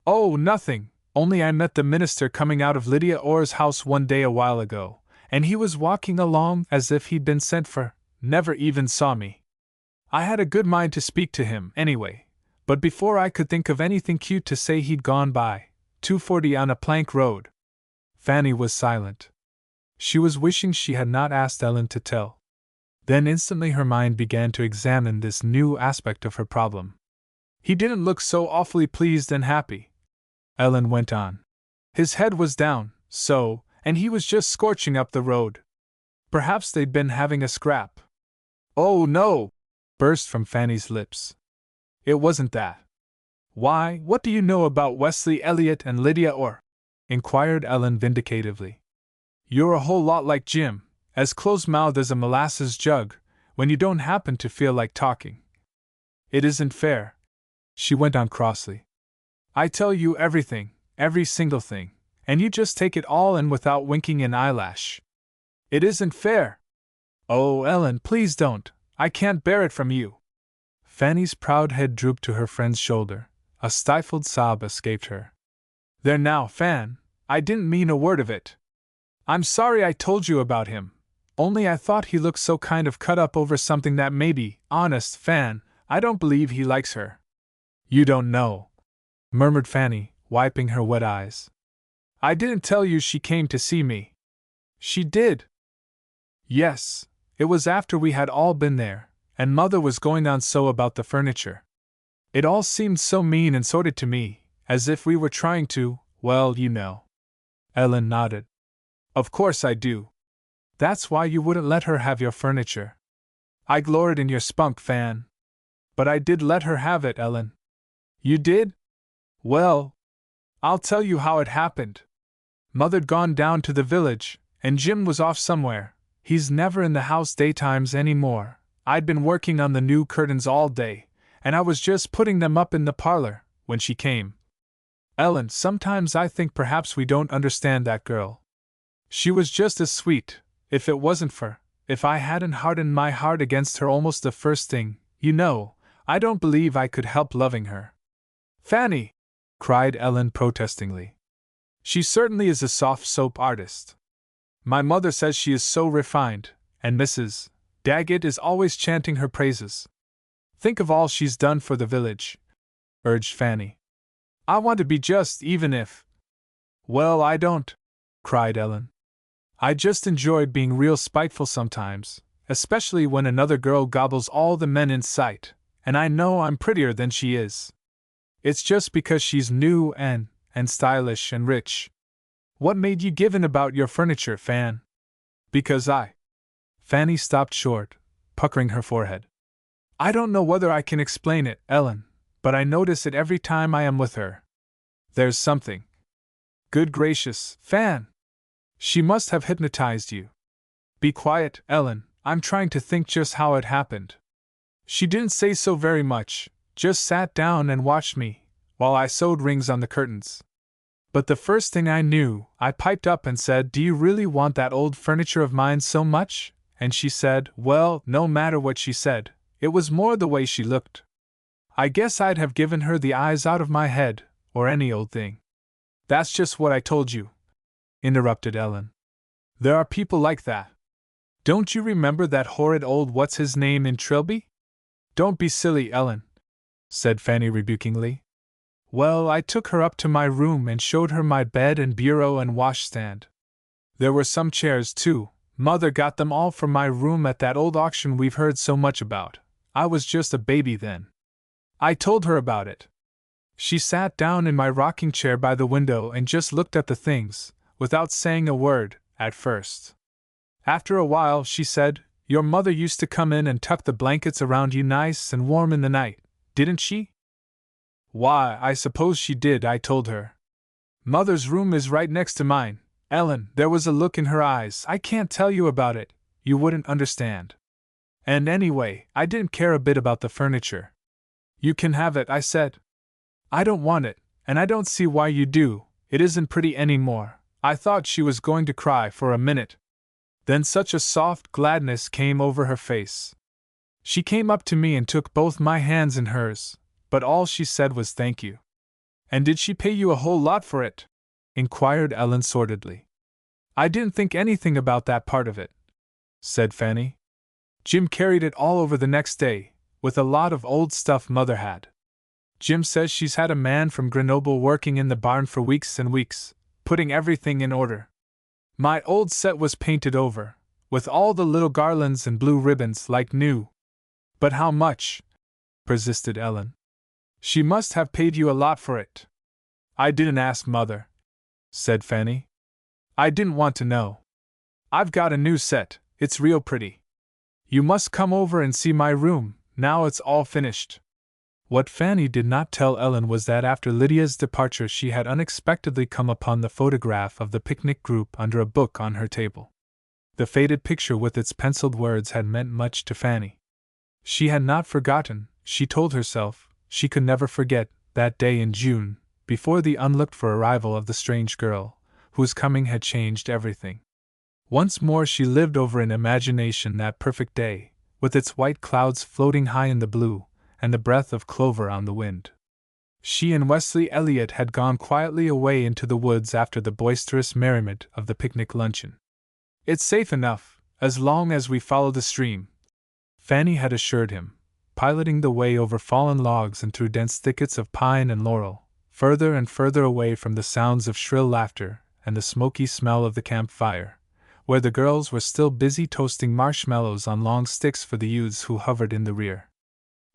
Oh, nothing, only I met the minister coming out of Lydia Orr's house one day a while ago, and he was walking along as if he'd been sent for, never even saw me. I had a good mind to speak to him, anyway, but before I could think of anything cute to say he'd gone by, 240 on a plank road. Fanny was silent. She was wishing she had not asked Ellen to tell. Then instantly her mind began to examine this new aspect of her problem. He didn't look so awfully pleased and happy, Ellen went on. His head was down, so, and he was just scorching up the road. Perhaps they'd been having a scrap. Oh, no! Burst from Fanny's lips. It wasn't that. Why, what do you know about Wesley Elliot and Lydia Orr? Inquired Ellen vindicatively. You're a whole lot like Jim, as close-mouthed as a molasses jug, when you don't happen to feel like talking. It isn't fair, she went on crossly. I tell you everything, every single thing, and you just take it all in without winking an eyelash. It isn't fair. Oh, Ellen, please don't. I can't bear it from you. Fanny's proud head drooped to her friend's shoulder. A stifled sob escaped her. There now, Fan, I didn't mean a word of it. I'm sorry I told you about him. Only I thought he looked so kind of cut up over something that maybe, honest, Fan, I don't believe he likes her. You don't know, murmured Fanny, wiping her wet eyes. I didn't tell you she came to see me. She did. Yes, it was after we had all been there, and Mother was going on so about the furniture. It all seemed so mean and sordid to me, as if we were trying to, well, you know. Ellen nodded. Of course I do. That's why you wouldn't let her have your furniture. I gloried in your spunk, Fan. But I did let her have it, Ellen. You did? Well, I'll tell you how it happened. Mother'd gone down to the village, and Jim was off somewhere. He's never in the house daytimes any more. I'd been working on the new curtains all day, and I was just putting them up in the parlor, when she came. Ellen, sometimes I think perhaps we don't understand that girl. She was just as sweet, if it wasn't for, if I hadn't hardened my heart against her almost the first thing, you know, I don't believe I could help loving her. Fanny! Cried Ellen protestingly. She certainly is a soft soap artist. My mother says she is so refined, and Mrs. Daggett is always chanting her praises. Think of all she's done for the village, urged Fanny. I want to be just, even if. Well, I don't, cried Ellen. I just enjoy being real spiteful sometimes, especially when another girl gobbles all the men in sight, and I know I'm prettier than she is. It's just because she's new and stylish and rich. What made you give in about your furniture, Fan? Because I. Fanny stopped short, puckering her forehead. I don't know whether I can explain it, Ellen, but I notice it every time I am with her. There's something. Good gracious, Fan! She must have hypnotized you. Be quiet, Ellen, I'm trying to think just how it happened. She didn't say so very much, just sat down and watched me, while I sewed rings on the curtains. But the first thing I knew, I piped up and said, Do you really want that old furniture of mine so much? And she said, well, no matter what she said, it was more the way she looked. I guess I'd have given her the eyes out of my head, or any old thing. That's just what I told you, interrupted Ellen. There are people like that. Don't you remember that horrid old what's-his-name in Trilby? Don't be silly, Ellen, said Fanny rebukingly. Well, I took her up to my room and showed her my bed and bureau and washstand. There were some chairs, too. Mother got them all from my room at that old auction we've heard so much about. I was just a baby then. I told her about it. She sat down in my rocking chair by the window and just looked at the things, without saying a word, at first. After a while she said, Your mother used to come in and tuck the blankets around you nice and warm in the night, didn't she? Why, I suppose she did, I told her. Mother's room is right next to mine. Ellen, there was a look in her eyes, I can't tell you about it, you wouldn't understand. And anyway, I didn't care a bit about the furniture. You can have it, I said. I don't want it, and I don't see why you do, it isn't pretty any more. I thought she was going to cry for a minute. Then such a soft gladness came over her face. She came up to me and took both my hands in hers, but all she said was thank you. And did she pay you a whole lot for it? Inquired Ellen sordidly. I didn't think anything about that part of it, said Fanny. Jim carried it all over the next day, with a lot of old stuff Mother had. Jim says she's had a man from Grenoble working in the barn for weeks and weeks, putting everything in order. My old set was painted over, with all the little garlands and blue ribbons like new. But how much? Persisted Ellen. She must have paid you a lot for it. I didn't ask Mother, said Fanny. I didn't want to know. I've got a new set, it's real pretty. You must come over and see my room, now it's all finished. What Fanny did not tell Ellen was that after Lydia's departure she had unexpectedly come upon the photograph of the picnic group under a book on her table. The faded picture with its penciled words had meant much to Fanny. She had not forgotten, she told herself, she could never forget, that day in June, before the unlooked-for arrival of the strange girl, whose coming had changed everything. Once more she lived over in imagination that perfect day, with its white clouds floating high in the blue, and the breath of clover on the wind. She and Wesley Elliot had gone quietly away into the woods after the boisterous merriment of the picnic luncheon. It's safe enough, as long as we follow the stream, Fanny had assured him, piloting the way over fallen logs and through dense thickets of pine and laurel, further and further away from the sounds of shrill laughter and the smoky smell of the campfire, where the girls were still busy toasting marshmallows on long sticks for the youths who hovered in the rear.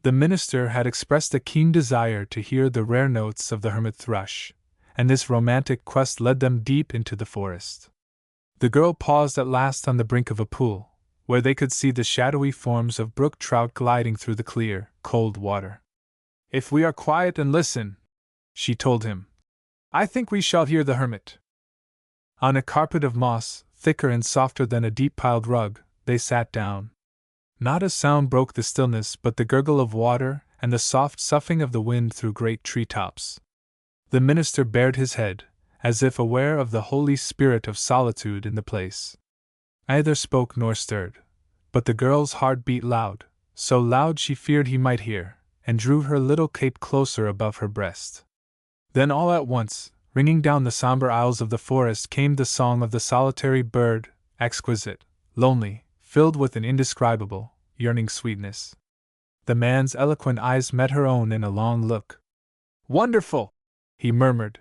The minister had expressed a keen desire to hear the rare notes of the hermit thrush, and this romantic quest led them deep into the forest. The girl paused at last on the brink of a pool, where they could see the shadowy forms of brook trout gliding through the clear, cold water. If we are quiet and listen, she told him, I think we shall hear the hermit. On a carpet of moss, thicker and softer than a deep-piled rug, they sat down. Not a sound broke the stillness but the gurgle of water and the soft soughing of the wind through great tree-tops. The minister bared his head, as if aware of the holy spirit of solitude in the place. Neither spoke nor stirred, but the girl's heart beat loud, so loud she feared he might hear, and drew her little cape closer above her breast. Then all at once, ringing down the somber aisles of the forest, came the song of the solitary bird, exquisite, lonely, filled with an indescribable, yearning sweetness. The man's eloquent eyes met her own in a long look. Wonderful! He murmured.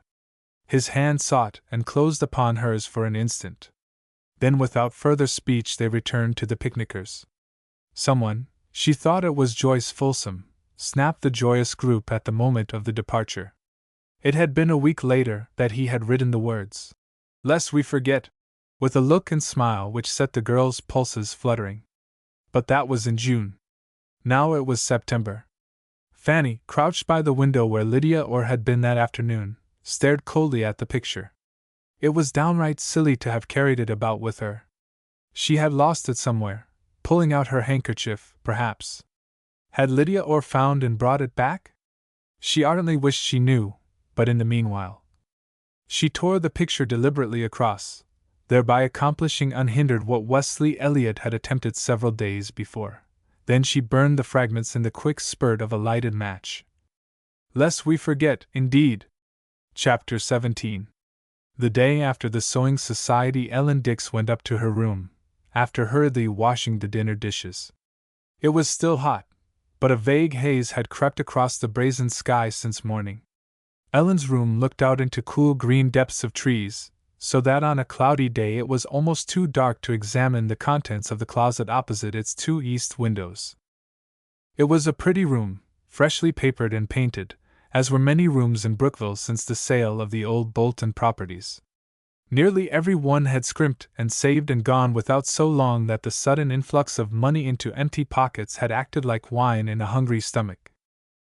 His hand sought and closed upon hers for an instant. Then without further speech they returned to the picnickers. Someone, she thought it was Joyce Folsom, snapped the joyous group at the moment of the departure. It had been a week later that he had written the words, "Lest we forget," with a look and smile which set the girl's pulses fluttering. But that was in June. Now it was September. Fanny, crouched by the window where Lydia Orr had been that afternoon, stared coldly at the picture. It was downright silly to have carried it about with her. She had lost it somewhere, pulling out her handkerchief, perhaps. Had Lydia Orr found and brought it back? She ardently wished she knew, but in the meanwhile. She tore the picture deliberately across, thereby accomplishing unhindered what Wesley Elliot had attempted several days before. Then she burned the fragments in the quick spurt of a lighted match. Lest we forget, indeed. Chapter 17. The day after the sewing society, Ellen Dix went up to her room, after hurriedly washing the dinner dishes. It was still hot, but a vague haze had crept across the brazen sky since morning. Ellen's room looked out into cool green depths of trees, so that on a cloudy day it was almost too dark to examine the contents of the closet opposite its two east windows. It was a pretty room, freshly papered and painted, as were many rooms in Brookville since the sale of the old Bolton properties. Nearly every one had scrimped and saved and gone without so long that the sudden influx of money into empty pockets had acted like wine in a hungry stomach.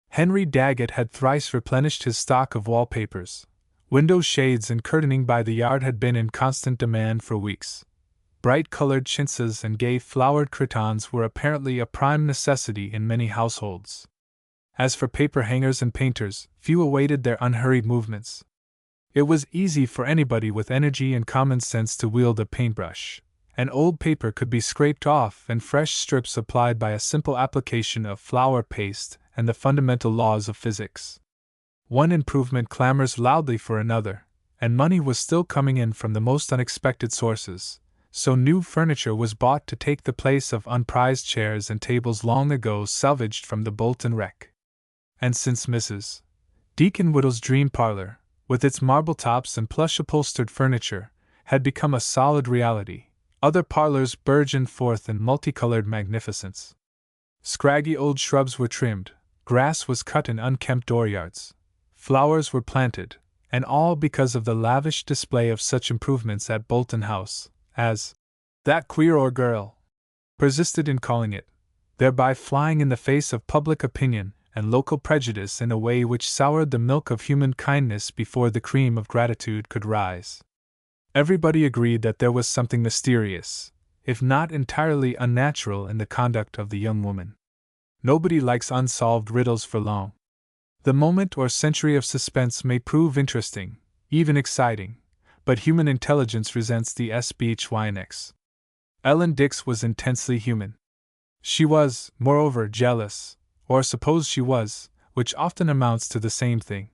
Henry Daggett had thrice replenished his stock of wallpapers. Window shades and curtaining by the yard had been in constant demand for weeks. Bright-colored chintzes and gay-flowered cretonnes were apparently a prime necessity in many households. As for paper hangers and painters, few awaited their unhurried movements. It was easy for anybody with energy and common sense to wield a paintbrush. An old paper could be scraped off and fresh strips applied by a simple application of flour paste and the fundamental laws of physics. One improvement clamors loudly for another, and money was still coming in from the most unexpected sources, so new furniture was bought to take the place of unprized chairs and tables long ago salvaged from the Bolton wreck. And since Mrs. Deacon Whittle's dream parlor, with its marble tops and plush-upholstered furniture, had become a solid reality, other parlors burgeoned forth in multicolored magnificence. Scraggy old shrubs were trimmed, grass was cut in unkempt dooryards, flowers were planted, and all because of the lavish display of such improvements at Bolton House, as that queer Orr girl persisted in calling it, thereby flying in the face of public opinion and local prejudice in a way which soured the milk of human kindness before the cream of gratitude could rise. Everybody agreed that there was something mysterious, if not entirely unnatural, in the conduct of the young woman. Nobody likes unsolved riddles for long. The moment or century of suspense may prove interesting, even exciting, but human intelligence resents the SBHYNX. Ellen Dix was intensely human. She was, moreover, jealous, or suppose she was, which often amounts to the same thing.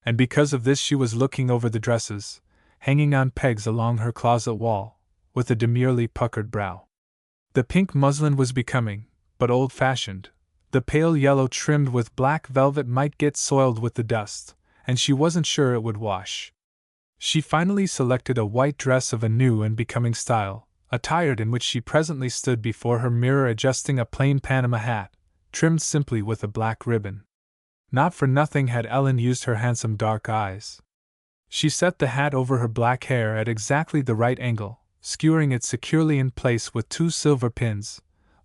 And because of this she was looking over the dresses, hanging on pegs along her closet wall, with a demurely puckered brow. The pink muslin was becoming, but old-fashioned. The pale yellow trimmed with black velvet might get soiled with the dust, and she wasn't sure it would wash. She finally selected a white dress of a new and becoming style, attired in which she presently stood before her mirror adjusting a plain Panama hat, trimmed simply with a black ribbon. Not for nothing had Ellen used her handsome dark eyes. She set the hat over her black hair at exactly the right angle, skewering it securely in place with two silver pins,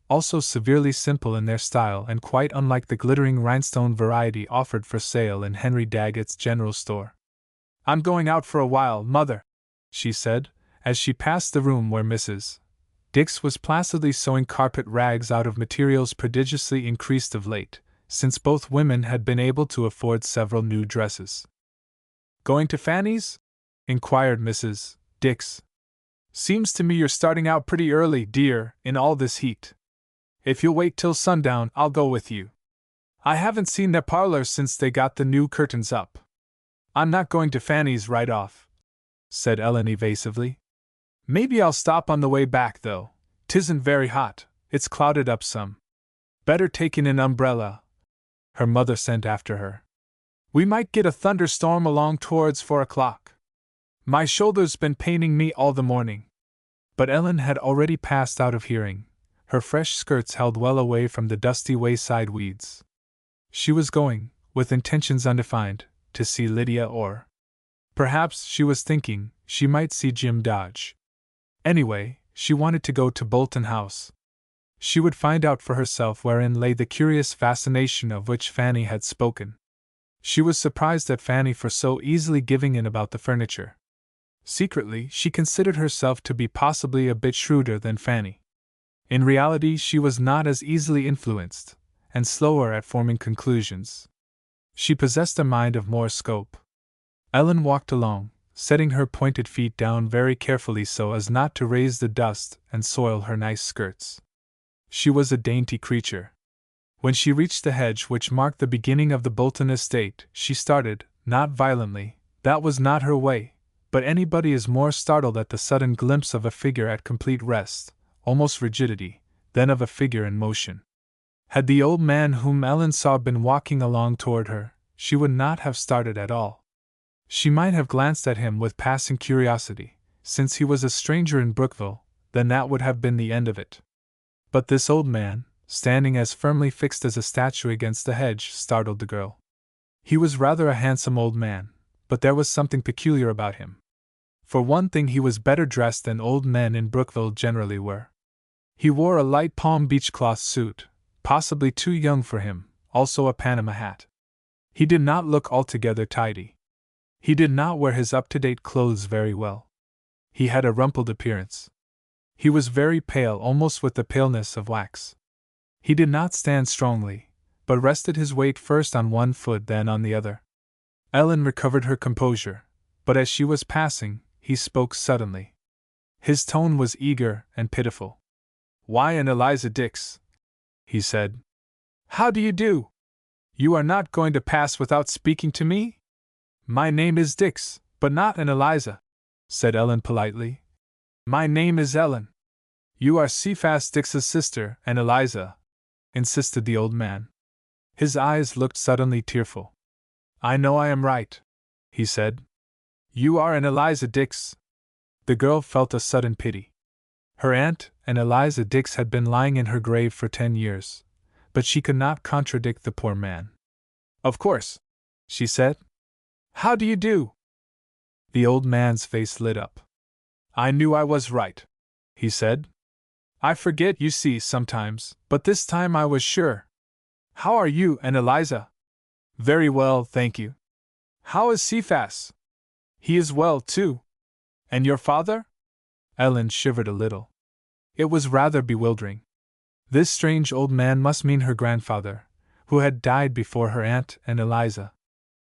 also severely simple in their style and quite unlike the glittering rhinestone variety offered for sale in Henry Daggett's general store. "I'm going out for a while, Mother," she said, as she passed the room where Mrs. Dix was placidly sewing carpet rags out of materials prodigiously increased of late, since both women had been able to afford several new dresses. "Going to Fanny's?" inquired Mrs. Dix. "Seems to me you're starting out pretty early, dear, in all this heat. If you'll wait till sundown, I'll go with you. I haven't seen their parlor since they got the new curtains up." "I'm not going to Fanny's right off," said Ellen evasively. "Maybe I'll stop on the way back, though. 'Tisn't very hot, it's clouded up some. Better take in an umbrella," her mother sent after her. "We might get a thunderstorm along towards 4 o'clock. My shoulder's been paining me all the morning." But Ellen had already passed out of hearing, her fresh skirts held well away from the dusty wayside weeds. She was going, with intentions undefined, to see Lydia Orr. Perhaps, she was thinking, she might see Jim Dodge. Anyway, she wanted to go to Bolton House. She would find out for herself wherein lay the curious fascination of which Fanny had spoken. She was surprised at Fanny for so easily giving in about the furniture. Secretly, she considered herself to be possibly a bit shrewder than Fanny. In reality, she was not as easily influenced, and slower at forming conclusions. She possessed a mind of more scope. Ellen walked along, setting her pointed feet down very carefully so as not to raise the dust and soil her nice skirts. She was a dainty creature. When she reached the hedge which marked the beginning of the Bolton estate, she started, not violently, that was not her way, but anybody is more startled at the sudden glimpse of a figure at complete rest, almost rigidity, than of a figure in motion. Had the old man whom Ellen saw been walking along toward her, she would not have started at all. She might have glanced at him with passing curiosity, since he was a stranger in Brookville, then that would have been the end of it. But this old man, standing as firmly fixed as a statue against the hedge, startled the girl. He was rather a handsome old man, but there was something peculiar about him. For one thing, he was better dressed than old men in Brookville generally were. He wore a light Palm Beach cloth suit, possibly too young for him, also a Panama hat. He did not look altogether tidy. He did not wear his up-to-date clothes very well. He had a rumpled appearance. He was very pale, almost with the paleness of wax. He did not stand strongly, but rested his weight first on one foot then on the other. Ellen recovered her composure, but as she was passing, he spoke suddenly. His tone was eager and pitiful. "Why, and Eliza Dix," he said. "How do you do? You are not going to pass without speaking to me?" "My name is Dix, but not an Eliza," said Ellen politely. "My name is Ellen." "You are Cephas Dix's sister, and Eliza," insisted the old man. His eyes looked suddenly tearful. "I know I am right," he said. "You are an Eliza Dix." The girl felt a sudden pity. Her aunt and Eliza Dix had been lying in her grave for 10 years, but she could not contradict the poor man. "Of course," she said. "How do you do?" The old man's face lit up. "I knew I was right," he said. "I forget, you see, sometimes, but this time I was sure. How are you and Eliza?" "Very well, thank you." "How is Cephas?" "He is well, too." "And your father?" Ellen shivered a little. It was rather bewildering. This strange old man must mean her grandfather, who had died before her aunt and Eliza.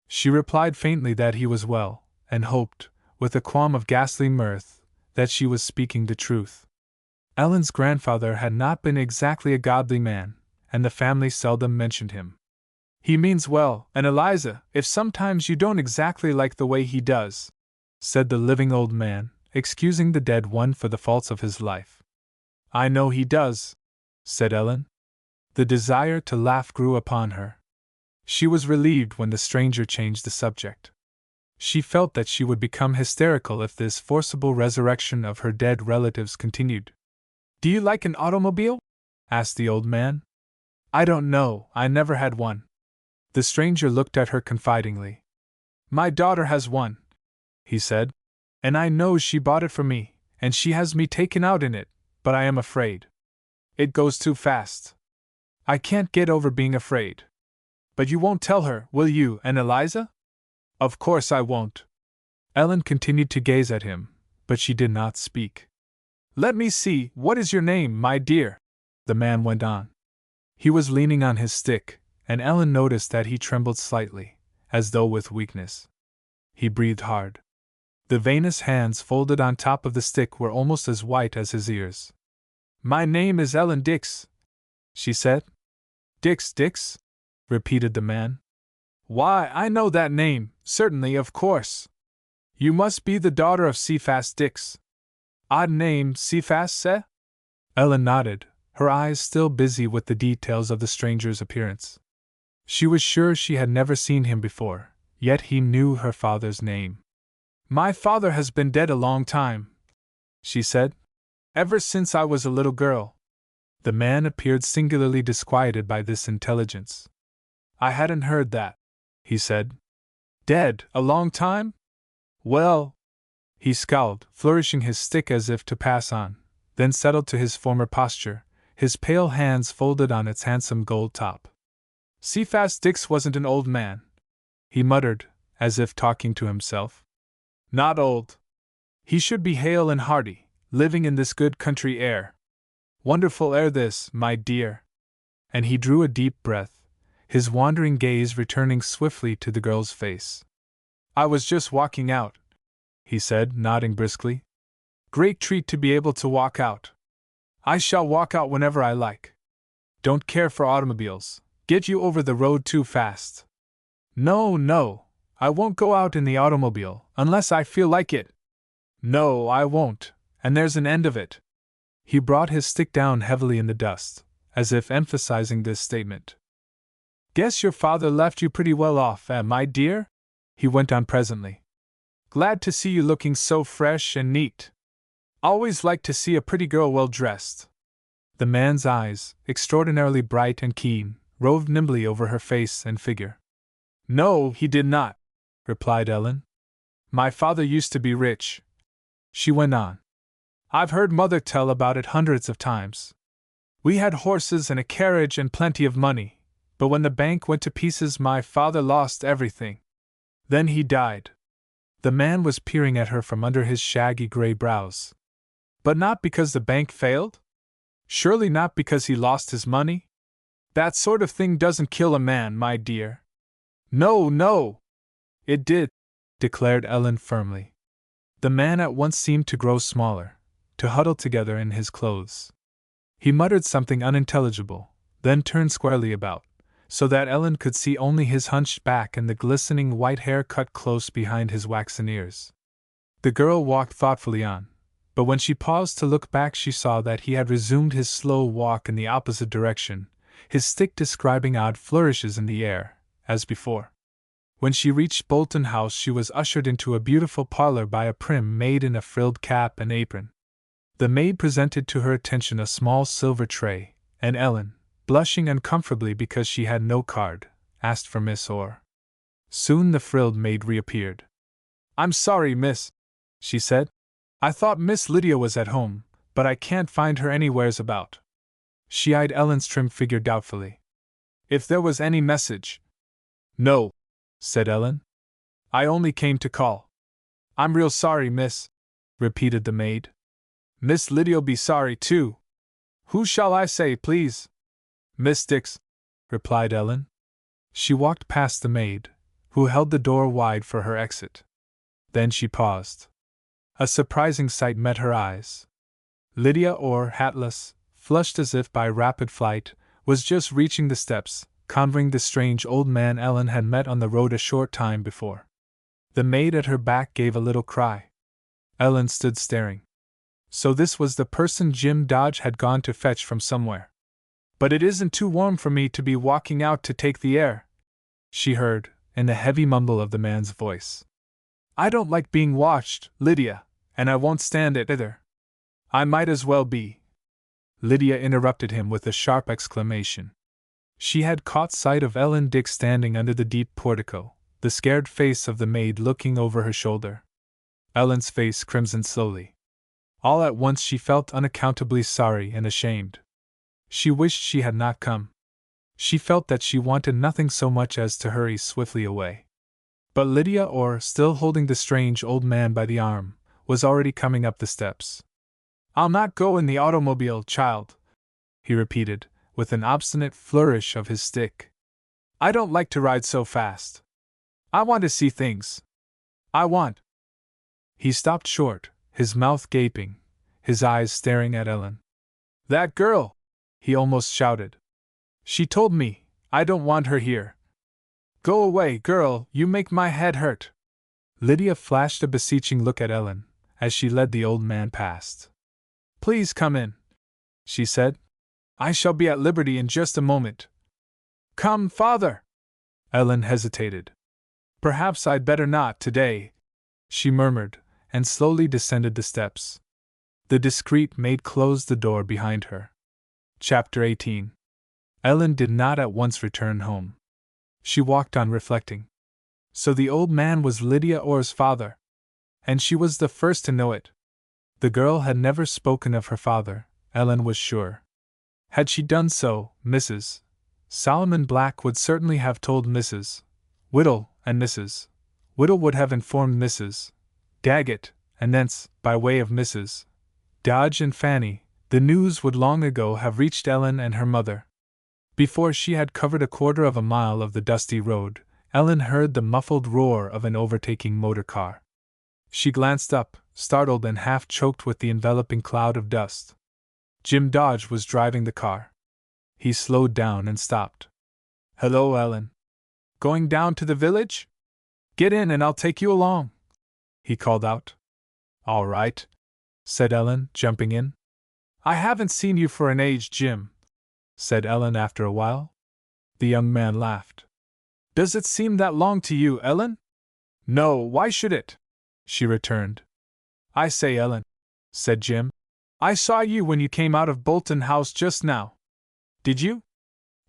She replied faintly that he was well, and hoped, with a qualm of ghastly mirth, that she was speaking the truth. Ellen's grandfather had not been exactly a godly man, and the family seldom mentioned him. "He means well, and Eliza, if sometimes you don't exactly like the way he does," said the living old man, excusing the dead one for the faults of his life. "I know he does," said Ellen. The desire to laugh grew upon her. She was relieved when the stranger changed the subject. She felt that she would become hysterical if this forcible resurrection of her dead relatives continued. "Do you like an automobile?" asked the old man. "I don't know, I never had one." The stranger looked at her confidingly. "My daughter has one," he said, "and I know she bought it for me, and she has me taken out in it, but I am afraid. It goes too fast. I can't get over being afraid. But you won't tell her, will you, and Eliza?" "Of course I won't." Ellen continued to gaze at him, but she did not speak. "Let me see, what is your name, my dear?" the man went on. He was leaning on his stick, and Ellen noticed that he trembled slightly, as though with weakness. He breathed hard. The veinous hands folded on top of the stick were almost as white as his ears. "My name is Ellen Dix," she said. Dix, repeated the man. "Why, I know that name, certainly, of course. You must be the daughter of Cephas Dix. Odd name, Cephas, eh?" Ellen nodded, her eyes still busy with the details of the stranger's appearance. She was sure she had never seen him before, yet he knew her father's name. "My father has been dead a long time," she said. "Ever since I was a little girl." The man appeared singularly disquieted by this intelligence. "I hadn't heard that," he said. "Dead a long time? Well," he scowled, flourishing his stick as if to pass on, then settled to his former posture, his pale hands folded on its handsome gold top. Cephas Dix wasn't an old man, he muttered, as if talking to himself. Not old. He should be hale and hearty, living in this good country air. Wonderful air this, my dear. And he drew a deep breath, his wandering gaze returning swiftly to the girl's face. I was just walking out, he said, nodding briskly. Great treat to be able to walk out. I shall walk out whenever I like. Don't care for automobiles, get you over the road too fast. No, I won't go out in the automobile, unless I feel like it. No, I won't, and there's an end of it. He brought his stick down heavily in the dust, as if emphasizing this statement. Guess your father left you pretty well off, my dear? He went on presently. Glad to see you looking so fresh and neat. Always like to see a pretty girl well dressed. The man's eyes, extraordinarily bright and keen, roved nimbly over her face and figure. No, he did not, replied Ellen. My father used to be rich. She went on. I've heard Mother tell about it hundreds of times. We had horses and a carriage and plenty of money, but when the bank went to pieces my father lost everything. Then he died. The man was peering at her from under his shaggy gray brows. But not because the bank failed? Surely not because he lost his money? That sort of thing doesn't kill a man, my dear. No. It did, declared Ellen firmly. The man at once seemed to grow smaller, to huddle together in his clothes. He muttered something unintelligible, then turned squarely about, so that Ellen could see only his hunched back and the glistening white hair cut close behind his waxen ears. The girl walked thoughtfully on, but when she paused to look back she saw that he had resumed his slow walk in the opposite direction, his stick describing odd flourishes in the air, as before. When she reached Bolton House she was ushered into a beautiful parlor by a prim maid in a frilled cap and apron. The maid presented to her attention a small silver tray, and Ellen, blushing uncomfortably because she had no card, asked for Miss Orr. Soon the frilled maid reappeared. I'm sorry, miss, she said. I thought Miss Lydia was at home, but I can't find her anywheres about. She eyed Ellen's trim figure doubtfully. If there was any message. No, said Ellen. I only came to call. I'm real sorry, miss, repeated the maid. Miss Lydia'll be sorry, too. Who shall I say, please? Miss Dix, replied Ellen. She walked past the maid, who held the door wide for her exit. Then she paused. A surprising sight met her eyes. Lydia Orr, hatless, flushed as if by rapid flight, was just reaching the steps, convoying the strange old man Ellen had met on the road a short time before. The maid at her back gave a little cry. Ellen stood staring. So this was the person Jim Dodge had gone to fetch from somewhere. But it isn't too warm for me to be walking out to take the air, she heard, in the heavy mumble of the man's voice. I don't like being watched, Lydia, and I won't stand it either. I might as well be. Lydia interrupted him with a sharp exclamation. She had caught sight of Ellen Dix standing under the deep portico, the scared face of the maid looking over her shoulder. Ellen's face crimsoned slowly. All at once she felt unaccountably sorry and ashamed. She wished she had not come. She felt that she wanted nothing so much as to hurry swiftly away. But Lydia Orr, still holding the strange old man by the arm, was already coming up the steps. I'll not go in the automobile, child, he repeated, with an obstinate flourish of his stick. I don't like to ride so fast. I want to see things. I want. He stopped short, his mouth gaping, his eyes staring at Ellen. That girl! He almost shouted. She told me, I don't want her here. Go away, girl, you make my head hurt. Lydia flashed a beseeching look at Ellen, as she led the old man past. Please come in, she said. I shall be at liberty in just a moment. Come, father! Ellen hesitated. Perhaps I'd better not today, she murmured, and slowly descended the steps. The discreet maid closed the door behind her. Chapter 18. Ellen did not at once return home. She walked on reflecting. So the old man was Lydia Orr's father. And she was the first to know it. The girl had never spoken of her father, Ellen was sure. Had she done so, Mrs. Solomon Black would certainly have told Mrs. Whittle, and Mrs. Whittle would have informed Mrs. Daggett, and thence, by way of Mrs. Dodge and Fanny, the news would long ago have reached Ellen and her mother. Before she had covered a quarter of a mile of the dusty road, Ellen heard the muffled roar of an overtaking motor car. She glanced up, startled and half choked with the enveloping cloud of dust. Jim Dodge was driving the car. He slowed down and stopped. "Hello, Ellen. Going down to the village? Get in and I'll take you along," he called out. "All right," said Ellen, jumping in. "I haven't seen you for an age, Jim," said Ellen after a while. The young man laughed. "Does it seem that long to you, Ellen?" "No, why should it?" she returned. "I say, Ellen," said Jim, "I saw you when you came out of Bolton House just now. Did you?"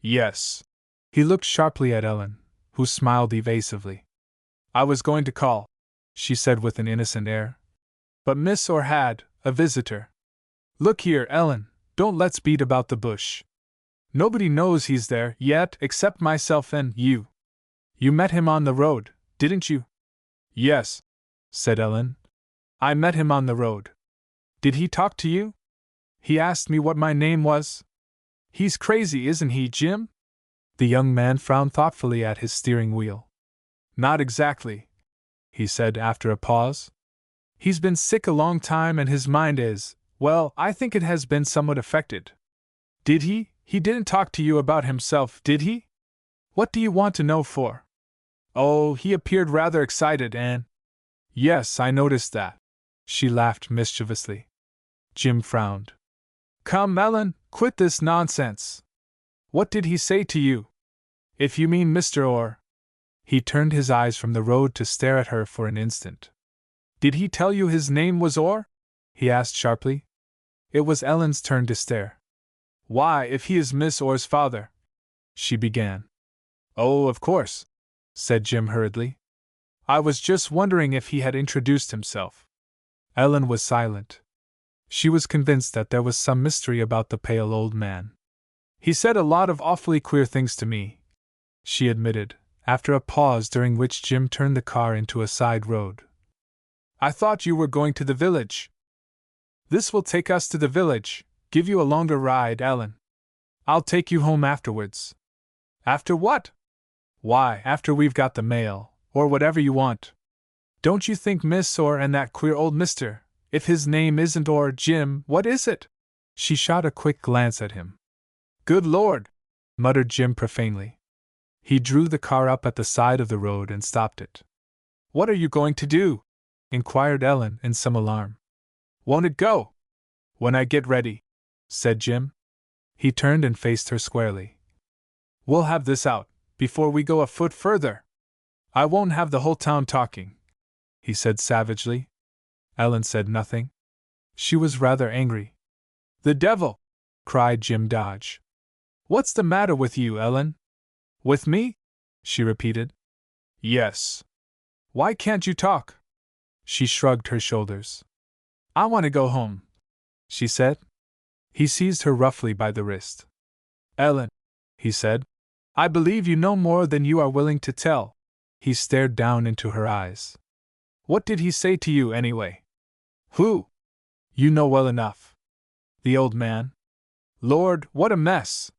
"Yes." He looked sharply at Ellen, who smiled evasively. "I was going to call," she said with an innocent air. "But Miss Orr had a visitor. Look here, Ellen, don't let's beat about the bush. Nobody knows he's there yet except myself and you. You met him on the road, didn't you?" "Yes," said Ellen. "I met him on the road. Did he talk to you? He asked me what my name was. He's crazy, isn't he, Jim?" The young man frowned thoughtfully at his steering wheel. "Not exactly," he said after a pause. "He's been sick a long time and his mind is, well, I think it has been somewhat affected." "Did he? He didn't talk to you about himself, did he? What do you want to know for?" "Oh, he appeared rather excited and—" "Yes, I noticed that." She laughed mischievously. Jim frowned. "Come, Ellen, quit this nonsense. What did he say to you? If you mean Mr. Orr." He turned his eyes from the road to stare at her for an instant. "Did he tell you his name was Orr?" he asked sharply. It was Ellen's turn to stare. "Why, if he is Miss Orr's father—" she began. "Oh, of course," said Jim hurriedly. "I was just wondering if he had introduced himself." Ellen was silent. She was convinced that there was some mystery about the pale old man. "He said a lot of awfully queer things to me," she admitted, after a pause during which Jim turned the car into a side road. "I thought you were going to the village." "This will take us to the village, give you a longer ride, Ellen. I'll take you home afterwards." "After what?" "Why, after we've got the mail, or whatever you want. Don't you think Miss Orr and that queer old Mr., if his name isn't Orr, Jim, what is it?" She shot a quick glance at him. "Good Lord!" muttered Jim profanely. He drew the car up at the side of the road and stopped it. "What are you going to do?" inquired Ellen in some alarm. "Won't it go?" "When I get ready," said Jim. He turned and faced her squarely. "We'll have this out, before we go a foot further. I won't have the whole town talking," he said savagely. Ellen said nothing. She was rather angry. "The devil!" cried Jim Dodge. "What's the matter with you, Ellen?" "With me?" she repeated. "Yes." "Why can't you talk?" She shrugged her shoulders. "I want to go home," she said. He seized her roughly by the wrist. "Ellen," he said, "I believe you know more than you are willing to tell." He stared down into her eyes. "What did he say to you, anyway?" "Who?" "You know well enough." "The old man." "Lord, what a mess!"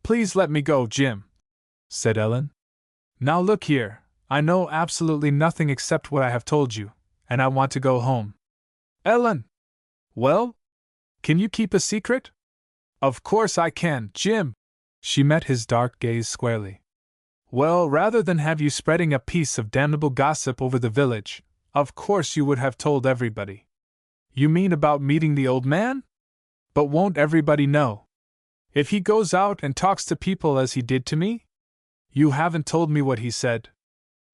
"Please let me go, Jim," said Ellen. "Now look here, I know absolutely nothing except what I have told you, and I want to go home." "Ellen!" "Well? Can you keep a secret?" "Of course I can, Jim." She met his dark gaze squarely. "Well, rather than have you spreading a piece of damnable gossip over the village, of course you would have told everybody." "You mean about meeting the old man? But won't everybody know? If he goes out and talks to people as he did to me?" "You haven't told me what he said."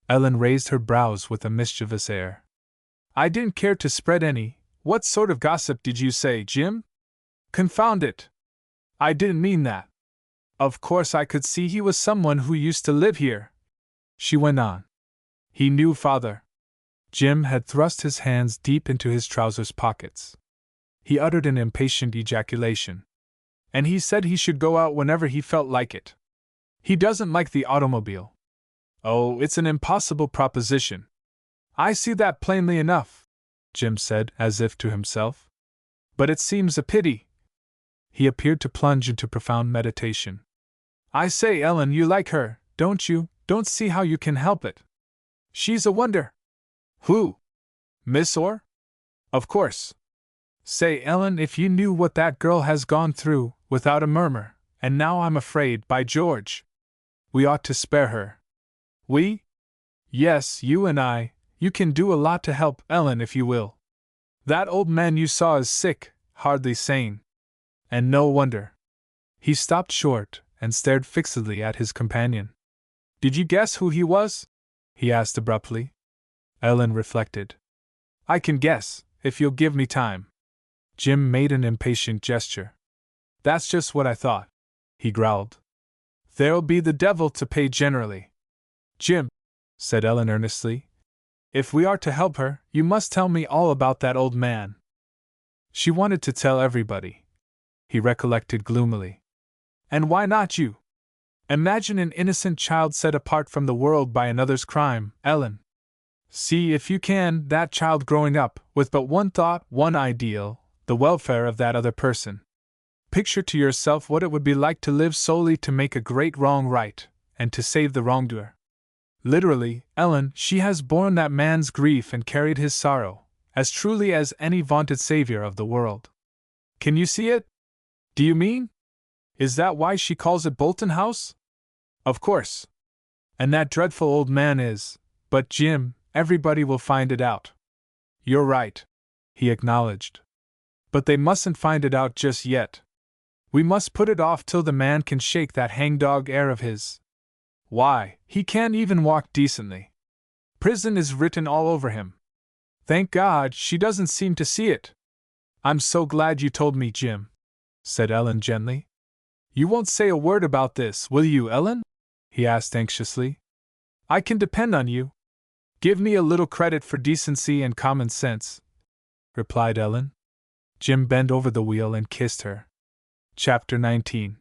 Ellen raised her brows with a mischievous air. "I didn't care to spread any. What sort of gossip did you say, Jim?" "Confound it! I didn't mean that. Of course I could see he was someone who used to live here," she went on. "He knew father." Jim had thrust his hands deep into his trousers pockets. He uttered an impatient ejaculation. And he said he should go out whenever he felt like it. He doesn't like the automobile. Oh, it's an impossible proposition. I see that plainly enough, Jim said, as if to himself. But it seems a pity. He appeared to plunge into profound meditation. I say, Ellen, you like her, don't you? Don't see how you can help it. She's a wonder. Who? Miss Orr? Of course. Say, Ellen, if you knew what that girl has gone through, without a murmur, and now I'm afraid, by George. We ought to spare her. We? Yes, you and I. You can do a lot to help, Ellen, if you will. That old man you saw is sick, hardly sane. And no wonder. He stopped short and stared fixedly at his companion. Did you guess who he was? He asked abruptly. Ellen reflected. I can guess, if you'll give me time. Jim made an impatient gesture. That's just what I thought, he growled. There'll be the devil to pay generally. Jim, said Ellen earnestly, if we are to help her, you must tell me all about that old man. She wanted to tell everybody. He recollected gloomily. And why not you? Imagine an innocent child set apart from the world by another's crime, Ellen. See if you can, that child growing up, with but one thought, one ideal, the welfare of that other person. Picture to yourself what it would be like to live solely to make a great wrong right, and to save the wrongdoer. Literally, Ellen, she has borne that man's grief and carried his sorrow, as truly as any vaunted savior of the world. Can you see it? Do you mean? Is that why she calls it Bolton House? Of course. And that dreadful old man is, but Jim, everybody will find it out. You're right, he acknowledged. But they mustn't find it out just yet. We must put it off till the man can shake that hangdog air of his. Why, he can't even walk decently. Prison is written all over him. Thank God, she doesn't seem to see it. I'm so glad you told me, Jim, said Ellen gently. You won't say a word about this, will you, Ellen? He asked anxiously. I can depend on you. Give me a little credit for decency and common sense, replied Ellen. Jim bent over the wheel and kissed her. Chapter 19.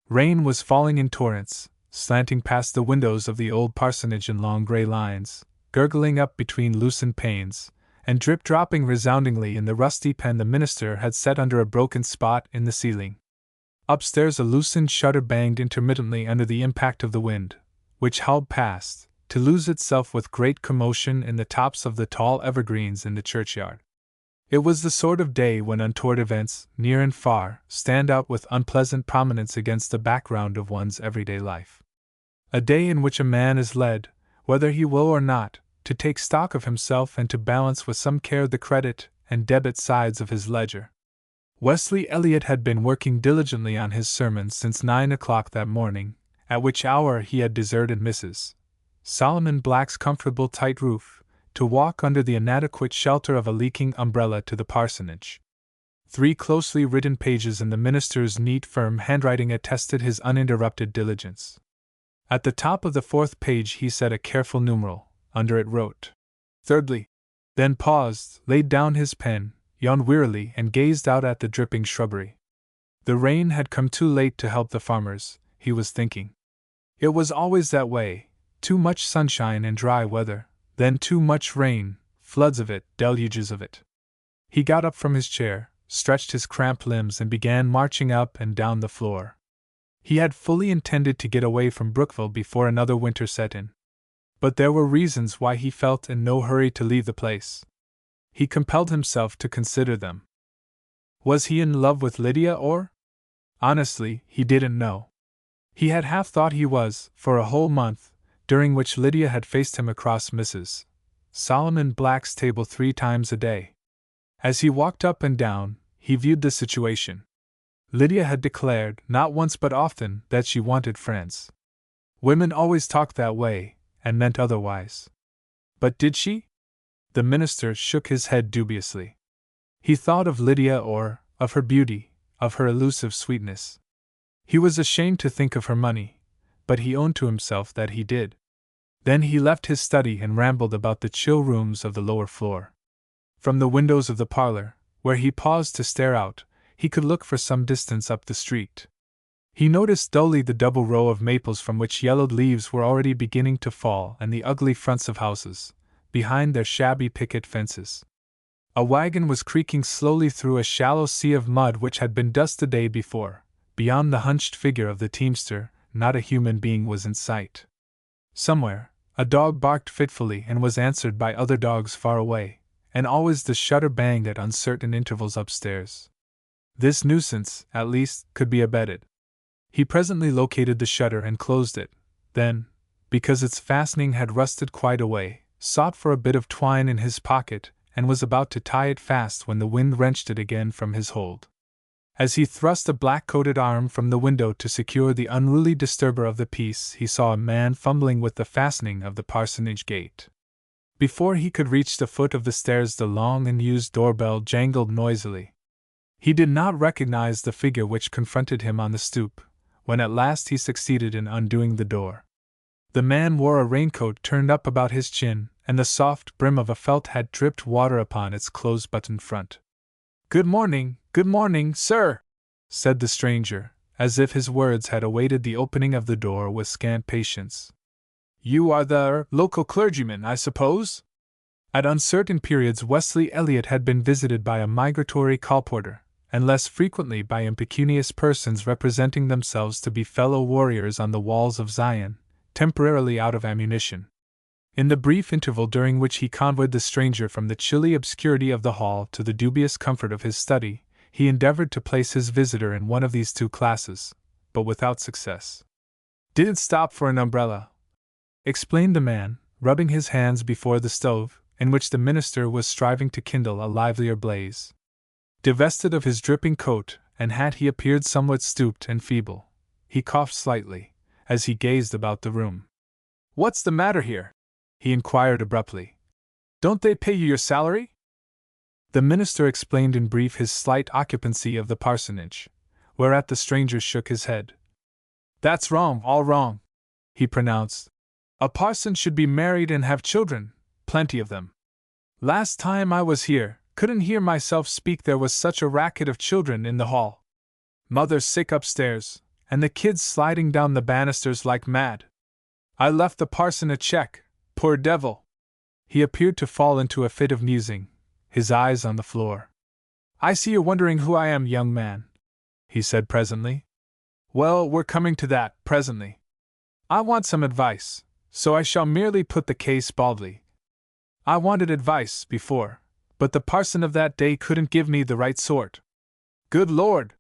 Rain was falling in torrents, slanting past the windows of the old parsonage in long gray lines, gurgling up between loosened panes, and drip-dropping resoundingly in the rusty pen the minister had set under a broken spot in the ceiling. Upstairs a loosened shutter banged intermittently under the impact of the wind, which howled past, to lose itself with great commotion in the tops of the tall evergreens in the churchyard. It was the sort of day when untoward events, near and far, stand out with unpleasant prominence against the background of one's everyday life. A day in which a man is led, whether he will or not, to take stock of himself and to balance with some care the credit and debit sides of his ledger. Wesley Elliott had been working diligently on his sermon since 9 o'clock that morning, at which hour he had deserted Mrs. Solomon Black's comfortable tight roof, to walk under the inadequate shelter of a leaking umbrella to the parsonage. 3 closely written pages in the minister's neat, firm handwriting attested his uninterrupted diligence. At the top of the 4th page he set a careful numeral. Under it wrote, "Thirdly," then paused, laid down his pen, yawned wearily, and gazed out at the dripping shrubbery. The rain had come too late to help the farmers, he was thinking. It was always that way, too much sunshine and dry weather, then too much rain, floods of it, deluges of it. He got up from his chair, stretched his cramped limbs, and began marching up and down the floor. He had fully intended to get away from Brookville before another winter set in. But there were reasons why he felt in no hurry to leave the place. He compelled himself to consider them. Was he in love with Lydia, or? Honestly, he didn't know. He had half thought he was, for a whole month, during which Lydia had faced him across Mrs. Solomon Black's table 3 times a day. As he walked up and down, he viewed the situation. Lydia had declared, not once but often, that she wanted friends. Women always talked that way, and meant otherwise. But did she? The minister shook his head dubiously. He thought of Lydia, or of her beauty, of her elusive sweetness. He was ashamed to think of her money, but he owned to himself that he did. Then he left his study and rambled about the chill rooms of the lower floor. From the windows of the parlor, where he paused to stare out, he could look for some distance up the street. He noticed dully the double row of maples from which yellowed leaves were already beginning to fall and the ugly fronts of houses, behind their shabby picket fences. A wagon was creaking slowly through a shallow sea of mud which had been dust the day before. Beyond the hunched figure of the teamster, not a human being was in sight. Somewhere, a dog barked fitfully and was answered by other dogs far away, and always the shutter banged at uncertain intervals upstairs. This nuisance, at least, could be abetted. He presently located the shutter and closed it, then, because its fastening had rusted quite away, sought for a bit of twine in his pocket and was about to tie it fast when the wind wrenched it again from his hold. As he thrust a black-coated arm from the window to secure the unruly disturber of the peace, he saw a man fumbling with the fastening of the parsonage gate. Before he could reach the foot of the stairs, the long-unused doorbell jangled noisily. He did not recognize the figure which confronted him on the stoop, when at last he succeeded in undoing the door. The man wore a raincoat turned up about his chin, and the soft brim of a felt hat dripped water upon its close-buttoned front. Good morning, sir," said the stranger, as if his words had awaited the opening of the door with scant patience. "You are the local clergyman, I suppose?" At uncertain periods Wesley Elliot had been visited by a migratory colporteur, and less frequently by impecunious persons representing themselves to be fellow warriors on the walls of Zion, temporarily out of ammunition. In the brief interval during which he convoyed the stranger from the chilly obscurity of the hall to the dubious comfort of his study, he endeavored to place his visitor in one of these two classes, but without success. "Didn't stop for an umbrella," explained the man, rubbing his hands before the stove, in which the minister was striving to kindle a livelier blaze. Divested of his dripping coat and hat, he appeared somewhat stooped and feeble. He coughed slightly, as he gazed about the room. "What's the matter here?" he inquired abruptly. "Don't they pay you your salary?" The minister explained in brief his slight occupancy of the parsonage, whereat the stranger shook his head. "That's wrong, all wrong," he pronounced. "A parson should be married and have children, plenty of them. Last time I was here, couldn't hear myself speak, there was such a racket of children in the hall. Mother's sick upstairs, and the kids sliding down the banisters like mad. I left the parson a check, poor devil." He appeared to fall into a fit of musing, his eyes on the floor. "I see you're wondering who I am, young man," he said presently. "Well, we're coming to that, presently. I want some advice, so I shall merely put the case baldly. I wanted advice before, but the parson of that day couldn't give me the right sort. Good Lord!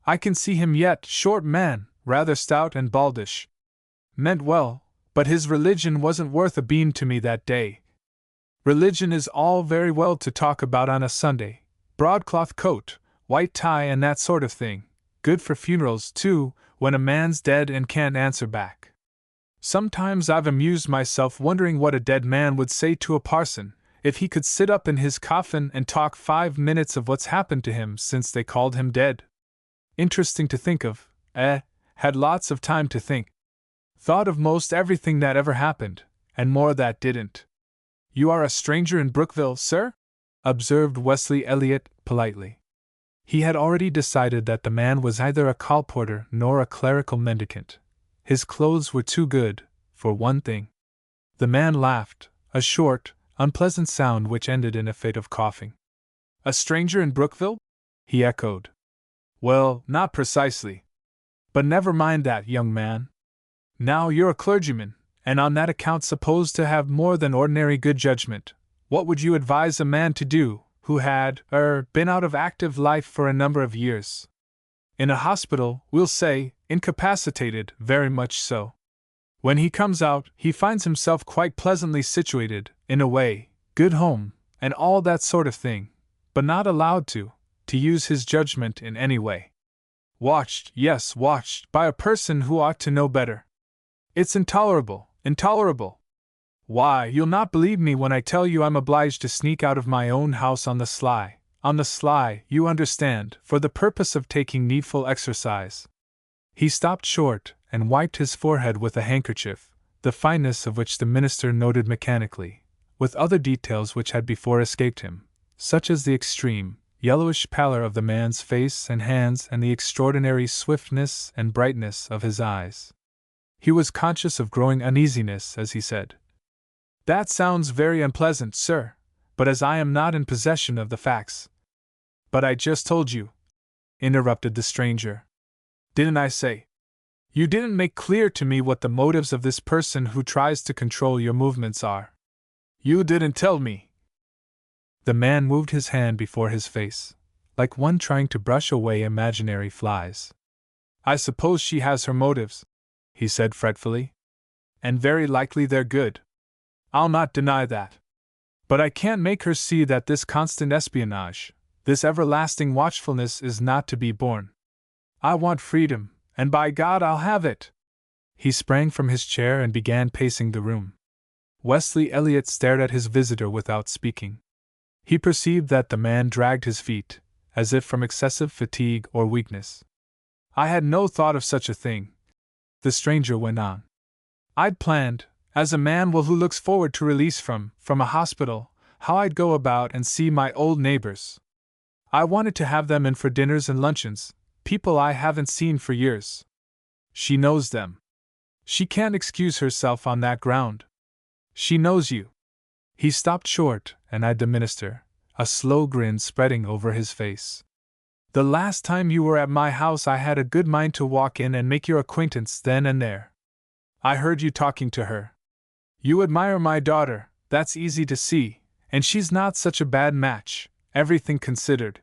I can see him yet, short man, rather stout and baldish. Meant well, but his religion wasn't worth a bean to me that day. Religion is all very well to talk about on a Sunday, broadcloth coat, white tie and that sort of thing, good for funerals, too, when a man's dead and can't answer back. Sometimes I've amused myself wondering what a dead man would say to a parson, if he could sit up in his coffin and talk 5 minutes of what's happened to him since they called him dead. Interesting to think of, had lots of time to think. Thought of most everything that ever happened, and more that didn't." "You are a stranger in Brookville, sir?" observed Wesley Elliot, politely. He had already decided that the man was neither a colporteur nor a clerical mendicant. His clothes were too good, for one thing. The man laughed, a short, unpleasant sound which ended in a fit of coughing. "A stranger in Brookville?" he echoed. "Well, not precisely. But never mind that, young man. Now you're a clergyman, and on that account supposed to have more than ordinary good judgment. What would you advise a man to do who had, been out of active life for a number of years? In a hospital, we'll say, incapacitated, very much so. When he comes out, he finds himself quite pleasantly situated, in a way, good home, and all that sort of thing, but not allowed to use his judgment in any way. Watched, yes, watched, by a person who ought to know better. It's intolerable, intolerable. Why, you'll not believe me when I tell you I'm obliged to sneak out of my own house on the sly, you understand, for the purpose of taking needful exercise." He stopped short and wiped his forehead with a handkerchief, the fineness of which the minister noted mechanically, with other details which had before escaped him, such as the extreme, yellowish pallor of the man's face and hands and the extraordinary swiftness and brightness of his eyes. He was conscious of growing uneasiness as he said, "That sounds very unpleasant, sir, but as I am not in possession of the facts—" "But I just told you," interrupted the stranger. "Didn't I say? You didn't make clear to me what the motives of this person who tries to control your movements are. You didn't tell me." The man moved his hand before his face, like one trying to brush away imaginary flies. "I suppose she has her motives," he said fretfully. "And very likely they're good. I'll not deny that. But I can't make her see that this constant espionage, this everlasting watchfulness is not to be borne. I want freedom, and by God I'll have it!" He sprang from his chair and began pacing the room. Wesley Elliot stared at his visitor without speaking. He perceived that the man dragged his feet, as if from excessive fatigue or weakness. "I had no thought of such a thing," the stranger went on. "I'd planned, as a man who looks forward to release from a hospital, how I'd go about and see my old neighbors. I wanted to have them in for dinners and luncheons, people I haven't seen for years. She knows them. She can't excuse herself on that ground. She knows you." He stopped short and eyed the minister, a slow grin spreading over his face. "The last time you were at my house I had a good mind to walk in and make your acquaintance then and there. I heard you talking to her. You admire my daughter, that's easy to see, and she's not such a bad match, everything considered."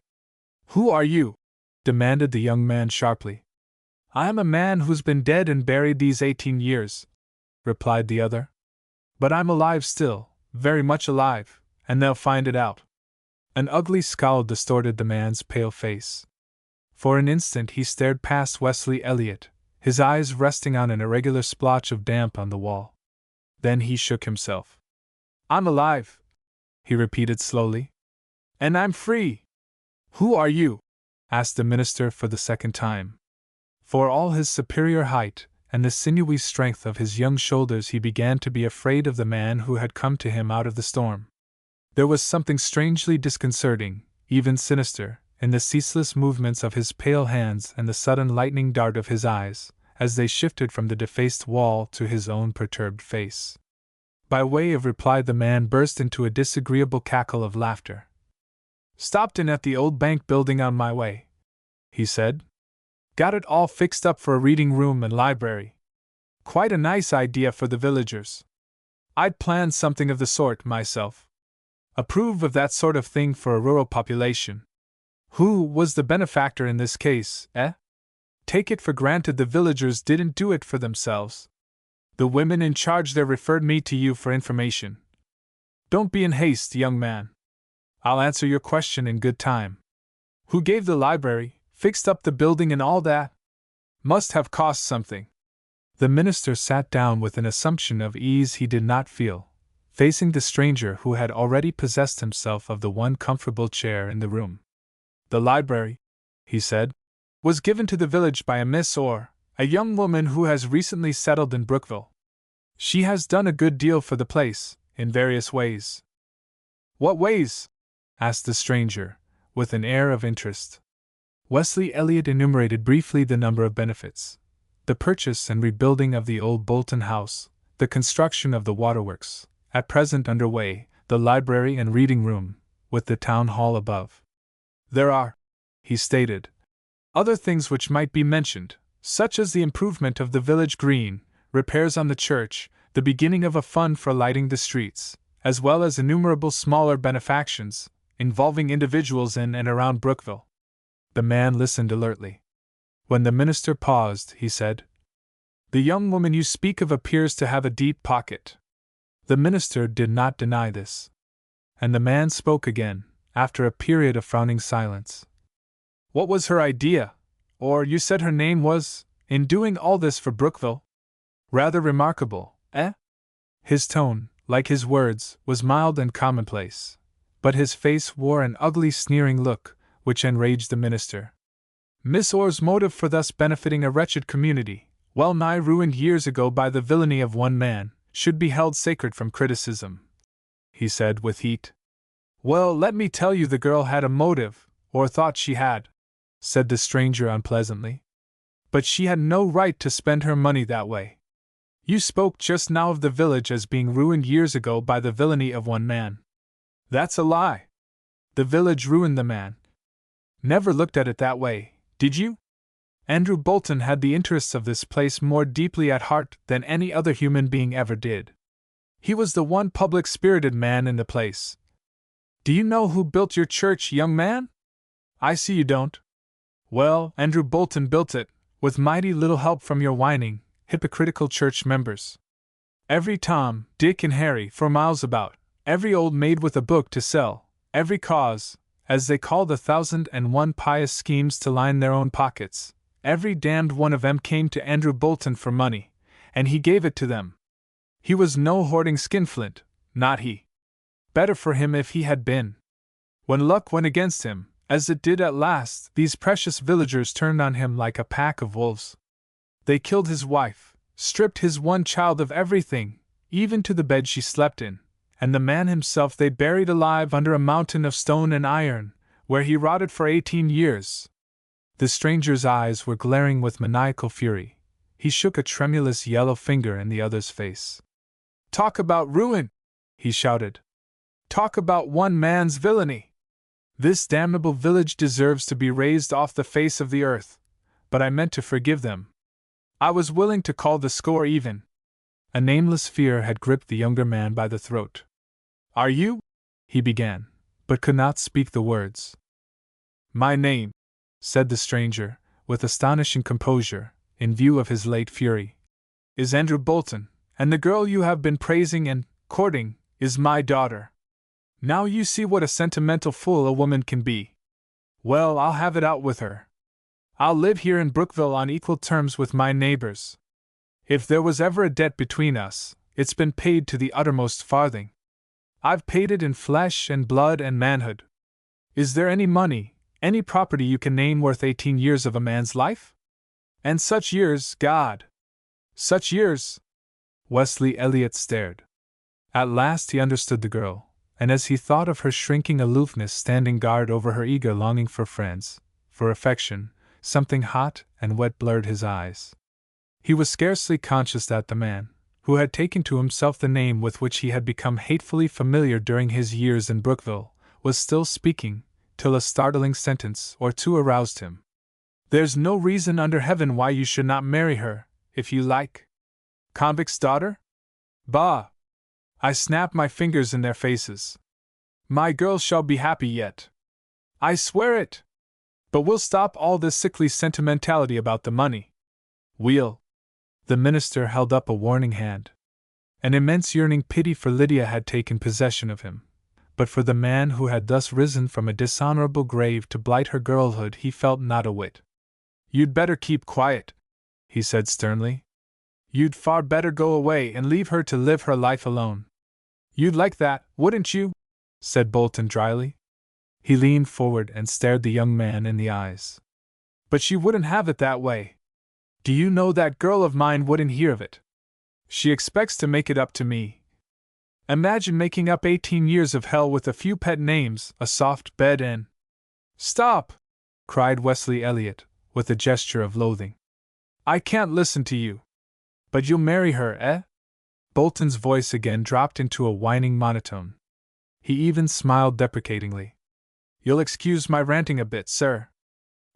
"Who are you?" demanded the young man sharply. "I am a man who's been dead and buried these 18 years, replied the other. "But I'm alive still, very much alive, and they'll find it out." An ugly scowl distorted the man's pale face. For an instant he stared past Wesley Elliot, his eyes resting on an irregular splotch of damp on the wall. Then he shook himself. "I'm alive," he repeated slowly. "And I'm free." "Who are you?" asked the minister for the second time. For all his superior height and the sinewy strength of his young shoulders, he began to be afraid of the man who had come to him out of the storm. There was something strangely disconcerting, even sinister, in the ceaseless movements of his pale hands and the sudden lightning dart of his eyes, as they shifted from the defaced wall to his own perturbed face. By way of reply, the man burst into a disagreeable cackle of laughter. "Stopped in at the old bank building on my way," he said. "Got it all fixed up for a reading room and library. Quite a nice idea for the villagers. I'd planned something of the sort myself. Approve of that sort of thing for a rural population. Who was the benefactor in this case, eh? Take it for granted the villagers didn't do it for themselves. The women in charge there referred me to you for information. Don't be in haste, young man. I'll answer your question in good time. Who gave the library, fixed up the building and all that? Must have cost something." The minister sat down with an assumption of ease he did not feel, facing the stranger who had already possessed himself of the one comfortable chair in the room. "The library," he said, "was given to the village by a Miss Orr, a young woman who has recently settled in Brookville. She has done a good deal for the place, in various ways." "What ways?" asked the stranger, with an air of interest. Wesley Elliot enumerated briefly the number of benefits: the purchase and rebuilding of the old Bolton house, the construction of the waterworks, at present under way, the library and reading room, with the town hall above. "There are," he stated, "other things which might be mentioned, such as the improvement of the village green, repairs on the church, the beginning of a fund for lighting the streets, as well as innumerable smaller benefactions, involving individuals in and around Brookville." The man listened alertly. When the minister paused, he said, "The young woman you speak of appears to have a deep pocket." The minister did not deny this. And the man spoke again, after a period of frowning silence. "What was her idea, or you said her name was, in doing all this for Brookville? Rather remarkable, eh?" His tone, like his words, was mild and commonplace, but his face wore an ugly sneering look, which enraged the minister. "Miss Orr's motive for thus benefiting a wretched community, well nigh ruined years ago by the villainy of one man, should be held sacred from criticism," he said with heat. "Well, let me tell you, the girl had a motive, or thought she had, said the stranger unpleasantly. But she had no right to spend her money that way. You spoke just now of the village as being ruined years ago by the villainy of one man. That's a lie. The village ruined the man. Never looked at it that way, did you? Andrew Bolton had the interests of this place more deeply at heart than any other human being ever did. He was the one public-spirited man in the place. Do you know who built your church, young man? I see you don't. Well, Andrew Bolton built it, with mighty little help from your whining, hypocritical church members. Every Tom, Dick, and Harry for miles about, every old maid with a book to sell, every cause, as they call the 1,001 pious schemes to line their own pockets, every damned one of 'em came to Andrew Bolton for money, and he gave it to them. He was no hoarding skinflint, not he. Better for him if he had been. When luck went against him, as it did at last, these precious villagers turned on him like a pack of wolves. They killed his wife, stripped his one child of everything, even to the bed she slept in, and the man himself they buried alive under a mountain of stone and iron, where he rotted for 18 years. The stranger's eyes were glaring with maniacal fury. He shook a tremulous yellow finger in the other's face. Talk about ruin! He shouted. Talk about one man's villainy! This damnable village deserves to be razed off the face of the earth, but I meant to forgive them. I was willing to call the score even. A nameless fear had gripped the younger man by the throat. Are you? He began, but could not speak the words. My name, said the stranger, with astonishing composure, in view of his late fury, is Andrew Bolton, and the girl you have been praising and courting is my daughter. Now you see what a sentimental fool a woman can be. Well, I'll have it out with her. I'll live here in Brookville on equal terms with my neighbors. If there was ever a debt between us, it's been paid to the uttermost farthing. I've paid it in flesh and blood and manhood. Is there any money, any property you can name worth 18 years of a man's life? And such years, God! Such years! Wesley Elliott stared. At last he understood the girl, and as he thought of her shrinking aloofness standing guard over her eager longing for friends, for affection, something hot and wet blurred his eyes. He was scarcely conscious that the man, who had taken to himself the name with which he had become hatefully familiar during his years in Brookville, was still speaking, till a startling sentence or two aroused him. There's no reason under heaven why you should not marry her, if you like. Convict's daughter? Bah! I snap my fingers in their faces. My girl shall be happy yet. I swear it! But we'll stop all this sickly sentimentality about the money. We'll. The minister held up a warning hand. An immense yearning pity for Lydia had taken possession of him, but for the man who had thus risen from a dishonorable grave to blight her girlhood he felt not a whit. You'd better keep quiet, he said sternly. You'd far better go away and leave her to live her life alone. You'd like that, wouldn't you? Said Bolton dryly. He leaned forward and stared the young man in the eyes. But she wouldn't have it that way. Do you know that girl of mine wouldn't hear of it? She expects to make it up to me. Imagine making up 18 years of hell with a few pet names, a soft bed and... Stop! Cried Wesley Elliott, with a gesture of loathing. I can't listen to you. But you'll marry her, eh? Bolton's voice again dropped into a whining monotone. He even smiled deprecatingly. You'll excuse my ranting a bit, sir.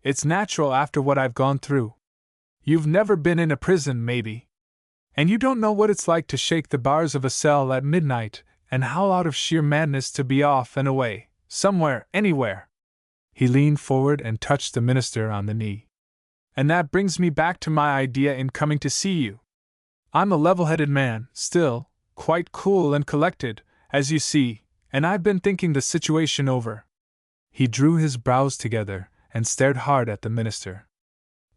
It's natural after what I've gone through. You've never been in a prison, maybe. And you don't know what it's like to shake the bars of a cell at midnight and howl out of sheer madness to be off and away, somewhere, anywhere. He leaned forward and touched the minister on the knee. And that brings me back to my idea in coming to see you. I'm a level-headed man, still, quite cool and collected, as you see, and I've been thinking the situation over. He drew his brows together and stared hard at the minister.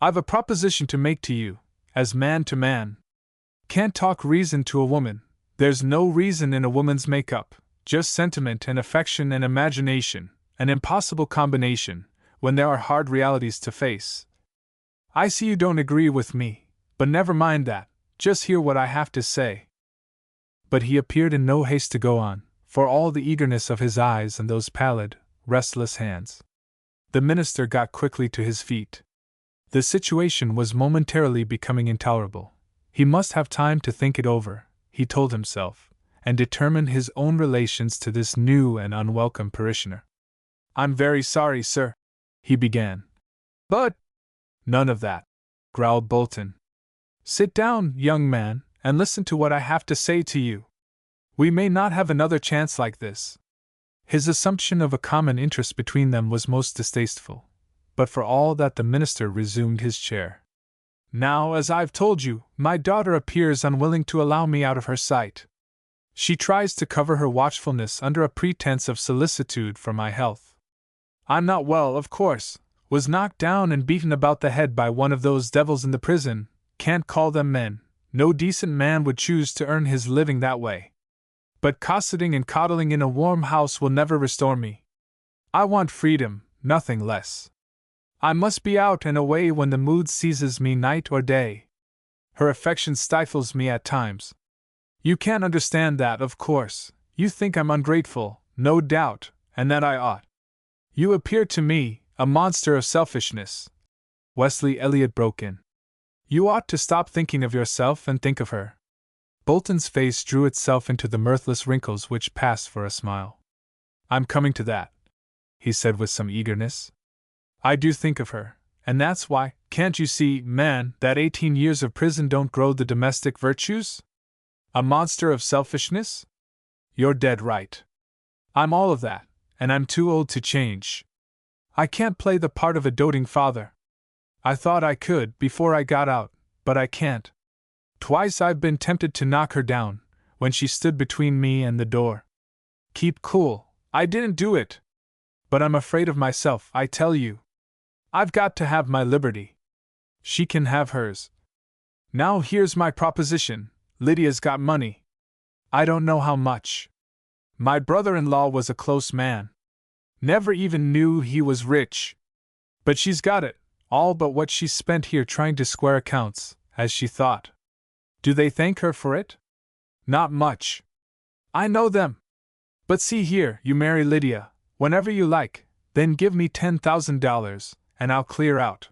I've a proposition to make to you, as man to man. Can't talk reason to a woman, there's no reason in a woman's make-up, just sentiment and affection and imagination, an impossible combination, when there are hard realities to face. I see you don't agree with me, but never mind that, just hear what I have to say. But he appeared in no haste to go on, for all the eagerness of his eyes and those pallid, restless hands. The minister got quickly to his feet. The situation was momentarily becoming intolerable. He must have time to think it over, he told himself, and determine his own relations to this new and unwelcome parishioner. "I'm very sorry, sir," he began. "But—" "None of that," growled Bolton. "Sit down, young man, and listen to what I have to say to you. We may not have another chance like this." His assumption of a common interest between them was most distasteful, but for all that the minister resumed his chair. "Now, as I've told you, my daughter appears unwilling to allow me out of her sight. She tries to cover her watchfulness under a pretense of solicitude for my health. I'm not well, of course, was knocked down and beaten about the head by one of those devils in the prison, can't call them men, no decent man would choose to earn his living that way. But cosseting and coddling in a warm house will never restore me. I want freedom, nothing less. I must be out and away when the mood seizes me night or day. Her affection stifles me at times. You can't understand that, of course. You think I'm ungrateful, no doubt, and that I ought. You appear to me a monster of selfishness." Wesley Elliot broke in. "You ought to stop thinking of yourself and think of her." Bolton's face drew itself into the mirthless wrinkles which passed for a smile. "I'm coming to that," he said with some eagerness. "I do think of her, and that's why, can't you see, man, that 18 years of prison don't grow the domestic virtues? A monster of selfishness? You're dead right. I'm all of that, and I'm too old to change. I can't play the part of a doting father. I thought I could before I got out, but I can't. Twice I've been tempted to knock her down, when she stood between me and the door. Keep cool, I didn't do it. But I'm afraid of myself, I tell you. I've got to have my liberty. She can have hers. Now here's my proposition. Lydia's got money. I don't know how much. My brother-in-law was a close man. Never even knew he was rich. But she's got it, all but what she's spent here trying to square accounts, as she thought. Do they thank her for it? Not much. I know them. But see here, you marry Lydia, whenever you like, then give me $10,000, and I'll clear out.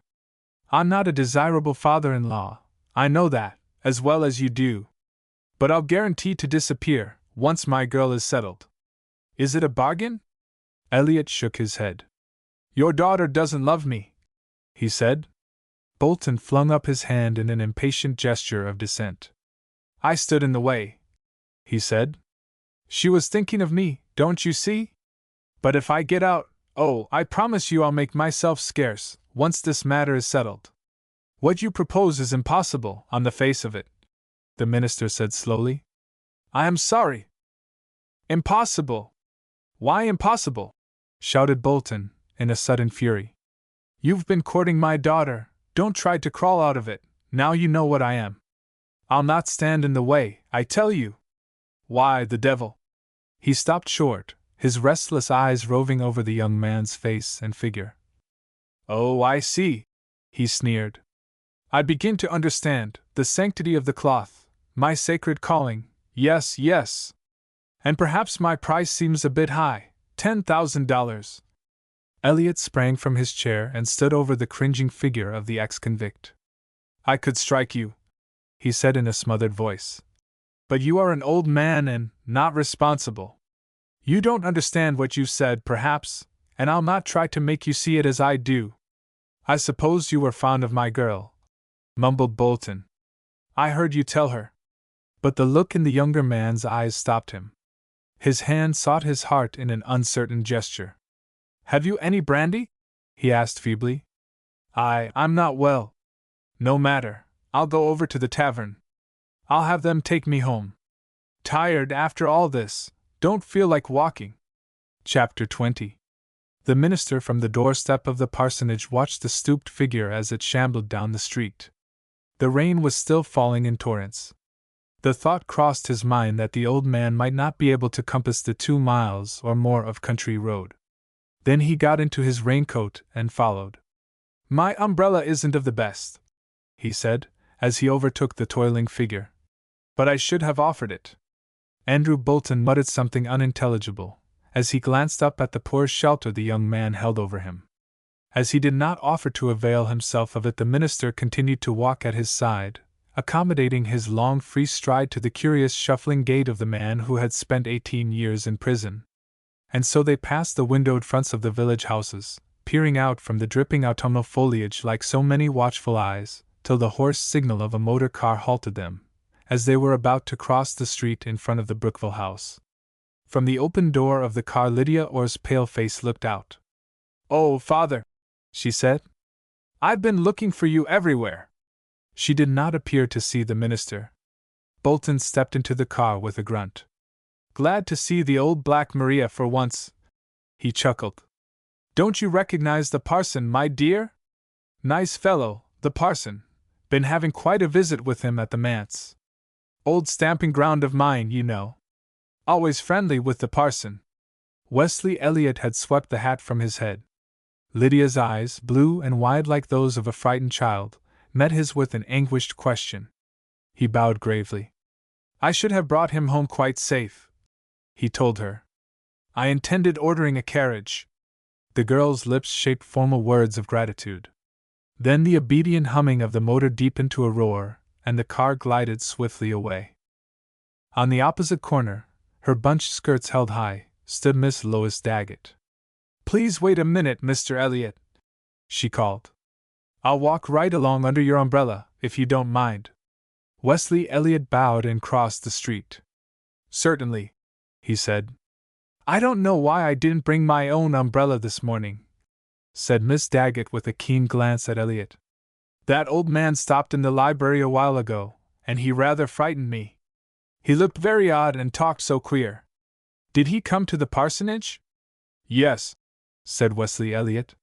I'm not a desirable father-in-law, I know that, as well as you do. But I'll guarantee to disappear, once my girl is settled. Is it a bargain?" Elliot shook his head. "Your daughter doesn't love me," he said. Bolton flung up his hand in an impatient gesture of dissent. "I stood in the way," he said. "She was thinking of me, don't you see? But if I get out, oh, I promise you I'll make myself scarce, once this matter is settled." "What you propose is impossible, on the face of it," the minister said slowly. "I am sorry." "Impossible? Why impossible?" shouted Bolton, in a sudden fury. "You've been courting my daughter, don't try to crawl out of it, now you know what I am. I'll not stand in the way, I tell you. Why, the devil!" He stopped short, his restless eyes roving over the young man's face and figure. "Oh, I see," he sneered. "I begin to understand, the sanctity of the cloth, my sacred calling, yes, yes. And perhaps my price seems a bit high, $10,000. Elliot sprang from his chair and stood over the cringing figure of the ex-convict. "I could strike you," he said in a smothered voice. "But you are an old man and not responsible. You don't understand what you said, perhaps, and I'll not try to make you see it as I do. I suppose you were fond of my girl," mumbled Bolton. "I heard you tell her." But the look in the younger man's eyes stopped him. His hand sought his heart in an uncertain gesture. "Have you any brandy?" he asked feebly. I'm not well." "No matter, I'll go over to the tavern. I'll have them take me home. Tired after all this, don't feel like walking." Chapter 20. The minister from the doorstep of the parsonage watched the stooped figure as it shambled down the street. The rain was still falling in torrents. The thought crossed his mind that the old man might not be able to compass the 2 miles or more of country road. Then he got into his raincoat and followed. "My umbrella isn't of the best," he said, as he overtook the toiling figure. "But I should have offered it." Andrew Bolton muttered something unintelligible, as he glanced up at the poor shelter the young man held over him. As he did not offer to avail himself of it, the minister continued to walk at his side, accommodating his long free stride to the curious shuffling gait of the man who had spent 18 years in prison. And so they passed the windowed fronts of the village houses, peering out from the dripping autumnal foliage like so many watchful eyes, till the hoarse signal of a motor car halted them, as they were about to cross the street in front of the Brookville house. From the open door of the car Lydia Orr's pale face looked out. "Oh, Father," she said. "I've been looking for you everywhere." She did not appear to see the minister. Bolton stepped into the car with a grunt. "Glad to see the old Black Maria for once," he chuckled. "Don't you recognize the parson, my dear? Nice fellow, the parson. Been having quite a visit with him at the manse. Old stamping ground of mine, you know. Always friendly with the parson." Wesley Elliott had swept the hat from his head. Lydia's eyes, blue and wide like those of a frightened child, met his with an anguished question. He bowed gravely. "I should have brought him home quite safe," he told her. "I intended ordering a carriage." The girl's lips shaped formal words of gratitude. Then the obedient humming of the motor deepened to a roar, and the car glided swiftly away. On the opposite corner, her bunched skirts held high, stood Miss Lois Daggett. "Please wait a minute, Mr. Elliott," she called. "I'll walk right along under your umbrella, if you don't mind." Wesley Elliott bowed and crossed the street. "Certainly," he said. "I don't know why I didn't bring my own umbrella this morning," said Miss Daggett with a keen glance at Elliott. "That old man stopped in the library a while ago, and he rather frightened me. He looked very odd and talked so queer. Did he come to the parsonage?" "Yes," said Wesley Elliott.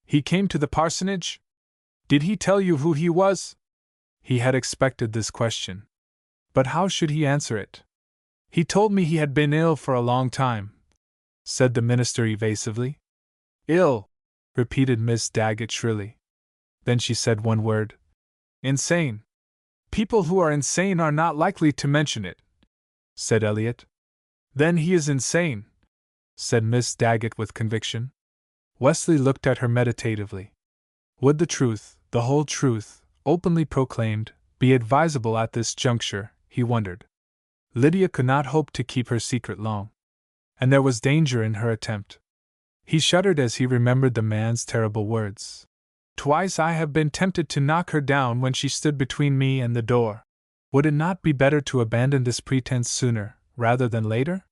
"He came to the parsonage? Did he tell you who he was?" He had expected this question. But how should he answer it? "He told me he had been ill for a long time," said the minister evasively. "Ill," repeated Miss Daggett shrilly. Then she said one word. "Insane. People who are insane are not likely to mention it," said Elliott. "Then he is insane," said Miss Daggett with conviction. Wesley looked at her meditatively. Would the truth, the whole truth, openly proclaimed, be advisable at this juncture, he wondered. Lydia could not hope to keep her secret long. And there was danger in her attempt. He shuddered as he remembered the man's terrible words. "Twice I have been tempted to knock her down when she stood between me and the door. Would it not be better to abandon this pretense sooner, rather than later?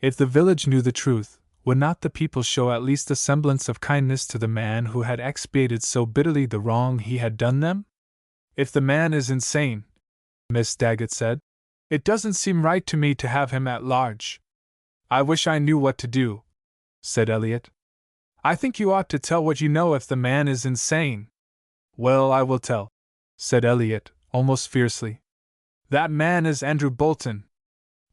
If the village knew the truth, would not the people show at least a semblance of kindness to the man who had expiated so bitterly the wrong he had done them? If the man is insane," Miss Daggett said, "it doesn't seem right to me to have him at large." "I wish I knew what to do," said Elliott. "I think you ought to tell what you know if the man is insane." "Well, I will tell," said Elliott, almost fiercely. "That man is Andrew Bolton.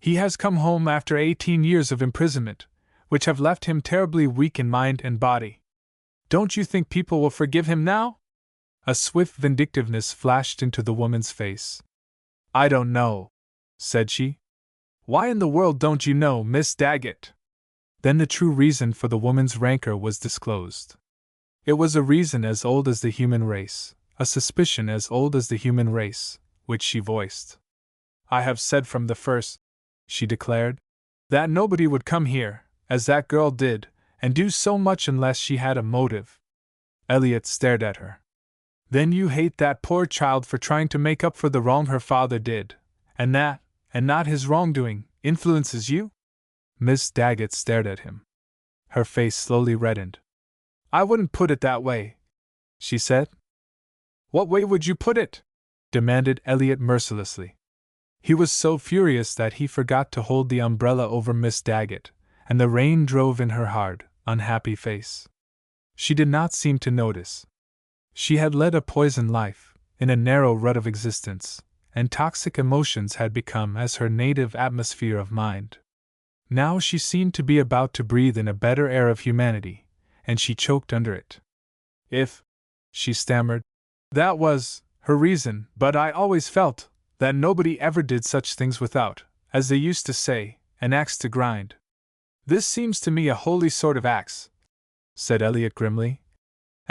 He has come home after 18 years of imprisonment, which have left him terribly weak in mind and body. Don't you think people will forgive him now?" A swift vindictiveness flashed into the woman's face. "I don't know," said she. "Why in the world don't you know, Miss Daggett?" Then the true reason for the woman's rancor was disclosed. It was a reason as old as the human race, a suspicion as old as the human race, which she voiced. "I have said from the first," she declared, "that nobody would come here, as that girl did, and do so much unless she had a motive." Elliott stared at her. "Then you hate that poor child for trying to make up for the wrong her father did, and that, and not his wrongdoing, influences you?" Miss Daggett stared at him. Her face slowly reddened. "I wouldn't put it that way," she said. "What way would you put it?" demanded Elliott mercilessly. He was so furious that he forgot to hold the umbrella over Miss Daggett, and the rain drove in her hard, unhappy face. She did not seem to notice. She had led a poisoned life, in a narrow rut of existence, and toxic emotions had become as her native atmosphere of mind. Now she seemed to be about to breathe in a better air of humanity, and she choked under it. "If," she stammered, "that was her reason, but I always felt that nobody ever did such things without, as they used to say, an axe to grind." "This seems to me a holy sort of axe," said Elliott grimly.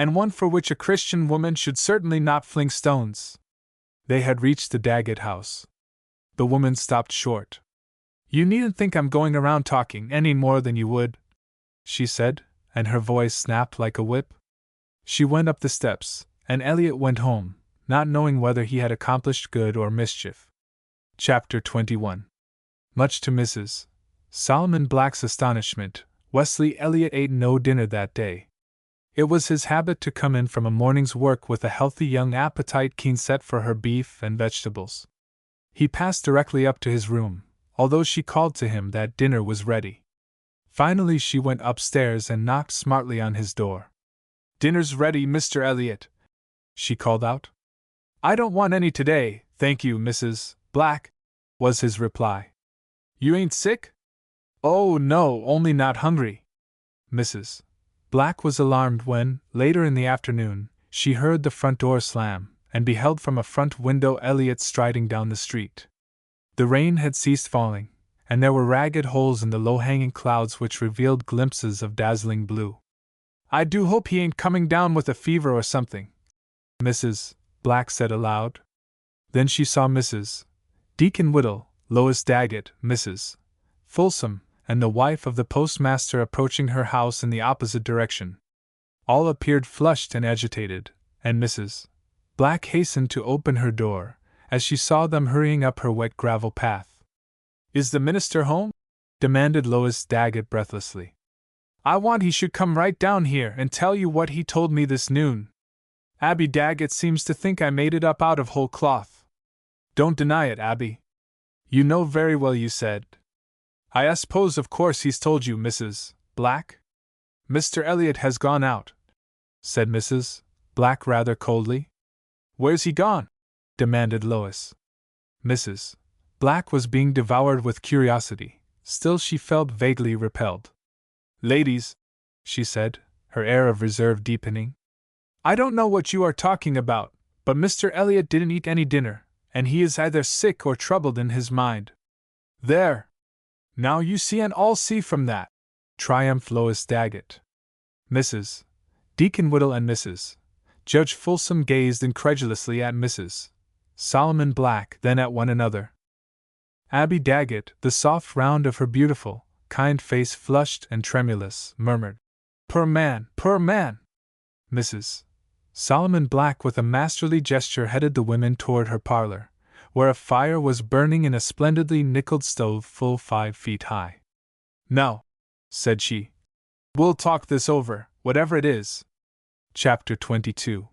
and one for which a Christian woman should certainly not fling stones. They had reached the Daggett house. The woman stopped short. "You needn't think I'm going around talking any more than you would," she said, and her voice snapped like a whip. She went up the steps, and Elliot went home, not knowing whether he had accomplished good or mischief. Chapter 21. Much to Mrs. Solomon Black's astonishment, Wesley Elliot ate no dinner that day. It was his habit to come in from a morning's work with a healthy young appetite keen set for her beef and vegetables. He passed directly up to his room, although she called to him that dinner was ready. Finally she went upstairs and knocked smartly on his door. "Dinner's ready, Mr. Elliot," she called out. "I don't want any today, thank you, Mrs. Black," was his reply. "You ain't sick?" "Oh, no, only not hungry." Mrs. Black was alarmed when, later in the afternoon, she heard the front door slam, and beheld from a front window Elliot striding down the street. The rain had ceased falling, and there were ragged holes in the low-hanging clouds which revealed glimpses of dazzling blue. "I do hope he ain't coming down with a fever or something," Mrs. Black said aloud. Then she saw Mrs. Deacon Whittle, Lois Daggett, Mrs. Folsom, and the wife of the postmaster approaching her house in the opposite direction. All appeared flushed and agitated, and Mrs. Black hastened to open her door, as she saw them hurrying up her wet gravel path. "Is the minister home?" demanded Lois Daggett breathlessly. "I want he should come right down here and tell you what he told me this noon. Abby Daggett seems to think I made it up out of whole cloth." "Don't deny it, Abby. You know very well you said." "I suppose of course he's told you, Mrs. Black?" "Mr. Elliot has gone out," said Mrs. Black rather coldly. "Where's he gone?" demanded Lois. Mrs. Black was being devoured with curiosity, still she felt vaguely repelled. "Ladies," she said, her air of reserve deepening, "I don't know what you are talking about, but Mr. Elliot didn't eat any dinner, and he is either sick or troubled in his mind." "There! Now you see and all see from that," triumphed Lois Daggett. Mrs. Deacon Whittle and Mrs. Judge Folsom gazed incredulously at Mrs. Solomon Black, then at one another. Abby Daggett, the soft round of her beautiful, kind face flushed and tremulous, murmured, "Poor man, poor man!" Mrs. Solomon Black with a masterly gesture headed the women toward her parlor, where a fire was burning in a splendidly nickeled stove full 5 feet high. "Now," said she, "we'll talk this over, whatever it is." Chapter 22.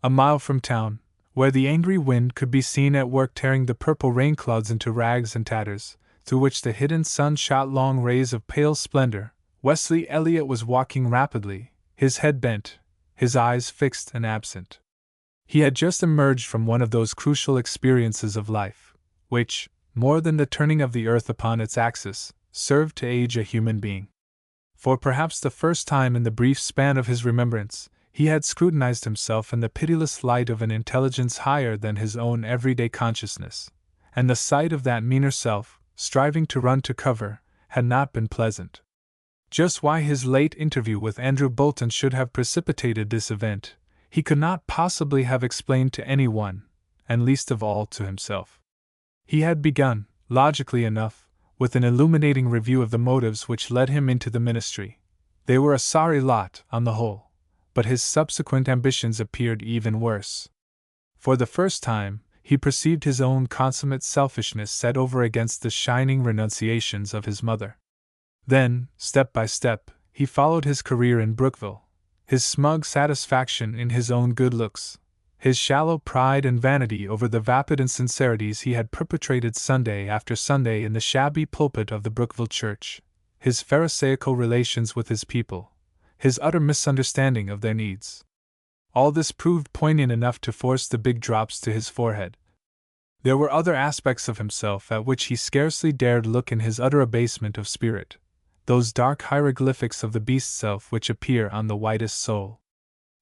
A mile from town, where the angry wind could be seen at work tearing the purple rain clouds into rags and tatters, through which the hidden sun shot long rays of pale splendor, Wesley Elliot was walking rapidly, his head bent, his eyes fixed and absent. He had just emerged from one of those crucial experiences of life, which, more than the turning of the earth upon its axis, serve to age a human being. For perhaps the first time in the brief span of his remembrance, he had scrutinized himself in the pitiless light of an intelligence higher than his own everyday consciousness, and the sight of that meaner self, striving to run to cover, had not been pleasant. Just why his late interview with Andrew Bolton should have precipitated this event, he could not possibly have explained to anyone, and least of all to himself. He had begun, logically enough, with an illuminating review of the motives which led him into the ministry. They were a sorry lot, on the whole, but his subsequent ambitions appeared even worse. For the first time, he perceived his own consummate selfishness set over against the shining renunciations of his mother. Then, step by step, he followed his career in Brookville, his smug satisfaction in his own good looks, his shallow pride and vanity over the vapid insincerities he had perpetrated Sunday after Sunday in the shabby pulpit of the Brookville church, his pharisaical relations with his people, his utter misunderstanding of their needs. All this proved poignant enough to force the big drops to his forehead. There were other aspects of himself at which he scarcely dared look in his utter abasement of spirit, those dark hieroglyphics of the beast self which appear on the whitest soul.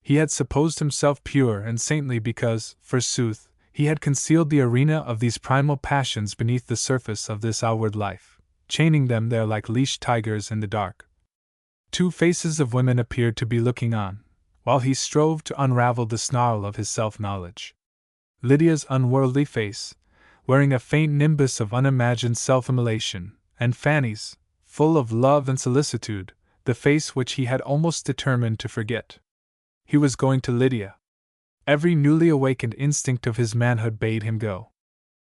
He had supposed himself pure and saintly because, forsooth, he had concealed the arena of these primal passions beneath the surface of this outward life, chaining them there like leashed tigers in the dark. Two faces of women appeared to be looking on, while he strove to unravel the snarl of his self-knowledge. Lydia's unworldly face, wearing a faint nimbus of unimagined self-immolation, and Fanny's, full of love and solicitude, the face which he had almost determined to forget. He was going to Lydia. Every newly awakened instinct of his manhood bade him go.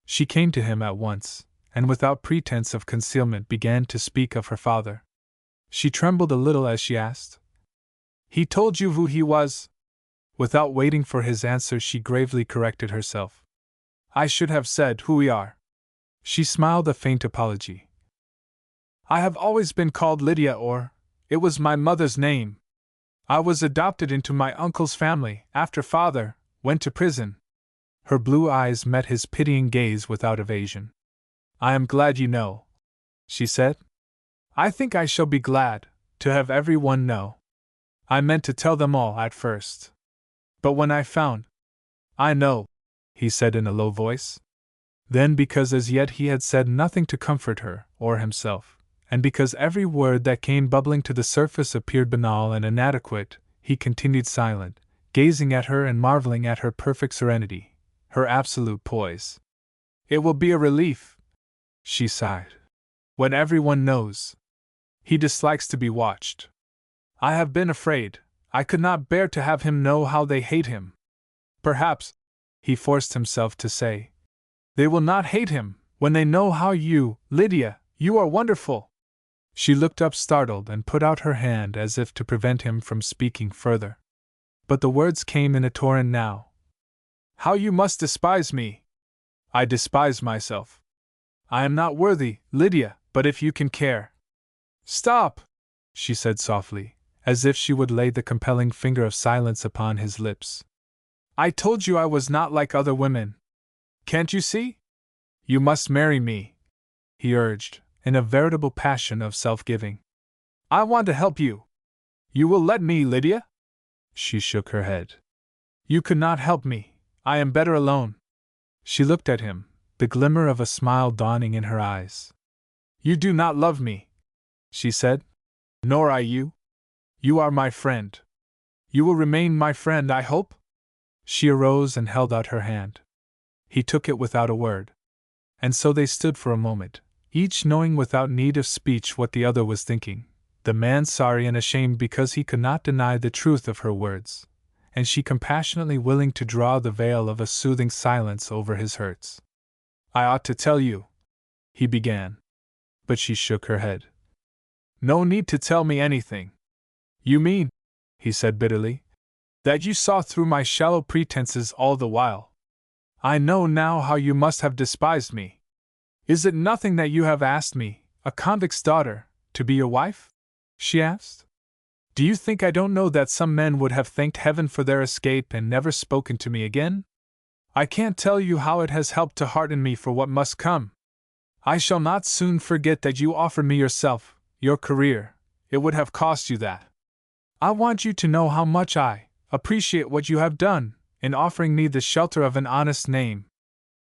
She came to him at once, and without pretense of concealment began to speak of her father. She trembled a little as she asked, "He told you who he was?" Without waiting for his answer, she gravely corrected herself. "I should have said who we are." She smiled a faint apology. "I have always been called Lydia, or it was my mother's name. I was adopted into my uncle's family after father went to prison." Her blue eyes met his pitying gaze without evasion. "I am glad you know," she said. "I think I shall be glad to have everyone know. I meant to tell them all at first. But when I found—" "I know," he said in a low voice. Then, because as yet he had said nothing to comfort her or himself, and because every word that came bubbling to the surface appeared banal and inadequate, he continued silent, gazing at her and marveling at her perfect serenity, her absolute poise. "It will be a relief," she sighed, "when everyone knows. He dislikes to be watched. I have been afraid. I could not bear to have him know how they hate him. Perhaps," he forced himself to say, "they will not hate him when they know how you, Lydia, you are wonderful." She looked up startled and put out her hand as if to prevent him from speaking further. But the words came in a torrent now. "How you must despise me!" "I despise myself. I am not worthy, Lydia, but if you can care—" "Stop!" she said softly, as if she would lay the compelling finger of silence upon his lips. "I told you I was not like other women. Can't you see? You must marry me," he urged, in a veritable passion of self-giving. "I want to help you. You will let me, Lydia?" She shook her head. "You could not help me. I am better alone." She looked at him, the glimmer of a smile dawning in her eyes. "You do not love me," she said. "Nor I you. You are my friend. You will remain my friend, I hope?" She arose and held out her hand. He took it without a word. And so they stood for a moment, each knowing without need of speech what the other was thinking, the man sorry and ashamed because he could not deny the truth of her words, and she compassionately willing to draw the veil of a soothing silence over his hurts. "I ought to tell you," he began. But she shook her head. "No need to tell me anything." "You mean," he said bitterly, "that you saw through my shallow pretenses all the while. I know now how you must have despised me. Is it nothing that you have asked me, a convict's daughter, to be your wife?" she asked. "Do you think I don't know that some men would have thanked heaven for their escape and never spoken to me again? I can't tell you how it has helped to hearten me for what must come. I shall not soon forget that you offered me yourself, your career. It would have cost you that. I want you to know how much I appreciate what you have done in offering me the shelter of an honest name."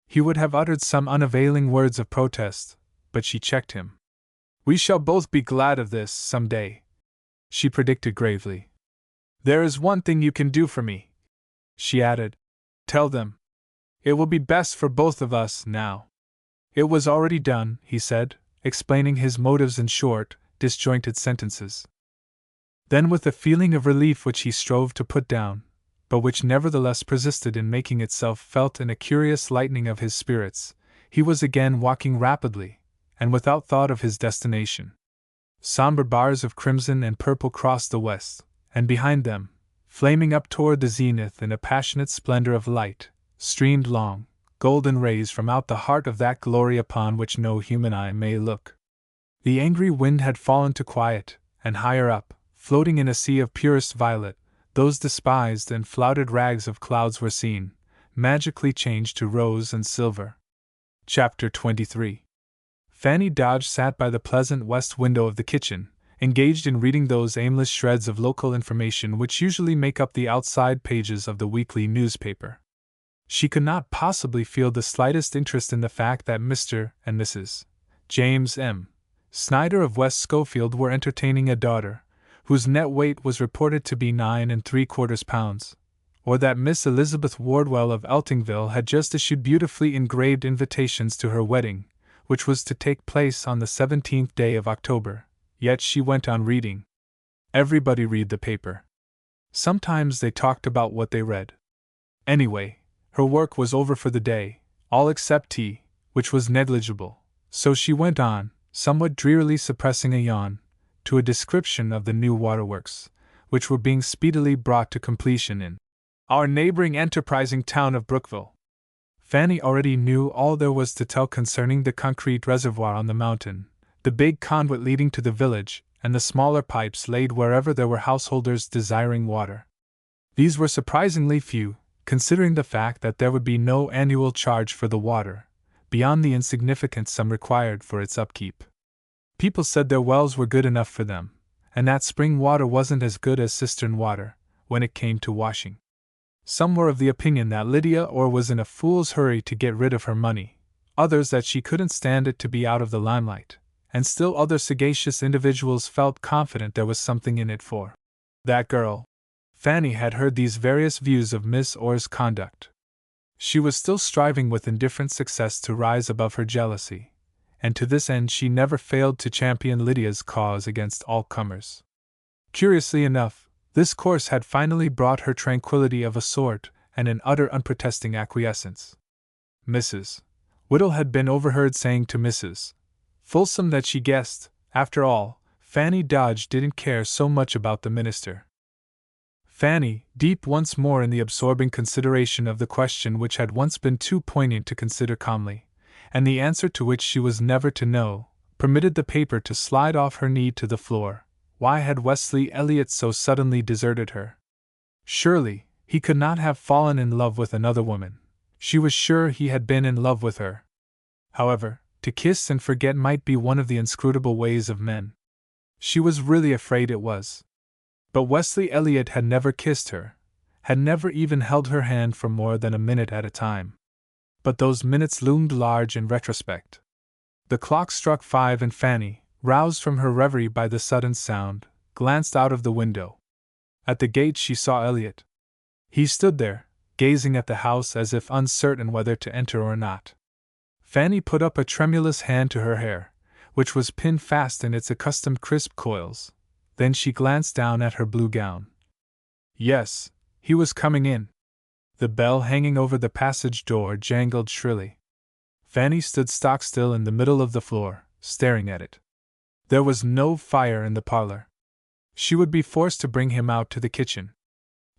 He would have uttered some unavailing words of protest, but she checked him. "We shall both be glad of this some day," she predicted gravely. "There is one thing you can do for me," she added. "Tell them. It will be best for both of us now." "It was already done," he said, explaining his motives in short, disjointed sentences. Then, with a feeling of relief which he strove to put down, but which nevertheless persisted in making itself felt in a curious lightening of his spirits, he was again walking rapidly, and without thought of his destination. Somber bars of crimson and purple crossed the west, and behind them, flaming up toward the zenith in a passionate splendor of light, streamed long, golden rays from out the heart of that glory upon which no human eye may look. The angry wind had fallen to quiet, and higher up, floating in a sea of purest violet, those despised and flouted rags of clouds were seen, magically changed to rose and silver. Chapter 23. Fanny Dodge sat by the pleasant west window of the kitchen, engaged in reading those aimless shreds of local information which usually make up the outside pages of the weekly newspaper. She could not possibly feel the slightest interest in the fact that Mr. and Mrs. James M. Snyder of West Schofield were entertaining a daughter, whose net weight was reported to be 9¾ pounds, or that Miss Elizabeth Wardwell of Eltingville had just issued beautifully engraved invitations to her wedding, which was to take place on the 17th day of October, yet she went on reading. Everybody read the paper. Sometimes they talked about what they read. Anyway, her work was over for the day, all except tea, which was negligible, so she went on, somewhat drearily suppressing a yawn, to a description of the new waterworks, which were being speedily brought to completion in our neighboring enterprising town of Brookville. Fanny already knew all there was to tell concerning the concrete reservoir on the mountain, the big conduit leading to the village, and the smaller pipes laid wherever there were householders desiring water. These were surprisingly few, considering the fact that there would be no annual charge for the water, beyond the insignificant sum required for its upkeep. People said their wells were good enough for them, and that spring water wasn't as good as cistern water, when it came to washing. Some were of the opinion that Lydia Orr was in a fool's hurry to get rid of her money, others that she couldn't stand it to be out of the limelight, and still other sagacious individuals felt confident there was something in it for that girl. Fanny had heard these various views of Miss Orr's conduct. She was still striving with indifferent success to rise above her jealousy, and to this end she never failed to champion Lydia's cause against all comers. Curiously enough, this course had finally brought her tranquility of a sort and an utter unprotesting acquiescence. Mrs. Whittle had been overheard saying to Mrs. Folsom that she guessed, after all, Fanny Dodge didn't care so much about the minister. Fanny, deep once more in the absorbing consideration of the question which had once been too poignant to consider calmly, and the answer to which she was never to know, permitted the paper to slide off her knee to the floor. Why had Wesley Elliot so suddenly deserted her? Surely, he could not have fallen in love with another woman. She was sure he had been in love with her. However, to kiss and forget might be one of the inscrutable ways of men. She was really afraid it was. But Wesley Elliot had never kissed her, had never even held her hand for more than a minute at a time. But those minutes loomed large in retrospect. The clock struck 5 and Fanny, roused from her reverie by the sudden sound, glanced out of the window. At the gate she saw Elliot. He stood there, gazing at the house as if uncertain whether to enter or not. Fanny put up a tremulous hand to her hair, which was pinned fast in its accustomed crisp coils. Then she glanced down at her blue gown. Yes, he was coming in. The bell hanging over the passage door jangled shrilly. Fanny stood stock still in the middle of the floor, staring at it. There was no fire in the parlor. She would be forced to bring him out to the kitchen.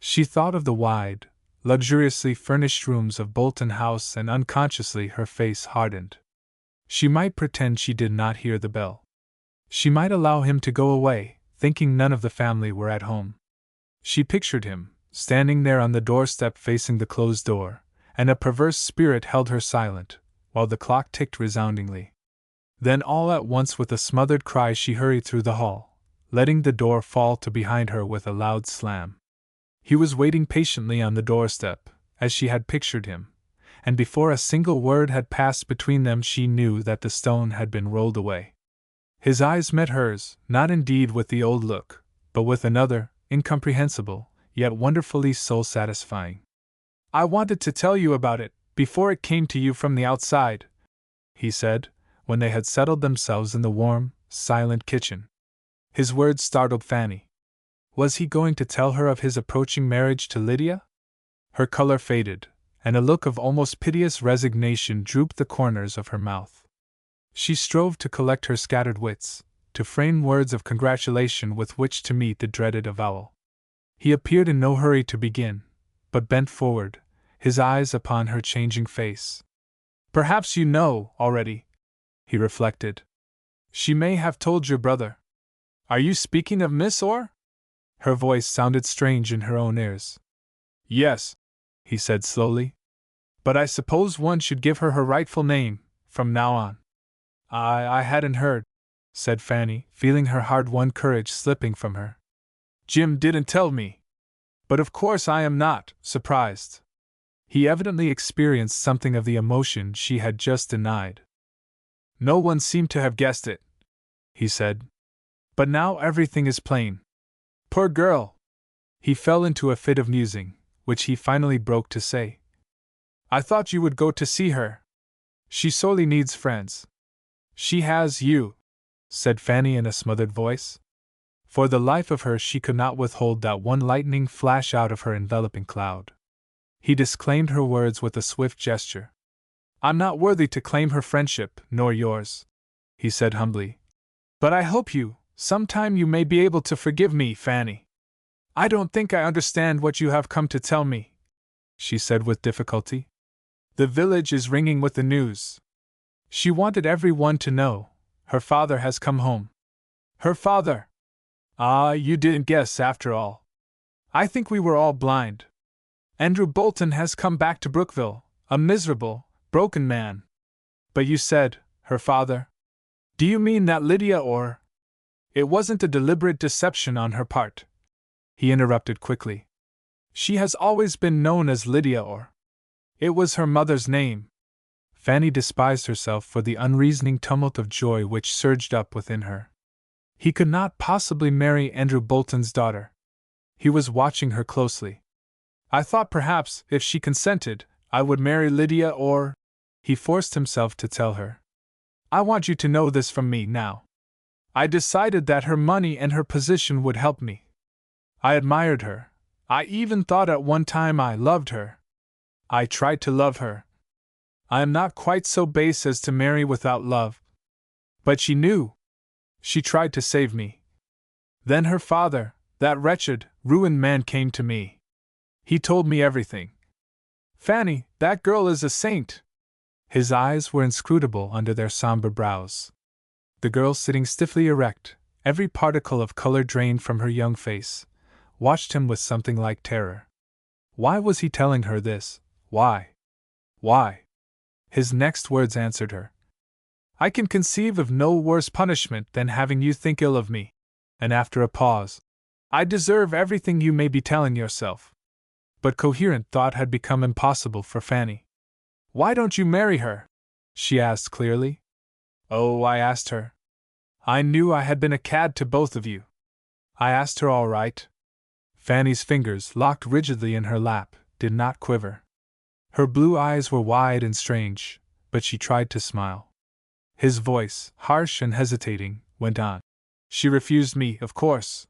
She thought of the wide, luxuriously furnished rooms of Bolton House, and unconsciously her face hardened. She might pretend she did not hear the bell. She might allow him to go away, thinking none of the family were at home. She pictured him, standing there on the doorstep facing the closed door, and a perverse spirit held her silent, while the clock ticked resoundingly. Then all at once with a smothered cry she hurried through the hall, letting the door fall to behind her with a loud slam. He was waiting patiently on the doorstep, as she had pictured him, and before a single word had passed between them she knew that the stone had been rolled away. His eyes met hers, not indeed with the old look, but with another, incomprehensible, yet wonderfully soul-satisfying. "I wanted to tell you about it, before it came to you from the outside," he said, when they had settled themselves in the warm, silent kitchen. His words startled Fanny. Was he going to tell her of his approaching marriage to Lydia? Her color faded, and a look of almost piteous resignation drooped the corners of her mouth. She strove to collect her scattered wits, to frame words of congratulation with which to meet the dreaded avowal. He appeared in no hurry to begin, but bent forward, his eyes upon her changing face. "Perhaps you know, already," he reflected. "She may have told your brother. Are you speaking of Miss Orr?" Her voice sounded strange in her own ears. "Yes," he said slowly. "But I suppose one should give her her rightful name, from now on." I hadn't heard," said Fanny, feeling her hard-won courage slipping from her. "Jim didn't tell me. But of course I am not surprised." He evidently experienced something of the emotion she had just denied. "No one seemed to have guessed it," he said. "But now everything is plain. Poor girl! He fell into a fit of musing, which he finally broke to say, I thought you would go to see her. She sorely needs friends. She has you, said Fanny in a smothered voice. For the life of her she could not withhold that one lightning flash out of her enveloping cloud. He disclaimed her words with a swift gesture. I'm not worthy to claim her friendship, nor yours, he said humbly. But I hope sometime you may be able to forgive me, Fanny. I don't think I understand what you have come to tell me, she said with difficulty. The village is ringing with the news. She wanted everyone to know. Her father has come home. Her father! Ah, you didn't guess after all. I think we were all blind. Andrew Bolton has come back to Brookville, a miserable, broken man. But you said, her father? Do you mean that Lydia or? It wasn't a deliberate deception on her part, he interrupted quickly. She has always been known as Lydia or. It was her mother's name. Fanny despised herself for the unreasoning tumult of joy which surged up within her. He could not possibly marry Andrew Bolton's daughter. He was watching her closely. I thought perhaps, if she consented, I would marry Lydia or. He forced himself to tell her. I want you to know this from me now. I decided that her money and her position would help me. I admired her. I even thought at one time I loved her. I tried to love her. I am not quite so base as to marry without love. But she knew. She tried to save me. Then her father, that wretched, ruined man, came to me. He told me everything. Fanny, that girl is a saint. His eyes were inscrutable under their somber brows. The girl, sitting stiffly erect, every particle of color drained from her young face, watched him with something like terror. Why was he telling her this? Why? Why? His next words answered her. I can conceive of no worse punishment than having you think ill of me. And after a pause, I deserve everything you may be telling yourself. But coherent thought had become impossible for Fanny. Why don't you marry her? She asked clearly. Oh, I asked her. I knew I had been a cad to both of you. I asked her all right. Fanny's fingers, locked rigidly in her lap, did not quiver. Her blue eyes were wide and strange, but she tried to smile. His voice, harsh and hesitating, went on. She refused me, of course.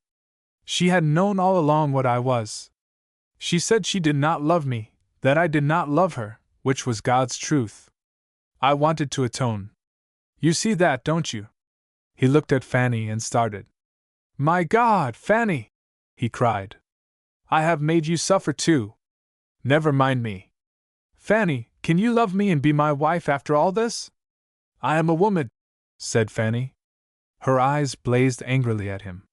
She had known all along what I was. She said she did not love me, that I did not love her, which was God's truth. I wanted to atone. You see that, don't you? He looked at Fanny and started. My God, Fanny! He cried. I have made you suffer too. Never mind me. Fanny, can you love me and be my wife after all this? I am a woman, said Fanny. Her eyes blazed angrily at him.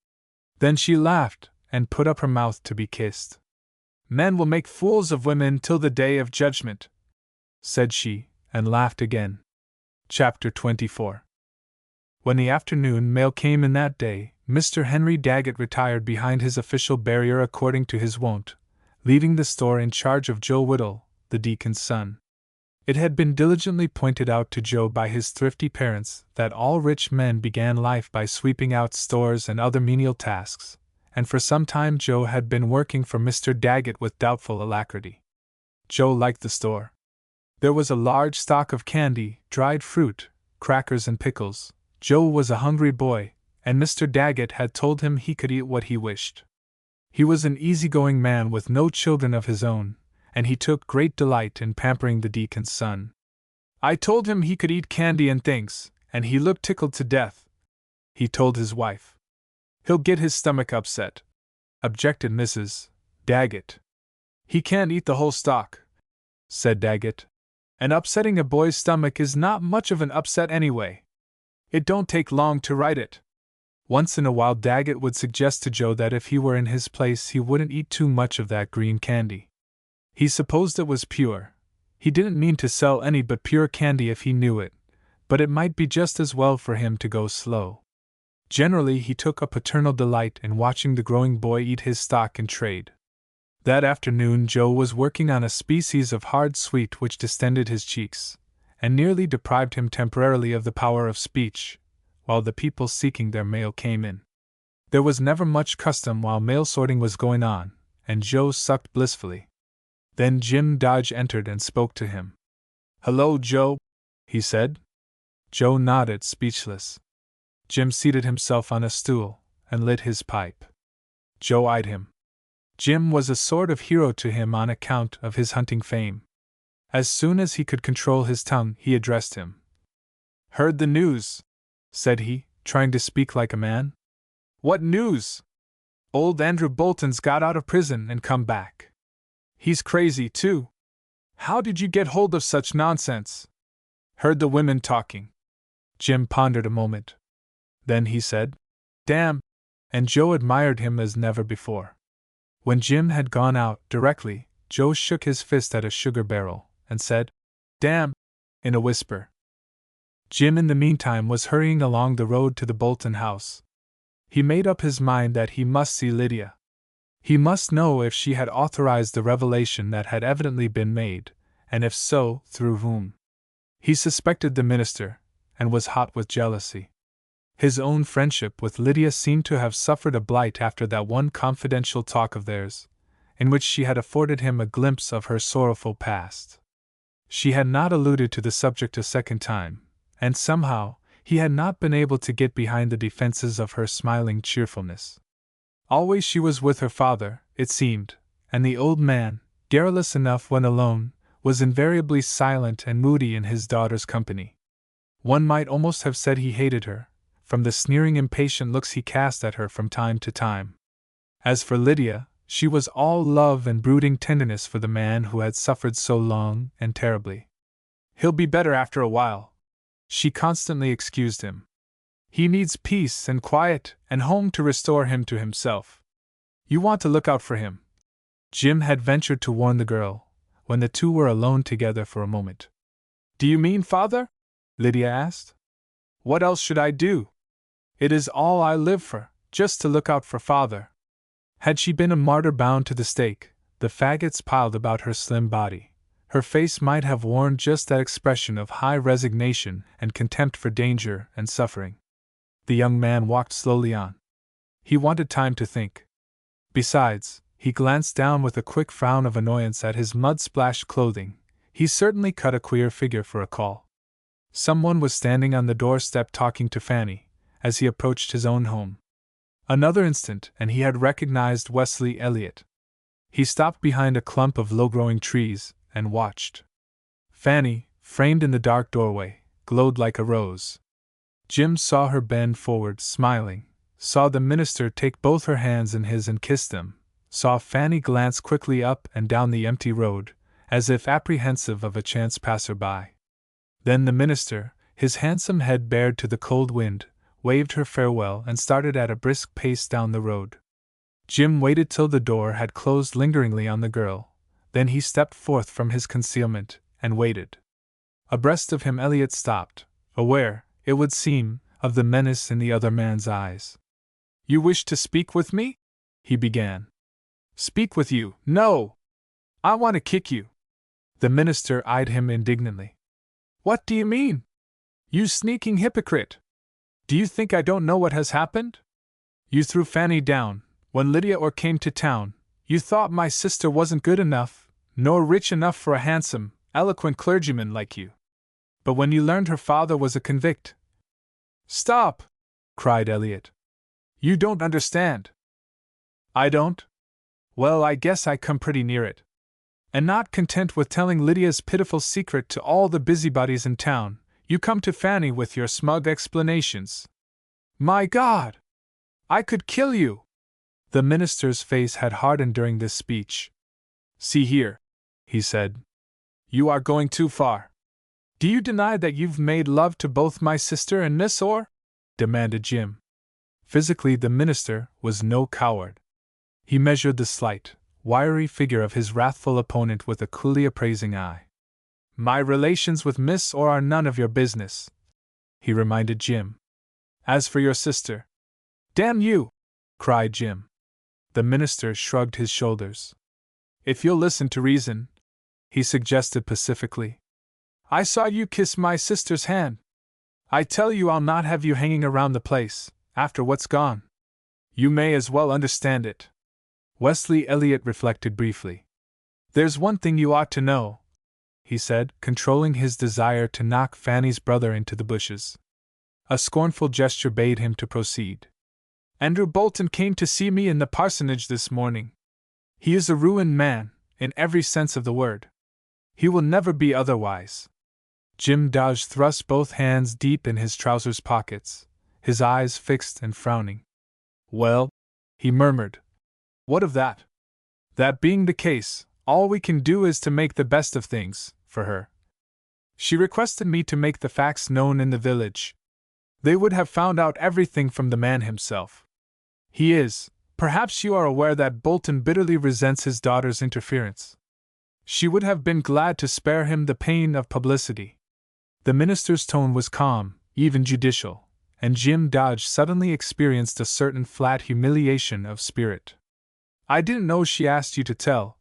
Then she laughed and put up her mouth to be kissed. Men will make fools of women till the day of judgment, said she, and laughed again. Chapter 24. When the afternoon mail came in that day, Mr. Henry Daggett retired behind his official barrier according to his wont, leaving the store in charge of Joe Whittle, the deacon's son. It had been diligently pointed out to Joe by his thrifty parents that all rich men began life by sweeping out stores and other menial tasks, and for some time Joe had been working for Mr. Daggett with doubtful alacrity. Joe liked the store. There was a large stock of candy, dried fruit, crackers and pickles. Joe was a hungry boy, and Mr. Daggett had told him he could eat what he wished. He was an easygoing man with no children of his own, and he took great delight in pampering the deacon's son. I told him he could eat candy and things, and he looked tickled to death, he told his wife. He'll get his stomach upset, objected Mrs. Daggett. He can't eat the whole stock, said Daggett. And upsetting a boy's stomach is not much of an upset anyway. It don't take long to right it. Once in a while Daggett would suggest to Joe that if he were in his place he wouldn't eat too much of that green candy. He supposed it was pure. He didn't mean to sell any but pure candy if he knew it, but it might be just as well for him to go slow. Generally he took a paternal delight in watching the growing boy eat his stock in trade. That afternoon Joe was working on a species of hard sweet which distended his cheeks, and nearly deprived him temporarily of the power of speech, while the people seeking their mail came in. There was never much custom while mail sorting was going on, and Joe sucked blissfully. Then Jim Dodge entered and spoke to him. "Hello, Joe," he said. Joe nodded, speechless. Jim seated himself on a stool and lit his pipe. Joe eyed him. Jim was a sort of hero to him on account of his hunting fame. As soon as he could control his tongue, he addressed him. "Heard the news?" said he, trying to speak like a man. "What news?" "Old Andrew Bolton's got out of prison and come back. He's crazy, too. How did you get hold of such nonsense?" "Heard the women talking." Jim pondered a moment. Then he said, "Damn," and Joe admired him as never before. When Jim had gone out, directly, Joe shook his fist at a sugar barrel and said, "Damn," in a whisper. Jim in the meantime was hurrying along the road to the Bolton house. He made up his mind that he must see Lydia. He must know if she had authorized the revelation that had evidently been made, and if so, through whom. He suspected the minister, and was hot with jealousy. His own friendship with Lydia seemed to have suffered a blight after that one confidential talk of theirs, in which she had afforded him a glimpse of her sorrowful past. She had not alluded to the subject a second time, and somehow, he had not been able to get behind the defenses of her smiling cheerfulness. Always she was with her father, it seemed, and the old man, garrulous enough when alone, was invariably silent and moody in his daughter's company. One might almost have said he hated her, from the sneering, impatient looks he cast at her from time to time. As for Lydia, she was all love and brooding tenderness for the man who had suffered so long and terribly. "He'll be better after a while," she constantly excused him. "He needs peace and quiet and home to restore him to himself. You want to look out for him," Jim had ventured to warn the girl, when the two were alone together for a moment. "Do you mean father?" Lydia asked. "What else should I do? It is all I live for, just to look out for father." Had she been a martyr bound to the stake, the faggots piled about her slim body, her face might have worn just that expression of high resignation and contempt for danger and suffering. The young man walked slowly on. He wanted time to think. Besides, he glanced down with a quick frown of annoyance at his mud-splashed clothing. He certainly cut a queer figure for a call. Someone was standing on the doorstep talking to Fanny, as he approached his own home. Another instant and he had recognized Wesley Elliott. He stopped behind a clump of low-growing trees and watched. Fanny, framed in the dark doorway, glowed like a rose. Jim saw her bend forward, smiling, saw the minister take both her hands in his and kiss them, saw Fanny glance quickly up and down the empty road, as if apprehensive of a chance passer-by. Then the minister, his handsome head bared to the cold wind, waved her farewell and started at a brisk pace down the road. Jim waited till the door had closed lingeringly on the girl, then he stepped forth from his concealment and waited. Abreast of him Elliot stopped, aware, it would seem, of the menace in the other man's eyes. "You wish to speak with me?" he began. "Speak with you? No! I want to kick you." The minister eyed him indignantly. "What do you mean? You sneaking hypocrite! Do you think I don't know what has happened? You threw Fanny down, when Lydia came to town. You thought my sister wasn't good enough, nor rich enough for a handsome, eloquent clergyman like you. But when you learned her father was a convict—" "Stop!" cried Elliot. "You don't understand." "I don't? Well, I guess I come pretty near it. And not content with telling Lydia's pitiful secret to all the busybodies in town, you come to Fanny with your smug explanations. My God! I could kill you!" The minister's face had hardened during this speech. "See here," he said. "You are going too far. Do you deny that you've made love to both my sister and Miss Orr?" demanded Jim. Physically, the minister was no coward. He measured the slight, wiry figure of his wrathful opponent with a coolly appraising eye. "My relations with Miss Orr are none of your business," he reminded Jim. "As for your sister—" "Damn you!" cried Jim. The minister shrugged his shoulders. "If you'll listen to reason," he suggested pacifically. "I saw you kiss my sister's hand. I tell you I'll not have you hanging around the place, after what's gone. You may as well understand it. Wesley Elliot reflected briefly. There's one thing you ought to know, he said, controlling his desire to knock Fanny's brother into the bushes. A scornful gesture bade him to proceed. Andrew Bolton came to see me in the parsonage this morning. He is a ruined man, in every sense of the word. He will never be otherwise. Jim Dodge thrust both hands deep in his trousers pockets, his eyes fixed and frowning. Well, he murmured, what of that? That being the case, all we can do is to make the best of things, for her. She requested me to make the facts known in the village. They would have found out everything from the man himself. He is, perhaps you are aware that Bolton bitterly resents his daughter's interference. She would have been glad to spare him the pain of publicity. The minister's tone was calm, even judicial, and Jim Dodge suddenly experienced a certain flat humiliation of spirit. I didn't know she asked you to tell,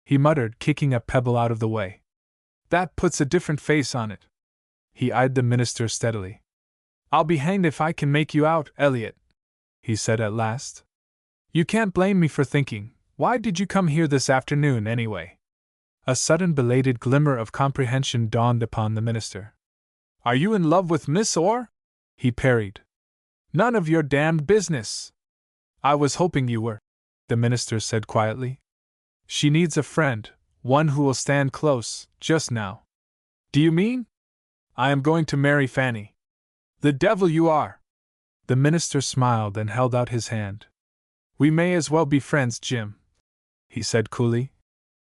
he muttered, kicking a pebble out of the way. That puts a different face on it. He eyed the minister steadily. I'll be hanged if I can make you out, Elliot, he said at last. You can't blame me for thinking, why did you come here this afternoon anyway? A sudden belated glimmer of comprehension dawned upon the minister. Are you in love with Miss Orr? He parried. None of your damned business. I was hoping you were, the minister said quietly. She needs a friend, one who will stand close, just now. Do you mean? I am going to marry Fanny. The devil you are! The minister smiled and held out his hand. We may as well be friends, Jim, he said coolly.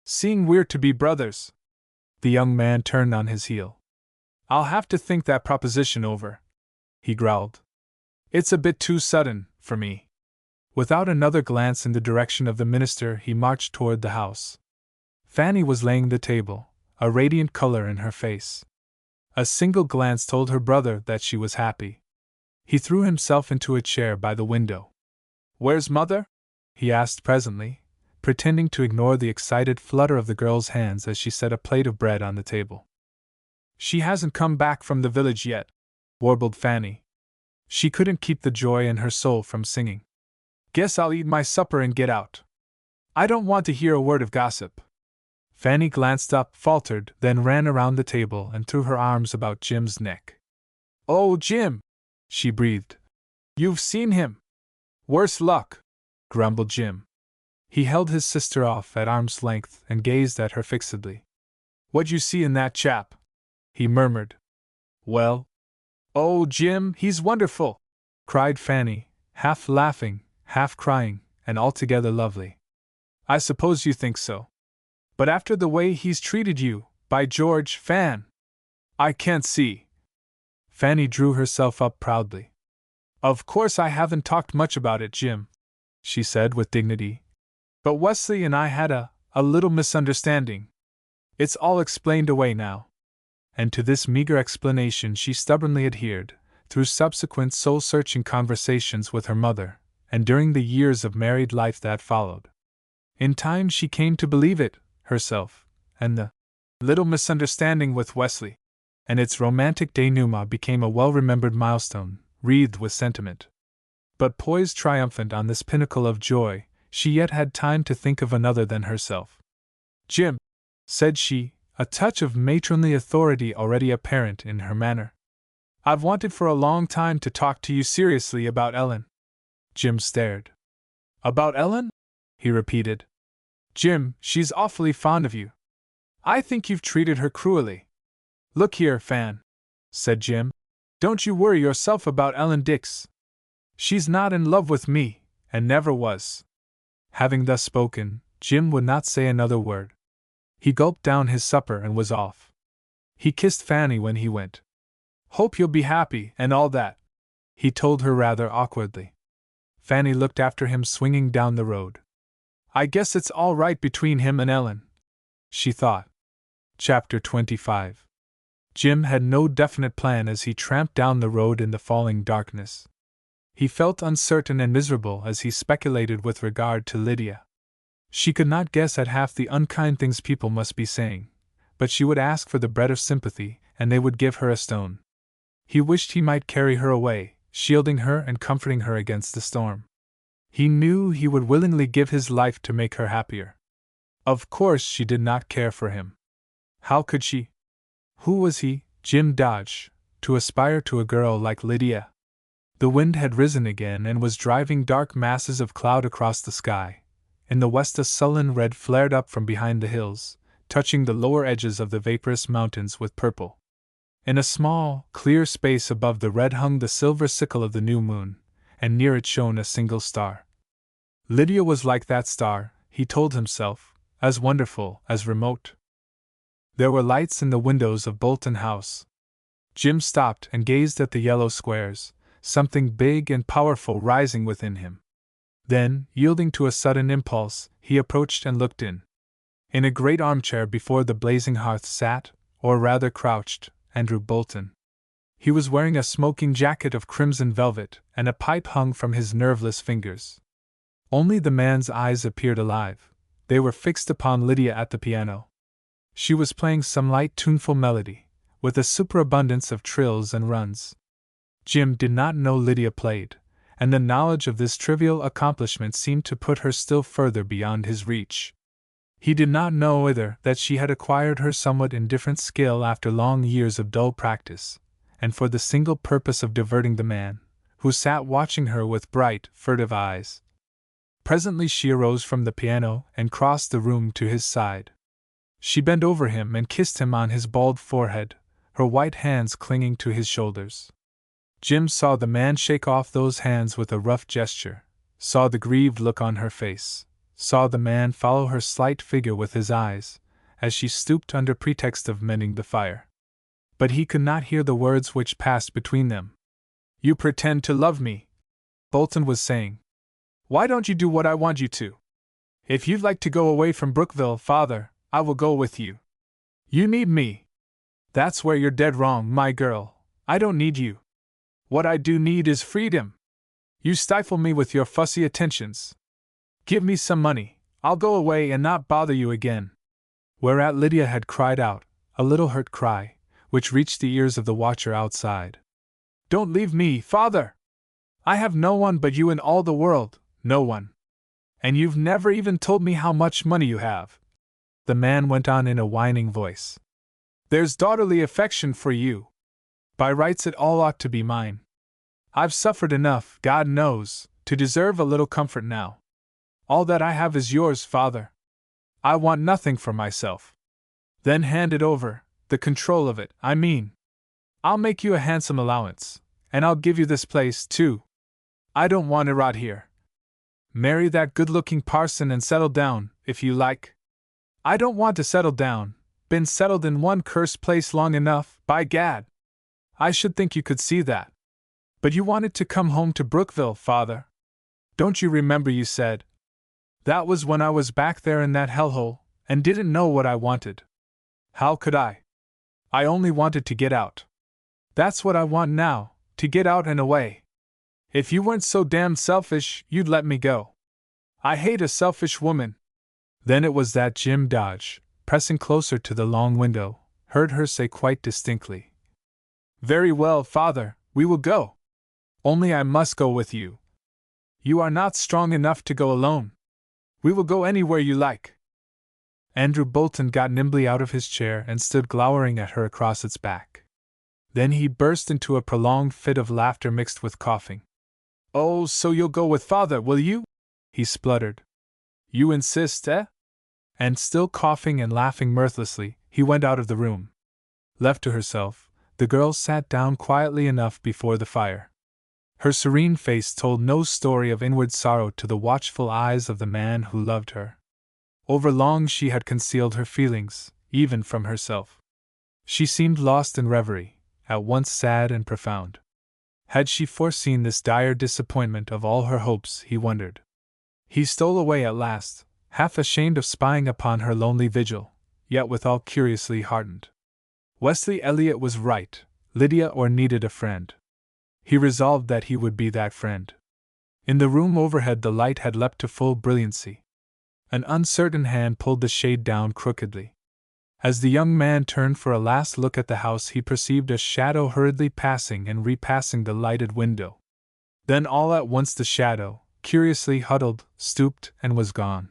Seeing we're to be brothers. The young man turned on his heel. I'll have to think that proposition over, he growled. It's a bit too sudden, for me. Without another glance in the direction of the minister, he marched toward the house. Fanny was laying the table, a radiant color in her face. A single glance told her brother that she was happy. He threw himself into a chair by the window. Where's Mother? He asked presently, pretending to ignore the excited flutter of the girl's hands as she set a plate of bread on the table. She hasn't come back from the village yet, warbled Fanny. She couldn't keep the joy in her soul from singing. Guess I'll eat my supper and get out. I don't want to hear a word of gossip. Fanny glanced up, faltered, then ran around the table and threw her arms about Jim's neck. Oh, Jim, she breathed. You've seen him. Worse luck, grumbled Jim. He held his sister off at arm's length and gazed at her fixedly. What'd you see in that chap? He murmured. Well, oh, Jim, he's wonderful, cried Fanny, half laughing, half crying, and altogether lovely. I suppose you think so. But after the way he's treated you, by George, Fan! I can't see. Fanny drew herself up proudly. Of course I haven't talked much about it, Jim, she said with dignity. But Wesley and I had a little misunderstanding. It's all explained away now. And to this meager explanation she stubbornly adhered, through subsequent soul-searching conversations with her mother, and during the years of married life that followed. In time she came to believe it, herself, and the little misunderstanding with Wesley and its romantic denouement became a well-remembered milestone, wreathed with sentiment. But poised triumphant on this pinnacle of joy, she yet had time to think of another than herself. Jim, said she, a touch of matronly authority already apparent in her manner. I've wanted for a long time to talk to you seriously about Ellen. Jim stared. About Ellen? He repeated. Jim, she's awfully fond of you. I think you've treated her cruelly. Look here, Fan, said Jim. Don't you worry yourself about Ellen Dix. She's not in love with me, and never was. Having thus spoken, Jim would not say another word. He gulped down his supper and was off. He kissed Fanny when he went. Hope you'll be happy, and all that, he told her rather awkwardly. Fanny looked after him swinging down the road. I guess it's all right between him and Ellen, she thought. Chapter 25. Jim had no definite plan as he tramped down the road in the falling darkness. He felt uncertain and miserable as he speculated with regard to Lydia. She could not guess at half the unkind things people must be saying, but she would ask for the bread of sympathy, and they would give her a stone. He wished he might carry her away, shielding her and comforting her against the storm. He knew he would willingly give his life to make her happier. Of course she did not care for him. How could she? Who was he, Jim Dodge, to aspire to a girl like Lydia? The wind had risen again and was driving dark masses of cloud across the sky. In the west a sullen red flared up from behind the hills, touching the lower edges of the vaporous mountains with purple. In a small, clear space above the red hung the silver sickle of the new moon, and near it shone a single star. Lydia was like that star, he told himself, as wonderful, as remote. There were lights in the windows of Bolton House. Jim stopped and gazed at the yellow squares, something big and powerful rising within him. Then, yielding to a sudden impulse, he approached and looked in. In a great armchair before the blazing hearth sat, or rather crouched, Andrew Bolton. He was wearing a smoking jacket of crimson velvet, and a pipe hung from his nerveless fingers. Only the man's eyes appeared alive. They were fixed upon Lydia at the piano. She was playing some light tuneful melody, with a superabundance of trills and runs. Jim did not know Lydia played, and the knowledge of this trivial accomplishment seemed to put her still further beyond his reach. He did not know either that she had acquired her somewhat indifferent skill after long years of dull practice, and for the single purpose of diverting the man, who sat watching her with bright, furtive eyes. Presently she arose from the piano and crossed the room to his side. She bent over him and kissed him on his bald forehead, her white hands clinging to his shoulders. Jim saw the man shake off those hands with a rough gesture, saw the grieved look on her face, saw the man follow her slight figure with his eyes, as she stooped under pretext of mending the fire. But he could not hear the words which passed between them. "You pretend to love me," Bolton was saying. "Why don't you do what I want you to? If you'd like to go away from Brookville, father, I will go with you. You need me. That's where you're dead wrong, my girl. I don't need you. What I do need is freedom. You stifle me with your fussy attentions. Give me some money, I'll go away and not bother you again." Whereat Lydia had cried out, a little hurt cry, which reached the ears of the watcher outside. "Don't leave me, father! I have no one but you in all the world, no one. And you've never even told me how much money you have." The man went on in a whining voice. "There's daughterly affection for you. By rights it all ought to be mine. I've suffered enough, God knows, to deserve a little comfort now. All that I have is yours, father. I want nothing for myself. Then hand it over, the control of it, I mean. I'll make you a handsome allowance, and I'll give you this place, too. I don't want to rot here. Marry that good-looking parson and settle down, if you like." "I don't want to settle down. Been settled in one cursed place long enough, by gad. I should think you could see that. But you wanted to come home to Brookville, father. Don't you remember you said? That was when I was back there in that hellhole, and didn't know what I wanted. How could I? I only wanted to get out. That's what I want now, to get out and away. If you weren't so damned selfish, you'd let me go. I hate a selfish woman." Then it was that Jim Dodge, pressing closer to the long window, heard her say quite distinctly, "Very well, father, we will go. Only I must go with you. You are not strong enough to go alone. We will go anywhere you like." Andrew Bolton got nimbly out of his chair and stood glowering at her across its back. Then he burst into a prolonged fit of laughter mixed with coughing. "Oh, so you'll go with father, will you?" he spluttered. "You insist, eh?" And still coughing and laughing mirthlessly, he went out of the room. Left to herself, the girl sat down quietly enough before the fire. Her serene face told no story of inward sorrow to the watchful eyes of the man who loved her. Overlong she had concealed her feelings, even from herself. She seemed lost in reverie, at once sad and profound. Had she foreseen this dire disappointment of all her hopes, he wondered. He stole away at last, half ashamed of spying upon her lonely vigil, yet withal curiously heartened. Wesley Elliot was right, Lydia needed a friend. He resolved that he would be that friend. In the room overhead the light had leapt to full brilliancy. An uncertain hand pulled the shade down crookedly. As the young man turned for a last look at the house he perceived a shadow hurriedly passing and repassing the lighted window. Then all at once the shadow, curiously huddled, stooped, and was gone.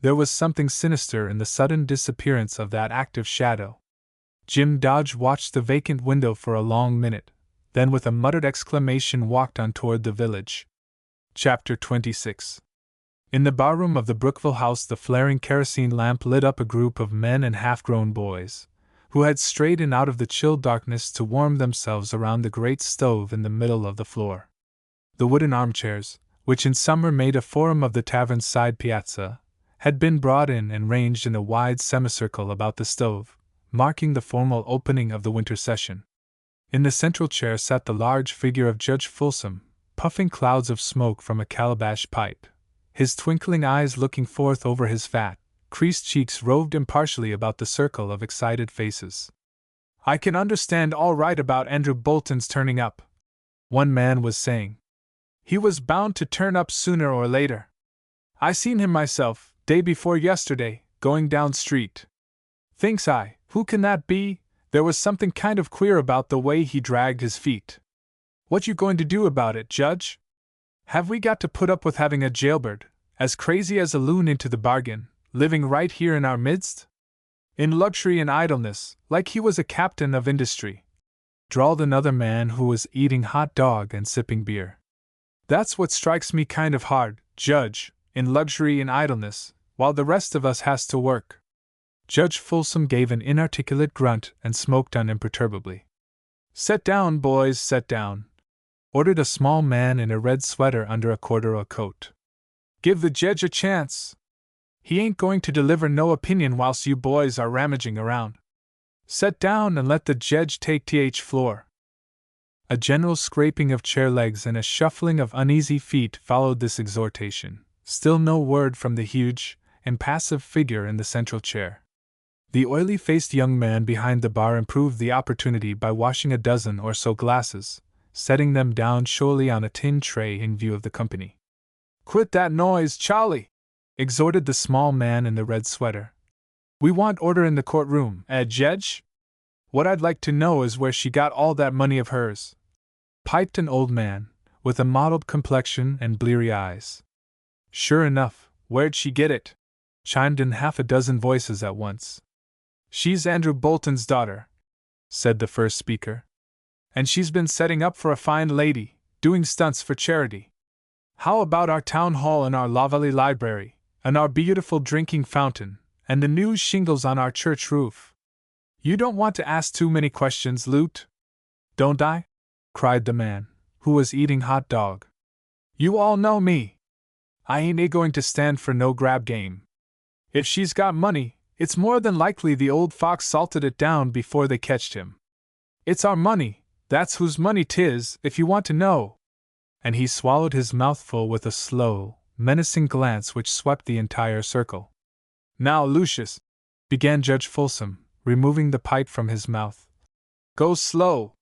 There was something sinister in the sudden disappearance of that active shadow. Jim Dodge watched the vacant window for a long minute, then with a muttered exclamation walked on toward the village. Chapter 26. In the barroom of the Brookville house, the flaring kerosene lamp lit up a group of men and half-grown boys, who had strayed in out of the chill darkness to warm themselves around the great stove in the middle of the floor. The wooden armchairs, which in summer made a forum of the tavern's side piazza, had been brought in and ranged in a wide semicircle about the stove, marking the formal opening of the winter session. In the central chair sat the large figure of Judge Folsom, puffing clouds of smoke from a calabash pipe. His twinkling eyes looking forth over his fat, creased cheeks roved impartially about the circle of excited faces. "I can understand all right about Andrew Bolton's turning up," one man was saying. "He was bound to turn up sooner or later. I seen him myself, day before yesterday, going down street. Thinks I, who can that be? There was something kind of queer about the way he dragged his feet. What you going to do about it, Judge? Have we got to put up with having a jailbird, as crazy as a loon into the bargain, living right here in our midst? In luxury and idleness, like he was a captain of industry," drawled another man who was eating hot dog and sipping beer. "That's what strikes me kind of hard, Judge, in luxury and idleness, while the rest of us has to work." Judge Folsom gave an inarticulate grunt and smoked on imperturbably. "Set down, boys, set down," ordered a small man in a red sweater under a corduroy coat. "Give the jedge a chance. He ain't going to deliver no opinion whilst you boys are ramaging around. Set down and let the jedge take th floor." A general scraping of chair legs and a shuffling of uneasy feet followed this exhortation. Still no word from the huge, impassive figure in the central chair. The oily-faced young man behind the bar improved the opportunity by washing a dozen or so glasses, setting them down showily on a tin tray in view of the company. "Quit that noise, Charlie!" exhorted the small man in the red sweater. "We want order in the courtroom, Jedge? What I'd like to know is where she got all that money of hers," piped an old man, with a mottled complexion and bleary eyes. "Sure enough, where'd she get it?" chimed in half a dozen voices at once. "She's Andrew Bolton's daughter," said the first speaker. "And she's been setting up for a fine lady, doing stunts for charity. How about our town hall and our Lavallee library, and our beautiful drinking fountain, and the new shingles on our church roof? You don't want to ask too many questions, Lute?" "Don't I?" cried the man, who was eating hot dog. "You all know me. I ain't going to stand for no grab game. If she's got money, it's more than likely the old fox salted it down before they catched him. It's our money, that's whose money 'tis, if you want to know." And he swallowed his mouthful with a slow, menacing glance which swept the entire circle. "Now, Lucius," began Judge Folsom, removing the pipe from his mouth. "Go slow.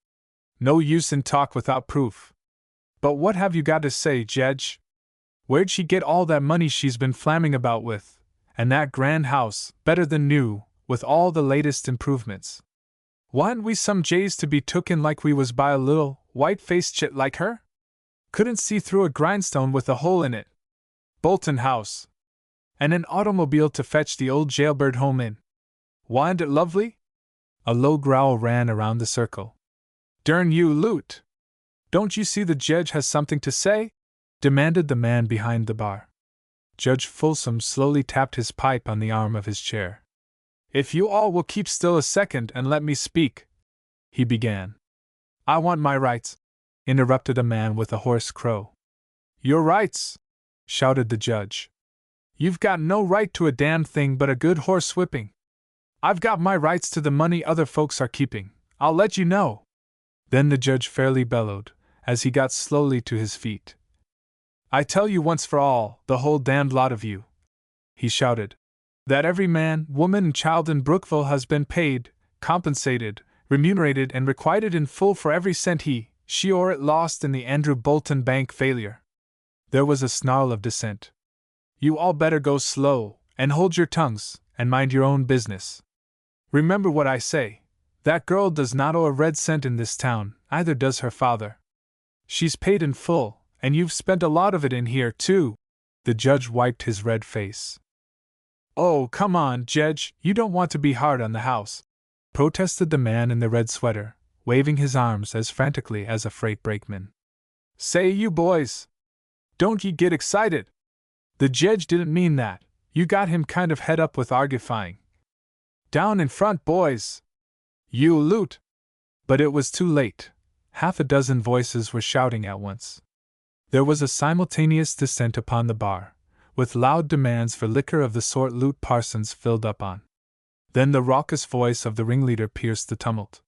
No use in talk without proof. But what have you got to say, Jedge? Where'd she get all that money she's been flamming about with? And that grand house, better than new, with all the latest improvements? Wa'n't we some jays to be took in like we was by a little, white-faced chit like her? Couldn't see through a grindstone with a hole in it. Bolton House. And an automobile to fetch the old jailbird home in. Wa'n't it lovely?" A low growl ran around the circle. "Durn you, Lute! Don't you see the jedge has something to say?" demanded the man behind the bar. Judge Folsom slowly tapped his pipe on the arm of his chair. "If you all will keep still a second and let me speak," he began. "I want my rights," interrupted a man with a hoarse crow. "Your rights?" shouted the judge. "You've got no right to a damned thing but a good horse-whipping. I've got my rights to the money other folks are keeping, I'll let you know." Then the judge fairly bellowed, as he got slowly to his feet. "I tell you once for all, the whole damned lot of you," he shouted, "that every man, woman, and child in Brookville has been paid, compensated, remunerated, and requited in full for every cent he, she, or it lost in the Andrew Bolton Bank failure." There was a snarl of dissent. "You all better go slow, and hold your tongues, and mind your own business. Remember what I say. That girl does not owe a red cent in this town, either does her father. She's paid in full, And you've spent a lot of it in here, too. The judge wiped his red face. Oh, come on, Jedge, you don't want to be hard on the house, protested the man in the red sweater, waving his arms as frantically as a freight brakeman. Say, you boys! Don't ye get excited! The Jedge didn't mean that. You got him kind of head up with argufying. Down in front, boys! You loot! But it was too late. Half a dozen voices were shouting at once. There was a simultaneous descent upon the bar, with loud demands for liquor of the sort Lute Parsons filled up on. Then the raucous voice of the ringleader pierced the tumult.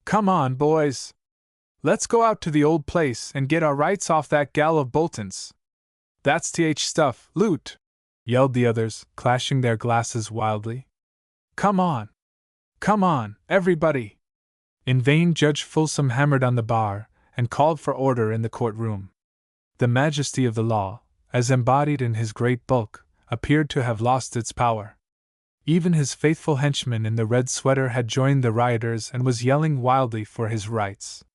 Come on, boys! Let's go out to the old place and get our rights off that gal of Bolton's. That's th stuff, Lute! Yelled the others, clashing their glasses wildly. Come on! Come on, everybody! In vain Judge Folsom hammered on the bar and called for order in the courtroom. The majesty of the law, as embodied in his great bulk, appeared to have lost its power. Even his faithful henchman in the red sweater had joined the rioters and was yelling wildly for his rights.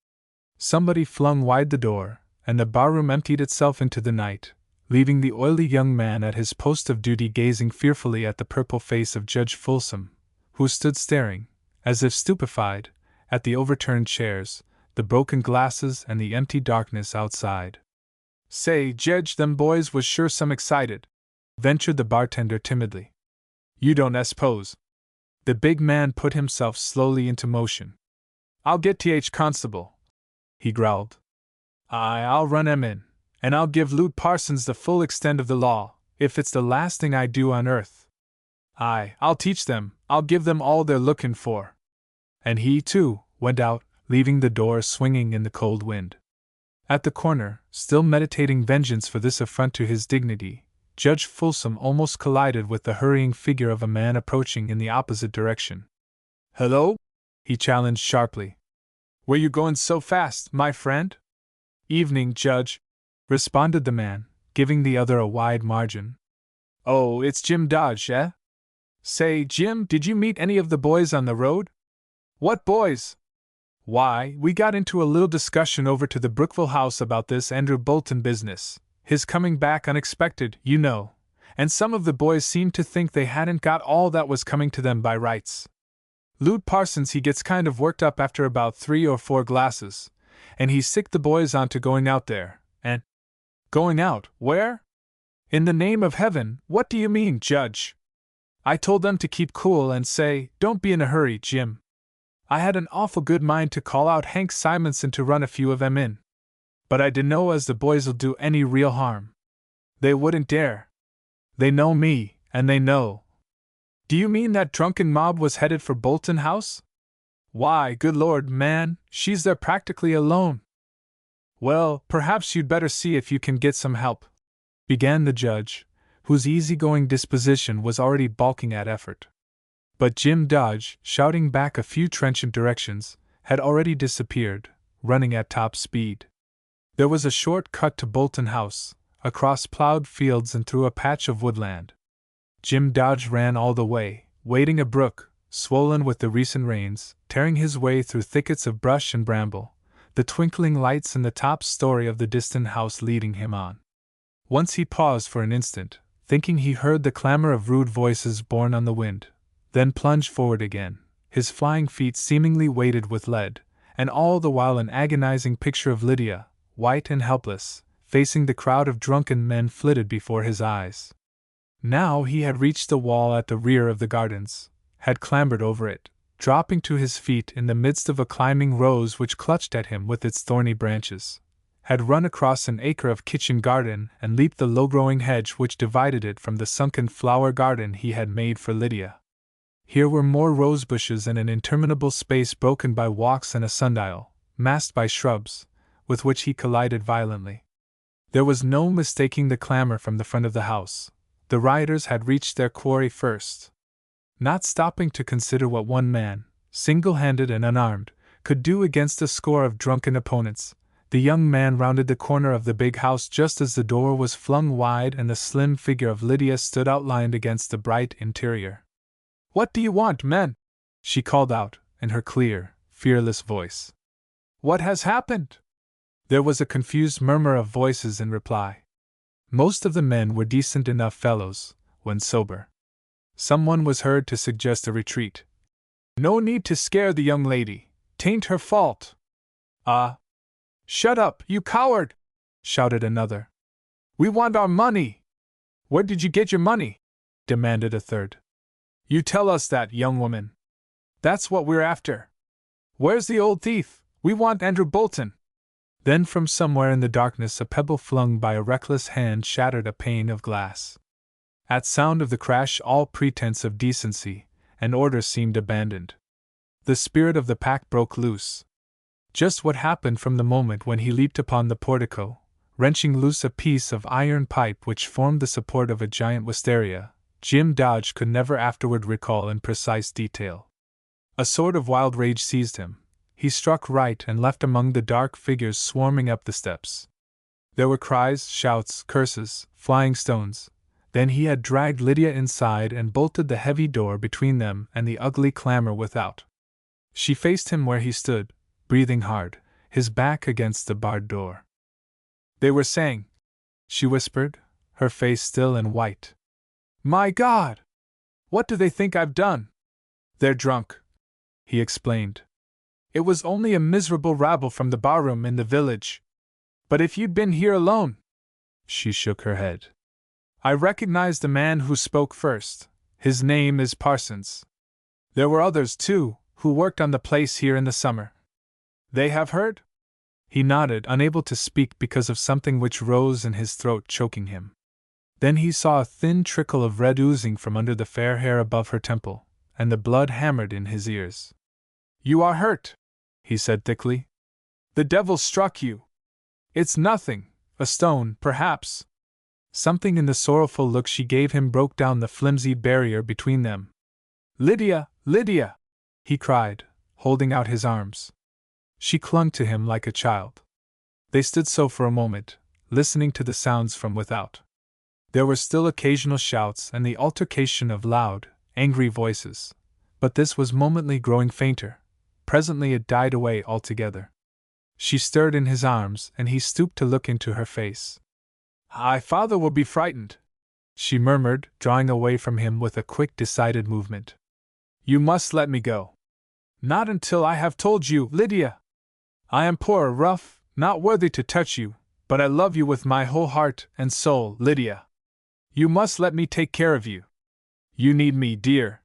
Somebody flung wide the door, and the barroom emptied itself into the night, leaving the oily young man at his post of duty gazing fearfully at the purple face of Judge Folsom, who stood staring, as if stupefied, at the overturned chairs, the broken glasses, and the empty darkness outside. Say, Jedge, them boys was sure some excited, ventured the bartender timidly. You don't s'pose. The big man put himself slowly into motion. I'll get th constable, he growled. I'll run 'em in, and I'll give Lute Parsons the full extent of the law, if it's the last thing I do on earth. I'll teach them, I'll give them all they're looking for. And he, too, went out, leaving the door swinging in the cold wind. At the corner, still meditating vengeance for this affront to his dignity, Judge Folsom almost collided with the hurrying figure of a man approaching in the opposite direction. Hello? He challenged sharply. Where you going so fast, my friend? Evening, Judge, responded the man, giving the other a wide margin. Oh, it's Jim Dodge, eh? Say, Jim, did you meet any of the boys on the road? What boys? Why, we got into a little discussion over to the Brookville house about this Andrew Bolton business, his coming back unexpected, you know, and some of the boys seemed to think they hadn't got all that was coming to them by rights. Lute Parsons, he gets kind of worked up after about 3 or 4 glasses, and he sicked the boys onto going out there, and… Going out, where? In the name of heaven, what do you mean, Judge? I told them to keep cool and say, don't be in a hurry, Jim. I had an awful good mind to call out Hank Simonson to run a few of 'em in. But I dunno as the boys'll do any real harm. They wouldn't dare. They know me, and they know. Do you mean that drunken mob was headed for Bolton House? Why, good Lord, man, she's there practically alone. Well, perhaps you'd better see if you can get some help, began the judge, whose easygoing disposition was already balking at effort. But Jim Dodge, shouting back a few trenchant directions, had already disappeared, running at top speed. There was a short cut to Bolton House, across plowed fields and through a patch of woodland. Jim Dodge ran all the way, wading a brook, swollen with the recent rains, tearing his way through thickets of brush and bramble, the twinkling lights in the top story of the distant house leading him on. Once he paused for an instant, thinking he heard the clamor of rude voices borne on the wind, then plunged forward again, his flying feet seemingly weighted with lead, and all the while an agonizing picture of Lydia, white and helpless, facing the crowd of drunken men flitted before his eyes. Now he had reached the wall at the rear of the gardens, had clambered over it, dropping to his feet in the midst of a climbing rose which clutched at him with its thorny branches, had run across an acre of kitchen garden and leaped the low-growing hedge which divided it from the sunken flower garden he had made for Lydia. Here were more rose bushes and an interminable space broken by walks and a sundial, masked by shrubs, with which he collided violently. There was no mistaking the clamor from the front of the house. The rioters had reached their quarry first. Not stopping to consider what one man, single-handed and unarmed, could do against a score of drunken opponents, the young man rounded the corner of the big house just as the door was flung wide and the slim figure of Lydia stood outlined against the bright interior. "What do you want, men?" she called out, in her clear, fearless voice. "What has happened?" There was a confused murmur of voices in reply. Most of the men were decent enough fellows, when sober. Someone was heard to suggest a retreat. "No need to scare the young lady. 'Tain't her fault." "Ah! Shut up, you coward!" shouted another. "We want our money." "Where did you get your money?" demanded a third. "You tell us that, young woman. That's what we're after. Where's the old thief? We want Andrew Bolton." Then from somewhere in the darkness a pebble flung by a reckless hand shattered a pane of glass. At sound of the crash all pretense of decency and order seemed abandoned. The spirit of the pack broke loose. Just what happened from the moment when he leaped upon the portico, wrenching loose a piece of iron pipe which formed the support of a giant wisteria, Jim Dodge could never afterward recall in precise detail. A sort of wild rage seized him. He struck right and left among the dark figures swarming up the steps. There were cries, shouts, curses, flying stones. Then he had dragged Lydia inside and bolted the heavy door between them and the ugly clamor without. She faced him where he stood, breathing hard, his back against the barred door. "They were saying," she whispered, her face still and white. "My God! What do they think I've done?" "They're drunk," he explained. "It was only a miserable rabble from the barroom in the village. But if you'd been here alone—" She shook her head. "I recognized the man who spoke first. His name is Parsons. There were others, too, who worked on the place here in the summer. They have heard?" He nodded, unable to speak because of something which rose in his throat, choking him. Then he saw a thin trickle of red oozing from under the fair hair above her temple, and the blood hammered in his ears. "You are hurt," he said thickly. "The devil struck you. It's nothing, a stone, perhaps." Something in the sorrowful look she gave him broke down the flimsy barrier between them. "Lydia, Lydia!" he cried, holding out his arms. She clung to him like a child. They stood so for a moment, listening to the sounds from without. There were still occasional shouts and the altercation of loud, angry voices, but this was momently growing fainter. Presently it died away altogether. She stirred in his arms and he stooped to look into her face. Father will be frightened," she murmured, drawing away from him with a quick, decided movement. "You must let me go." "Not until I have told you, Lydia. I am poor, rough, not worthy to touch you, but I love you with my whole heart and soul, Lydia. You must let me take care of you. You need me, dear."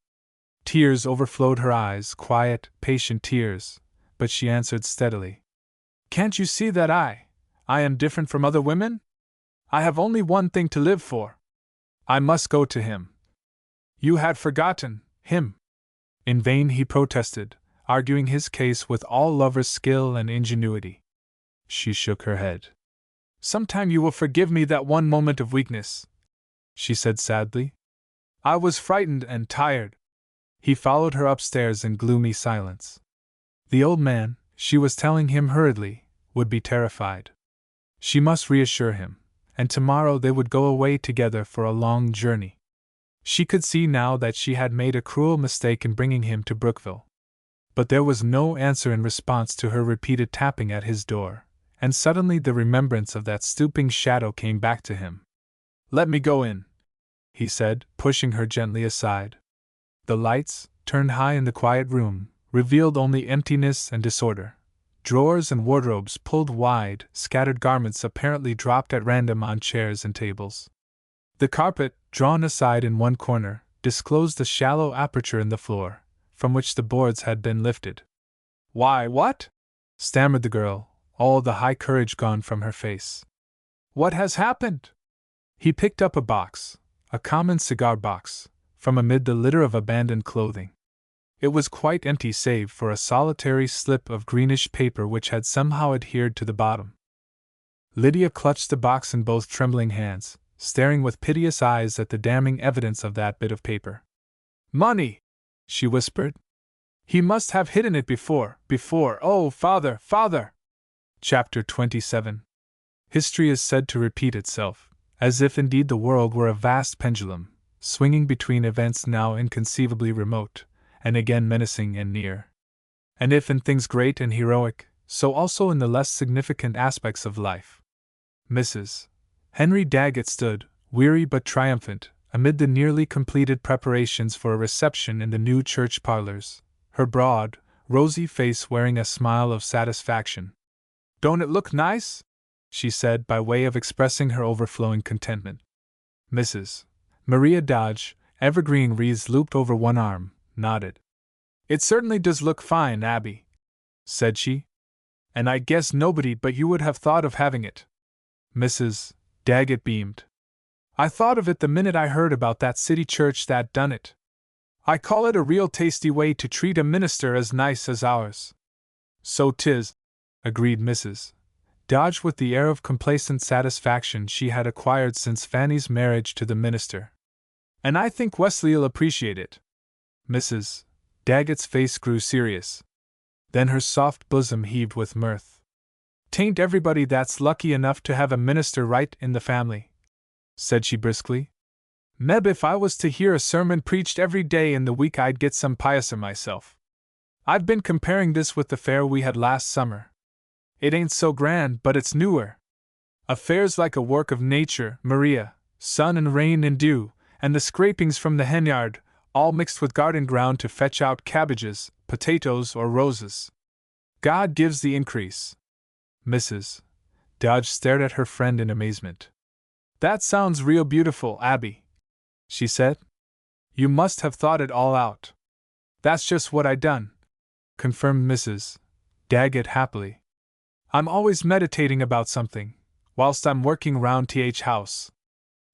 Tears overflowed her eyes, quiet, patient tears, but she answered steadily. "Can't you see that I am different from other women? I have only one thing to live for. I must go to him." "You had forgotten him." In vain he protested, arguing his case with all lovers' skill and ingenuity. She shook her head. "Sometime you will forgive me that one moment of weakness," she said sadly. "I was frightened and tired." He followed her upstairs in gloomy silence. The old man, she was telling him hurriedly, would be terrified. She must reassure him, and tomorrow they would go away together for a long journey. She could see now that she had made a cruel mistake in bringing him to Brookville. But there was no answer in response to her repeated tapping at his door, and suddenly the remembrance of that stooping shadow came back to him. "Let me go in," he said, pushing her gently aside. The lights, turned high in the quiet room, revealed only emptiness and disorder. Drawers and wardrobes pulled wide, scattered garments apparently dropped at random on chairs and tables. The carpet, drawn aside in one corner, disclosed a shallow aperture in the floor, from which the boards had been lifted. "Why, what?" stammered the girl, all the high courage gone from her face. "What has happened?" He picked up a box, a common cigar box, from amid the litter of abandoned clothing. It was quite empty save for a solitary slip of greenish paper which had somehow adhered to the bottom. Lydia clutched the box in both trembling hands, staring with piteous eyes at the damning evidence of that bit of paper. "Money!" she whispered. "He must have hidden it before, oh, father, father!" Chapter 27. History is said to repeat itself, as if indeed the world were a vast pendulum, swinging between events now inconceivably remote, and again menacing and near. And if in things great and heroic, so also in the less significant aspects of life. Mrs. Henry Daggett stood, weary but triumphant, amid the nearly completed preparations for a reception in the new church parlors, her broad, rosy face wearing a smile of satisfaction. "Don't it look nice?" she said by way of expressing her overflowing contentment. Mrs. Maria Dodge, evergreen wreaths looped over one arm, nodded. "It certainly does look fine, Abby," said she. "And I guess nobody but you would have thought of having it." Mrs. Daggett beamed. "I thought of it the minute I heard about that city church that done it. I call it a real tasty way to treat a minister as nice as ours." "So 'tis," agreed Mrs. Dodge with the air of complacent satisfaction she had acquired since Fanny's marriage to the minister. "And I think Wesley'll appreciate it." Mrs. Daggett's face grew serious. Then her soft bosom heaved with mirth. "'Tain't everybody that's lucky enough to have a minister right in the family," said she briskly. "Meb, if I was to hear a sermon preached every day in the week, I'd get some piouser myself. I've been comparing this with the fair we had last summer. It ain't so grand, but it's newer. A fair's like a work of nature, Maria, sun and rain and dew, and the scrapings from the henyard, all mixed with garden ground to fetch out cabbages, potatoes, or roses. God gives the increase." Mrs. Dodge stared at her friend in amazement. "That sounds real beautiful, Abby," she said. "You must have thought it all out." "That's just what I done," confirmed Mrs. Daggett happily. "I'm always meditating about something, whilst I'm working round th house.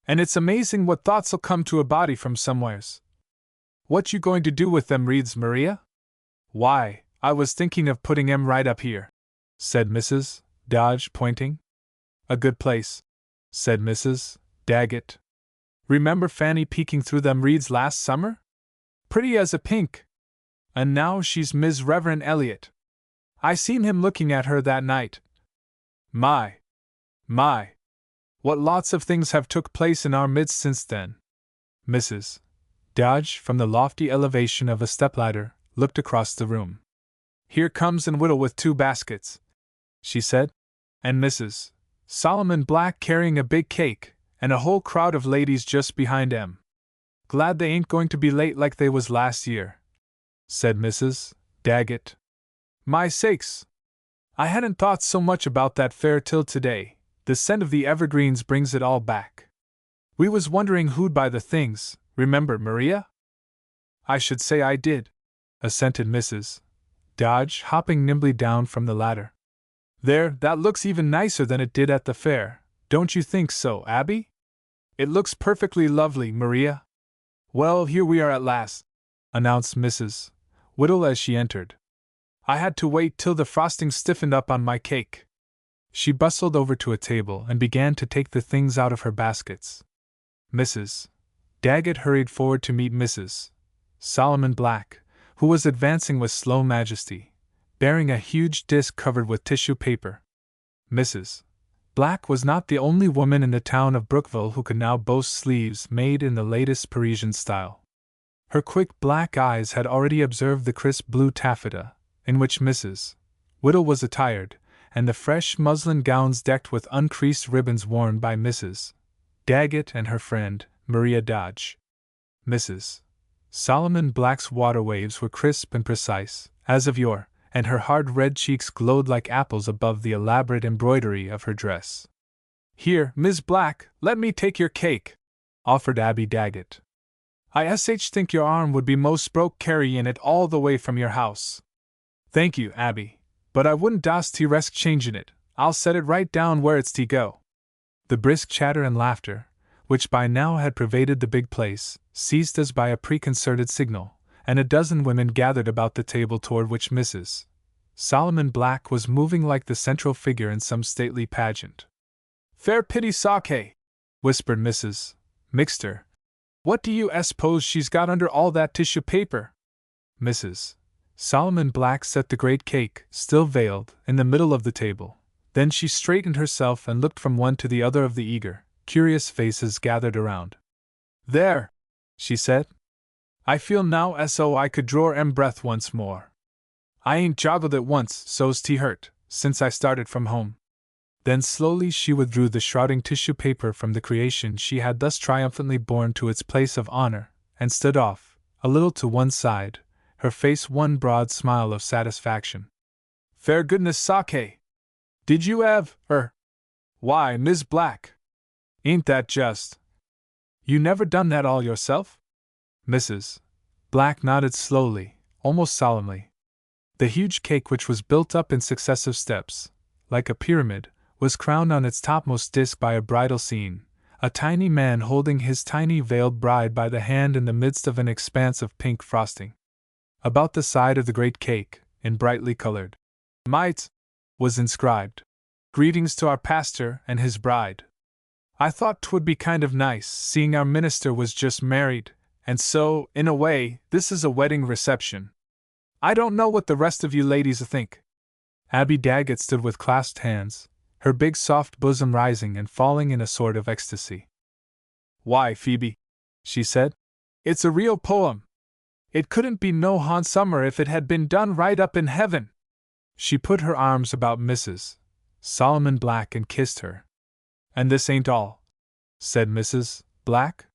And it's amazing what thoughts'll come to a body from somewheres. What you going to do with them wreaths, Maria?" "Why, I was thinking of putting 'em right up here," said Mrs. Dodge, pointing. "A good place," said Mrs. Daggett. "Remember Fanny peeking through them wreaths last summer? Pretty as a pink. And now she's Ms. Reverend Elliot. I seen him looking at her that night. My! What lots of things have took place in our midst since then." Mrs. Dodge, from the lofty elevation of a stepladder, looked across the room. "Here comes an widow with 2 baskets," she said, "and Mrs. Solomon Black carrying a big cake, and a whole crowd of ladies just behind 'em. Glad they ain't going to be late like they was last year," said Mrs. Daggett. "My sakes! I hadn't thought so much about that fair till today. The scent of the evergreens brings it all back. We was wondering who'd buy the things, remember, Maria?" "I should say I did," assented Mrs. Dodge, hopping nimbly down from the ladder. "There, that looks even nicer than it did at the fair, don't you think so, Abby?" "It looks perfectly lovely, Maria." "Well, here we are at last," announced Mrs. Whittle as she entered. "I had to wait till the frosting stiffened up on my cake." She bustled over to a table and began to take the things out of her baskets. Mrs. Daggett hurried forward to meet Mrs. Solomon Black, who was advancing with slow majesty, bearing a huge disk covered with tissue paper. Mrs. Black was not the only woman in the town of Brookville who could now boast sleeves made in the latest Parisian style. Her quick black eyes had already observed the crisp blue taffeta, in which Mrs. Whittle was attired, and the fresh muslin gowns decked with uncreased ribbons worn by Mrs. Daggett and her friend, Maria Dodge. Mrs. Solomon Black's water waves were crisp and precise, as of yore, and her hard red cheeks glowed like apples above the elaborate embroidery of her dress. "Here, Miss Black, let me take your cake," offered Abby Daggett. "I think your arm would be most broke carrying it all the way from your house." "Thank you, Abby, but I wouldn't dast to risk changing it. I'll set it right down where it's to go." The brisk chatter and laughter, which by now had pervaded the big place, ceased as by a preconcerted signal, and a dozen women gathered about the table toward which Mrs. Solomon Black was moving like the central figure in some stately pageant. "Fair pity sake," whispered Mrs. Mixter. "What do you suppose she's got under all that tissue paper?" Mrs. Solomon Black set the great cake, still veiled, in the middle of the table. Then she straightened herself and looked from one to the other of the eager, curious faces gathered around. "There," she said. "I feel now so I could draw breath once more. I ain't joggled it once so's 't hurt, since I started from home." Then slowly she withdrew the shrouding tissue paper from the creation she had thus triumphantly borne to its place of honor, and stood off, a little to one side, her face one broad smile of satisfaction. "Fair goodness sake! Did you why, Miss Black! Ain't that just? You never done that all yourself?" Mrs. Black nodded slowly, almost solemnly. The huge cake, which was built up in successive steps, like a pyramid, was crowned on its topmost disc by a bridal scene, a tiny man holding his tiny veiled bride by the hand in the midst of an expanse of pink frosting. About the side of the great cake, in brightly colored mites, was inscribed, "Greetings to our pastor and his bride. I thought 'twould be kind of nice, seeing our minister was just married, and so, in a way, this is a wedding reception. I don't know what the rest of you ladies think." Abby Daggett stood with clasped hands, her big soft bosom rising and falling in a sort of ecstasy. "Why, Phoebe," she said, "it's a real poem. It couldn't be no handsommer if it had been done right up in heaven." She put her arms about Mrs. Solomon Black and kissed her. "And this ain't all," said Mrs. Black.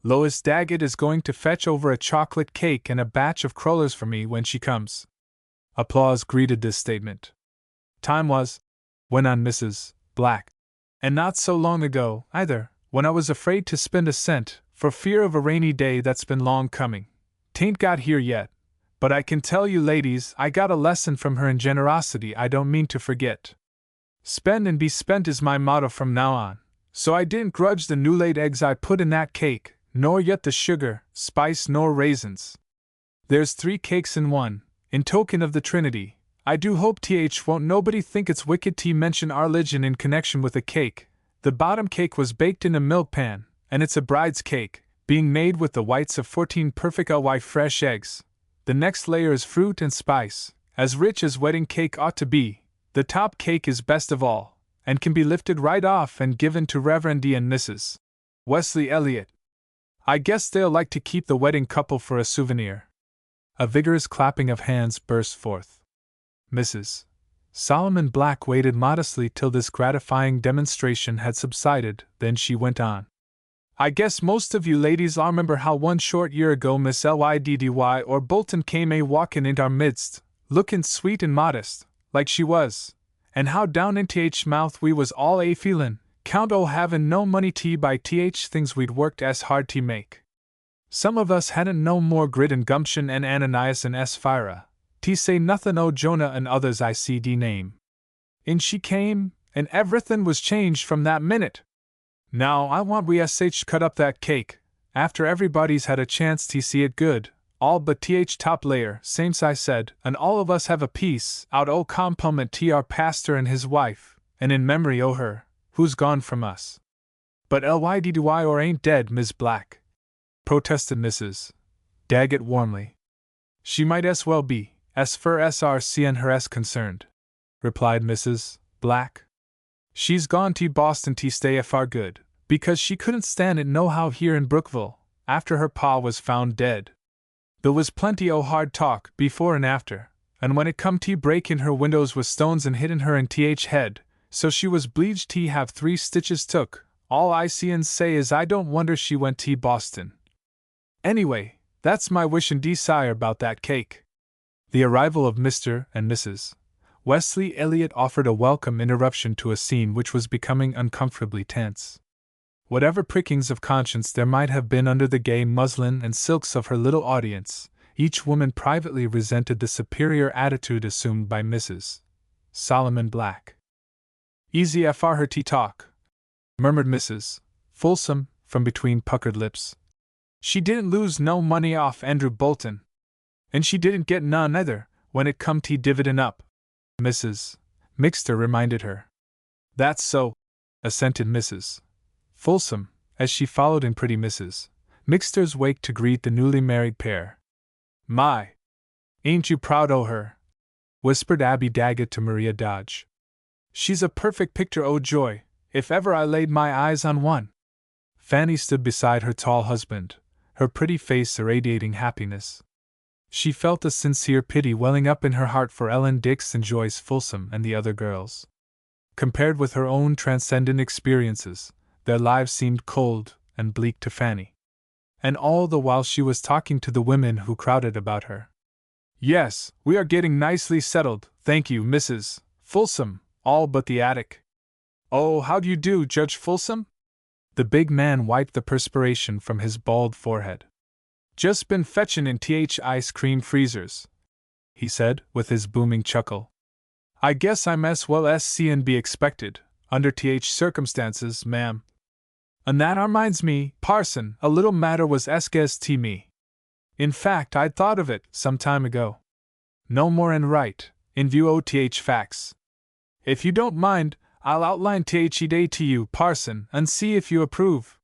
"Lois Daggett is going to fetch over a chocolate cake and a batch of crullers for me when she comes." Applause greeted this statement. "Time was," went on Mrs. Black, "and not so long ago, either, when I was afraid to spend a cent, for fear of a rainy day that's been long coming. 'Tain't got here yet, but I can tell you ladies I got a lesson from her in generosity I don't mean to forget. Spend and be spent is my motto from now on, so I didn't grudge the new-laid eggs I put in that cake, nor yet the sugar, spice nor raisins. There's 3 cakes in one, in token of the Trinity. I do hope won't nobody think it's wicked to mention our religion in connection with a cake. The bottom cake was baked in a milk pan, and it's a bride's cake, being made with the whites of 14 perfect fresh eggs. The next layer is fruit and spice, as rich as wedding cake ought to be. The top cake is best of all, and can be lifted right off and given to Reverend D. and Mrs. Wesley Elliott. I guess they'll like to keep the wedding couple for a souvenir." A vigorous clapping of hands burst forth. Mrs. Solomon Black waited modestly till this gratifying demonstration had subsided, then she went on. "I guess most of you ladies all remember how one short year ago Miss Lyddy or Bolton came a-walkin' into our midst, lookin' sweet and modest, like she was, and how down into mouth we was all a-feelin', count o' havin' no money to buy things we'd worked as hard to make. Some of us hadn't no more grit and gumption and Ananias and Sapphira, to say nothin' o' Jonah and others I see de name. In she came, and everythin' was changed from that minute. Now I want we cut up that cake, after everybody's had a chance to see it good, all but top layer, same's I said, and all of us have a piece out o' compliment to our pastor and his wife, and in memory o' her, who's gone from us." "But Lyddy or ain't dead, Miss Black," protested Mrs. Daggett warmly. "She might as well be, as fur SRC and her s concerned," replied Mrs. Black. "She's gone to Boston to stay afar good, because she couldn't stand it nohow here in Brookville, after her pa was found dead. There was plenty o' hard talk, before and after, and when it come to breaking her windows with stones and hitting her in head, so she was 'bleeged to have 3 stitches took. All I see and say is I don't wonder she went to Boston. Anyway, that's my wish and desire about that cake." The arrival of Mr. and Mrs. Wesley Elliott offered a welcome interruption to a scene which was becoming uncomfortably tense. Whatever prickings of conscience there might have been under the gay muslin and silks of her little audience, each woman privately resented the superior attitude assumed by Mrs. Solomon Black. "Easy far her to talk," murmured Mrs. Folsom, from between puckered lips. "She didn't lose no money off Andrew Bolton. And she didn't get none either, when it come to dividend up," Mrs. Mixter reminded her. "That's so," assented Mrs. Folsom, as she followed in pretty Mrs. Mixter's wake to greet the newly married pair. "My! Ain't you proud o' her?" whispered Abby Daggett to Maria Dodge. "She's a perfect picture o' joy, if ever I laid my eyes on one." Fanny stood beside her tall husband, her pretty face irradiating happiness. She felt a sincere pity welling up in her heart for Ellen Dix and Joyce Folsom and the other girls. Compared with her own transcendent experiences, their lives seemed cold and bleak to Fanny. And all the while she was talking to the women who crowded about her. "Yes, we are getting nicely settled, thank you, Mrs. Folsom, all but the attic." "Oh, how do you do, Judge Folsom?" The big man wiped the perspiration from his bald forehead. "Just been fetchin' in ice cream freezers," he said, with his booming chuckle. "I guess I'm as well as C and be expected, under circumstances, ma'am. And that reminds me, parson, a little matter was asked me. In fact, I'd thought of it some time ago. No more and right, in view o' facts. If you don't mind, I'll outline day to you, parson, and see if you approve."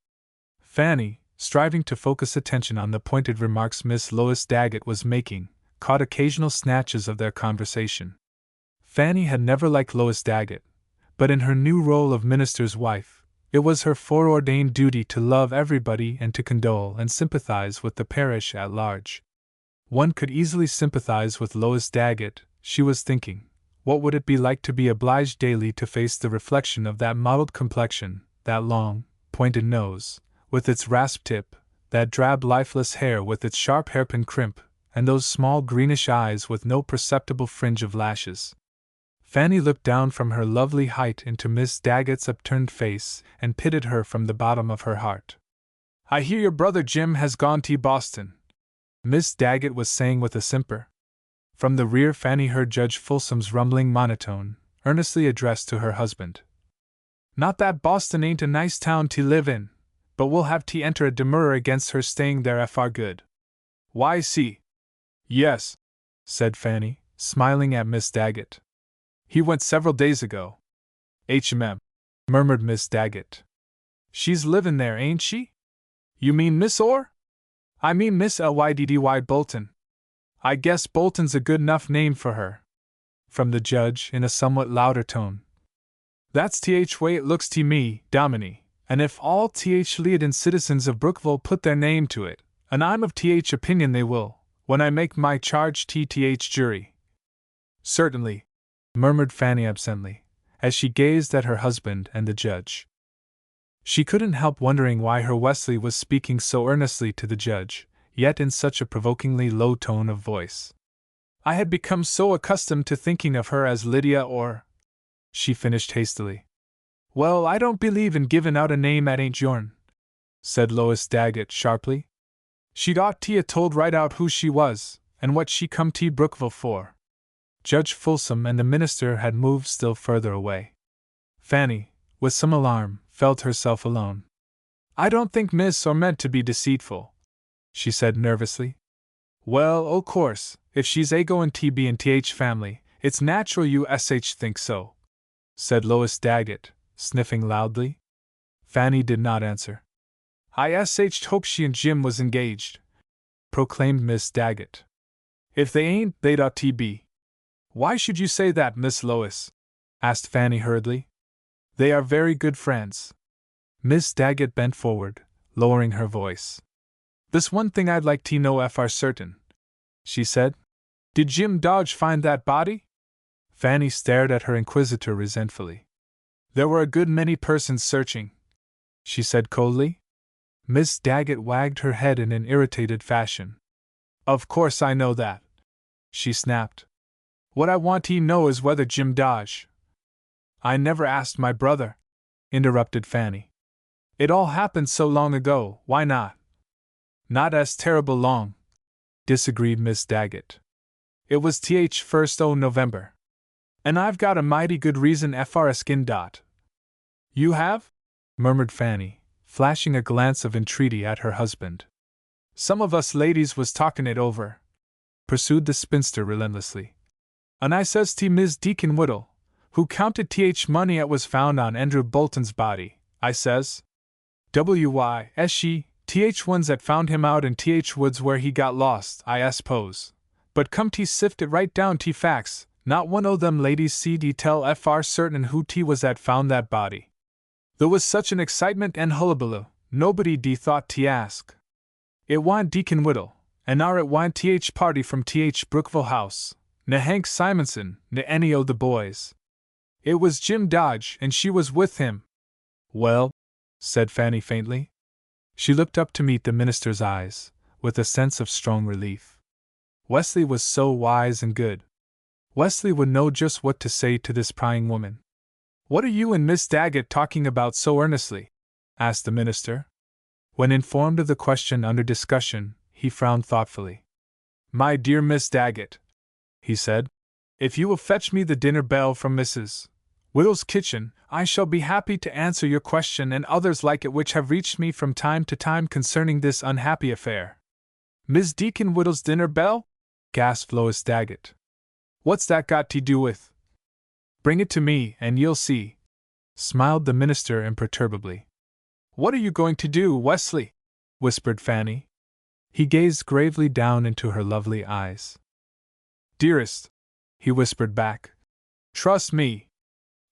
Fanny, striving to focus attention on the pointed remarks Miss Lois Daggett was making, caught occasional snatches of their conversation. Fanny had never liked Lois Daggett, but in her new role of minister's wife, it was her foreordained duty to love everybody and to condole and sympathize with the parish at large. One could easily sympathize with Lois Daggett, she was thinking. What would it be like to be obliged daily to face the reflection of that mottled complexion, that long, pointed nose, with its rasp tip, that drab lifeless hair with its sharp hairpin crimp, and those small greenish eyes with no perceptible fringe of lashes? Fanny looked down from her lovely height into Miss Daggett's upturned face and pitied her from the bottom of her heart. "I hear your brother Jim has gone to Boston," Miss Daggett was saying with a simper. From the rear Fanny heard Judge Folsom's rumbling monotone, earnestly addressed to her husband. "Not that Boston ain't a nice town to live in, but we'll have to enter a demurrer against her staying there for good." "Why, see?" "Yes," said Fanny, smiling at Miss Daggett. "He went several days ago." Murmured Miss Daggett. "She's livin' there, ain't she? You mean Miss Orr?" "I mean Miss Lyddy Bolton. I guess Bolton's a good enough name for her." From the judge, in a somewhat louder tone. "That's way it looks to me, Dominie, and if all leadin' citizens of Brookville put their name to it, and I'm of opinion they will, when I make my charge to jury." "Certainly," murmured Fanny absently, as she gazed at her husband and the judge. She couldn't help wondering why her Wesley was speaking so earnestly to the judge, yet in such a provokingly low tone of voice. "I had become so accustomed to thinking of her as Lydia Orr," she finished hastily. "Well, I don't believe in giving out a name 'at ain't yourn," said Lois Daggett sharply. "She'd ought to 'a' told right out who she was, and what she come to Brookville for." Judge Folsom and the minister had moved still further away. Fanny, with some alarm, felt herself alone. "I don't think Miss Orr meant to be deceitful," she said nervously. "Well, o' course, if she's a-goin' to be in family, it's natural you think so," said Lois Daggett, sniffing loudly. Fanny did not answer. "I hope she and Jim was engaged," proclaimed Miss Daggett. "If they ain't, they'd ought to be." "Why should you say that, Miss Lois?" asked Fanny hurriedly. "They are very good friends." Miss Daggett bent forward, lowering her voice. "This one thing I'd like to know for certain," she said. "Did Jim Dodge find that body?" Fanny stared at her inquisitor resentfully. "There were a good many persons searching," she said coldly. Miss Daggett wagged her head in an irritated fashion. "Of course I know that," she snapped. "What I want to know is whether Jim Dodge—" "I never asked my brother," interrupted Fanny. "It all happened so long ago, why not?" "Not as terrible long," disagreed Miss Daggett. "It was first o' November. And I've got a mighty good reason for askin' dot." "You have?" murmured Fanny, flashing a glance of entreaty at her husband. "Some of us ladies was talkin' it over," pursued the spinster relentlessly. "And I says to Mis' Deacon Whittle, who counted money 'at was found on Andrew Bolton's body, I says, ones that found him out in woods where he got lost, I suppose. But come to sift it right down to facts, not one o' them ladies see'd tell fr certain who was that found that body. There was such an excitement and hullabaloo, nobody thought to ask. It wa'n't Deacon Whittle, and are at wine th party from th Brookville House, na Hank Simonson, na any o' the boys. It was Jim Dodge, and she was with him. Well, said Fanny faintly. She looked up to meet the minister's eyes, with a sense of strong relief. Wesley was so wise and good. Wesley would know just what to say to this prying woman. What are you and Miss Daggett talking about so earnestly? Asked the minister. When informed of the question under discussion, he frowned thoughtfully. My dear Miss Daggett, he said, if you will fetch me the dinner bell from Mrs. Whittle's kitchen, I shall be happy to answer your question and others like it which have reached me from time to time concerning this unhappy affair. Miss Deacon Whittle's dinner bell? Gasped Lois Daggett. What's that got to do with? Bring it to me, and you'll see, smiled the minister imperturbably. What are you going to do, Wesley? Whispered Fanny. He gazed gravely down into her lovely eyes. Dearest, he whispered back, trust me.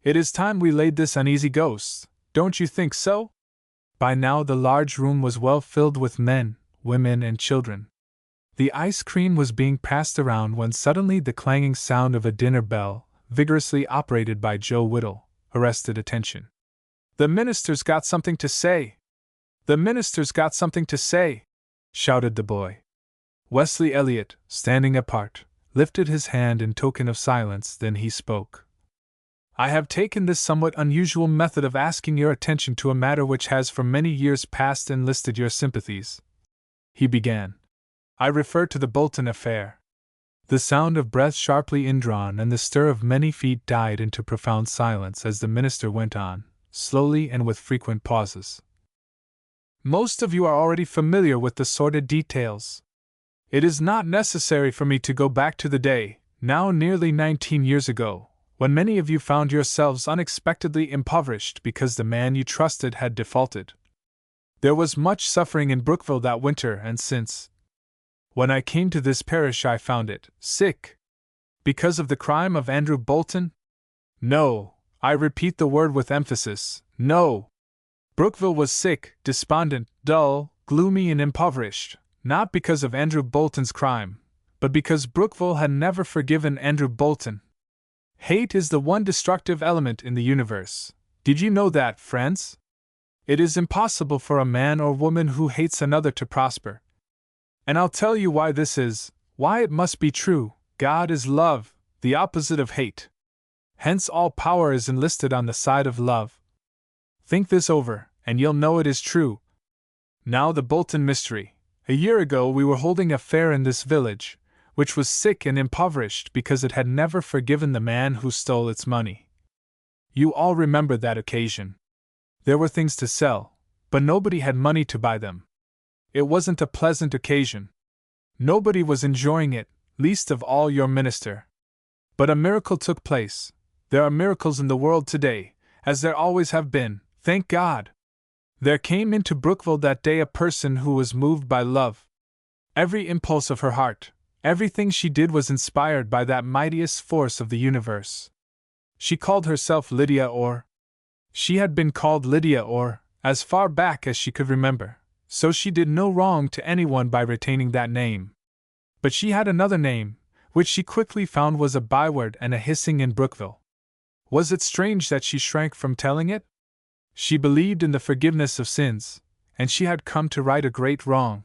It is time we laid this uneasy ghost, don't you think so? By now the large room was well filled with men, women, and children. The ice cream was being passed around when suddenly the clanging sound of a dinner bell, vigorously operated by Joe Whittle, arrested attention. The minister's got something to say! The minister's got something to say! Shouted the boy. Wesley Elliott, standing apart, lifted his hand in token of silence, then he spoke. I have taken this somewhat unusual method of asking your attention to a matter which has for many years past enlisted your sympathies. He began. I refer to the Bolton affair. The sound of breath sharply indrawn and the stir of many feet died into profound silence as the minister went on, slowly and with frequent pauses. Most of you are already familiar with the sordid details. It is not necessary for me to go back to the day, now nearly 19 years ago, when many of you found yourselves unexpectedly impoverished because the man you trusted had defaulted. There was much suffering in Brookville that winter, and since. When I came to this parish I found it sick. Because of the crime of Andrew Bolton? No, I repeat the word with emphasis, no. Brookville was sick, despondent, dull, gloomy, and impoverished, not because of Andrew Bolton's crime, but because Brookville had never forgiven Andrew Bolton. Hate is the one destructive element in the universe. Did you know that, friends? It is impossible for a man or woman who hates another to prosper. And I'll tell you why this is, why it must be true. God is love, the opposite of hate. Hence all power is enlisted on the side of love. Think this over, and you'll know it is true. Now the Bolton mystery. A year ago we were holding a fair in this village, which was sick and impoverished because it had never forgiven the man who stole its money. You all remember that occasion. There were things to sell, but nobody had money to buy them. It wasn't a pleasant occasion. Nobody was enjoying it, least of all your minister. But a miracle took place. There are miracles in the world today, as there always have been, thank God. There came into Brookville that day a person who was moved by love. Every impulse of her heart, everything she did was inspired by that mightiest force of the universe. She called herself Lydia Orr. She had been called Lydia Orr, as far back as she could remember, so she did no wrong to anyone by retaining that name. But she had another name, which she quickly found was a byword and a hissing in Brookville. Was it strange that she shrank from telling it? She believed in the forgiveness of sins, and she had come to right a great wrong.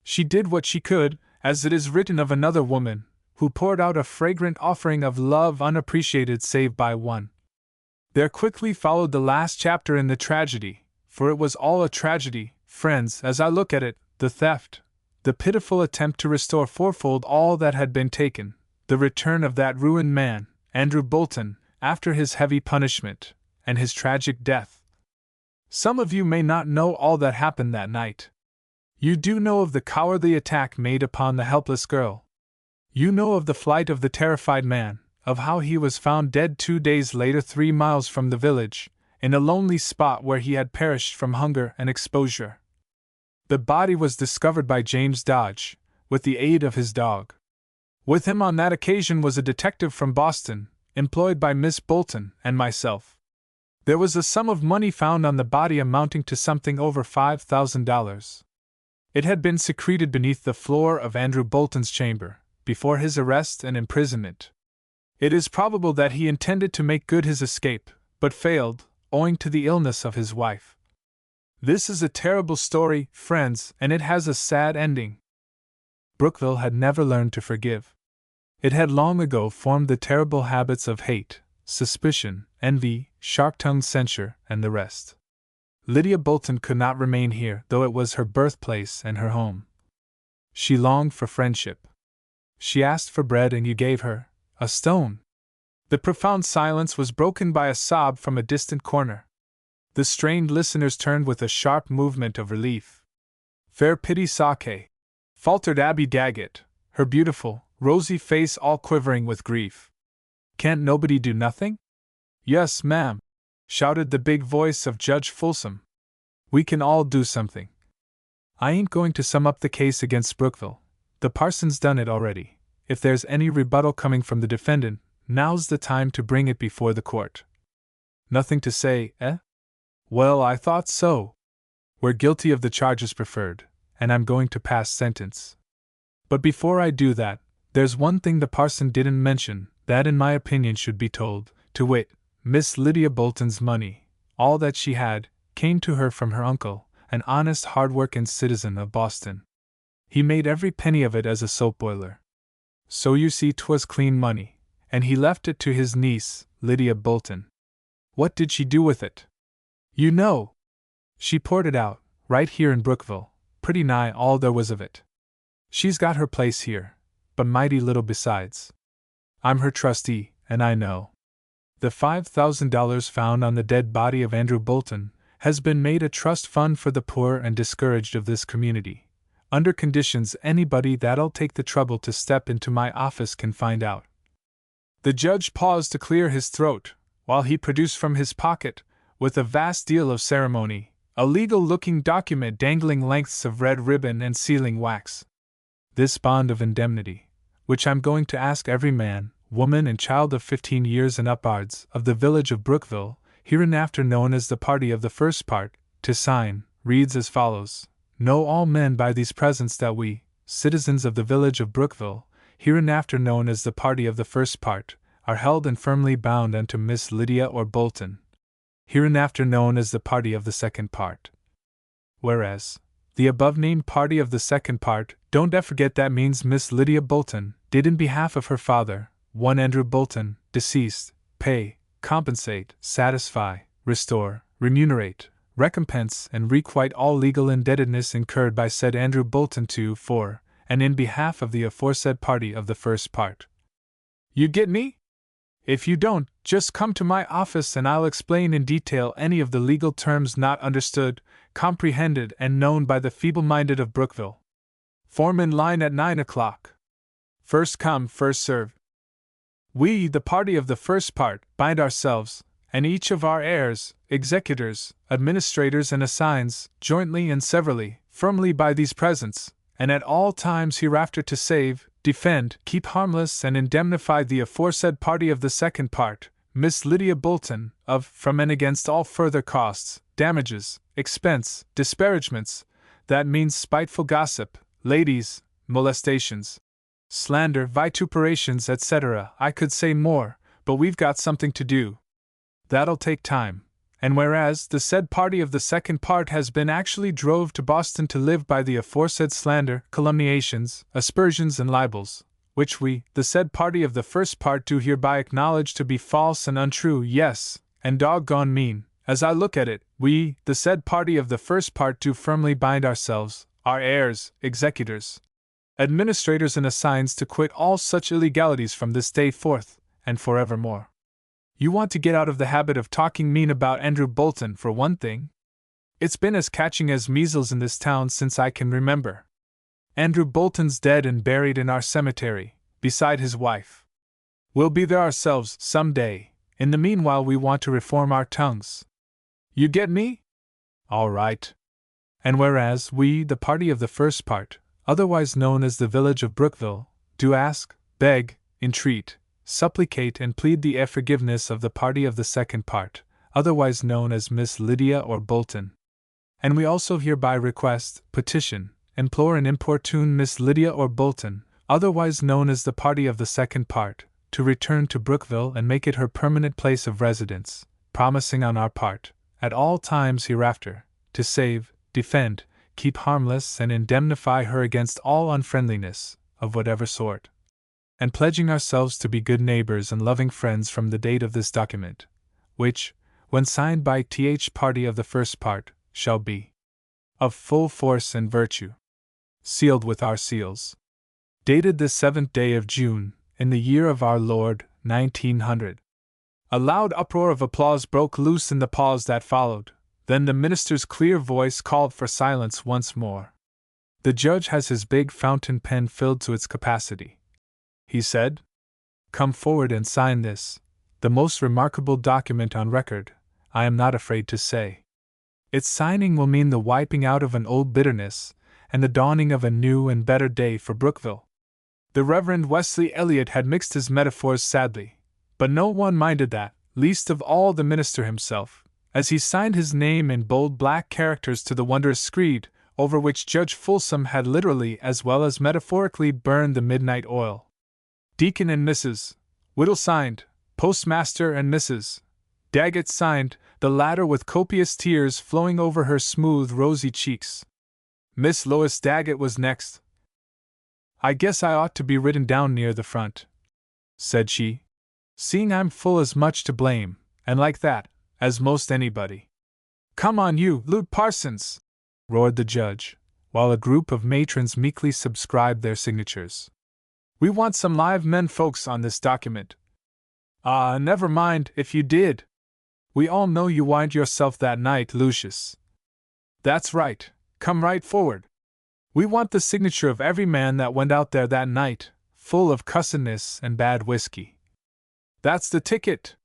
She did what she could, as it is written of another woman, who poured out a fragrant offering of love unappreciated save by one. There quickly followed the last chapter in the tragedy, for it was all a tragedy, friends, as I look at it, the theft, the pitiful attempt to restore fourfold all that had been taken, the return of that ruined man, Andrew Bolton, after his heavy punishment, and his tragic death. Some of you may not know all that happened that night. You do know of the cowardly attack made upon the helpless girl. You know of the flight of the terrified man, of how he was found dead 2 days later 3 miles from the village, in a lonely spot where he had perished from hunger and exposure. The body was discovered by James Dodge, with the aid of his dog. With him on that occasion was a detective from Boston, employed by Miss Bolton and myself. There was a sum of money found on the body amounting to something over $5,000. It had been secreted beneath the floor of Andrew Bolton's chamber, before his arrest and imprisonment. It is probable that he intended to make good his escape, but failed, owing to the illness of his wife. This is a terrible story, friends, and it has a sad ending. Brookville had never learned to forgive. It had long ago formed the terrible habits of hate, suspicion, envy, sharp-tongued censure, and the rest. Lydia Bolton could not remain here, though it was her birthplace and her home. She longed for friendship. She asked for bread and you gave her a stone. The profound silence was broken by a sob from a distant corner. The strained listeners turned with a sharp movement of relief. "Fair pity sake," faltered Abby Daggett, her beautiful, rosy face all quivering with grief. "Can't nobody do nothing?" "Yes, ma'am," shouted the big voice of Judge Folsom. "We can all do something. I ain't going to sum up the case against Brookville. The parson's done it already. If there's any rebuttal coming from the defendant, now's the time to bring it before the court." "Nothing to say, eh?" "Well, I thought so. We're guilty of the charges preferred, and I'm going to pass sentence. But before I do that, there's one thing the parson didn't mention that in my opinion should be told, to wit, Miss Lydia Bolton's money, all that she had, came to her from her uncle, an honest hard-working citizen of Boston. He made every penny of it as a soap boiler. So you see 'twas clean money, and he left it to his niece, Lydia Bolton. What did she do with it? You know! She poured it out, right here in Brookville, pretty nigh all there was of it. She's got her place here, but mighty little besides. I'm her trustee, and I know. The $5,000 found on the dead body of Andrew Bolton has been made a trust fund for the poor and discouraged of this community, under conditions anybody that'll take the trouble to step into my office can find out." The judge paused to clear his throat, while he produced from his pocket, with a vast deal of ceremony, a legal-looking document dangling lengths of red ribbon and sealing wax. "This bond of indemnity, which I'm going to ask every man, woman and child of 15 years and upwards of the village of Brookville, hereinafter known as the party of the first part, to sign, reads as follows: Know all men by these presents that we, citizens of the village of Brookville, hereinafter known as the party of the first part, are held and firmly bound unto Miss Lydia or Bolton, hereinafter known as the party of the second part. Whereas, the above-named party of the second part, don't forget that means Miss Lydia Bolton, did in behalf of her father, one Andrew Bolton, deceased, pay, compensate, satisfy, restore, remunerate, recompense and requite all legal indebtedness incurred by said Andrew Bolton to, for, and in behalf of the aforesaid party of the first part. You get me? If you don't, just come to my office and I'll explain in detail any of the legal terms not understood, comprehended and known by the feeble-minded of Brookville. Form in line at 9 o'clock. First come, first served. We, the party of the first part, bind ourselves, and each of our heirs, executors, administrators and assigns, jointly and severally, firmly by these presents, and at all times hereafter to save, defend, keep harmless and indemnify the aforesaid party of the second part, Miss Lydia Bolton, of, from and against all further costs, damages, expense, disparagements, that means spiteful gossip, ladies, molestations, slander, vituperations, etc. I could say more, but we've got something to do. That'll take time. And whereas the said party of the second part has been actually drove to Boston to live by the aforesaid slander, calumniations, aspersions and libels, which we, the said party of the first part, do hereby acknowledge to be false and untrue, yes, and doggone mean, as I look at it, we, the said party of the first part, do firmly bind ourselves, our heirs, executors, administrators and assigns to quit all such illegalities from this day forth, and forevermore. You want to get out of the habit of talking mean about Andrew Bolton, for one thing. It's been as catching as measles in this town since I can remember. Andrew Bolton's dead and buried in our cemetery, beside his wife. We'll be there ourselves some day. In the meanwhile we want to reform our tongues. You get me? All right. And whereas we, the party of the first part, otherwise known as the village of Brookville, do ask, beg, entreat, supplicate and plead the forgiveness of the party of the second part, otherwise known as Miss Lydia or Bolton. And we also hereby request, petition, implore and importune Miss Lydia or Bolton, otherwise known as the party of the second part, to return to Brookville and make it her permanent place of residence, promising on our part, at all times hereafter, to save, defend, keep harmless and indemnify her against all unfriendliness, of whatever sort. And pledging ourselves to be good neighbors and loving friends from the date of this document, which, when signed by th party of the first part, shall be of full force and virtue. Sealed with our seals. Dated the 7th day of June, in the year of our Lord, 1900. A loud uproar of applause broke loose in the pause that followed. Then the minister's clear voice called for silence once more. The judge has his big fountain pen filled to its capacity, he said. Come forward and sign this, the most remarkable document on record, I am not afraid to say. Its signing will mean the wiping out of an old bitterness, and the dawning of a new and better day for Brookville. The Reverend Wesley Elliott had mixed his metaphors sadly, but no one minded that, least of all the minister himself, as he signed his name in bold black characters to the wondrous screed, over which Judge Folsom had literally as well as metaphorically burned the midnight oil. Deacon and Mrs. Whittle signed, Postmaster and Mrs. Daggett signed, the latter with copious tears flowing over her smooth, rosy cheeks. Miss Lois Daggett was next. I guess I ought to be written down near the front, said she, seeing I'm full as much to blame, and like that, as most anybody. Come on, you, Lute Parsons! Roared the judge, while a group of matrons meekly subscribed their signatures. We want some live men folks on this document. Ah, never mind if you did. We all know you whined yourself that night, Lucius. That's right, come right forward. We want the signature of every man that went out there that night, full of cussedness and bad whiskey. That's the ticket.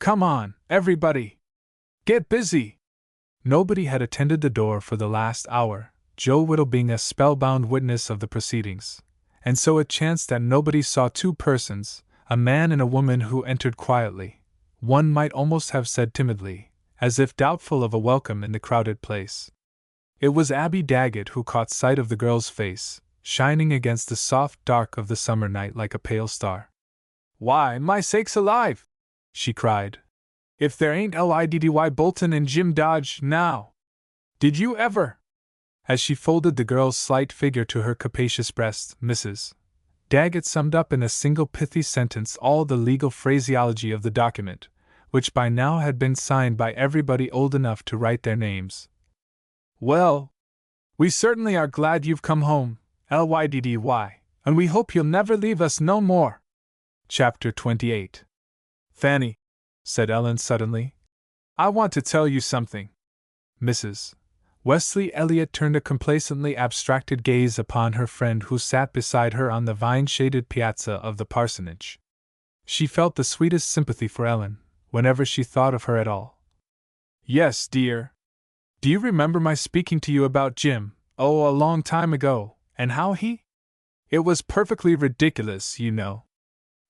Come on, everybody. Get busy. Nobody had attended the door for the last hour, Joe Whittle being a spellbound witness of the proceedings, and so it chanced that nobody saw two persons, a man and a woman, who entered quietly, one might almost have said timidly, as if doubtful of a welcome in the crowded place. It was Abby Daggett who caught sight of the girl's face, shining against the soft dark of the summer night like a pale star. Why, my sakes alive! She cried. If there ain't Liddy Bolton and Jim Dodge, now! Did you ever? As she folded the girl's slight figure to her capacious breast, Mrs. Daggett summed up in a single pithy sentence all the legal phraseology of the document, which by now had been signed by everybody old enough to write their names. Well, we certainly are glad you've come home, Liddy, and we hope you'll never leave us no more. Chapter 28. Fanny, said Ellen suddenly, I want to tell you something. Mrs. Wesley Elliott turned a complacently abstracted gaze upon her friend who sat beside her on the vine-shaded piazza of the parsonage. She felt the sweetest sympathy for Ellen, whenever she thought of her at all. Yes, dear. Do you remember my speaking to you about Jim, a long time ago, and how he? It was perfectly ridiculous, you know.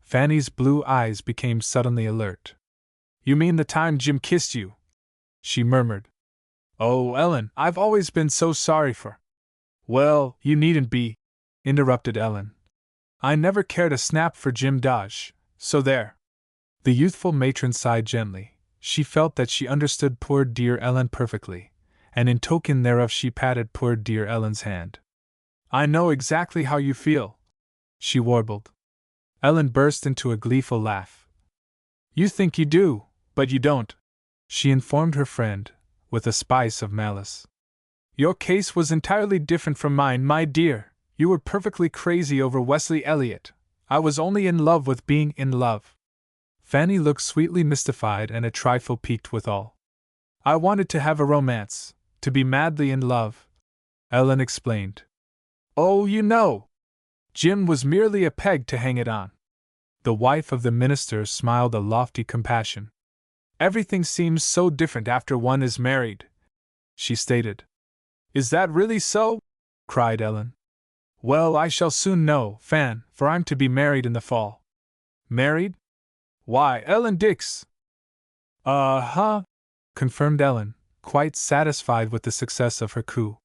Fanny's blue eyes became suddenly alert. You mean the time Jim kissed you? She murmured. Oh, Ellen, I've always been so sorry for. Well, you needn't be, interrupted Ellen. I never cared a snap for Jim Dodge, so there. The youthful matron sighed gently. She felt that she understood poor dear Ellen perfectly, and in token thereof she patted poor dear Ellen's hand. I know exactly how you feel, she warbled. Ellen burst into a gleeful laugh. You think you do, but you don't, she informed her friend, with a spice of malice. Your case was entirely different from mine, my dear. You were perfectly crazy over Wesley Elliott. I was only in love with being in love. Fanny looked sweetly mystified and a trifle piqued withal. I wanted to have a romance, to be madly in love, Ellen explained. Oh, you know! Jim was merely a peg to hang it on. The wife of the minister smiled a lofty compassion. Everything seems so different after one is married, she stated. Is that really so? Cried Ellen. Well, I shall soon know, Fan, for I'm to be married in the fall. Married? Why, Ellen Dix! Confirmed Ellen, quite satisfied with the success of her coup.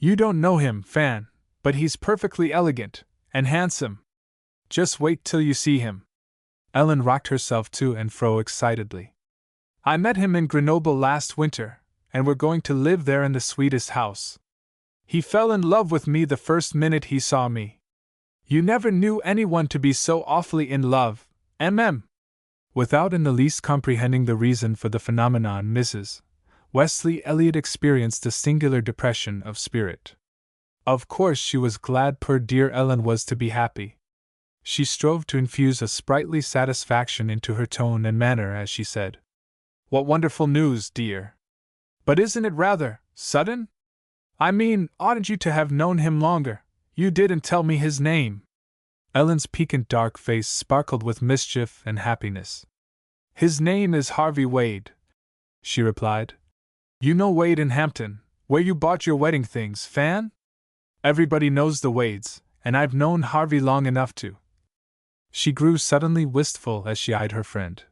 You don't know him, Fan, but he's perfectly elegant and handsome. Just wait till you see him. Ellen rocked herself to and fro excitedly. I met him in Grenoble last winter, and we're going to live there in the sweetest house. He fell in love with me the first minute he saw me. You never knew anyone to be so awfully in love, mm. Without in the least comprehending the reason for the phenomenon, Mrs. Wesley Elliot experienced a singular depression of spirit. Of course she was glad poor dear Ellen was to be happy. She strove to infuse a sprightly satisfaction into her tone and manner as she said, "What wonderful news, dear! But isn't it rather sudden? I mean, oughtn't you to have known him longer? You didn't tell me his name." Ellen's piquant dark face sparkled with mischief and happiness. "His name is Harvey Wade," she replied. "You know Wade in Hampton, where you bought your wedding things, Fan? Everybody knows the Wades, and I've known Harvey long enough to." She grew suddenly wistful as she eyed her friend.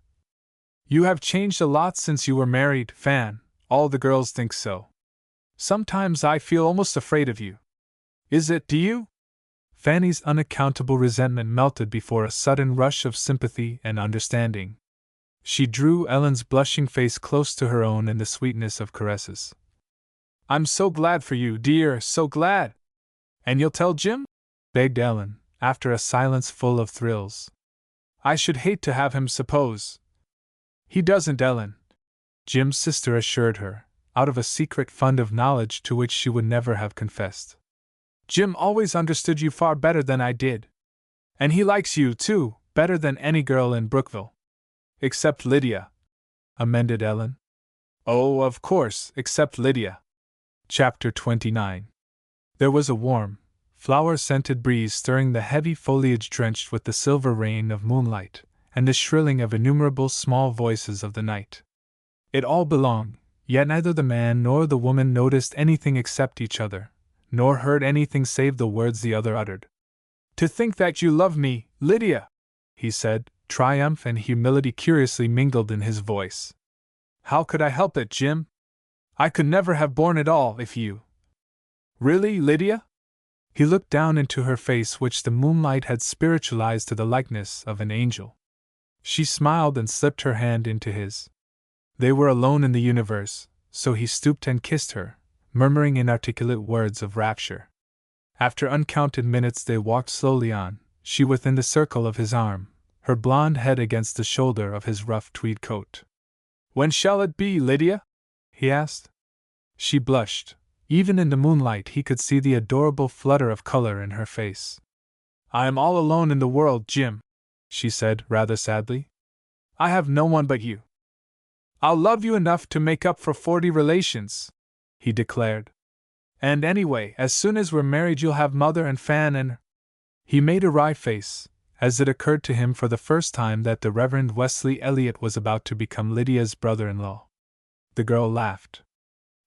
"You have changed a lot since you were married, Fan. All the girls think so. Sometimes I feel almost afraid of you. Is it, do you?" Fanny's unaccountable resentment melted before a sudden rush of sympathy and understanding. She drew Ellen's blushing face close to her own in the sweetness of caresses. "I'm so glad for you, dear, so glad! And you'll tell Jim?" begged Ellen, after a silence full of thrills. "I should hate to have him suppose—" "He doesn't, Ellen," Jim's sister assured her, out of a secret fund of knowledge to which she would never have confessed. "Jim always understood you far better than I did. And he likes you, too, better than any girl in Brookville." "Except Lydia," amended Ellen. "Oh, of course, except Lydia." Chapter 29. There was a warm, flower-scented breeze stirring the heavy foliage drenched with the silver rain of moonlight, and the shrilling of innumerable small voices of the night. It all belonged, yet neither the man nor the woman noticed anything except each other, nor heard anything save the words the other uttered. "To think that you love me, Lydia!" he said, triumph and humility curiously mingled in his voice. "How could I help it, Jim? I could never have borne it all if you—" "Really, Lydia?" He looked down into her face, which the moonlight had spiritualized to the likeness of an angel. She smiled and slipped her hand into his. They were alone in the universe, so he stooped and kissed her, murmuring inarticulate words of rapture. After uncounted minutes they walked slowly on, she within the circle of his arm, her blonde head against the shoulder of his rough tweed coat. "When shall it be, Lydia?" he asked. She blushed. Even in the moonlight he could see the adorable flutter of color in her face. "I am all alone in the world, Jim," she said, rather sadly. "I have no one but you." "I'll love you enough to make up for 40 relations," he declared. "And anyway, as soon as we're married you'll have Mother and Fan and—" He made a wry face, as it occurred to him for the first time that the Reverend Wesley Elliot was about to become Lydia's brother-in-law. The girl laughed.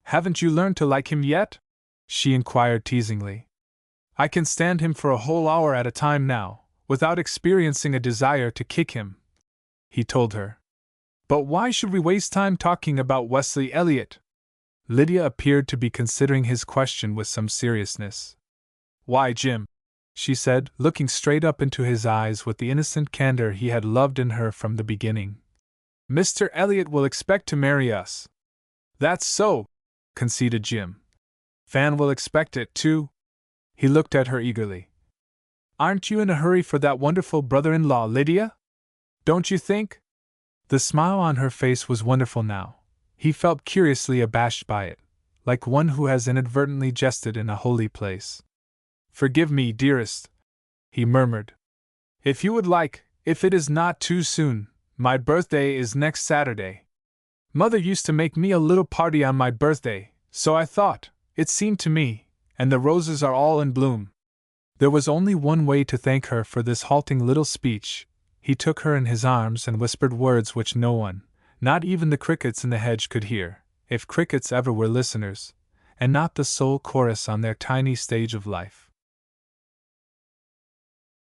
"Haven't you learned to like him yet?" she inquired teasingly. "I can stand him for a whole hour at a time now, without experiencing a desire to kick him," he told her. "But why should we waste time talking about Wesley Elliot?" Lydia appeared to be considering his question with some seriousness. "Why, Jim," she said, looking straight up into his eyes with the innocent candor he had loved in her from the beginning. "Mr. Elliot will expect to marry us." "That's so," conceded Jim. "Fan will expect it, too." He looked at her eagerly. "Aren't you in a hurry for that wonderful brother-in-law, Lydia? Don't you think?" The smile on her face was wonderful now. He felt curiously abashed by it, like one who has inadvertently jested in a holy place. "Forgive me, dearest," he murmured. "If you would like, if it is not too soon, my birthday is next Saturday. Mother used to make me a little party on my birthday, so I thought, it seemed to me, and the roses are all in bloom." There was only one way to thank her for this halting little speech. He took her in his arms and whispered words which no one, not even the crickets in the hedge, could hear, if crickets ever were listeners, and not the sole chorus on their tiny stage of life.